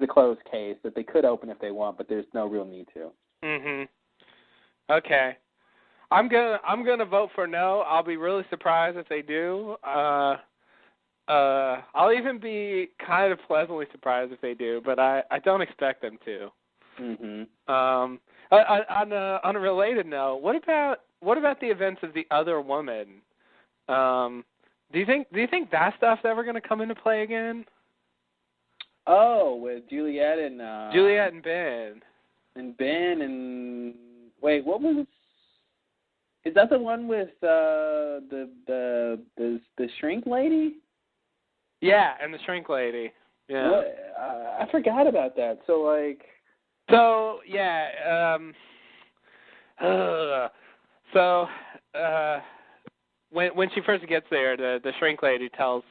a closed case that they could open if they want, but there's no real need to. Mhm. Okay. I'm gonna vote for no. I'll be really surprised if they do. I'll even be kind of pleasantly surprised if they do, but I don't expect them to. Mhm. On a related note, what about the events of the other woman? Do you think that stuff's ever going to come into play again? Oh, with Juliet and Ben. And Ben and wait, what was it? Is that the one with the shrink lady? Yeah, and the shrink lady. Yeah. What? I forgot about that. When she first gets there, the shrink lady tells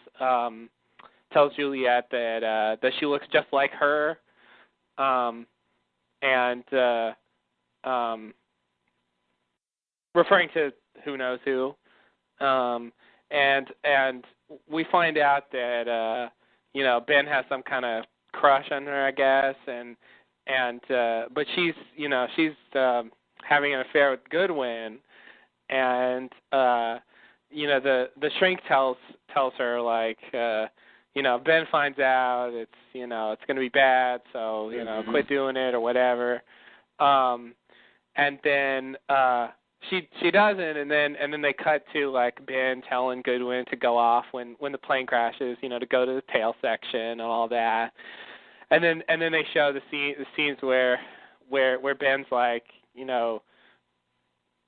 Juliet that she looks just like her, and referring to who knows who, and we find out that Ben has some kind of crush on her, I guess, but she's having an affair with Goodwin, and the shrink tells her Ben finds out it's it's going to be bad, so quit doing it or whatever, and then she doesn't, and then they cut to Ben telling Goodwin to go off when the plane crashes, to go to the tail section and all that, and then they show the scenes where Ben's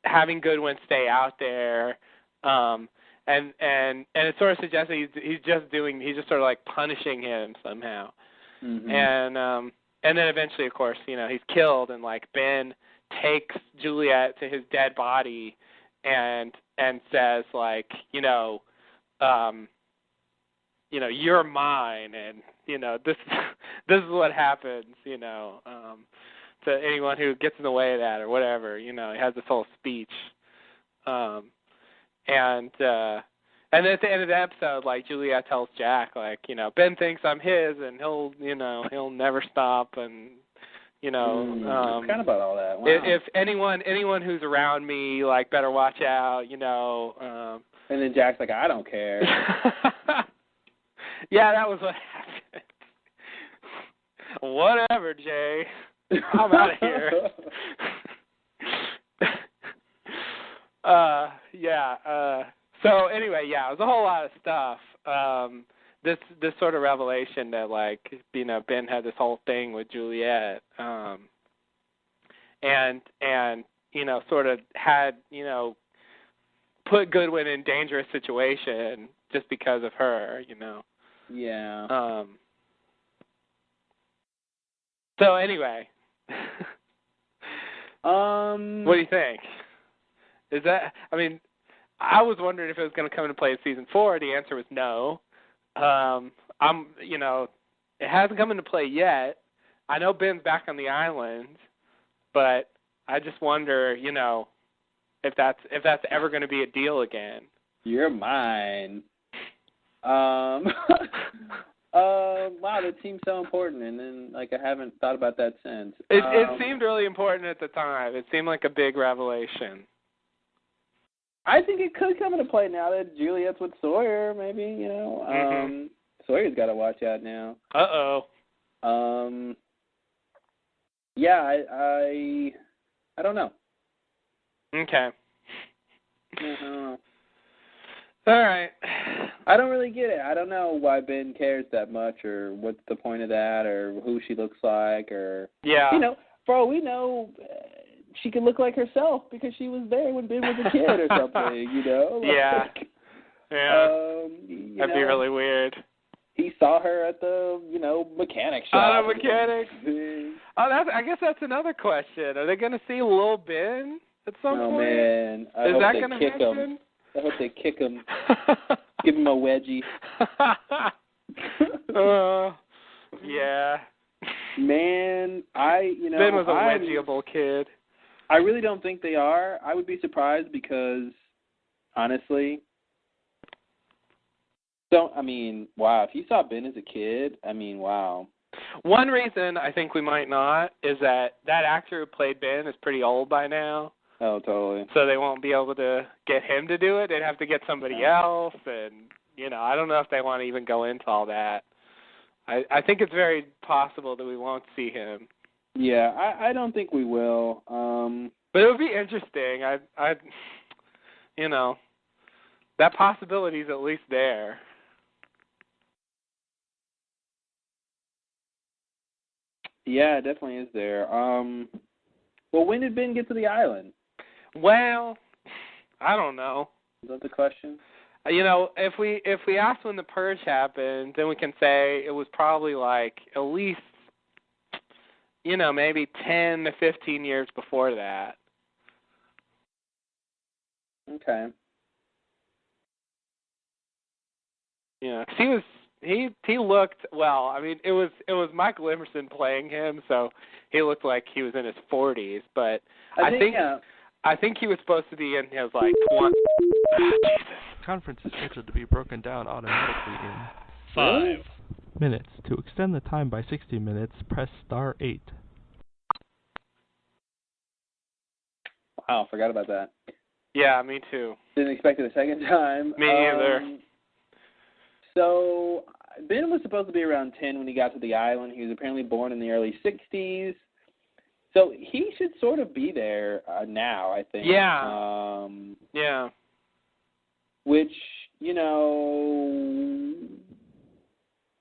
having Goodwin stay out there, and it sort of suggests that he's just sort of punishing him somehow, and then eventually, of course, he's killed, and Ben takes Juliet to his dead body and says you're mine, and this is what happens, to anyone who gets in the way of that or whatever, he has this whole speech, and then at the end of the episode, Juliet tells Jack, Ben thinks I'm his, and he'll never stop, and I forgot about all that. Wow. If anyone who's around me, better watch out, And then Jack's I don't care. Yeah, that was what happened. Whatever, Jay. I'm out of here. So anyway, it was a whole lot of stuff. This sort of revelation that Ben had this whole thing with Juliet, and sort of had put Goodwin in dangerous situation just because of her, you know. Yeah. So anyway, what do you think? Is that? I mean, I was wondering if it was going to come into play in season 4. The answer was no. You know, it hasn't come into play yet. I know Ben's back on the island, but I just wonder, you know, if that's ever going to be a deal again. You're mine. Wow, that seems so important, and then I haven't thought about that since. It seemed really important at the time. It seemed like a big revelation. I think it could come into play now that Juliet's with Sawyer. Maybe, you know. Sawyer's got to watch out now. Yeah, I don't know. Okay. I don't know. All right. I don't really get it. I don't know why Ben cares that much, or what's the point of that, or who she looks like, or you know, for all we know, she could look like herself because she was there when Ben was a kid or something. You know? That'd be really weird. He saw her at the, you know, mechanic shop. The mechanic. I guess that's another question. Are they going to see Lil Ben at some point? Oh man, Is that going to happen? I hope they kick him. Give him a wedgie. Yeah. Man, Ben was a wedgeable kid. I really don't think they are. I would be surprised because, honestly, wow, if you saw Ben as a kid, wow. One reason I think we might not is that actor who played Ben is pretty old by now. Oh, totally. So they won't be able to get him to do it. They'd have to get somebody else, and, you know, I don't know if they want to even go into all that. I think it's very possible that we won't see him. Yeah, I don't think we will. But it would be interesting. I you know, that possibility is at least there. Yeah, it definitely is there. Well, when did Ben get to the island? Well, I don't know. Is that the question? You know, if we ask when the purge happened, then we can say it was probably like at least, you know, maybe 10 to 15 years before that. Okay. Yeah, 'cause he looked, well, I mean, it was Michael Emerson playing him, so he looked like he was in his 40s, but I think he was supposed to be in his, like, 20s. Jesus. Conference is scheduled to be broken down automatically in 5 minutes. To extend the time by 60 minutes, press *8. Wow, forgot about that. Yeah, me too. Didn't expect it a second time. Me either. So, Ben was supposed to be around 10 when he got to the island. He was apparently born in the early 60s. So, he should sort of be there now, I think. Yeah. Yeah. Which, you know,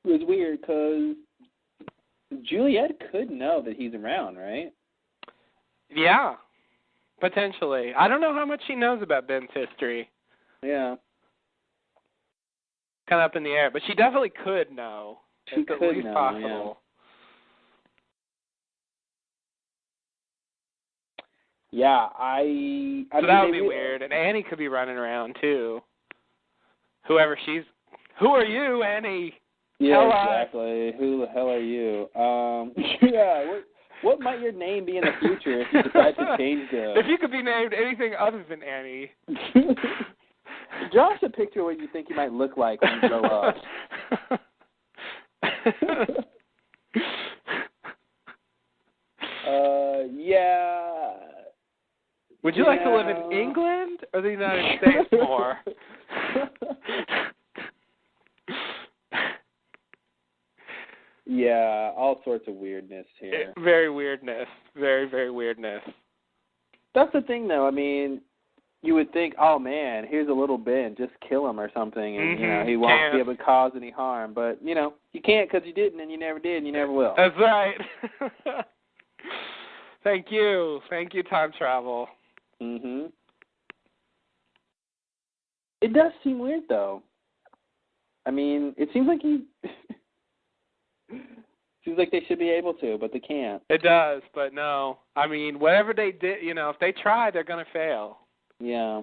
was weird because Juliet could know that he's around, right? Yeah, potentially. I don't know how much she knows about Ben's history. Yeah. Kind of up in the air, but she definitely could know. She it's could at least know, possible. Yeah, so that would be weird, and Annie could be running around too. Who are you, Annie? Yeah, exactly. Who the hell are you? Yeah. What might your name be in the future if you decide to change the? If you could be named anything other than Annie. Draw us a picture of what you think you might look like when you grow up. Yeah. Would you like to live in England or the United States more? Yeah, all sorts of weirdness here. Very weirdness. Very, very weirdness. That's the thing, though. I mean, you would think, oh, man, here's a little Ben. Just kill him or something, and, you know, he won't be able to cause any harm. But, you know, you can't because you didn't, and you never did, and you never will. That's right. Thank you. Thank you, time travel. Mm-hmm. It does seem weird, though. I mean, it seems like seems like they should be able to, but they can't. It does, but no. I mean, whatever they did, if they try, they're going to fail. Yeah.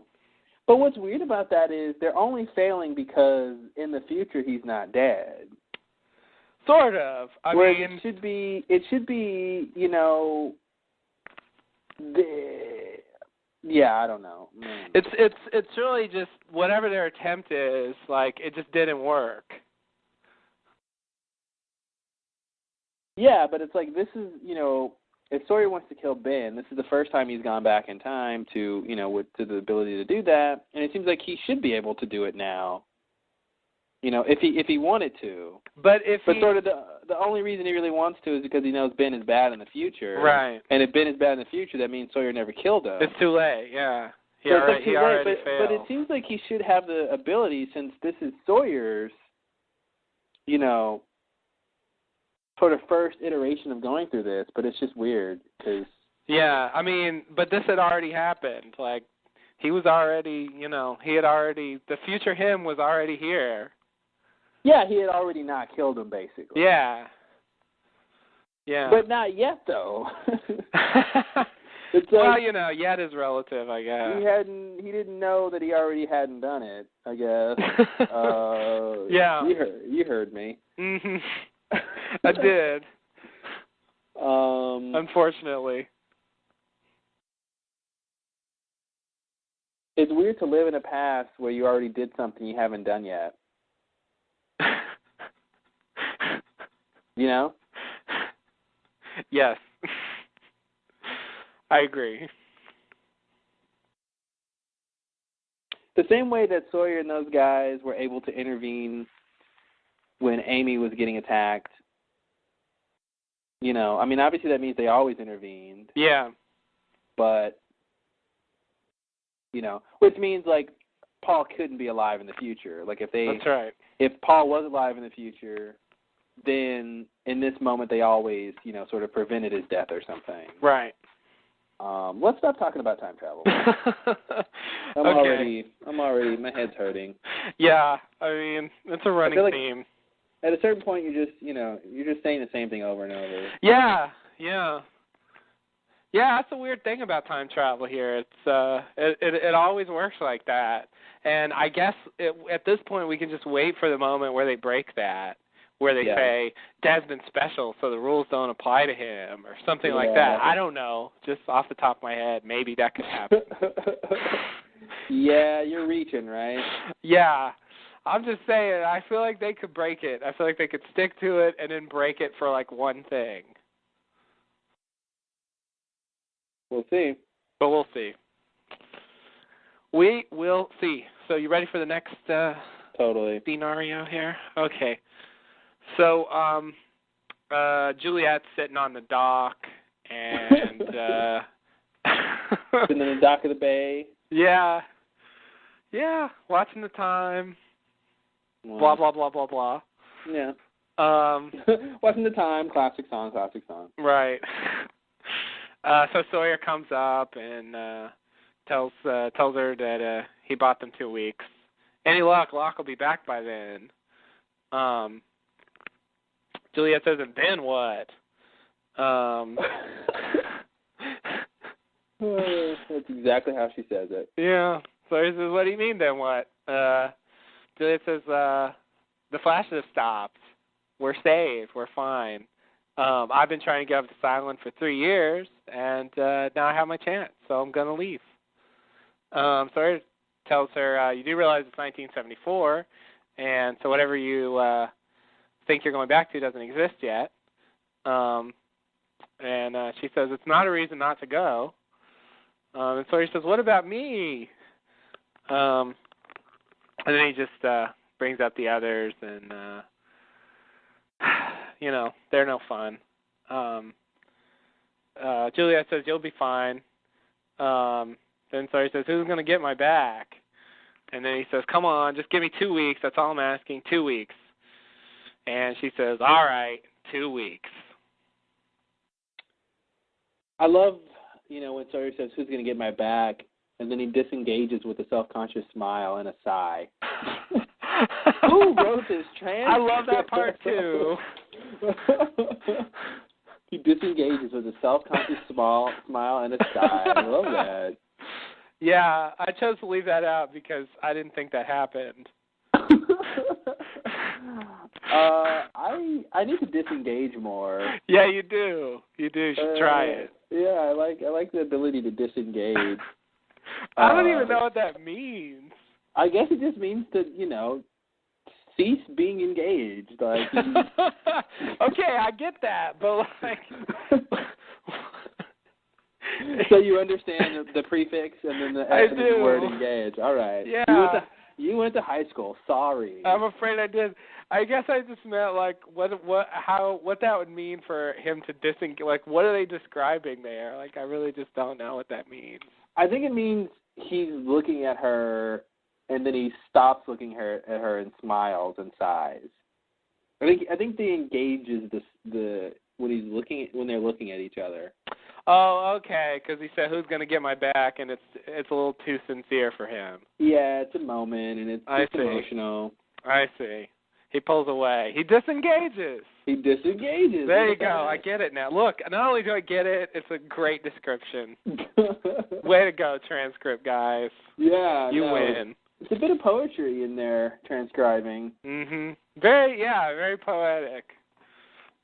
But what's weird about that is they're only failing because in the future he's not dead. Sort of. I mean, it should be, yeah, I don't know. It's really just whatever their attempt is, like, it just didn't work. Yeah, but it's like this is, if Sawyer wants to kill Ben, this is the first time he's gone back in time to, to the ability to do that, and it seems like he should be able to do it now. If he wanted to. But sort of the only reason he really wants to is because he knows Ben is bad in the future. Right. And if Ben is bad in the future, that means Sawyer never killed him. It's too late. Yeah. He but already failed. But it seems like he should have the ability, since this is Sawyer's, sort of first iteration of going through this. But it's just weird because. Yeah, I mean, but this had already happened. Like, he was already, the future him was already here. Yeah, he had already not killed him, basically. Yeah. Yeah. But not yet, though. Well, yet is relative, I guess. He didn't know that he already hadn't done it, I guess. Yeah. You heard me. Mhm. I did. Unfortunately. It's weird to live in a past where you already did something you haven't done yet. Yes. I agree. The same way that Sawyer and those guys were able to intervene when Amy was getting attacked. I mean, obviously that means they always intervened. Yeah. But, which means, like, Paul couldn't be alive in the future. Like, That's right. If Paul was alive in the future, then in this moment they always, sort of prevented his death or something. Right. Let's stop talking about time travel. I'm already, my head's hurting. Yeah, I mean, it's a running theme. At a certain point, you're just saying the same thing over and over. Yeah. Yeah, that's the weird thing about time travel here. It's it always works like that. And I guess at this point we can just wait for the moment where they break that, where they say Desmond's special, so the rules don't apply to him, or something like that. I don't know. Just off the top of my head, maybe that could happen. Yeah, you're reaching, right? Yeah. I'm just saying, I feel like they could break it. I feel like they could stick to it and then break it for, like, one thing. We'll see. But we'll see. We will see. So you ready for the next totally scenario here? Okay. So Juliet's sitting on the dock and sitting on the dock of the bay. Yeah, watching the time. Blah blah blah blah blah. Yeah. Watching the time. Classic song. Right. So Sawyer comes up and tells her that he bought them 2 weeks. Any luck, Locke will be back by then. Juliet says, and then what? That's exactly how she says it. Yeah. Sawyer says, what do you mean, then what? Juliet says, the flash has stopped. We're safe. We're fine. I've been trying to get up this island for 3 years, and now I have my chance, so I'm going to leave. Sawyer tells her, you do realize it's 1974, and so whatever you think you're going back to doesn't exist yet. And she says, it's not a reason not to go. And Sawyer says, what about me? And then he just brings up the others, and they're no fun. Juliet says, you'll be fine. Then Sawyer says, who's going to get my back? And then he says, come on, just give me 2 weeks. That's all I'm asking, 2 weeks. And she says, all right, 2 weeks. I love, when Sawyer says, who's going to get my back? and then he disengages with a self-conscious smile and a sigh. Who wrote this transcript? I love that part, too. He disengages with a self-conscious smile and a sigh. I love that. Yeah, I chose to leave that out because I didn't think that happened. I need to disengage more. Yeah, you do. You do. You should try it. Yeah, I like the ability to disengage. I don't even know what that means. I guess it just means to, cease being engaged. Like, okay, I get that, but like. So you understand the prefix and then the word engage. All right. Yeah. You went to high school. Sorry. I'm afraid I did. I guess I just meant like what that would mean for him to disengage. Like, what are they describing there? Like, I really just don't know what that means. I think it means he's looking at her, and then he stops looking at her and smiles and sighs. I think the engage is when they're looking at each other. Oh, okay, because he said, "Who's going to get my back?" and it's a little too sincere for him. Yeah, it's a moment, and it's emotional. I see. He pulls away. He disengages. There you go. I get it now. Look, not only do I get it, it's a great description. Way to go, transcript guys. Yeah, you win. It's a bit of poetry in there, transcribing. Very poetic.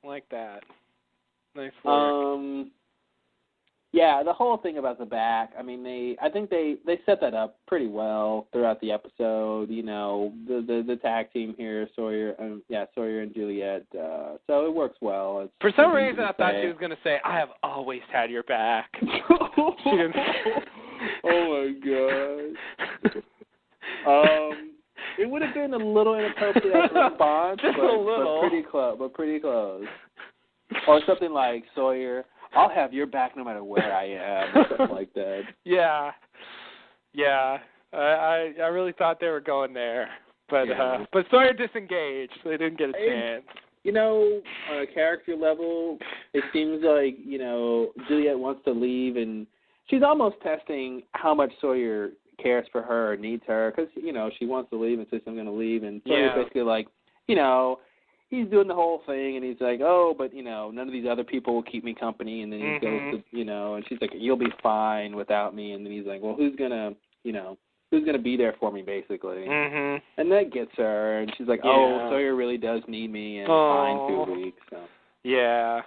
Like that. Nice work. Yeah, the whole thing about the back, I think they set that up pretty well throughout the episode, the tag team here, Sawyer and Juliet, so it works well. For some reason, I thought she was going to say, "I have always had your back." She didn't. Oh, my God. It would have been a little inappropriate response, but pretty close. Or something like, "Sawyer, I'll have your back no matter where I am," or something like that. Yeah. I really thought they were going there, but Sawyer disengaged, so they didn't get a chance. On a character level, it seems like Juliet wants to leave, and she's almost testing how much Sawyer cares for her or needs her, because she wants to leave and says, "I'm going to leave," and Sawyer's basically like, he's doing the whole thing, and he's like, "Oh, but, none of these other people will keep me company," and then he goes to, and she's like, "You'll be fine without me," and then he's like, "Well, who's gonna be there for me," basically. And that gets her, and she's like, "Oh, Sawyer really does need me, and fine 2 weeks." So. Yeah.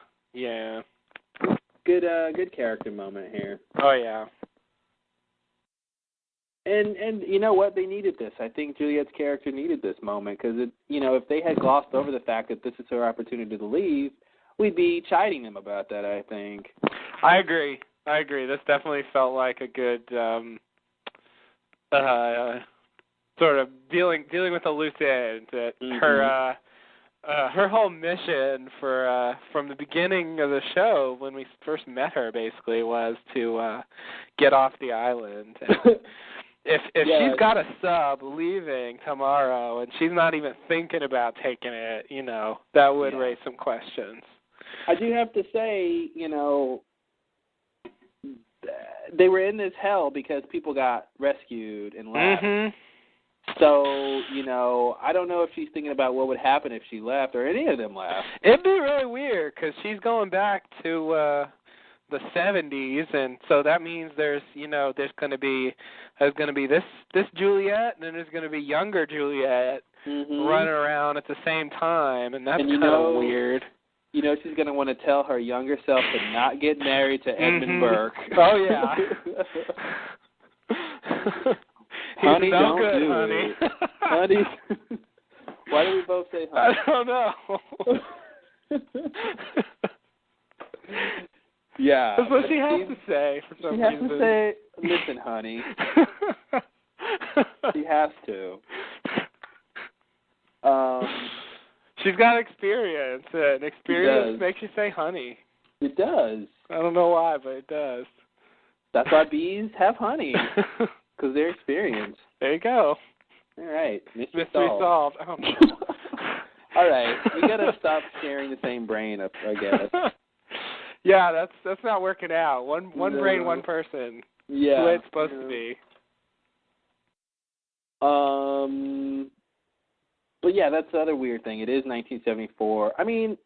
Good character moment here. Oh, yeah. And you know what? They needed this. I think Juliet's character needed this moment because, if they had glossed over the fact that this is her opportunity to leave, we'd be chiding them about that, I think. I agree. This definitely felt like a good sort of dealing with a loose end. That her whole mission from the beginning of the show, when we first met her, basically, was to get off the island. And if she's got a sub leaving tomorrow and she's not even thinking about taking it, that would raise some questions. I do have to say, they were in this hell because people got rescued and left. So, I don't know if she's thinking about what would happen if she left or any of them left. It'd be really weird because she's going back to the 70s, and so that means there's going to be this Juliet, and then there's going to be younger Juliet running around at the same time, and that's kind of weird. She's going to want to tell her younger self to not get married to Edmund Burke. Oh, yeah. Honey, no don't good, do honey. it. Honey. Why do we both say honey? I don't know. Yeah. That's what she has to say for some reason. She has to say, "Listen, honey." She has to. She's got experience, and experience makes you say honey. It does. I don't know why, but it does. That's why bees have honey, because they're experienced. There you go. All right. Mystery solved. Oh, no. All right. We got to stop sharing the same brain, I guess. Yeah, that's not working out. One brain, one person. Yeah. The way it's supposed to be. But yeah, that's the other weird thing. It is 1974. I mean,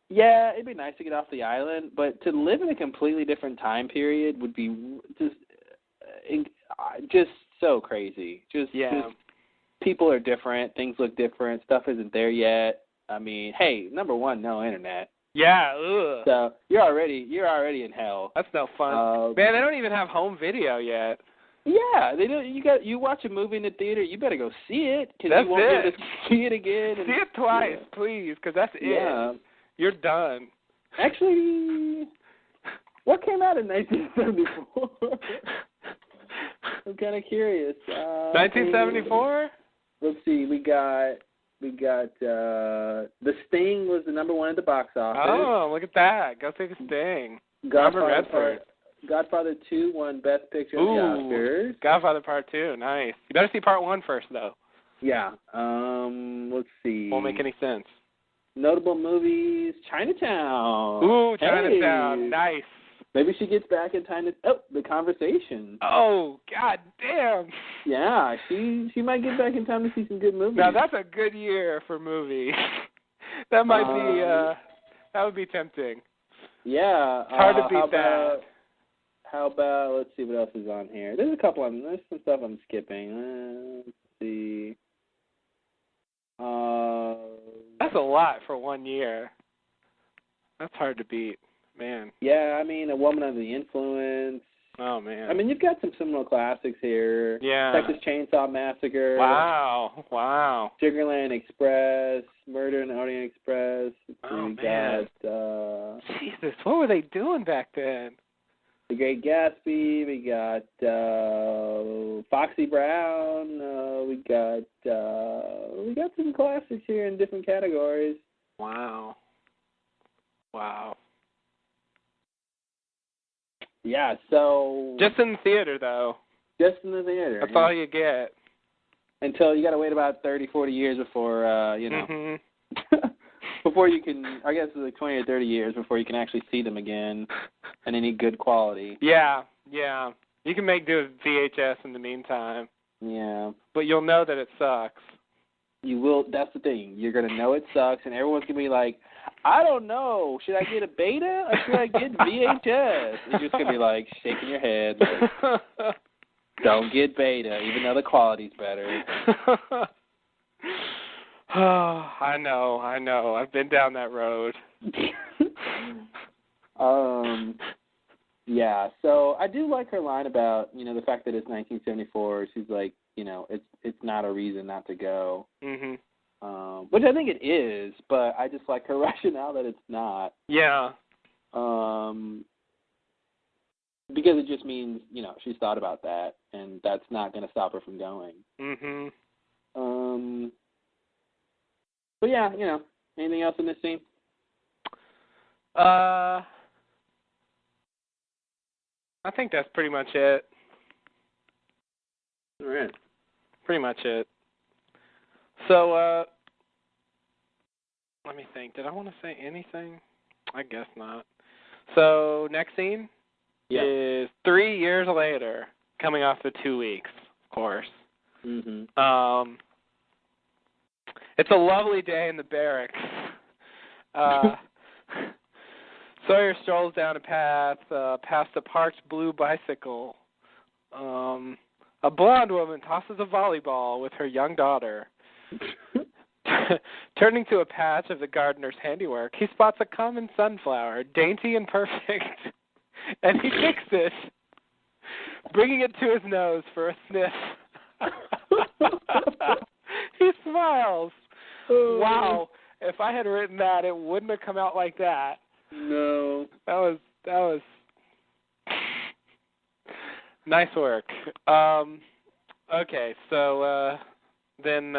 yeah, it'd be nice to get off the island, but to live in a completely different time period would be just so crazy. Just people are different. Things look different. Stuff isn't there yet. I mean, hey, number one, no internet. Yeah. Ugh. So you're already in hell. That's no fun. Man, they don't even have home video yet. Yeah, they do. You watch a movie in the theater, you better go see it because you won't be able to see it again. See it twice, please, because that's it. You're done. Actually, what came out in 1974? I'm kind of curious. 1974? Let's see. We got The Sting was the number one at the box office. Oh, look at that! Go take a Sting. Robert Redford. Godfather 2 won Best Picture at the Oscars. Godfather Part 2, nice. You better see Part 1 first, though. Yeah. Let's see. Won't make any sense. Notable movies, Chinatown. Ooh, Chinatown, nice. Maybe she gets back in time to... Oh, The Conversation. Oh, god damn. Yeah, she might get back in time to see some good movies. Now, that's a good year for movies. That might be... that would be tempting. Yeah. It's hard to beat that. How about, let's see what else is on here. There's some stuff I'm skipping. Let's see. That's a lot for 1 year. That's hard to beat, man. Yeah, I mean, A Woman Under the Influence. Oh, man. I mean, you've got some seminal classics here. Yeah. Texas Chainsaw Massacre. Wow. Sugarland Express. Murder in the Orient Express. Man. Jesus, what were they doing back then? The Great Gatsby. We got Foxy Brown. We got some classics here in different categories. Wow. Yeah, so just in the theater, though. Just in the theater. That's all you get. Until you got to wait about 30, 40 years before before you can, I guess it's like 20 or 30 years before you can actually see them again in any good quality. Yeah. You can make do with VHS in the meantime. Yeah. But you'll know that it sucks. You will. That's the thing. You're going to know it sucks, and everyone's going to be like, I don't know. Should I get a beta or should I get VHS? And you're just going to be like shaking your head. Like, don't get beta, even though the quality's better. Oh, I know. I've been down that road. Yeah, so I do like her line about, the fact that it's 1974. She's like, it's not a reason not to go. Mm-hmm. Which I think it is, but I just like her rationale that it's not. Yeah. Because it just means, she's thought about that, and that's not going to stop her from going. Mm-hmm. But yeah, anything else in this scene? I think that's pretty much it. All right. Pretty much it. So, let me think. Did I want to say anything? I guess not. So, next scene is 3 years later, coming off the 2 weeks, of course. Mm-hmm. It's a lovely day in the barracks. Sawyer strolls down a path past a parked blue bicycle. A blonde woman tosses a volleyball with her young daughter. Turning to a patch of the gardener's handiwork, he spots a common sunflower, dainty and perfect, and he picks it, bringing it to his nose for a sniff. He smiles. Wow. If I had written that, it wouldn't have come out like that. No. That was nice work. Okay, so then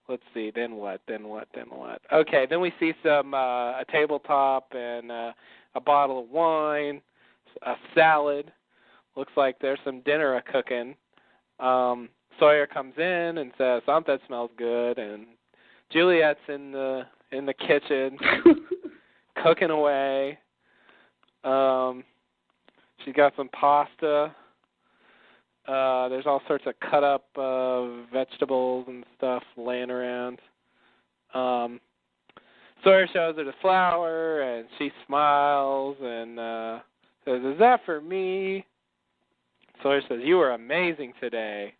let's see, then what? Okay, then we see some a tabletop and a bottle of wine, a salad. Looks like there's some dinner a-cooking. Sawyer comes in and says, "That smells good," and Juliet's in the kitchen cooking away. She's got some pasta. There's all sorts of cut up vegetables and stuff laying around. Sawyer shows her the flower, and she smiles and says, "Is that for me?" Sawyer says, "You were amazing today."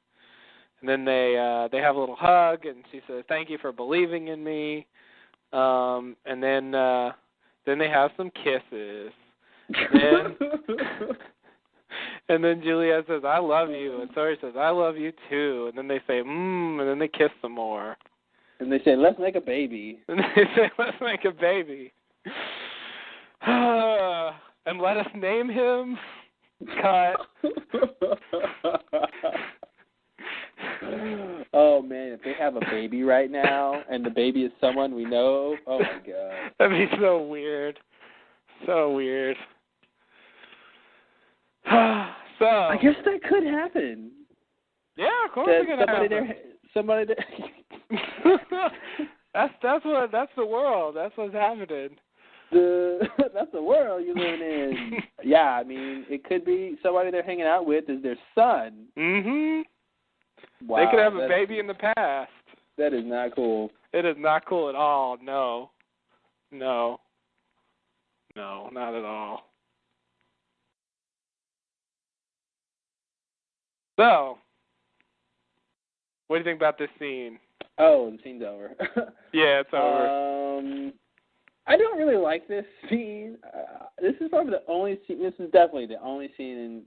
And then they have a little hug, and she says, "Thank you for believing in me." And then they have some kisses. And then Juliet says, "I love you," and Sawyer says, "I love you too." And then they say, and then they kiss some more. And they say, "Let's make a baby." And they say, "Let's make a baby." And let us name him. Cut. Oh man, if they have a baby right now and the baby is someone we know, oh my god. That'd be so weird. So weird. So I guess that could happen. Yeah, of course it could happen. Somebody there. That's the world. That's what's happening. That's the world you're living in. Yeah, I mean, it could be somebody they're hanging out with is their son. Mhm. Wow, they could have a baby in the past. That is not cool. It is not cool at all. No, not at all. So, what do you think about this scene? Oh, the scene's over. Yeah, it's over. I don't really like this scene. This is probably the only scene. This is definitely the only scene in.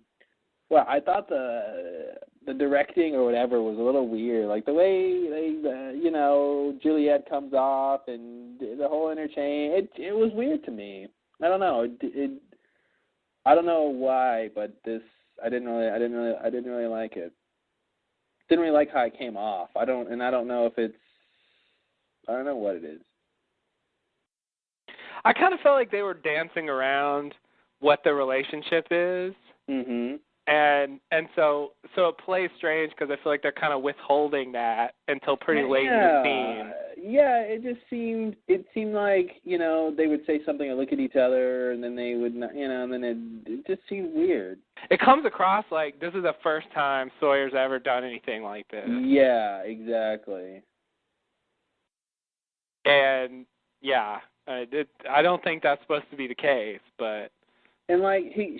Well, I thought the directing or whatever was a little weird. Like the way Juliet comes off and the whole interchange. It was weird to me. I don't know. I don't know why, but this I didn't really like it. Didn't really like how it came off. I don't know if it's. I don't know what it is. I kind of felt like they were dancing around what the relationship is. Mhm. And so it plays strange because I feel like they're kind of withholding that until pretty late in the scene. Yeah, it seemed like, they would say something and look at each other and then they would not, and then it just seemed weird. It comes across like this is the first time Sawyer's ever done anything like this. Yeah, exactly. And yeah, I don't think that's supposed to be the case, but. And like he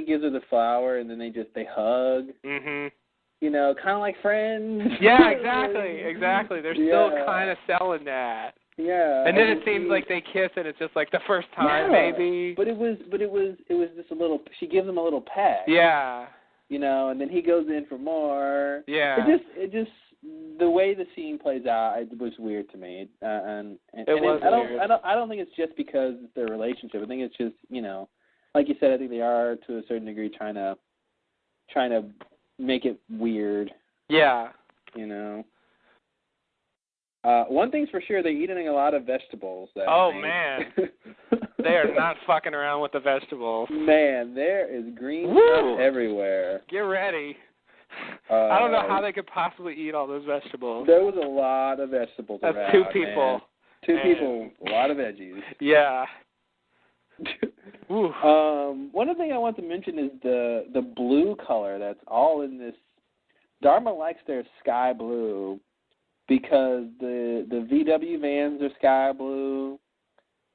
gives her the flower and then they hug. Mhm. Kind of like friends. Yeah, exactly. They're still kind of selling that. Yeah. And then it seems like they kiss and it's just like the first time, maybe. But it was just a little. She gives him a little peck. Yeah. And then he goes in for more. Yeah. It just the way the scene plays out, it was weird to me. I don't think it's just because it's their relationship. I think it's just like you said. I think they are to a certain degree trying to make it weird. Yeah. One thing's for sure, they're eating a lot of vegetables. Man. They are not fucking around with the vegetables. Man, there is green stuff everywhere. Get ready. I don't know how they could possibly eat all those vegetables. There was a lot of vegetables around. That's two people. Man. Two people, a lot of veggies. Yeah. One other thing I want to mention is the blue color that's all in this. Dharma likes their sky blue because the VW vans are sky blue.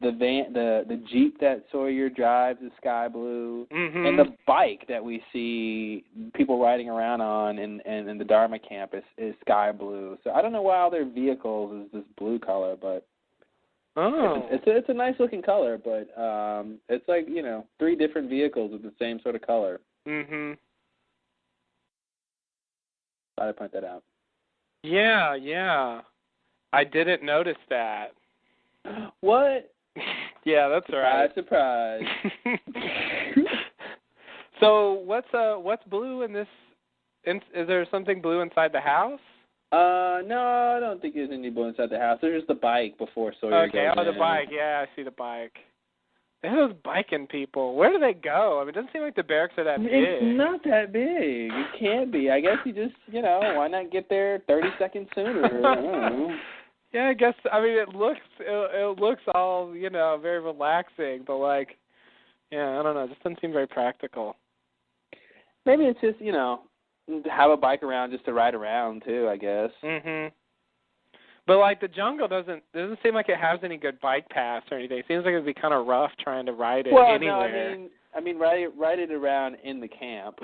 The Jeep that Sawyer drives is sky blue, and the bike that we see people riding around on in the Dharma campus is sky blue. So I don't know why all their vehicles is this blue color, but it's a nice looking color. But it's like 3 different vehicles with the same sort of color. Mhm. Thought I'd point that out. Yeah. I didn't notice that. What? Yeah, that's right. Surprise. So what's blue in this? Is there something blue inside the house? No, I don't think there's any blue inside the house. There's just the bike before Sawyer goes in. The bike. Yeah, I see the bike. They have those biking people. Where do they go? I mean, it doesn't seem like the barracks are that big. It's not that big. It can't be. I guess you just, why not get there 30 seconds sooner? I don't know. Yeah, I guess. I mean, it looks all very relaxing, but like, Yeah, I don't know. It just doesn't seem very practical. Maybe it's just, have a bike around just to ride around, too, I guess. Mhm. But, like, the jungle doesn't seem like it has any good bike paths or anything. It seems like it would be kind of rough trying to ride it anywhere. No, I mean, ride it around in the camp.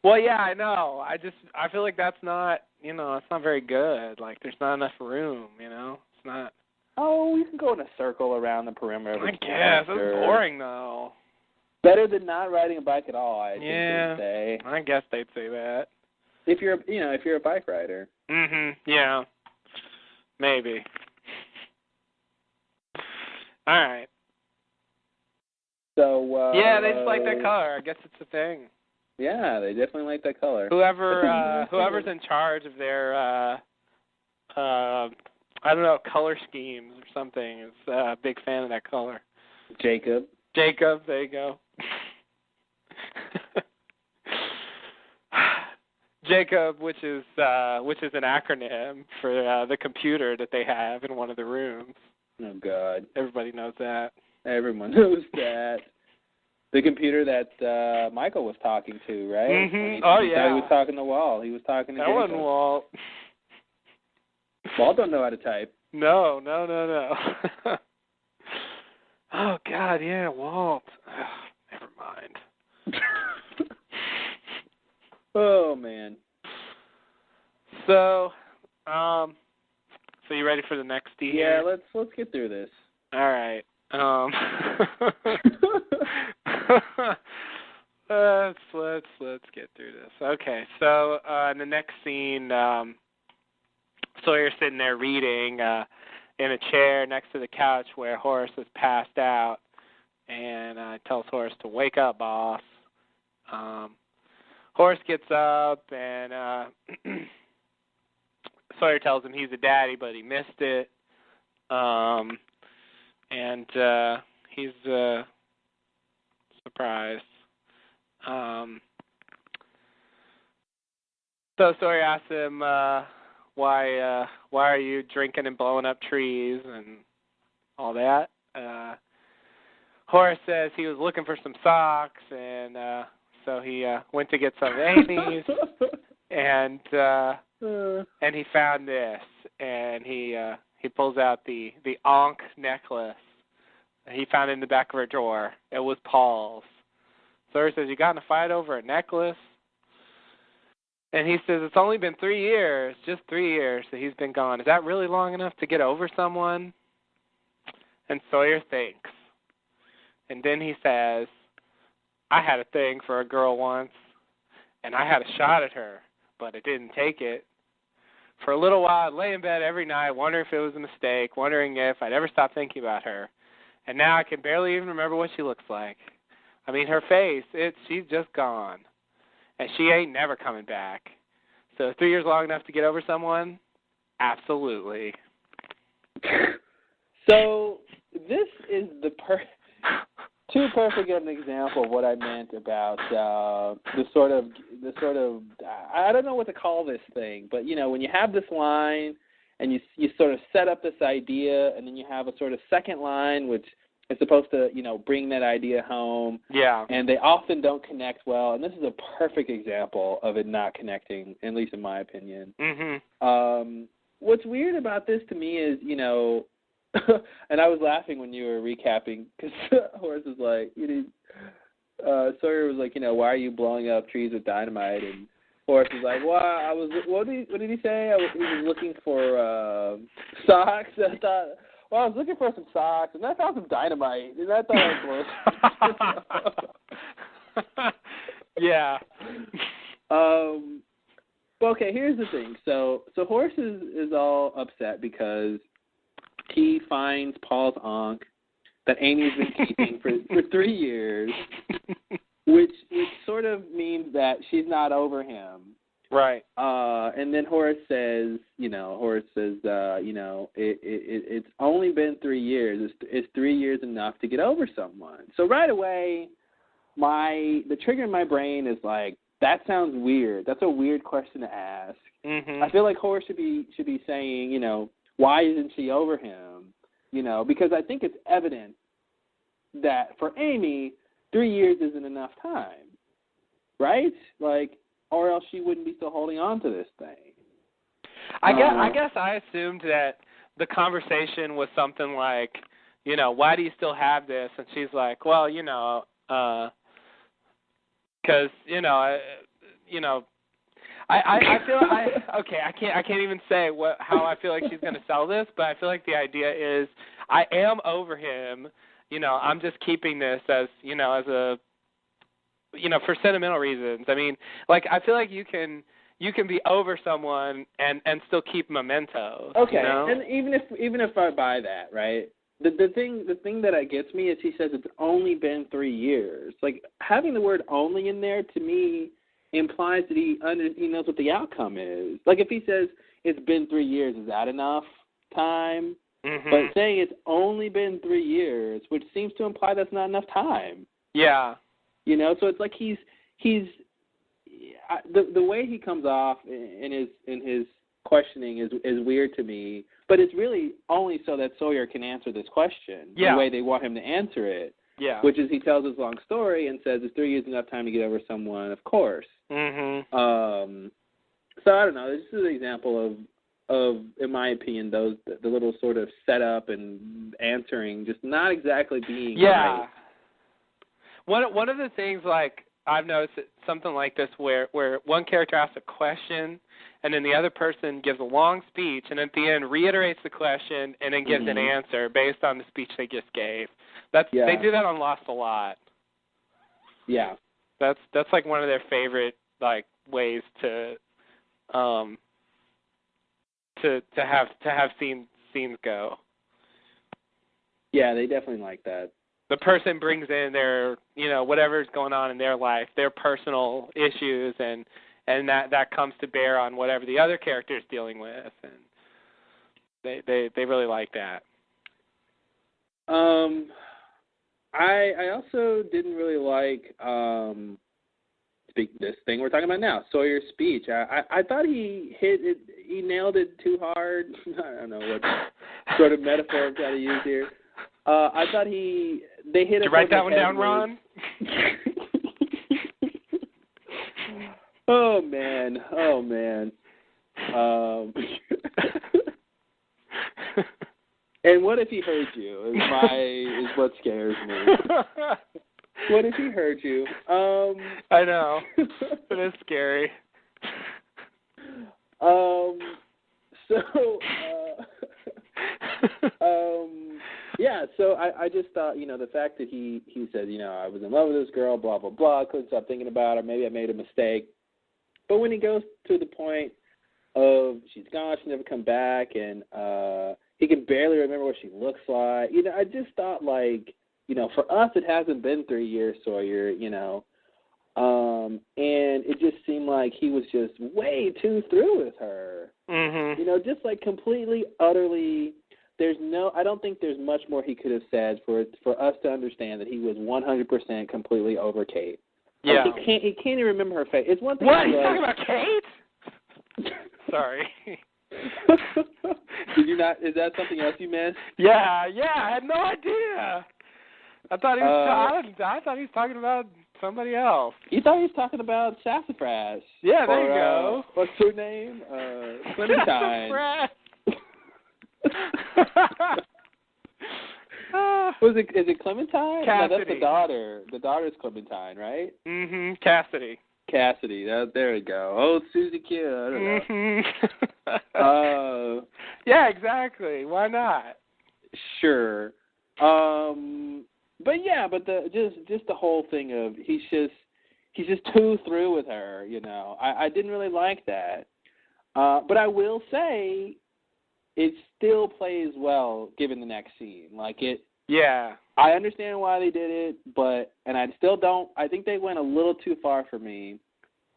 Well, yeah, I know. I feel like that's not, it's not very good. Like, there's not enough room, It's not. Oh, you can go in a circle around the perimeter of the camp. I guess. It's boring, though. Better than not riding a bike at all, I think they'd say. I guess they'd say that. If you're a bike rider. Mhm. Yeah. Maybe. All right. So. Yeah, they just like that color. I guess it's a thing. Yeah, they definitely like that color. Whoever's in charge of their I don't know, color schemes or something is a big fan of that color. Jacob, there you go. Jacob, which is an acronym for the computer that they have in one of the rooms. Oh God! Everybody knows that. Everyone knows that. The computer that Michael was talking to, right? Mm-hmm. He was talking to Walt. He was talking to That Jacob. wasn't Walt. Walt don't know how to type. No. Oh God, yeah, Walt. Never mind. Oh man. So you ready for the next D? Yeah, let's get through this. All right. Let's get through this. Okay, so in the next scene, Sawyer's sitting there reading in a chair next to the couch where Horace is passed out, and tells Horace to wake up, boss. Horace gets up, and Sawyer tells him he's a daddy, but he missed it. And he's surprised. So Sawyer asks him, why are you drinking and blowing up trees and all that? Horace says he was looking for some socks, and so he went to get some of Amy's, and he found this, and he pulls out the Ankh necklace. He found it in the back of her drawer. It was Paul's. Sawyer says, you got in a fight over a necklace? And he says, it's only been 3 years, just 3 years that he's been gone. Is that really long enough to get over someone? And Sawyer thinks. And then he says, I had a thing for a girl once, and I had a shot at her, but I didn't take it. For a little while, I'd lay in bed every night, wondering if it was a mistake, wondering if I'd ever stop thinking about her. And now I can barely even remember what she looks like. I mean, her face, she's just gone. And she ain't never coming back. So 3 years long enough to get over someone? Absolutely. So this is too perfect an example of what I meant about the sort of I don't know what to call this thing, but when you have this line and you sort of set up this idea, and then you have a sort of second line which is supposed to bring that idea home. Yeah. And they often don't connect well, and this is a perfect example of it not connecting, at least in my opinion. Mhm. What's weird about this to me is and I was laughing when you were recapping because Horace was like, Sawyer was like, why are you blowing up trees with dynamite? And Horace was like, well, what did he say? He was looking for socks. I thought, I was looking for some socks, and I found some dynamite, and I thought I was Yeah. Okay, here's the thing. So Horace is all upset because he finds Paul's Ankh that Amy's been keeping for 3 years, which sort of means that she's not over him. Right. And then Horace says, it's only been 3 years. Is 3 years enough to get over someone? So right away, the trigger in my brain is like, that sounds weird. That's a weird question to ask. Mm-hmm. I feel like Horace should be saying, why isn't she over him? Because I think it's evident that for Amy, 3 years isn't enough time, right? Like, or else she wouldn't be still holding on to this thing. I guess I assumed that the conversation was something like, you know, why do you still have this? And she's like, well, you know, because I feel I can't even say how I feel like she's going to sell this, but I feel like the idea is I am over him. You know, I'm just keeping this as a for sentimental reasons. I mean, like, I feel like you can be over someone and still keep mementos. Okay, you know? And even if I buy that, right? The thing that gets me is he says it's only been 3 years. Like, having the word "only" in there to me implies that he knows what the outcome is. Like, if he says it's been 3 years, is that enough time? Mm-hmm. But saying it's only been 3 years, which seems to imply that's not enough time. Yeah. You know, so it's like he's the way he comes off in his questioning is weird to me, but it's really only so that Sawyer can answer this question the way they want him to answer it. Yeah. Which is he tells his long story and says it's 3 years enough time to get over someone, of course. Mm-hmm. So I don't know. This is an example of in my opinion, the little sort of setup and answering just not exactly being right. One of the things, like, I've noticed something like this where one character asks a question and then the other person gives a long speech and at the end reiterates the question and then gives an answer based on the speech they just gave. They do that on Lost a lot. Yeah. That's like one of their favorite, like, ways to have scenes go. Yeah, they definitely like that. The person brings in their, whatever's going on in their life, their personal issues, and that comes to bear on whatever the other character is dealing with, and they really like that. I also didn't really like this thing we're talking about now, Sawyer's speech. I thought he nailed it too hard. I don't know what sort of metaphor I'm trying to use here. I thought they hit. Did you write that one down, Ron? Oh man. And what if he heard you? Is what scares me. What if he heard you? I know. It is scary. Yeah, so I just thought, the fact that he said, I was in love with this girl, blah, blah, blah, couldn't stop thinking about her, maybe I made a mistake. But when he goes to the point of she's gone, she'll never come back, and he can barely remember what she looks like, I just thought, like, for us it hasn't been 3 years, Sawyer, and it just seemed like he was just way too through with her. Mm-hmm. Just like completely, utterly. I don't think there's much more he could have said for us to understand that he was 100% completely over Kate. Yeah. Like he can't even remember her face. It's one thing. What? He's talking about Kate? Sorry. Did you not? Is that something else you missed? Yeah. I had no idea. I thought he was talking about somebody else. You thought he was talking about Sassafras? Yeah, there you go. What's her name? Clementine. Sassafras. Is it Clementine? Cassidy. No, that's the daughter. The daughter's Clementine, right? Mm-hmm. Cassidy. There we go. Oh, Susie Q. I don't know. Yeah, exactly. Why not? Sure. But just the whole thing of he's just too through with her. I didn't really like that. But I will say, it still plays well given the next scene. Like it. Yeah. I understand why they did it, and I still don't. I think they went a little too far for me.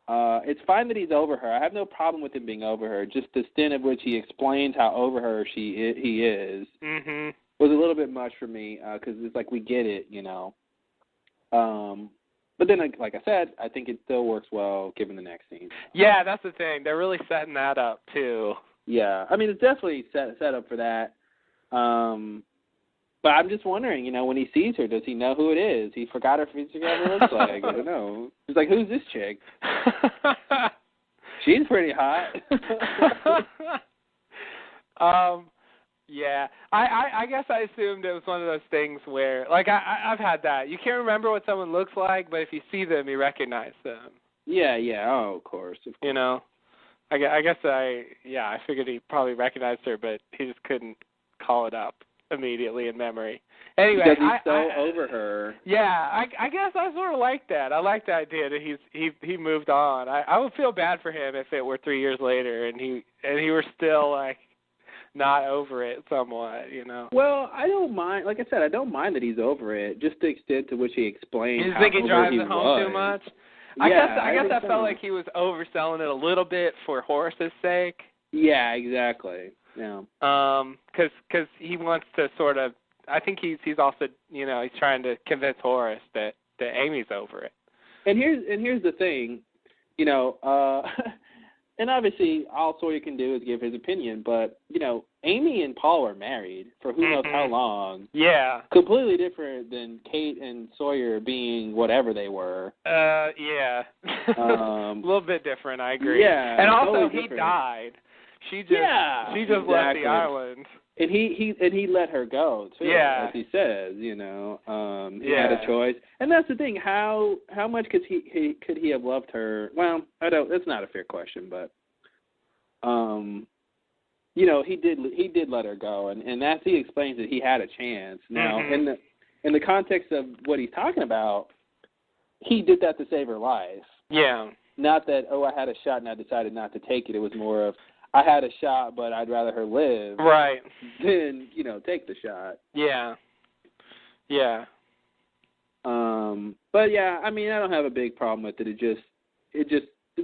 It's fine that he's over her. I have no problem with him being over her. Just the stint of which he explains how over her he is was a little bit much for me because it's like we get it, But then, like I said, I think it still works well given the next scene. Yeah, that's the thing. They're really setting that up too. Yeah, I mean it's definitely set up for that. But I'm just wondering, when he sees her, does he know who it is? He forgot her ever looks like. I don't know. He's like, who's this chick? She's pretty hot. Yeah. I guess I assumed it was one of those things where, like, I've had that. You can't remember what someone looks like, but if you see them, you recognize them. Yeah. Oh, of course. I guess I figured he probably recognized her, but he just couldn't call it up immediately in memory. Anyway, because he's so over her. Yeah, I guess I sort of like that. I like the idea that he moved on. I would feel bad for him if it were 3 years later and he were still like not over it somewhat, Well, I don't mind. Like I said, I don't mind that he's over it. Just the extent to which he explained. You think he drives it home too much? I guess I so. felt like he was overselling it a little bit for Horace's sake. Yeah, exactly. Yeah. Because he wants to sort of. I think he's also he's trying to convince Horace that Amy's over it. And here's the thing, and obviously all Sawyer can do is give his opinion, but Amy and Paul are married for who knows how long. Yeah. Completely different than Kate and Sawyer being whatever they were. Yeah. A little bit different, I agree. Yeah. And also totally he died. She just exactly. left the island. And he let her go too. Yeah. As he says, he had a choice. And that's the thing. How much could he have loved her? Well, I don't. That's not a fair question, but he did let her go, and that's he explains that he had a chance. Now, in the context of what he's talking about, he did that to save her life. Yeah. Not that I had a shot and I decided not to take it. It was more of I had a shot, but I'd rather her live. Right. Than take the shot. Yeah. Yeah. But yeah, I mean, I don't have a big problem with it. It was a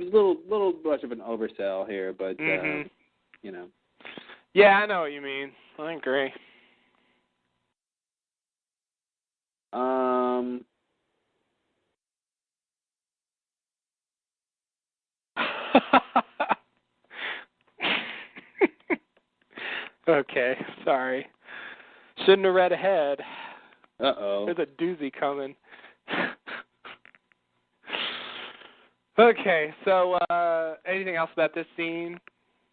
little much of an oversell here, but Yeah, I know what you mean. I agree. Okay, sorry. Shouldn't have read ahead. Uh-oh. There's a doozy coming. Okay, so anything else about this scene?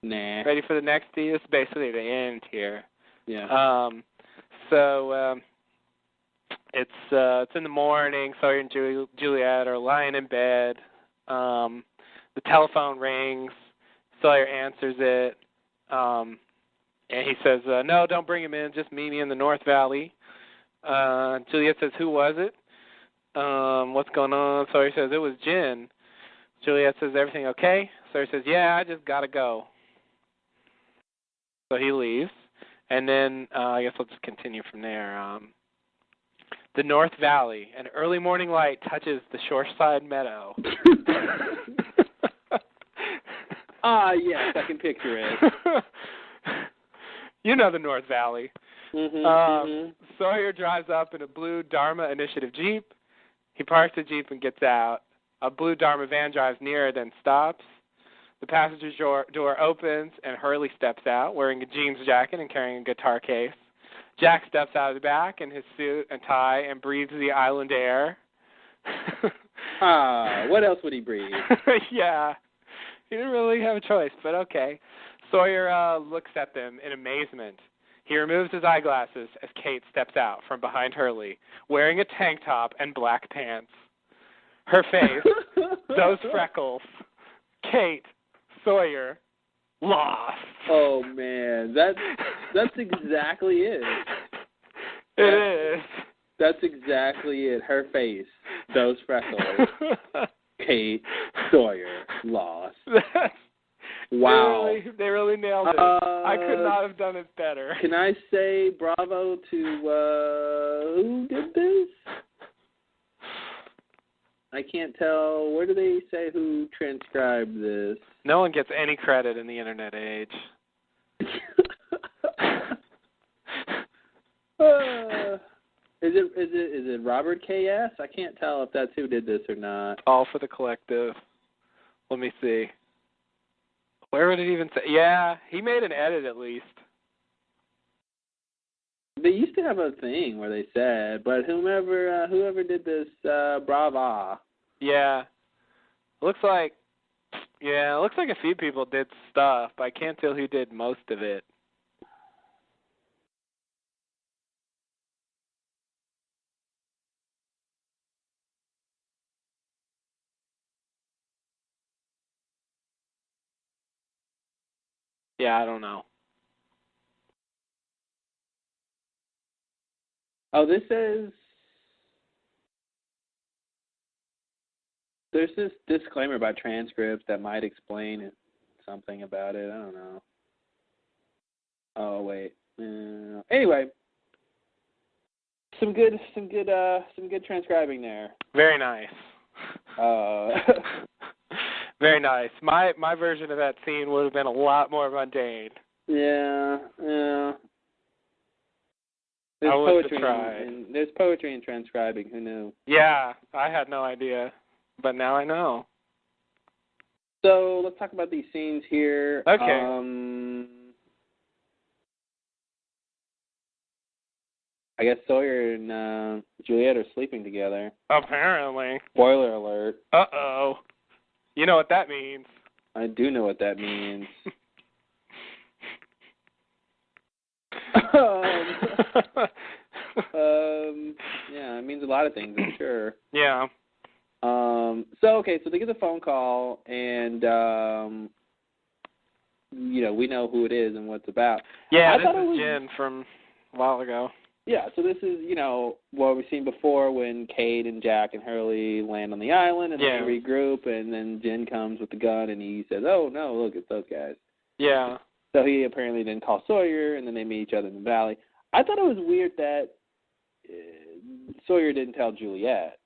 Nah. Ready for the next scene? This is basically the end here. Yeah. It's in the morning. Sawyer and Juliet are lying in bed. The telephone rings. Sawyer answers it. And he says, no, don't bring him in. Just meet me in the North Valley. Juliet says, who was it? What's going on? Sawyer says, it was Jen. Juliet says, everything okay? Sawyer says, yeah, I just got to go. So he leaves. And then I guess we'll just continue from there. The North Valley. An early morning light touches the shoreside meadow. Yes, I can picture it. You know the North Valley. Sawyer drives up in a blue Dharma Initiative Jeep. He parks the Jeep and gets out. A blue Dharma van drives near, then stops. The passenger door opens, and Hurley steps out, wearing a jeans jacket and carrying a guitar case. Jack steps out of the back in his suit and tie and breathes the island air. What else would he breathe? Yeah. He didn't really have a choice, but okay. Sawyer looks at them in amazement. He removes his eyeglasses as Kate steps out from behind Hurley, wearing a tank top and black pants. Her face, those freckles. Kate, Sawyer, lost. Oh man, that's exactly it. It is. That's exactly it. Her face, those freckles. Kate, Sawyer, lost. Wow. They really nailed it. I could not have done it better. Can I say bravo to who did this? I can't tell. Where do they say who transcribed this? No one gets any credit in the internet age. Is it Robert K.S.? I can't tell if that's who did this or not. All for the Collective. Let me see. Where would it even say? Yeah, he made an edit at least. They used to have a thing where they said, but whoever did this, brava. Yeah. Looks like a few people did stuff, but I can't tell who did most of it. Yeah, I don't know. Oh, this says there's this disclaimer about transcripts that might explain something about it. I don't know. Oh wait. Anyway, some good transcribing there. Very nice. Very nice. My version of that scene would have been a lot more mundane. Yeah. There's poetry in transcribing. Who knew? Yeah, I had no idea, but now I know. So let's talk about these scenes here. Okay. I guess Sawyer and Juliet are sleeping together. Apparently. Spoiler alert. Uh-oh. You know what that means. I do know what that means. Yeah, it means a lot of things, I'm sure. Yeah. So they get the phone call, and, we know who it is and what it's about. Yeah, this is Jen from a while ago. Yeah, so this is, what we've seen before when Kate and Jack and Hurley land on the island and they regroup, and then Jen comes with the gun and he says, oh, no, look, it's those guys. Yeah. So he apparently didn't call Sawyer, and then they meet each other in the valley. I thought it was weird that Sawyer didn't tell Juliet.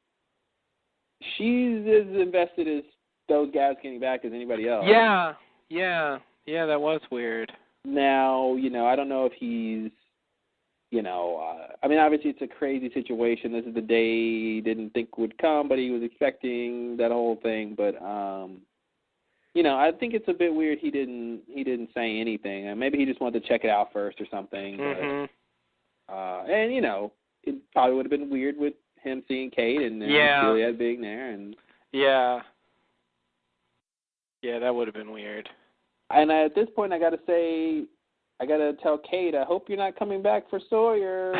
She's as invested as those guys getting back as anybody else. Yeah, that was weird. Now, I don't know if he's, obviously it's a crazy situation. This is the day he didn't think would come, but he was expecting that whole thing. But, I think it's a bit weird he didn't say anything. Maybe he just wanted to check it out first or something. Mm-hmm. But, it probably would have been weird with him seeing Kate and Juliet being there. And yeah, that would have been weird. And at this point, I got to tell Kate, I hope you're not coming back for Sawyer.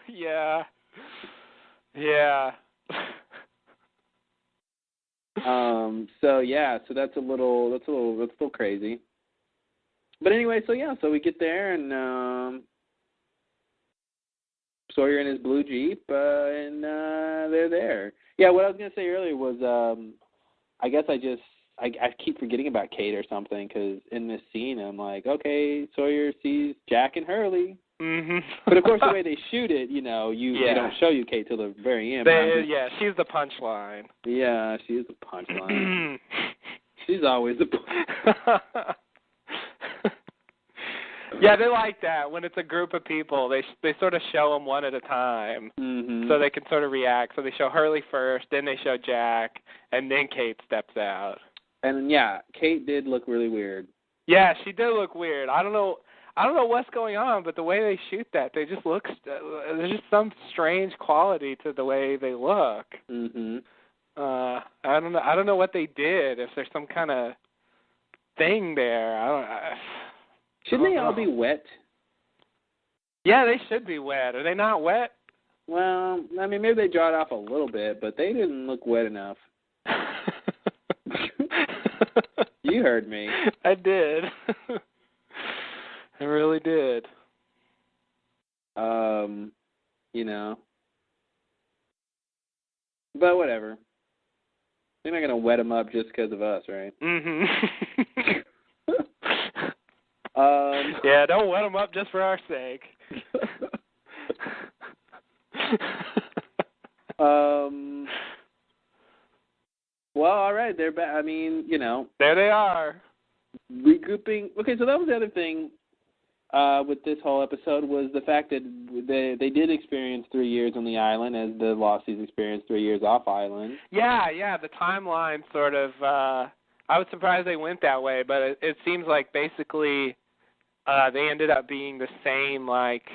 Yeah. So that's a little crazy. But anyway, so we get there and Sawyer in his blue Jeep, and they're there. Yeah, what I was gonna say earlier was, I guess I keep forgetting about Kate or something, because in this scene I'm like, okay, Sawyer sees Jack and Hurley. Mm-hmm. But of course, the way they shoot it, they don't show you Kate till the very end. She's the punchline. Yeah, she is the punchline. She's always the punchline. Yeah, they like that. When it's a group of people, they sort of show them one at a time, so they can sort of react. So they show Hurley first, then they show Jack, and then Kate steps out. And yeah, Kate did look really weird. Yeah, she did look weird. I don't know what's going on, but the way they shoot that, they just look. There's just some strange quality to the way they look. Mhm. I don't know what they did. If there's some kind of thing there, Shouldn't they all be wet? Yeah, they should be wet. Are they not wet? Well, maybe they draw it off a little bit, but they didn't look wet enough. You heard me. I did. I really did. But whatever. They're not going to wet them up just because of us, right? Mm-hmm. Yeah, don't wet them up just for our sake. Well, all right, they're back. There they are. Regrouping. Okay, so that was the other thing with this whole episode, was the fact that they did experience 3 years on the island, as the Losties experienced 3 years off island. Yeah, the timeline sort of, I was surprised they went that way, but it seems like basically they ended up being the same, like,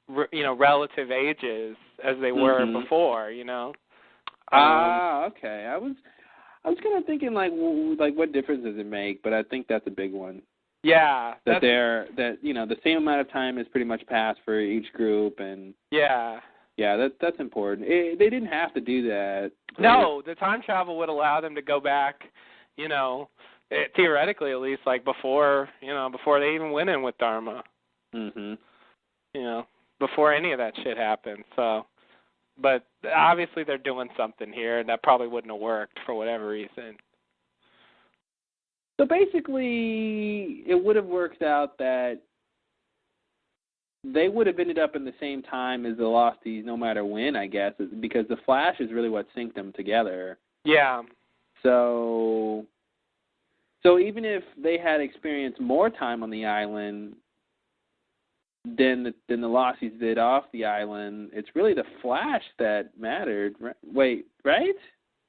relative ages as they were before, okay. I was kind of thinking, like what difference does it make? But I think that's a big one. Yeah. The same amount of time has pretty much passed for each group, and yeah. Yeah, that's important. They didn't have to do that. No, the time travel would allow them to go back, theoretically at least, like before they even went in with Dharma. Mhm. Before any of that shit happened. So, but obviously they're doing something here, and that probably wouldn't have worked for whatever reason. So basically, it would have worked out that they would have ended up in the same time as the Losties no matter when, I guess, because the Flash is really what synced them together. Yeah. So even if they had experienced more time on the island than the Losties did off the island, it's really the Flash that mattered. Wait, right?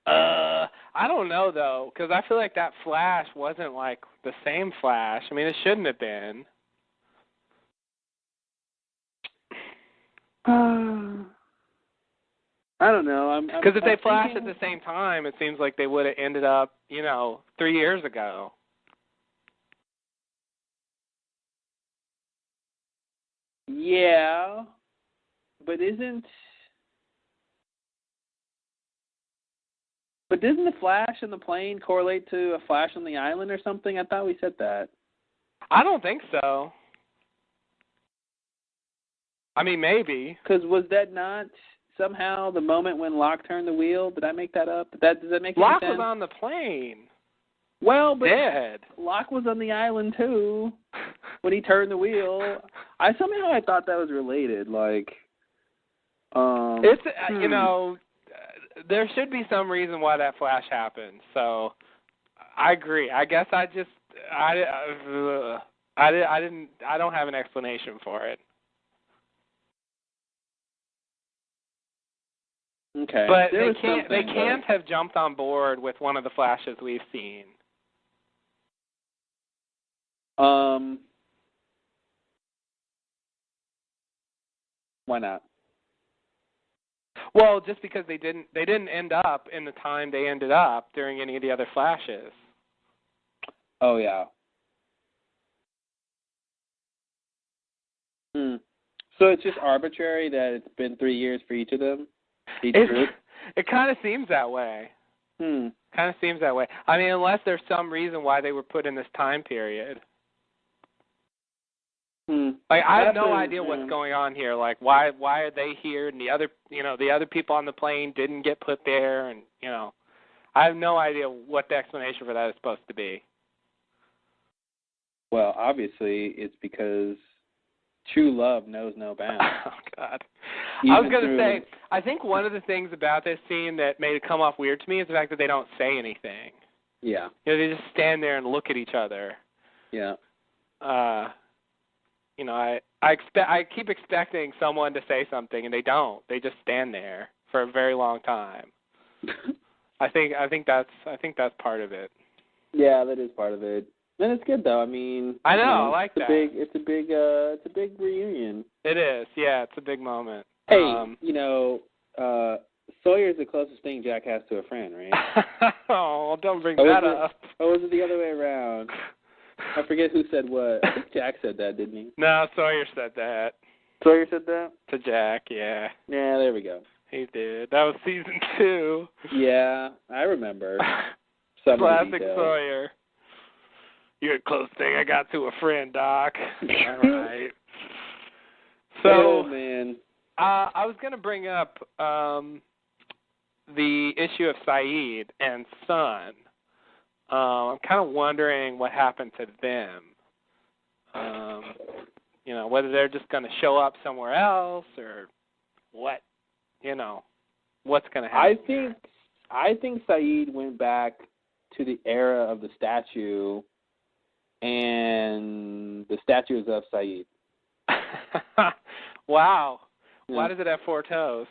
I don't know, though, because I feel like that Flash wasn't, like, the same Flash. I mean, it shouldn't have been. I don't know. Because if they flashed at the same time, it seems like they would have ended up, 3 years ago. Yeah, but doesn't the Flash in the plane correlate to a Flash on the island or something? I thought we said that. I don't think so. I mean, maybe. Because was that not somehow the moment when Locke turned the wheel? Did I make that up? Does that make any sense? Locke was on the plane. Well, but dead. Locke was on the island too when he turned the wheel. I thought that was related. Like, it's there should be some reason why that flash happened. So I agree. I guess I don't have an explanation for it. Okay. But they can't have jumped on board with one of the Flashes we've seen. Why not? Well, just because they didn't end up in the time they ended up during any of the other Flashes. Oh yeah. So it's just arbitrary that it's been 3 years for each of them? Each group? It kind of seems that way. Kind of seems that way. I mean, unless there's some reason why they were put in this time period. Like, I have no idea what's going on here. Like, why are they here and the other people on the plane didn't get put there, and I have no idea what the explanation for that is supposed to be. Well, obviously it's because true love knows no bounds. Oh God. I was going to say, I think one of the things about this scene that made it come off weird to me is the fact that they don't say anything. Yeah. They just stand there and look at each other. Yeah. I keep expecting someone to say something, and they don't. They just stand there for a very long time. I think that's part of it. Yeah, that is part of it. And it's good though. I mean, I know. I like that. It's a big reunion. It is. Yeah, it's a big moment. Hey, Sawyer's the closest thing Jack has to a friend, right? Oh, don't bring that up. Or was it the other way around? I forget who said what. I think Jack said that, didn't he? No, Sawyer said that. Sawyer said that? To Jack, yeah. Yeah, there we go. He did. That was season 2. Yeah, I remember. Classic Sawyer. You're a close thing I got to a friend, Doc. All right. So, oh, man. I was going to bring up the issue of Saeed and Sun. I'm kind of wondering what happened to them. Whether they're just going to show up somewhere else or what, what's going to happen. I think Saeed went back to the era of the statue, and the statue is of Saeed. Wow. Yeah. Why does it have 4 toes?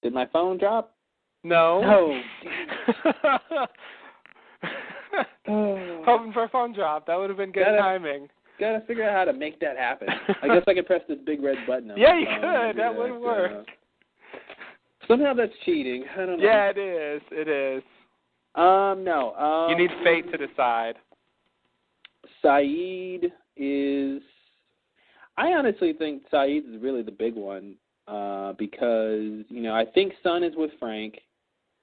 Did my phone drop? No. No. Hoping for a phone drop. That would have been good timing. Gotta figure out how to make that happen. I guess I could press this big red button. Yeah, you could. That would work. Somehow that's cheating. I don't know. Yeah, it is. It is. No. You need fate to decide. Saeed is... I honestly think Saeed is really the big one because, I think Sun is with Frank.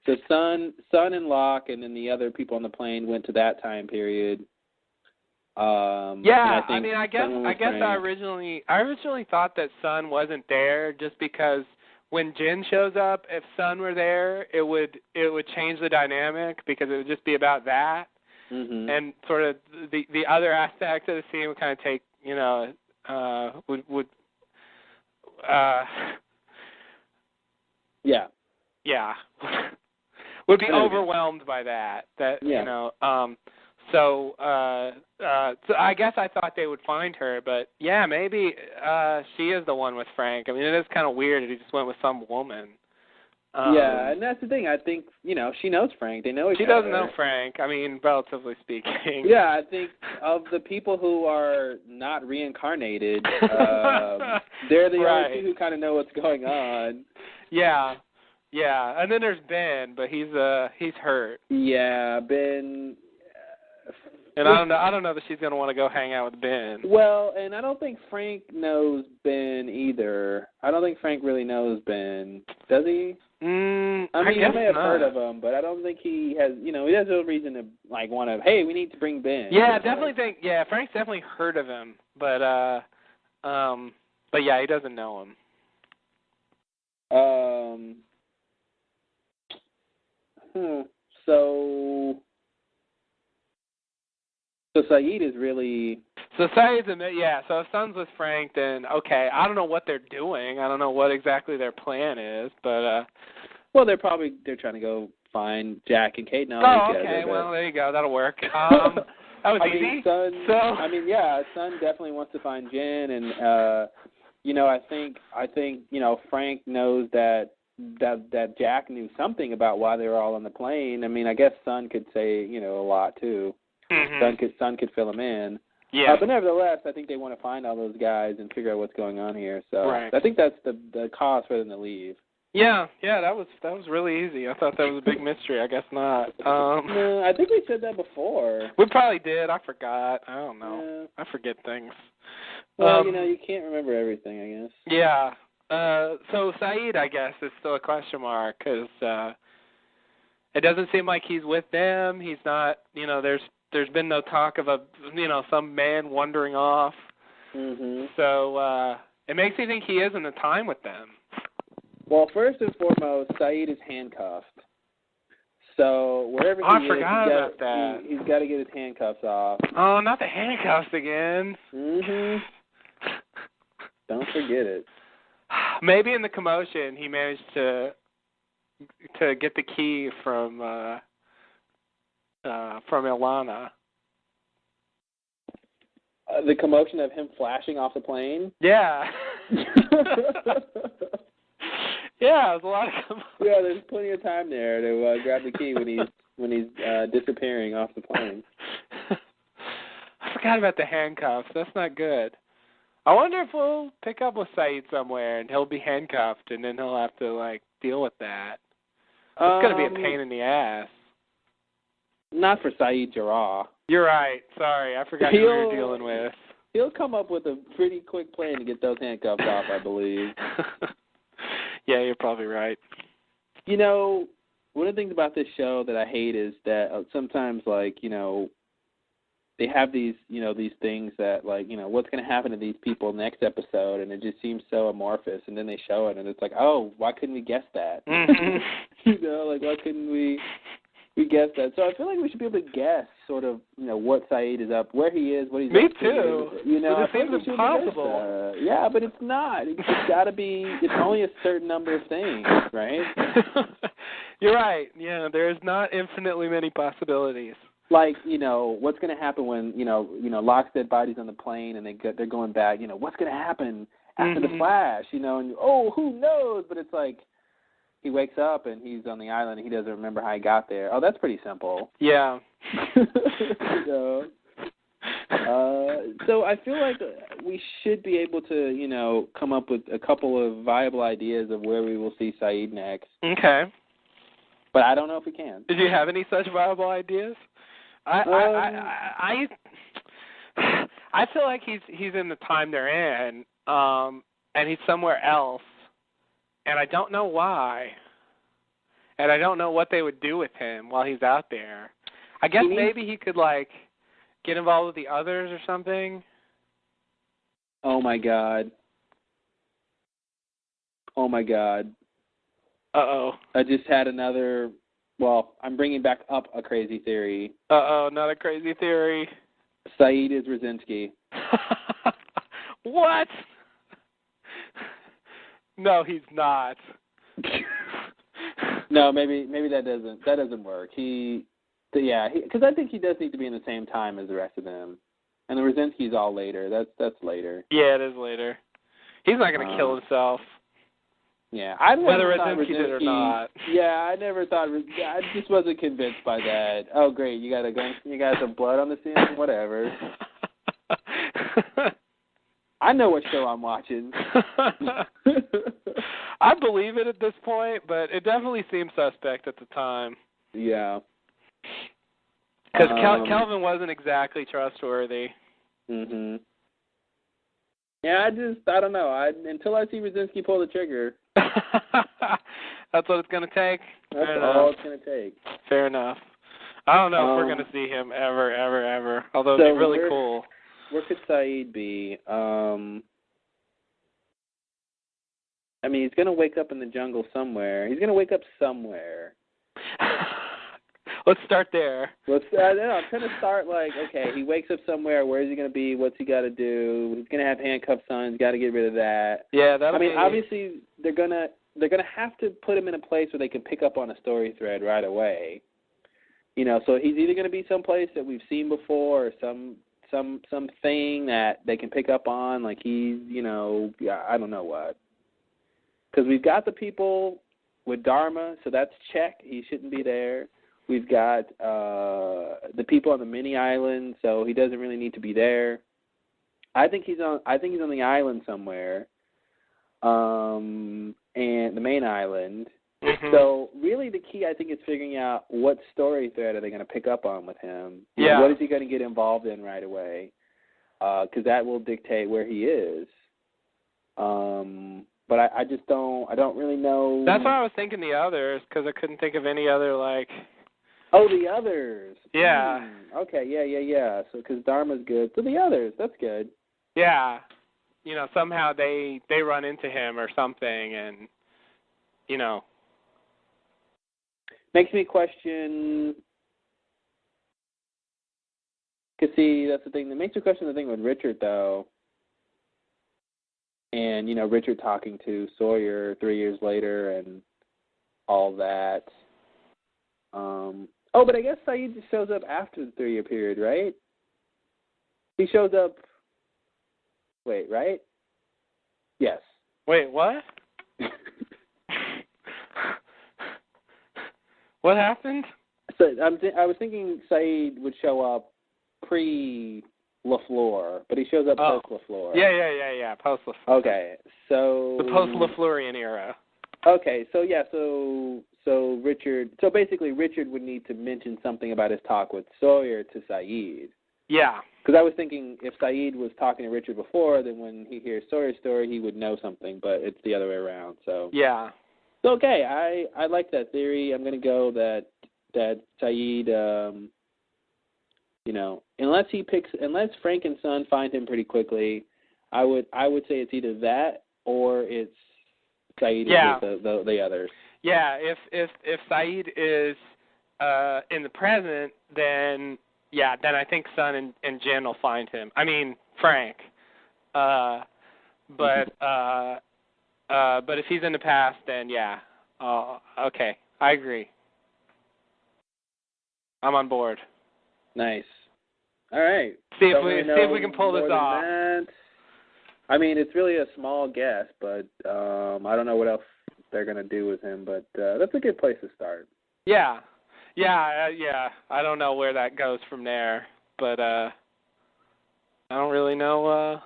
So Sun and Locke and then the other people on the plane went to that time period. I guess I originally thought that Sun wasn't there just because when Jin shows up, if Sun were there, it would change the dynamic because it would just be about that, and sort of the other aspects of the scene would kind of take would be overwhelmed by that. So I guess I thought they would find her, but yeah, maybe she is the one with Frank. I mean, it is kind of weird that he just went with some woman. And that's the thing. I think, she knows Frank. They know each other. She doesn't know Frank, I mean, relatively speaking. Yeah, I think of the people who are not reincarnated, they're the only two who kind of know what's going on. Yeah, and then there's Ben, but he's hurt. Yeah, Ben... And I don't know that she's going to want to go hang out with Ben. Well, and I don't think Frank knows Ben either. I don't think Frank really knows Ben. Does he? I mean, he may have heard of him, but I don't think he has, he has no reason to, want to, hey, we need to bring Ben. Yeah, definitely Frank's definitely heard of him, but yeah, he doesn't know him. So Saeed is really... So Saeed's so if Sun's with Frank, then, okay, I don't know what they're doing. I don't know what exactly their plan is, but... Well, they're trying to go find Jack and Kate now. Oh, okay, well, there you go. That'll work. That was easy. Sun definitely wants to find Jen, and, I think Frank knows that Jack knew something about why they were all on the plane. I mean, I guess Sun could say, a lot, too. Sun could fill them in. Yeah. But nevertheless, I think they want to find all those guys and figure out what's going on here. So I think that's the cause for them to leave. Yeah, that was really easy. I thought that was a big mystery. I guess not. No, I think we said that before. We probably did. I forgot. I don't know. Yeah. I forget things. Well, you can't remember everything, I guess. Yeah. So Saeed, I guess, is still a question mark because it doesn't seem like he's with them. He's not. There's been no talk of some man wandering off. So it makes me think he is in the time with them. Well, first and foremost, Saeed is handcuffed. So wherever he is, he's got to get his handcuffs off. Oh, not the handcuffs again. Don't forget it. Maybe in the commotion he managed to get the key from Ilana. The commotion of him flashing off the plane? Yeah. Yeah, it was a lot of commotion. Yeah, there's plenty of time there to grab the key when he's disappearing off the plane. I forgot about the handcuffs. That's not good. I wonder if we'll pick up with Saeed somewhere and he'll be handcuffed and then he'll have to deal with that. It's going to be a pain in the ass. Not for Saeed Jarrah. You're right. Sorry, I forgot who we were dealing with. He'll come up with a pretty quick plan to get those handcuffs off, I believe. Yeah, you're probably right. One of the things about this show that I hate is that sometimes, they have these, these things that, what's going to happen to these people next episode, and it just seems so amorphous, and then they show it, and it's like, oh, why couldn't we guess that? Why couldn't we guess that? So I feel like we should be able to guess sort of, what Saeed is up, where he is, what he's up to. Me too. But it seems impossible. Yeah, but it's not. It's got to be, it's only a certain number of things, right? You're right. Yeah, there's not infinitely many possibilities. What's going to happen when, Locke's dead body's on the plane and they're going back, what's going to happen after the flash, and, who knows? But it's like, he wakes up and he's on the island and he doesn't remember how he got there. Oh, that's pretty simple. Yeah. So I feel like we should be able to, come up with a couple of viable ideas of where we will see Saeed next. Okay. But I don't know if we can. Did you have any such viable ideas? I feel like he's in the time they're in, and he's somewhere else, and I don't know why, and I don't know what they would do with him while he's out there. I guess maybe he could get involved with the others or something. Oh my God. Uh-oh. I just had another, I'm bringing back up a crazy theory. Uh-oh, not a crazy theory. Saeed is Rosinski. What? No, he's not. No, maybe that doesn't work. Because I think he does need to be in the same time as the rest of them. And the Rosinski's all later. That's later. Yeah, it is later. He's not going to kill himself. Yeah, whether Rosinski did or not. Yeah, I never thought. I just wasn't convinced by that. Oh, great! You got a gun. You got some blood on the ceiling. Whatever. I know what show I'm watching. I believe it at this point, but it definitely seemed suspect at the time. Yeah. Because Kelvin wasn't exactly trustworthy. Mhm. Yeah, I don't know. Until I see Rosinski pull the trigger. That's what it's going to take? That's all it's going to take. Fair enough. I don't know if we're going to see him ever, although it'd be really cool. Where could Saeed be? He's going to wake up in the jungle somewhere. He's going to wake up somewhere. Let's start there. I'm trying to start okay, he wakes up somewhere. Where is he going to be? What's he got to do? He's going to have handcuffs on. He's got to get rid of that. Yeah, obviously they're gonna have to put him in a place where they can pick up on a story thread right away. So he's either going to be someplace that we've seen before, or something that they can pick up on, like he's, I don't know what. Because we've got the people with Dharma, so that's check. He shouldn't be there. We've got the people on the mini island, so he doesn't really need to be there. I think he's on the island somewhere, and the main island. Mm-hmm. So really, the key I think is figuring out what story thread are they going to pick up on with him. Yeah. What is he going to get involved in right away? Because that will dictate where he is. But I just don't really know. That's why I was thinking the others, because I couldn't think of any other Oh, the others. Yeah. Okay, yeah. So, because Dharma's good. So the others, that's good. Yeah. Somehow they run into him or something, and, Makes me question. Because, see, that's the thing. That makes me question the thing with Richard, though. And, Richard talking to Sawyer 3 years later and all that. But I guess Saeed just shows up after the 3-year period, right? He shows up... Wait, right? Yes. Wait, what? What happened? So I was thinking Saeed would show up pre-LaFleur, but he shows up post-LaFleur. Yeah, post-LaFleur. Okay, so... The post-LaFleurian era. Okay, so Richard... So basically, Richard would need to mention something about his talk with Sawyer to Saeed. Yeah. Because I was thinking if Saeed was talking to Richard before, then when he hears Sawyer's story, he would know something, but it's the other way around, so... Yeah. So, okay, I like that theory. I'm going to go that Saeed, unless Frank and Son find him pretty quickly, I would say it's either that or it's Saeed with the others. Yeah, if Saeed is in the present, then I think Son and Jen will find him. I mean Frank, but if he's in the past, then okay, I agree. I'm on board. Nice. All right. See if we can pull this off. That. I mean, it's really a small guess, but I don't know what else they're going to do with him, but that's a good place to start. Yeah. I don't know where that goes from there, but I don't really know.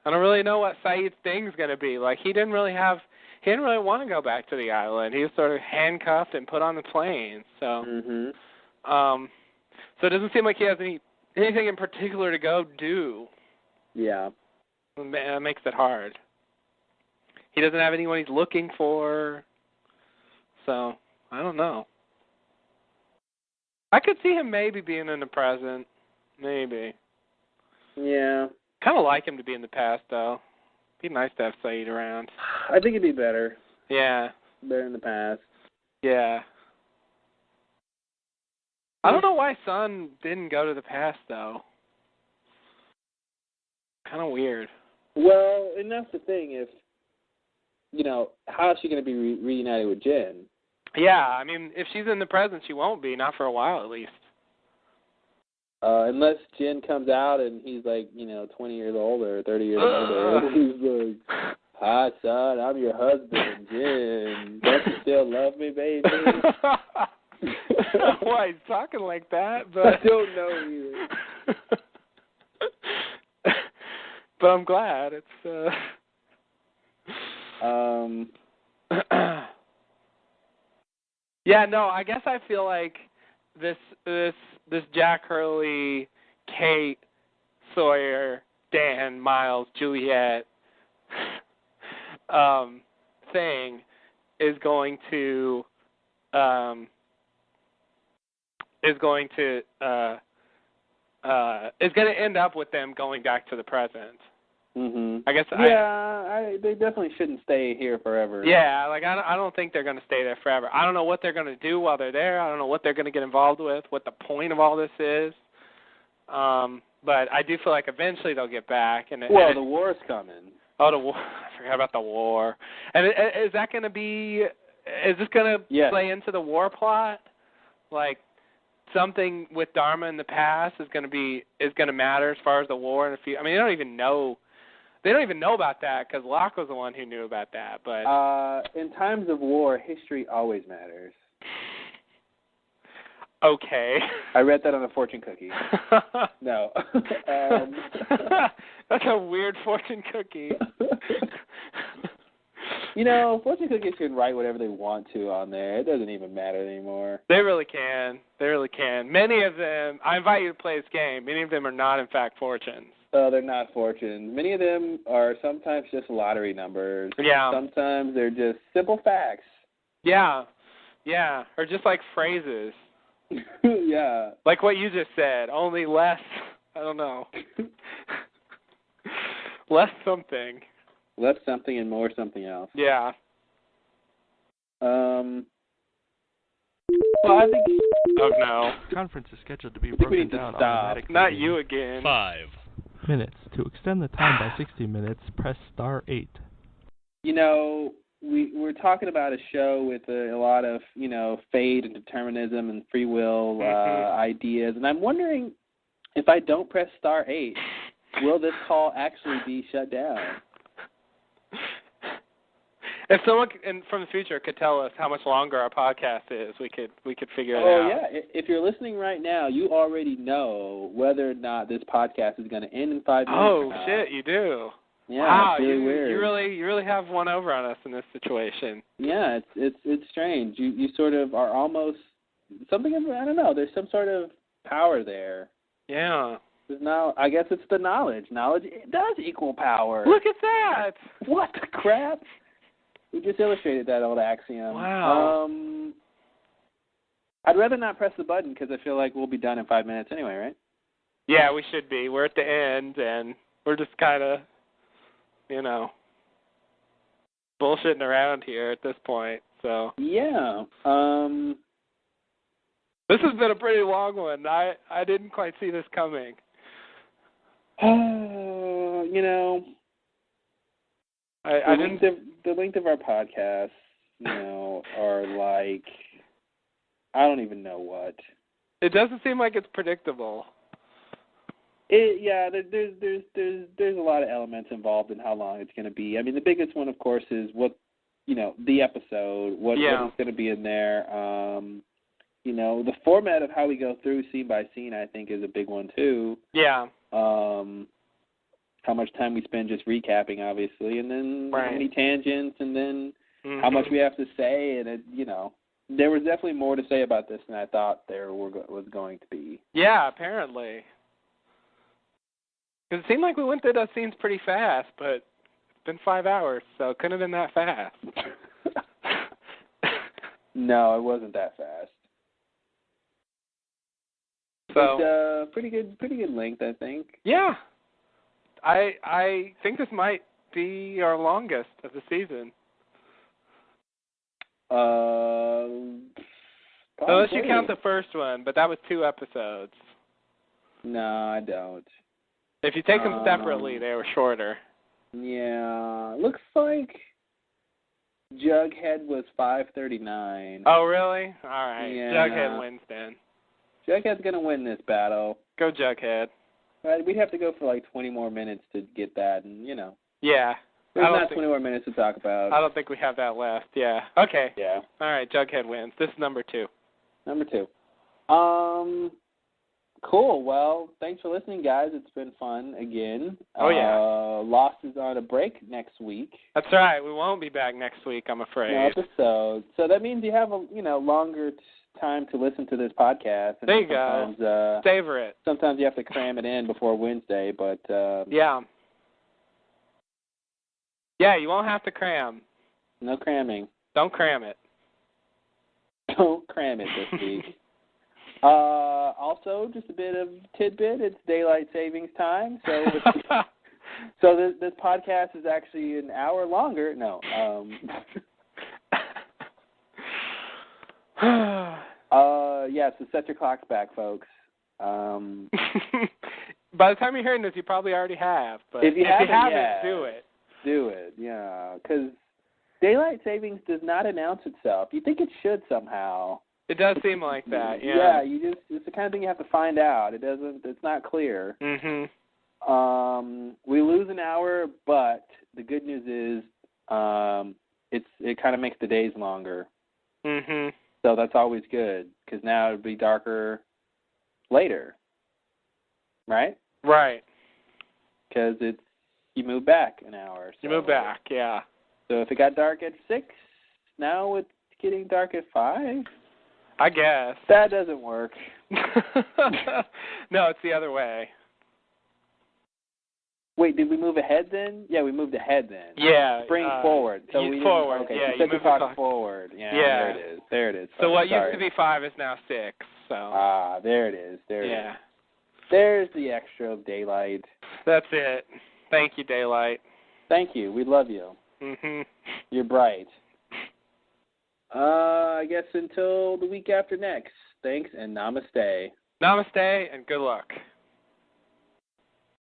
I don't really know what Saeed's thing's going to be. Like, he didn't really want to go back to the island. He was sort of handcuffed and put on the plane. So, so it doesn't seem like he has anything in particular to go do. Yeah. It makes it hard. He doesn't have anyone he's looking for. So, I don't know. I could see him maybe being in the present. Maybe. Yeah. Kind of like him to be in the past, though. Be nice to have Saeed around. I think it'd be better. Yeah. Better in the past. Yeah. I don't know why Sun didn't go to the past, though. Kind of weird. Well, and that's the thing. If, how is she going to be reunited with Jin? Yeah, I mean, if she's in the present, she won't be. Not for a while, at least. Unless Jin comes out and he's like, 20 years old or 30 years old, and he's like, "Hi, son, I'm your husband, Jin. Don't you still love me, baby?" Why he's talking like that? But I don't know either. But I'm glad it's. Yeah, no, I guess I feel like this Jack Hurley, Kate, Sawyer, Dan, Miles, Juliet thing is going to end up with them going back to the present. I guess. They definitely shouldn't stay here forever. Yeah, like I don't think they're going to stay there forever. I don't know what they're going to do while they're there. I don't know what they're going to get involved with, what the point of all this is. But I do feel like eventually they'll get back. The war's coming. Oh, the war! I forgot about the war. And is that going to be? Is this going to play into the war plot? Like something with Dharma in the past is going to matter as far as the war in the future. I mean, they don't even know about that because Locke was the one who knew about that. But in times of war, history always matters. Okay. I read that on a fortune cookie. No. That's a weird fortune cookie. Fortune cookies can write whatever they want to on there. It doesn't even matter anymore. They really can. Many of them, I invite you to play this game, many of them are not in fact fortunes. They're not fortunes. Many of them are sometimes just lottery numbers. Yeah. Sometimes they're just simple facts. Yeah. Or just like phrases. Yeah. Like what you just said, only less, I don't know. Less something. Less something and more something else. Yeah. Well, I think... Oh, no. Conference is scheduled to be broken down automatically. Not you again. 5 minutes. To extend the time by 60 minutes, press star 8. We're talking about a show with a lot of, fate and determinism and free will ideas, and I'm wondering if I don't press star 8, will this call actually be shut down? If someone from the future could tell us how much longer our podcast is, we could figure it out. Oh, yeah. If you're listening right now, you already know whether or not this podcast is going to end in 5 minutes. Oh, shit, you do. Yeah, wow, it's really weird. You really have one over on us in this situation. Yeah, it's strange. You sort of are almost something of, I don't know, there's some sort of power there. Yeah. I guess it's the knowledge. Knowledge does equal power. Look at that. What the crap? We just illustrated that old axiom. Wow. I'd rather not press the button because I feel like we'll be done in 5 minutes anyway, right? Yeah, we should be. We're at the end, and we're just kind of, bullshitting around here at this point. So yeah. This has been a pretty long one. I didn't quite see this coming. The length of our podcasts, are like, I don't even know what. It doesn't seem like it's predictable. There's a lot of elements involved in how long it's going to be. I mean, the biggest one, of course, is what the episode, what is going to be in there. The format of how we go through scene by scene, I think, is a big one, too. Yeah. How much time we spend just recapping, obviously, and then how many tangents, and then how much we have to say, and, there was definitely more to say about this than I thought there was going to be. Yeah, apparently. Because it seemed like we went through those scenes pretty fast, but it's been 5 hours, so it couldn't have been that fast. No, it wasn't that fast. So but, pretty good length, I think. Yeah. I think this might be our longest of the season. Unless you count the first one, but that was 2 episodes. No, I don't. If you take them separately, they were shorter. Yeah, looks like Jughead was 5:39. Oh, really? All right. Yeah. Jughead wins then. Jughead's going to win this battle. Go Jughead. Right, we'd have to go for like 20 more minutes to get that, and, Yeah. There's not 20 more minutes to talk about. I don't think we have that left, yeah. Okay. Yeah. All right, Jughead wins. This is number 2. Number 2. Cool. Well, thanks for listening, guys. It's been fun again. Oh, yeah. Lost is on a break next week. That's right. We won't be back next week, I'm afraid. No episode. So that means you have a longer time to listen to this podcast. And there you go. Savor it. Sometimes you have to cram it in before Wednesday, but yeah. Yeah, you won't have to cram. No cramming. Don't cram it. Don't cram it this week. Also, just a bit of tidbit. It's daylight savings time, so this podcast is actually an hour longer. No. So set your clocks back, folks. By the time you're hearing this, you probably already have. But if you haven't, do it. Do it, yeah. Because daylight savings does not announce itself. You think it should somehow. It does seem like that, yeah. Yeah, it's the kind of thing you have to find out. It's not clear. Mm-hmm. We lose an hour, but the good news is it kind of makes the days longer. Mm-hmm. So that's always good, because now it'll be darker later, right? Right. Because you move back an hour. So. You move back, yeah. So if it got dark at 6, now it's getting dark at 5? I guess. That doesn't work. No, it's the other way. Wait, did we move ahead then? Yeah, we moved ahead then. Yeah. Bring forward. So we forward, okay, yeah. So you move the clock forward. Yeah, there it is. So what used to be 5 is now 6. So. There it is. There it is. Yeah. There's the extra of daylight. That's it. Thank you, daylight. Thank you. We love you. Mm-hmm. You're bright. I guess until the week after next. Thanks and namaste. Namaste and good luck.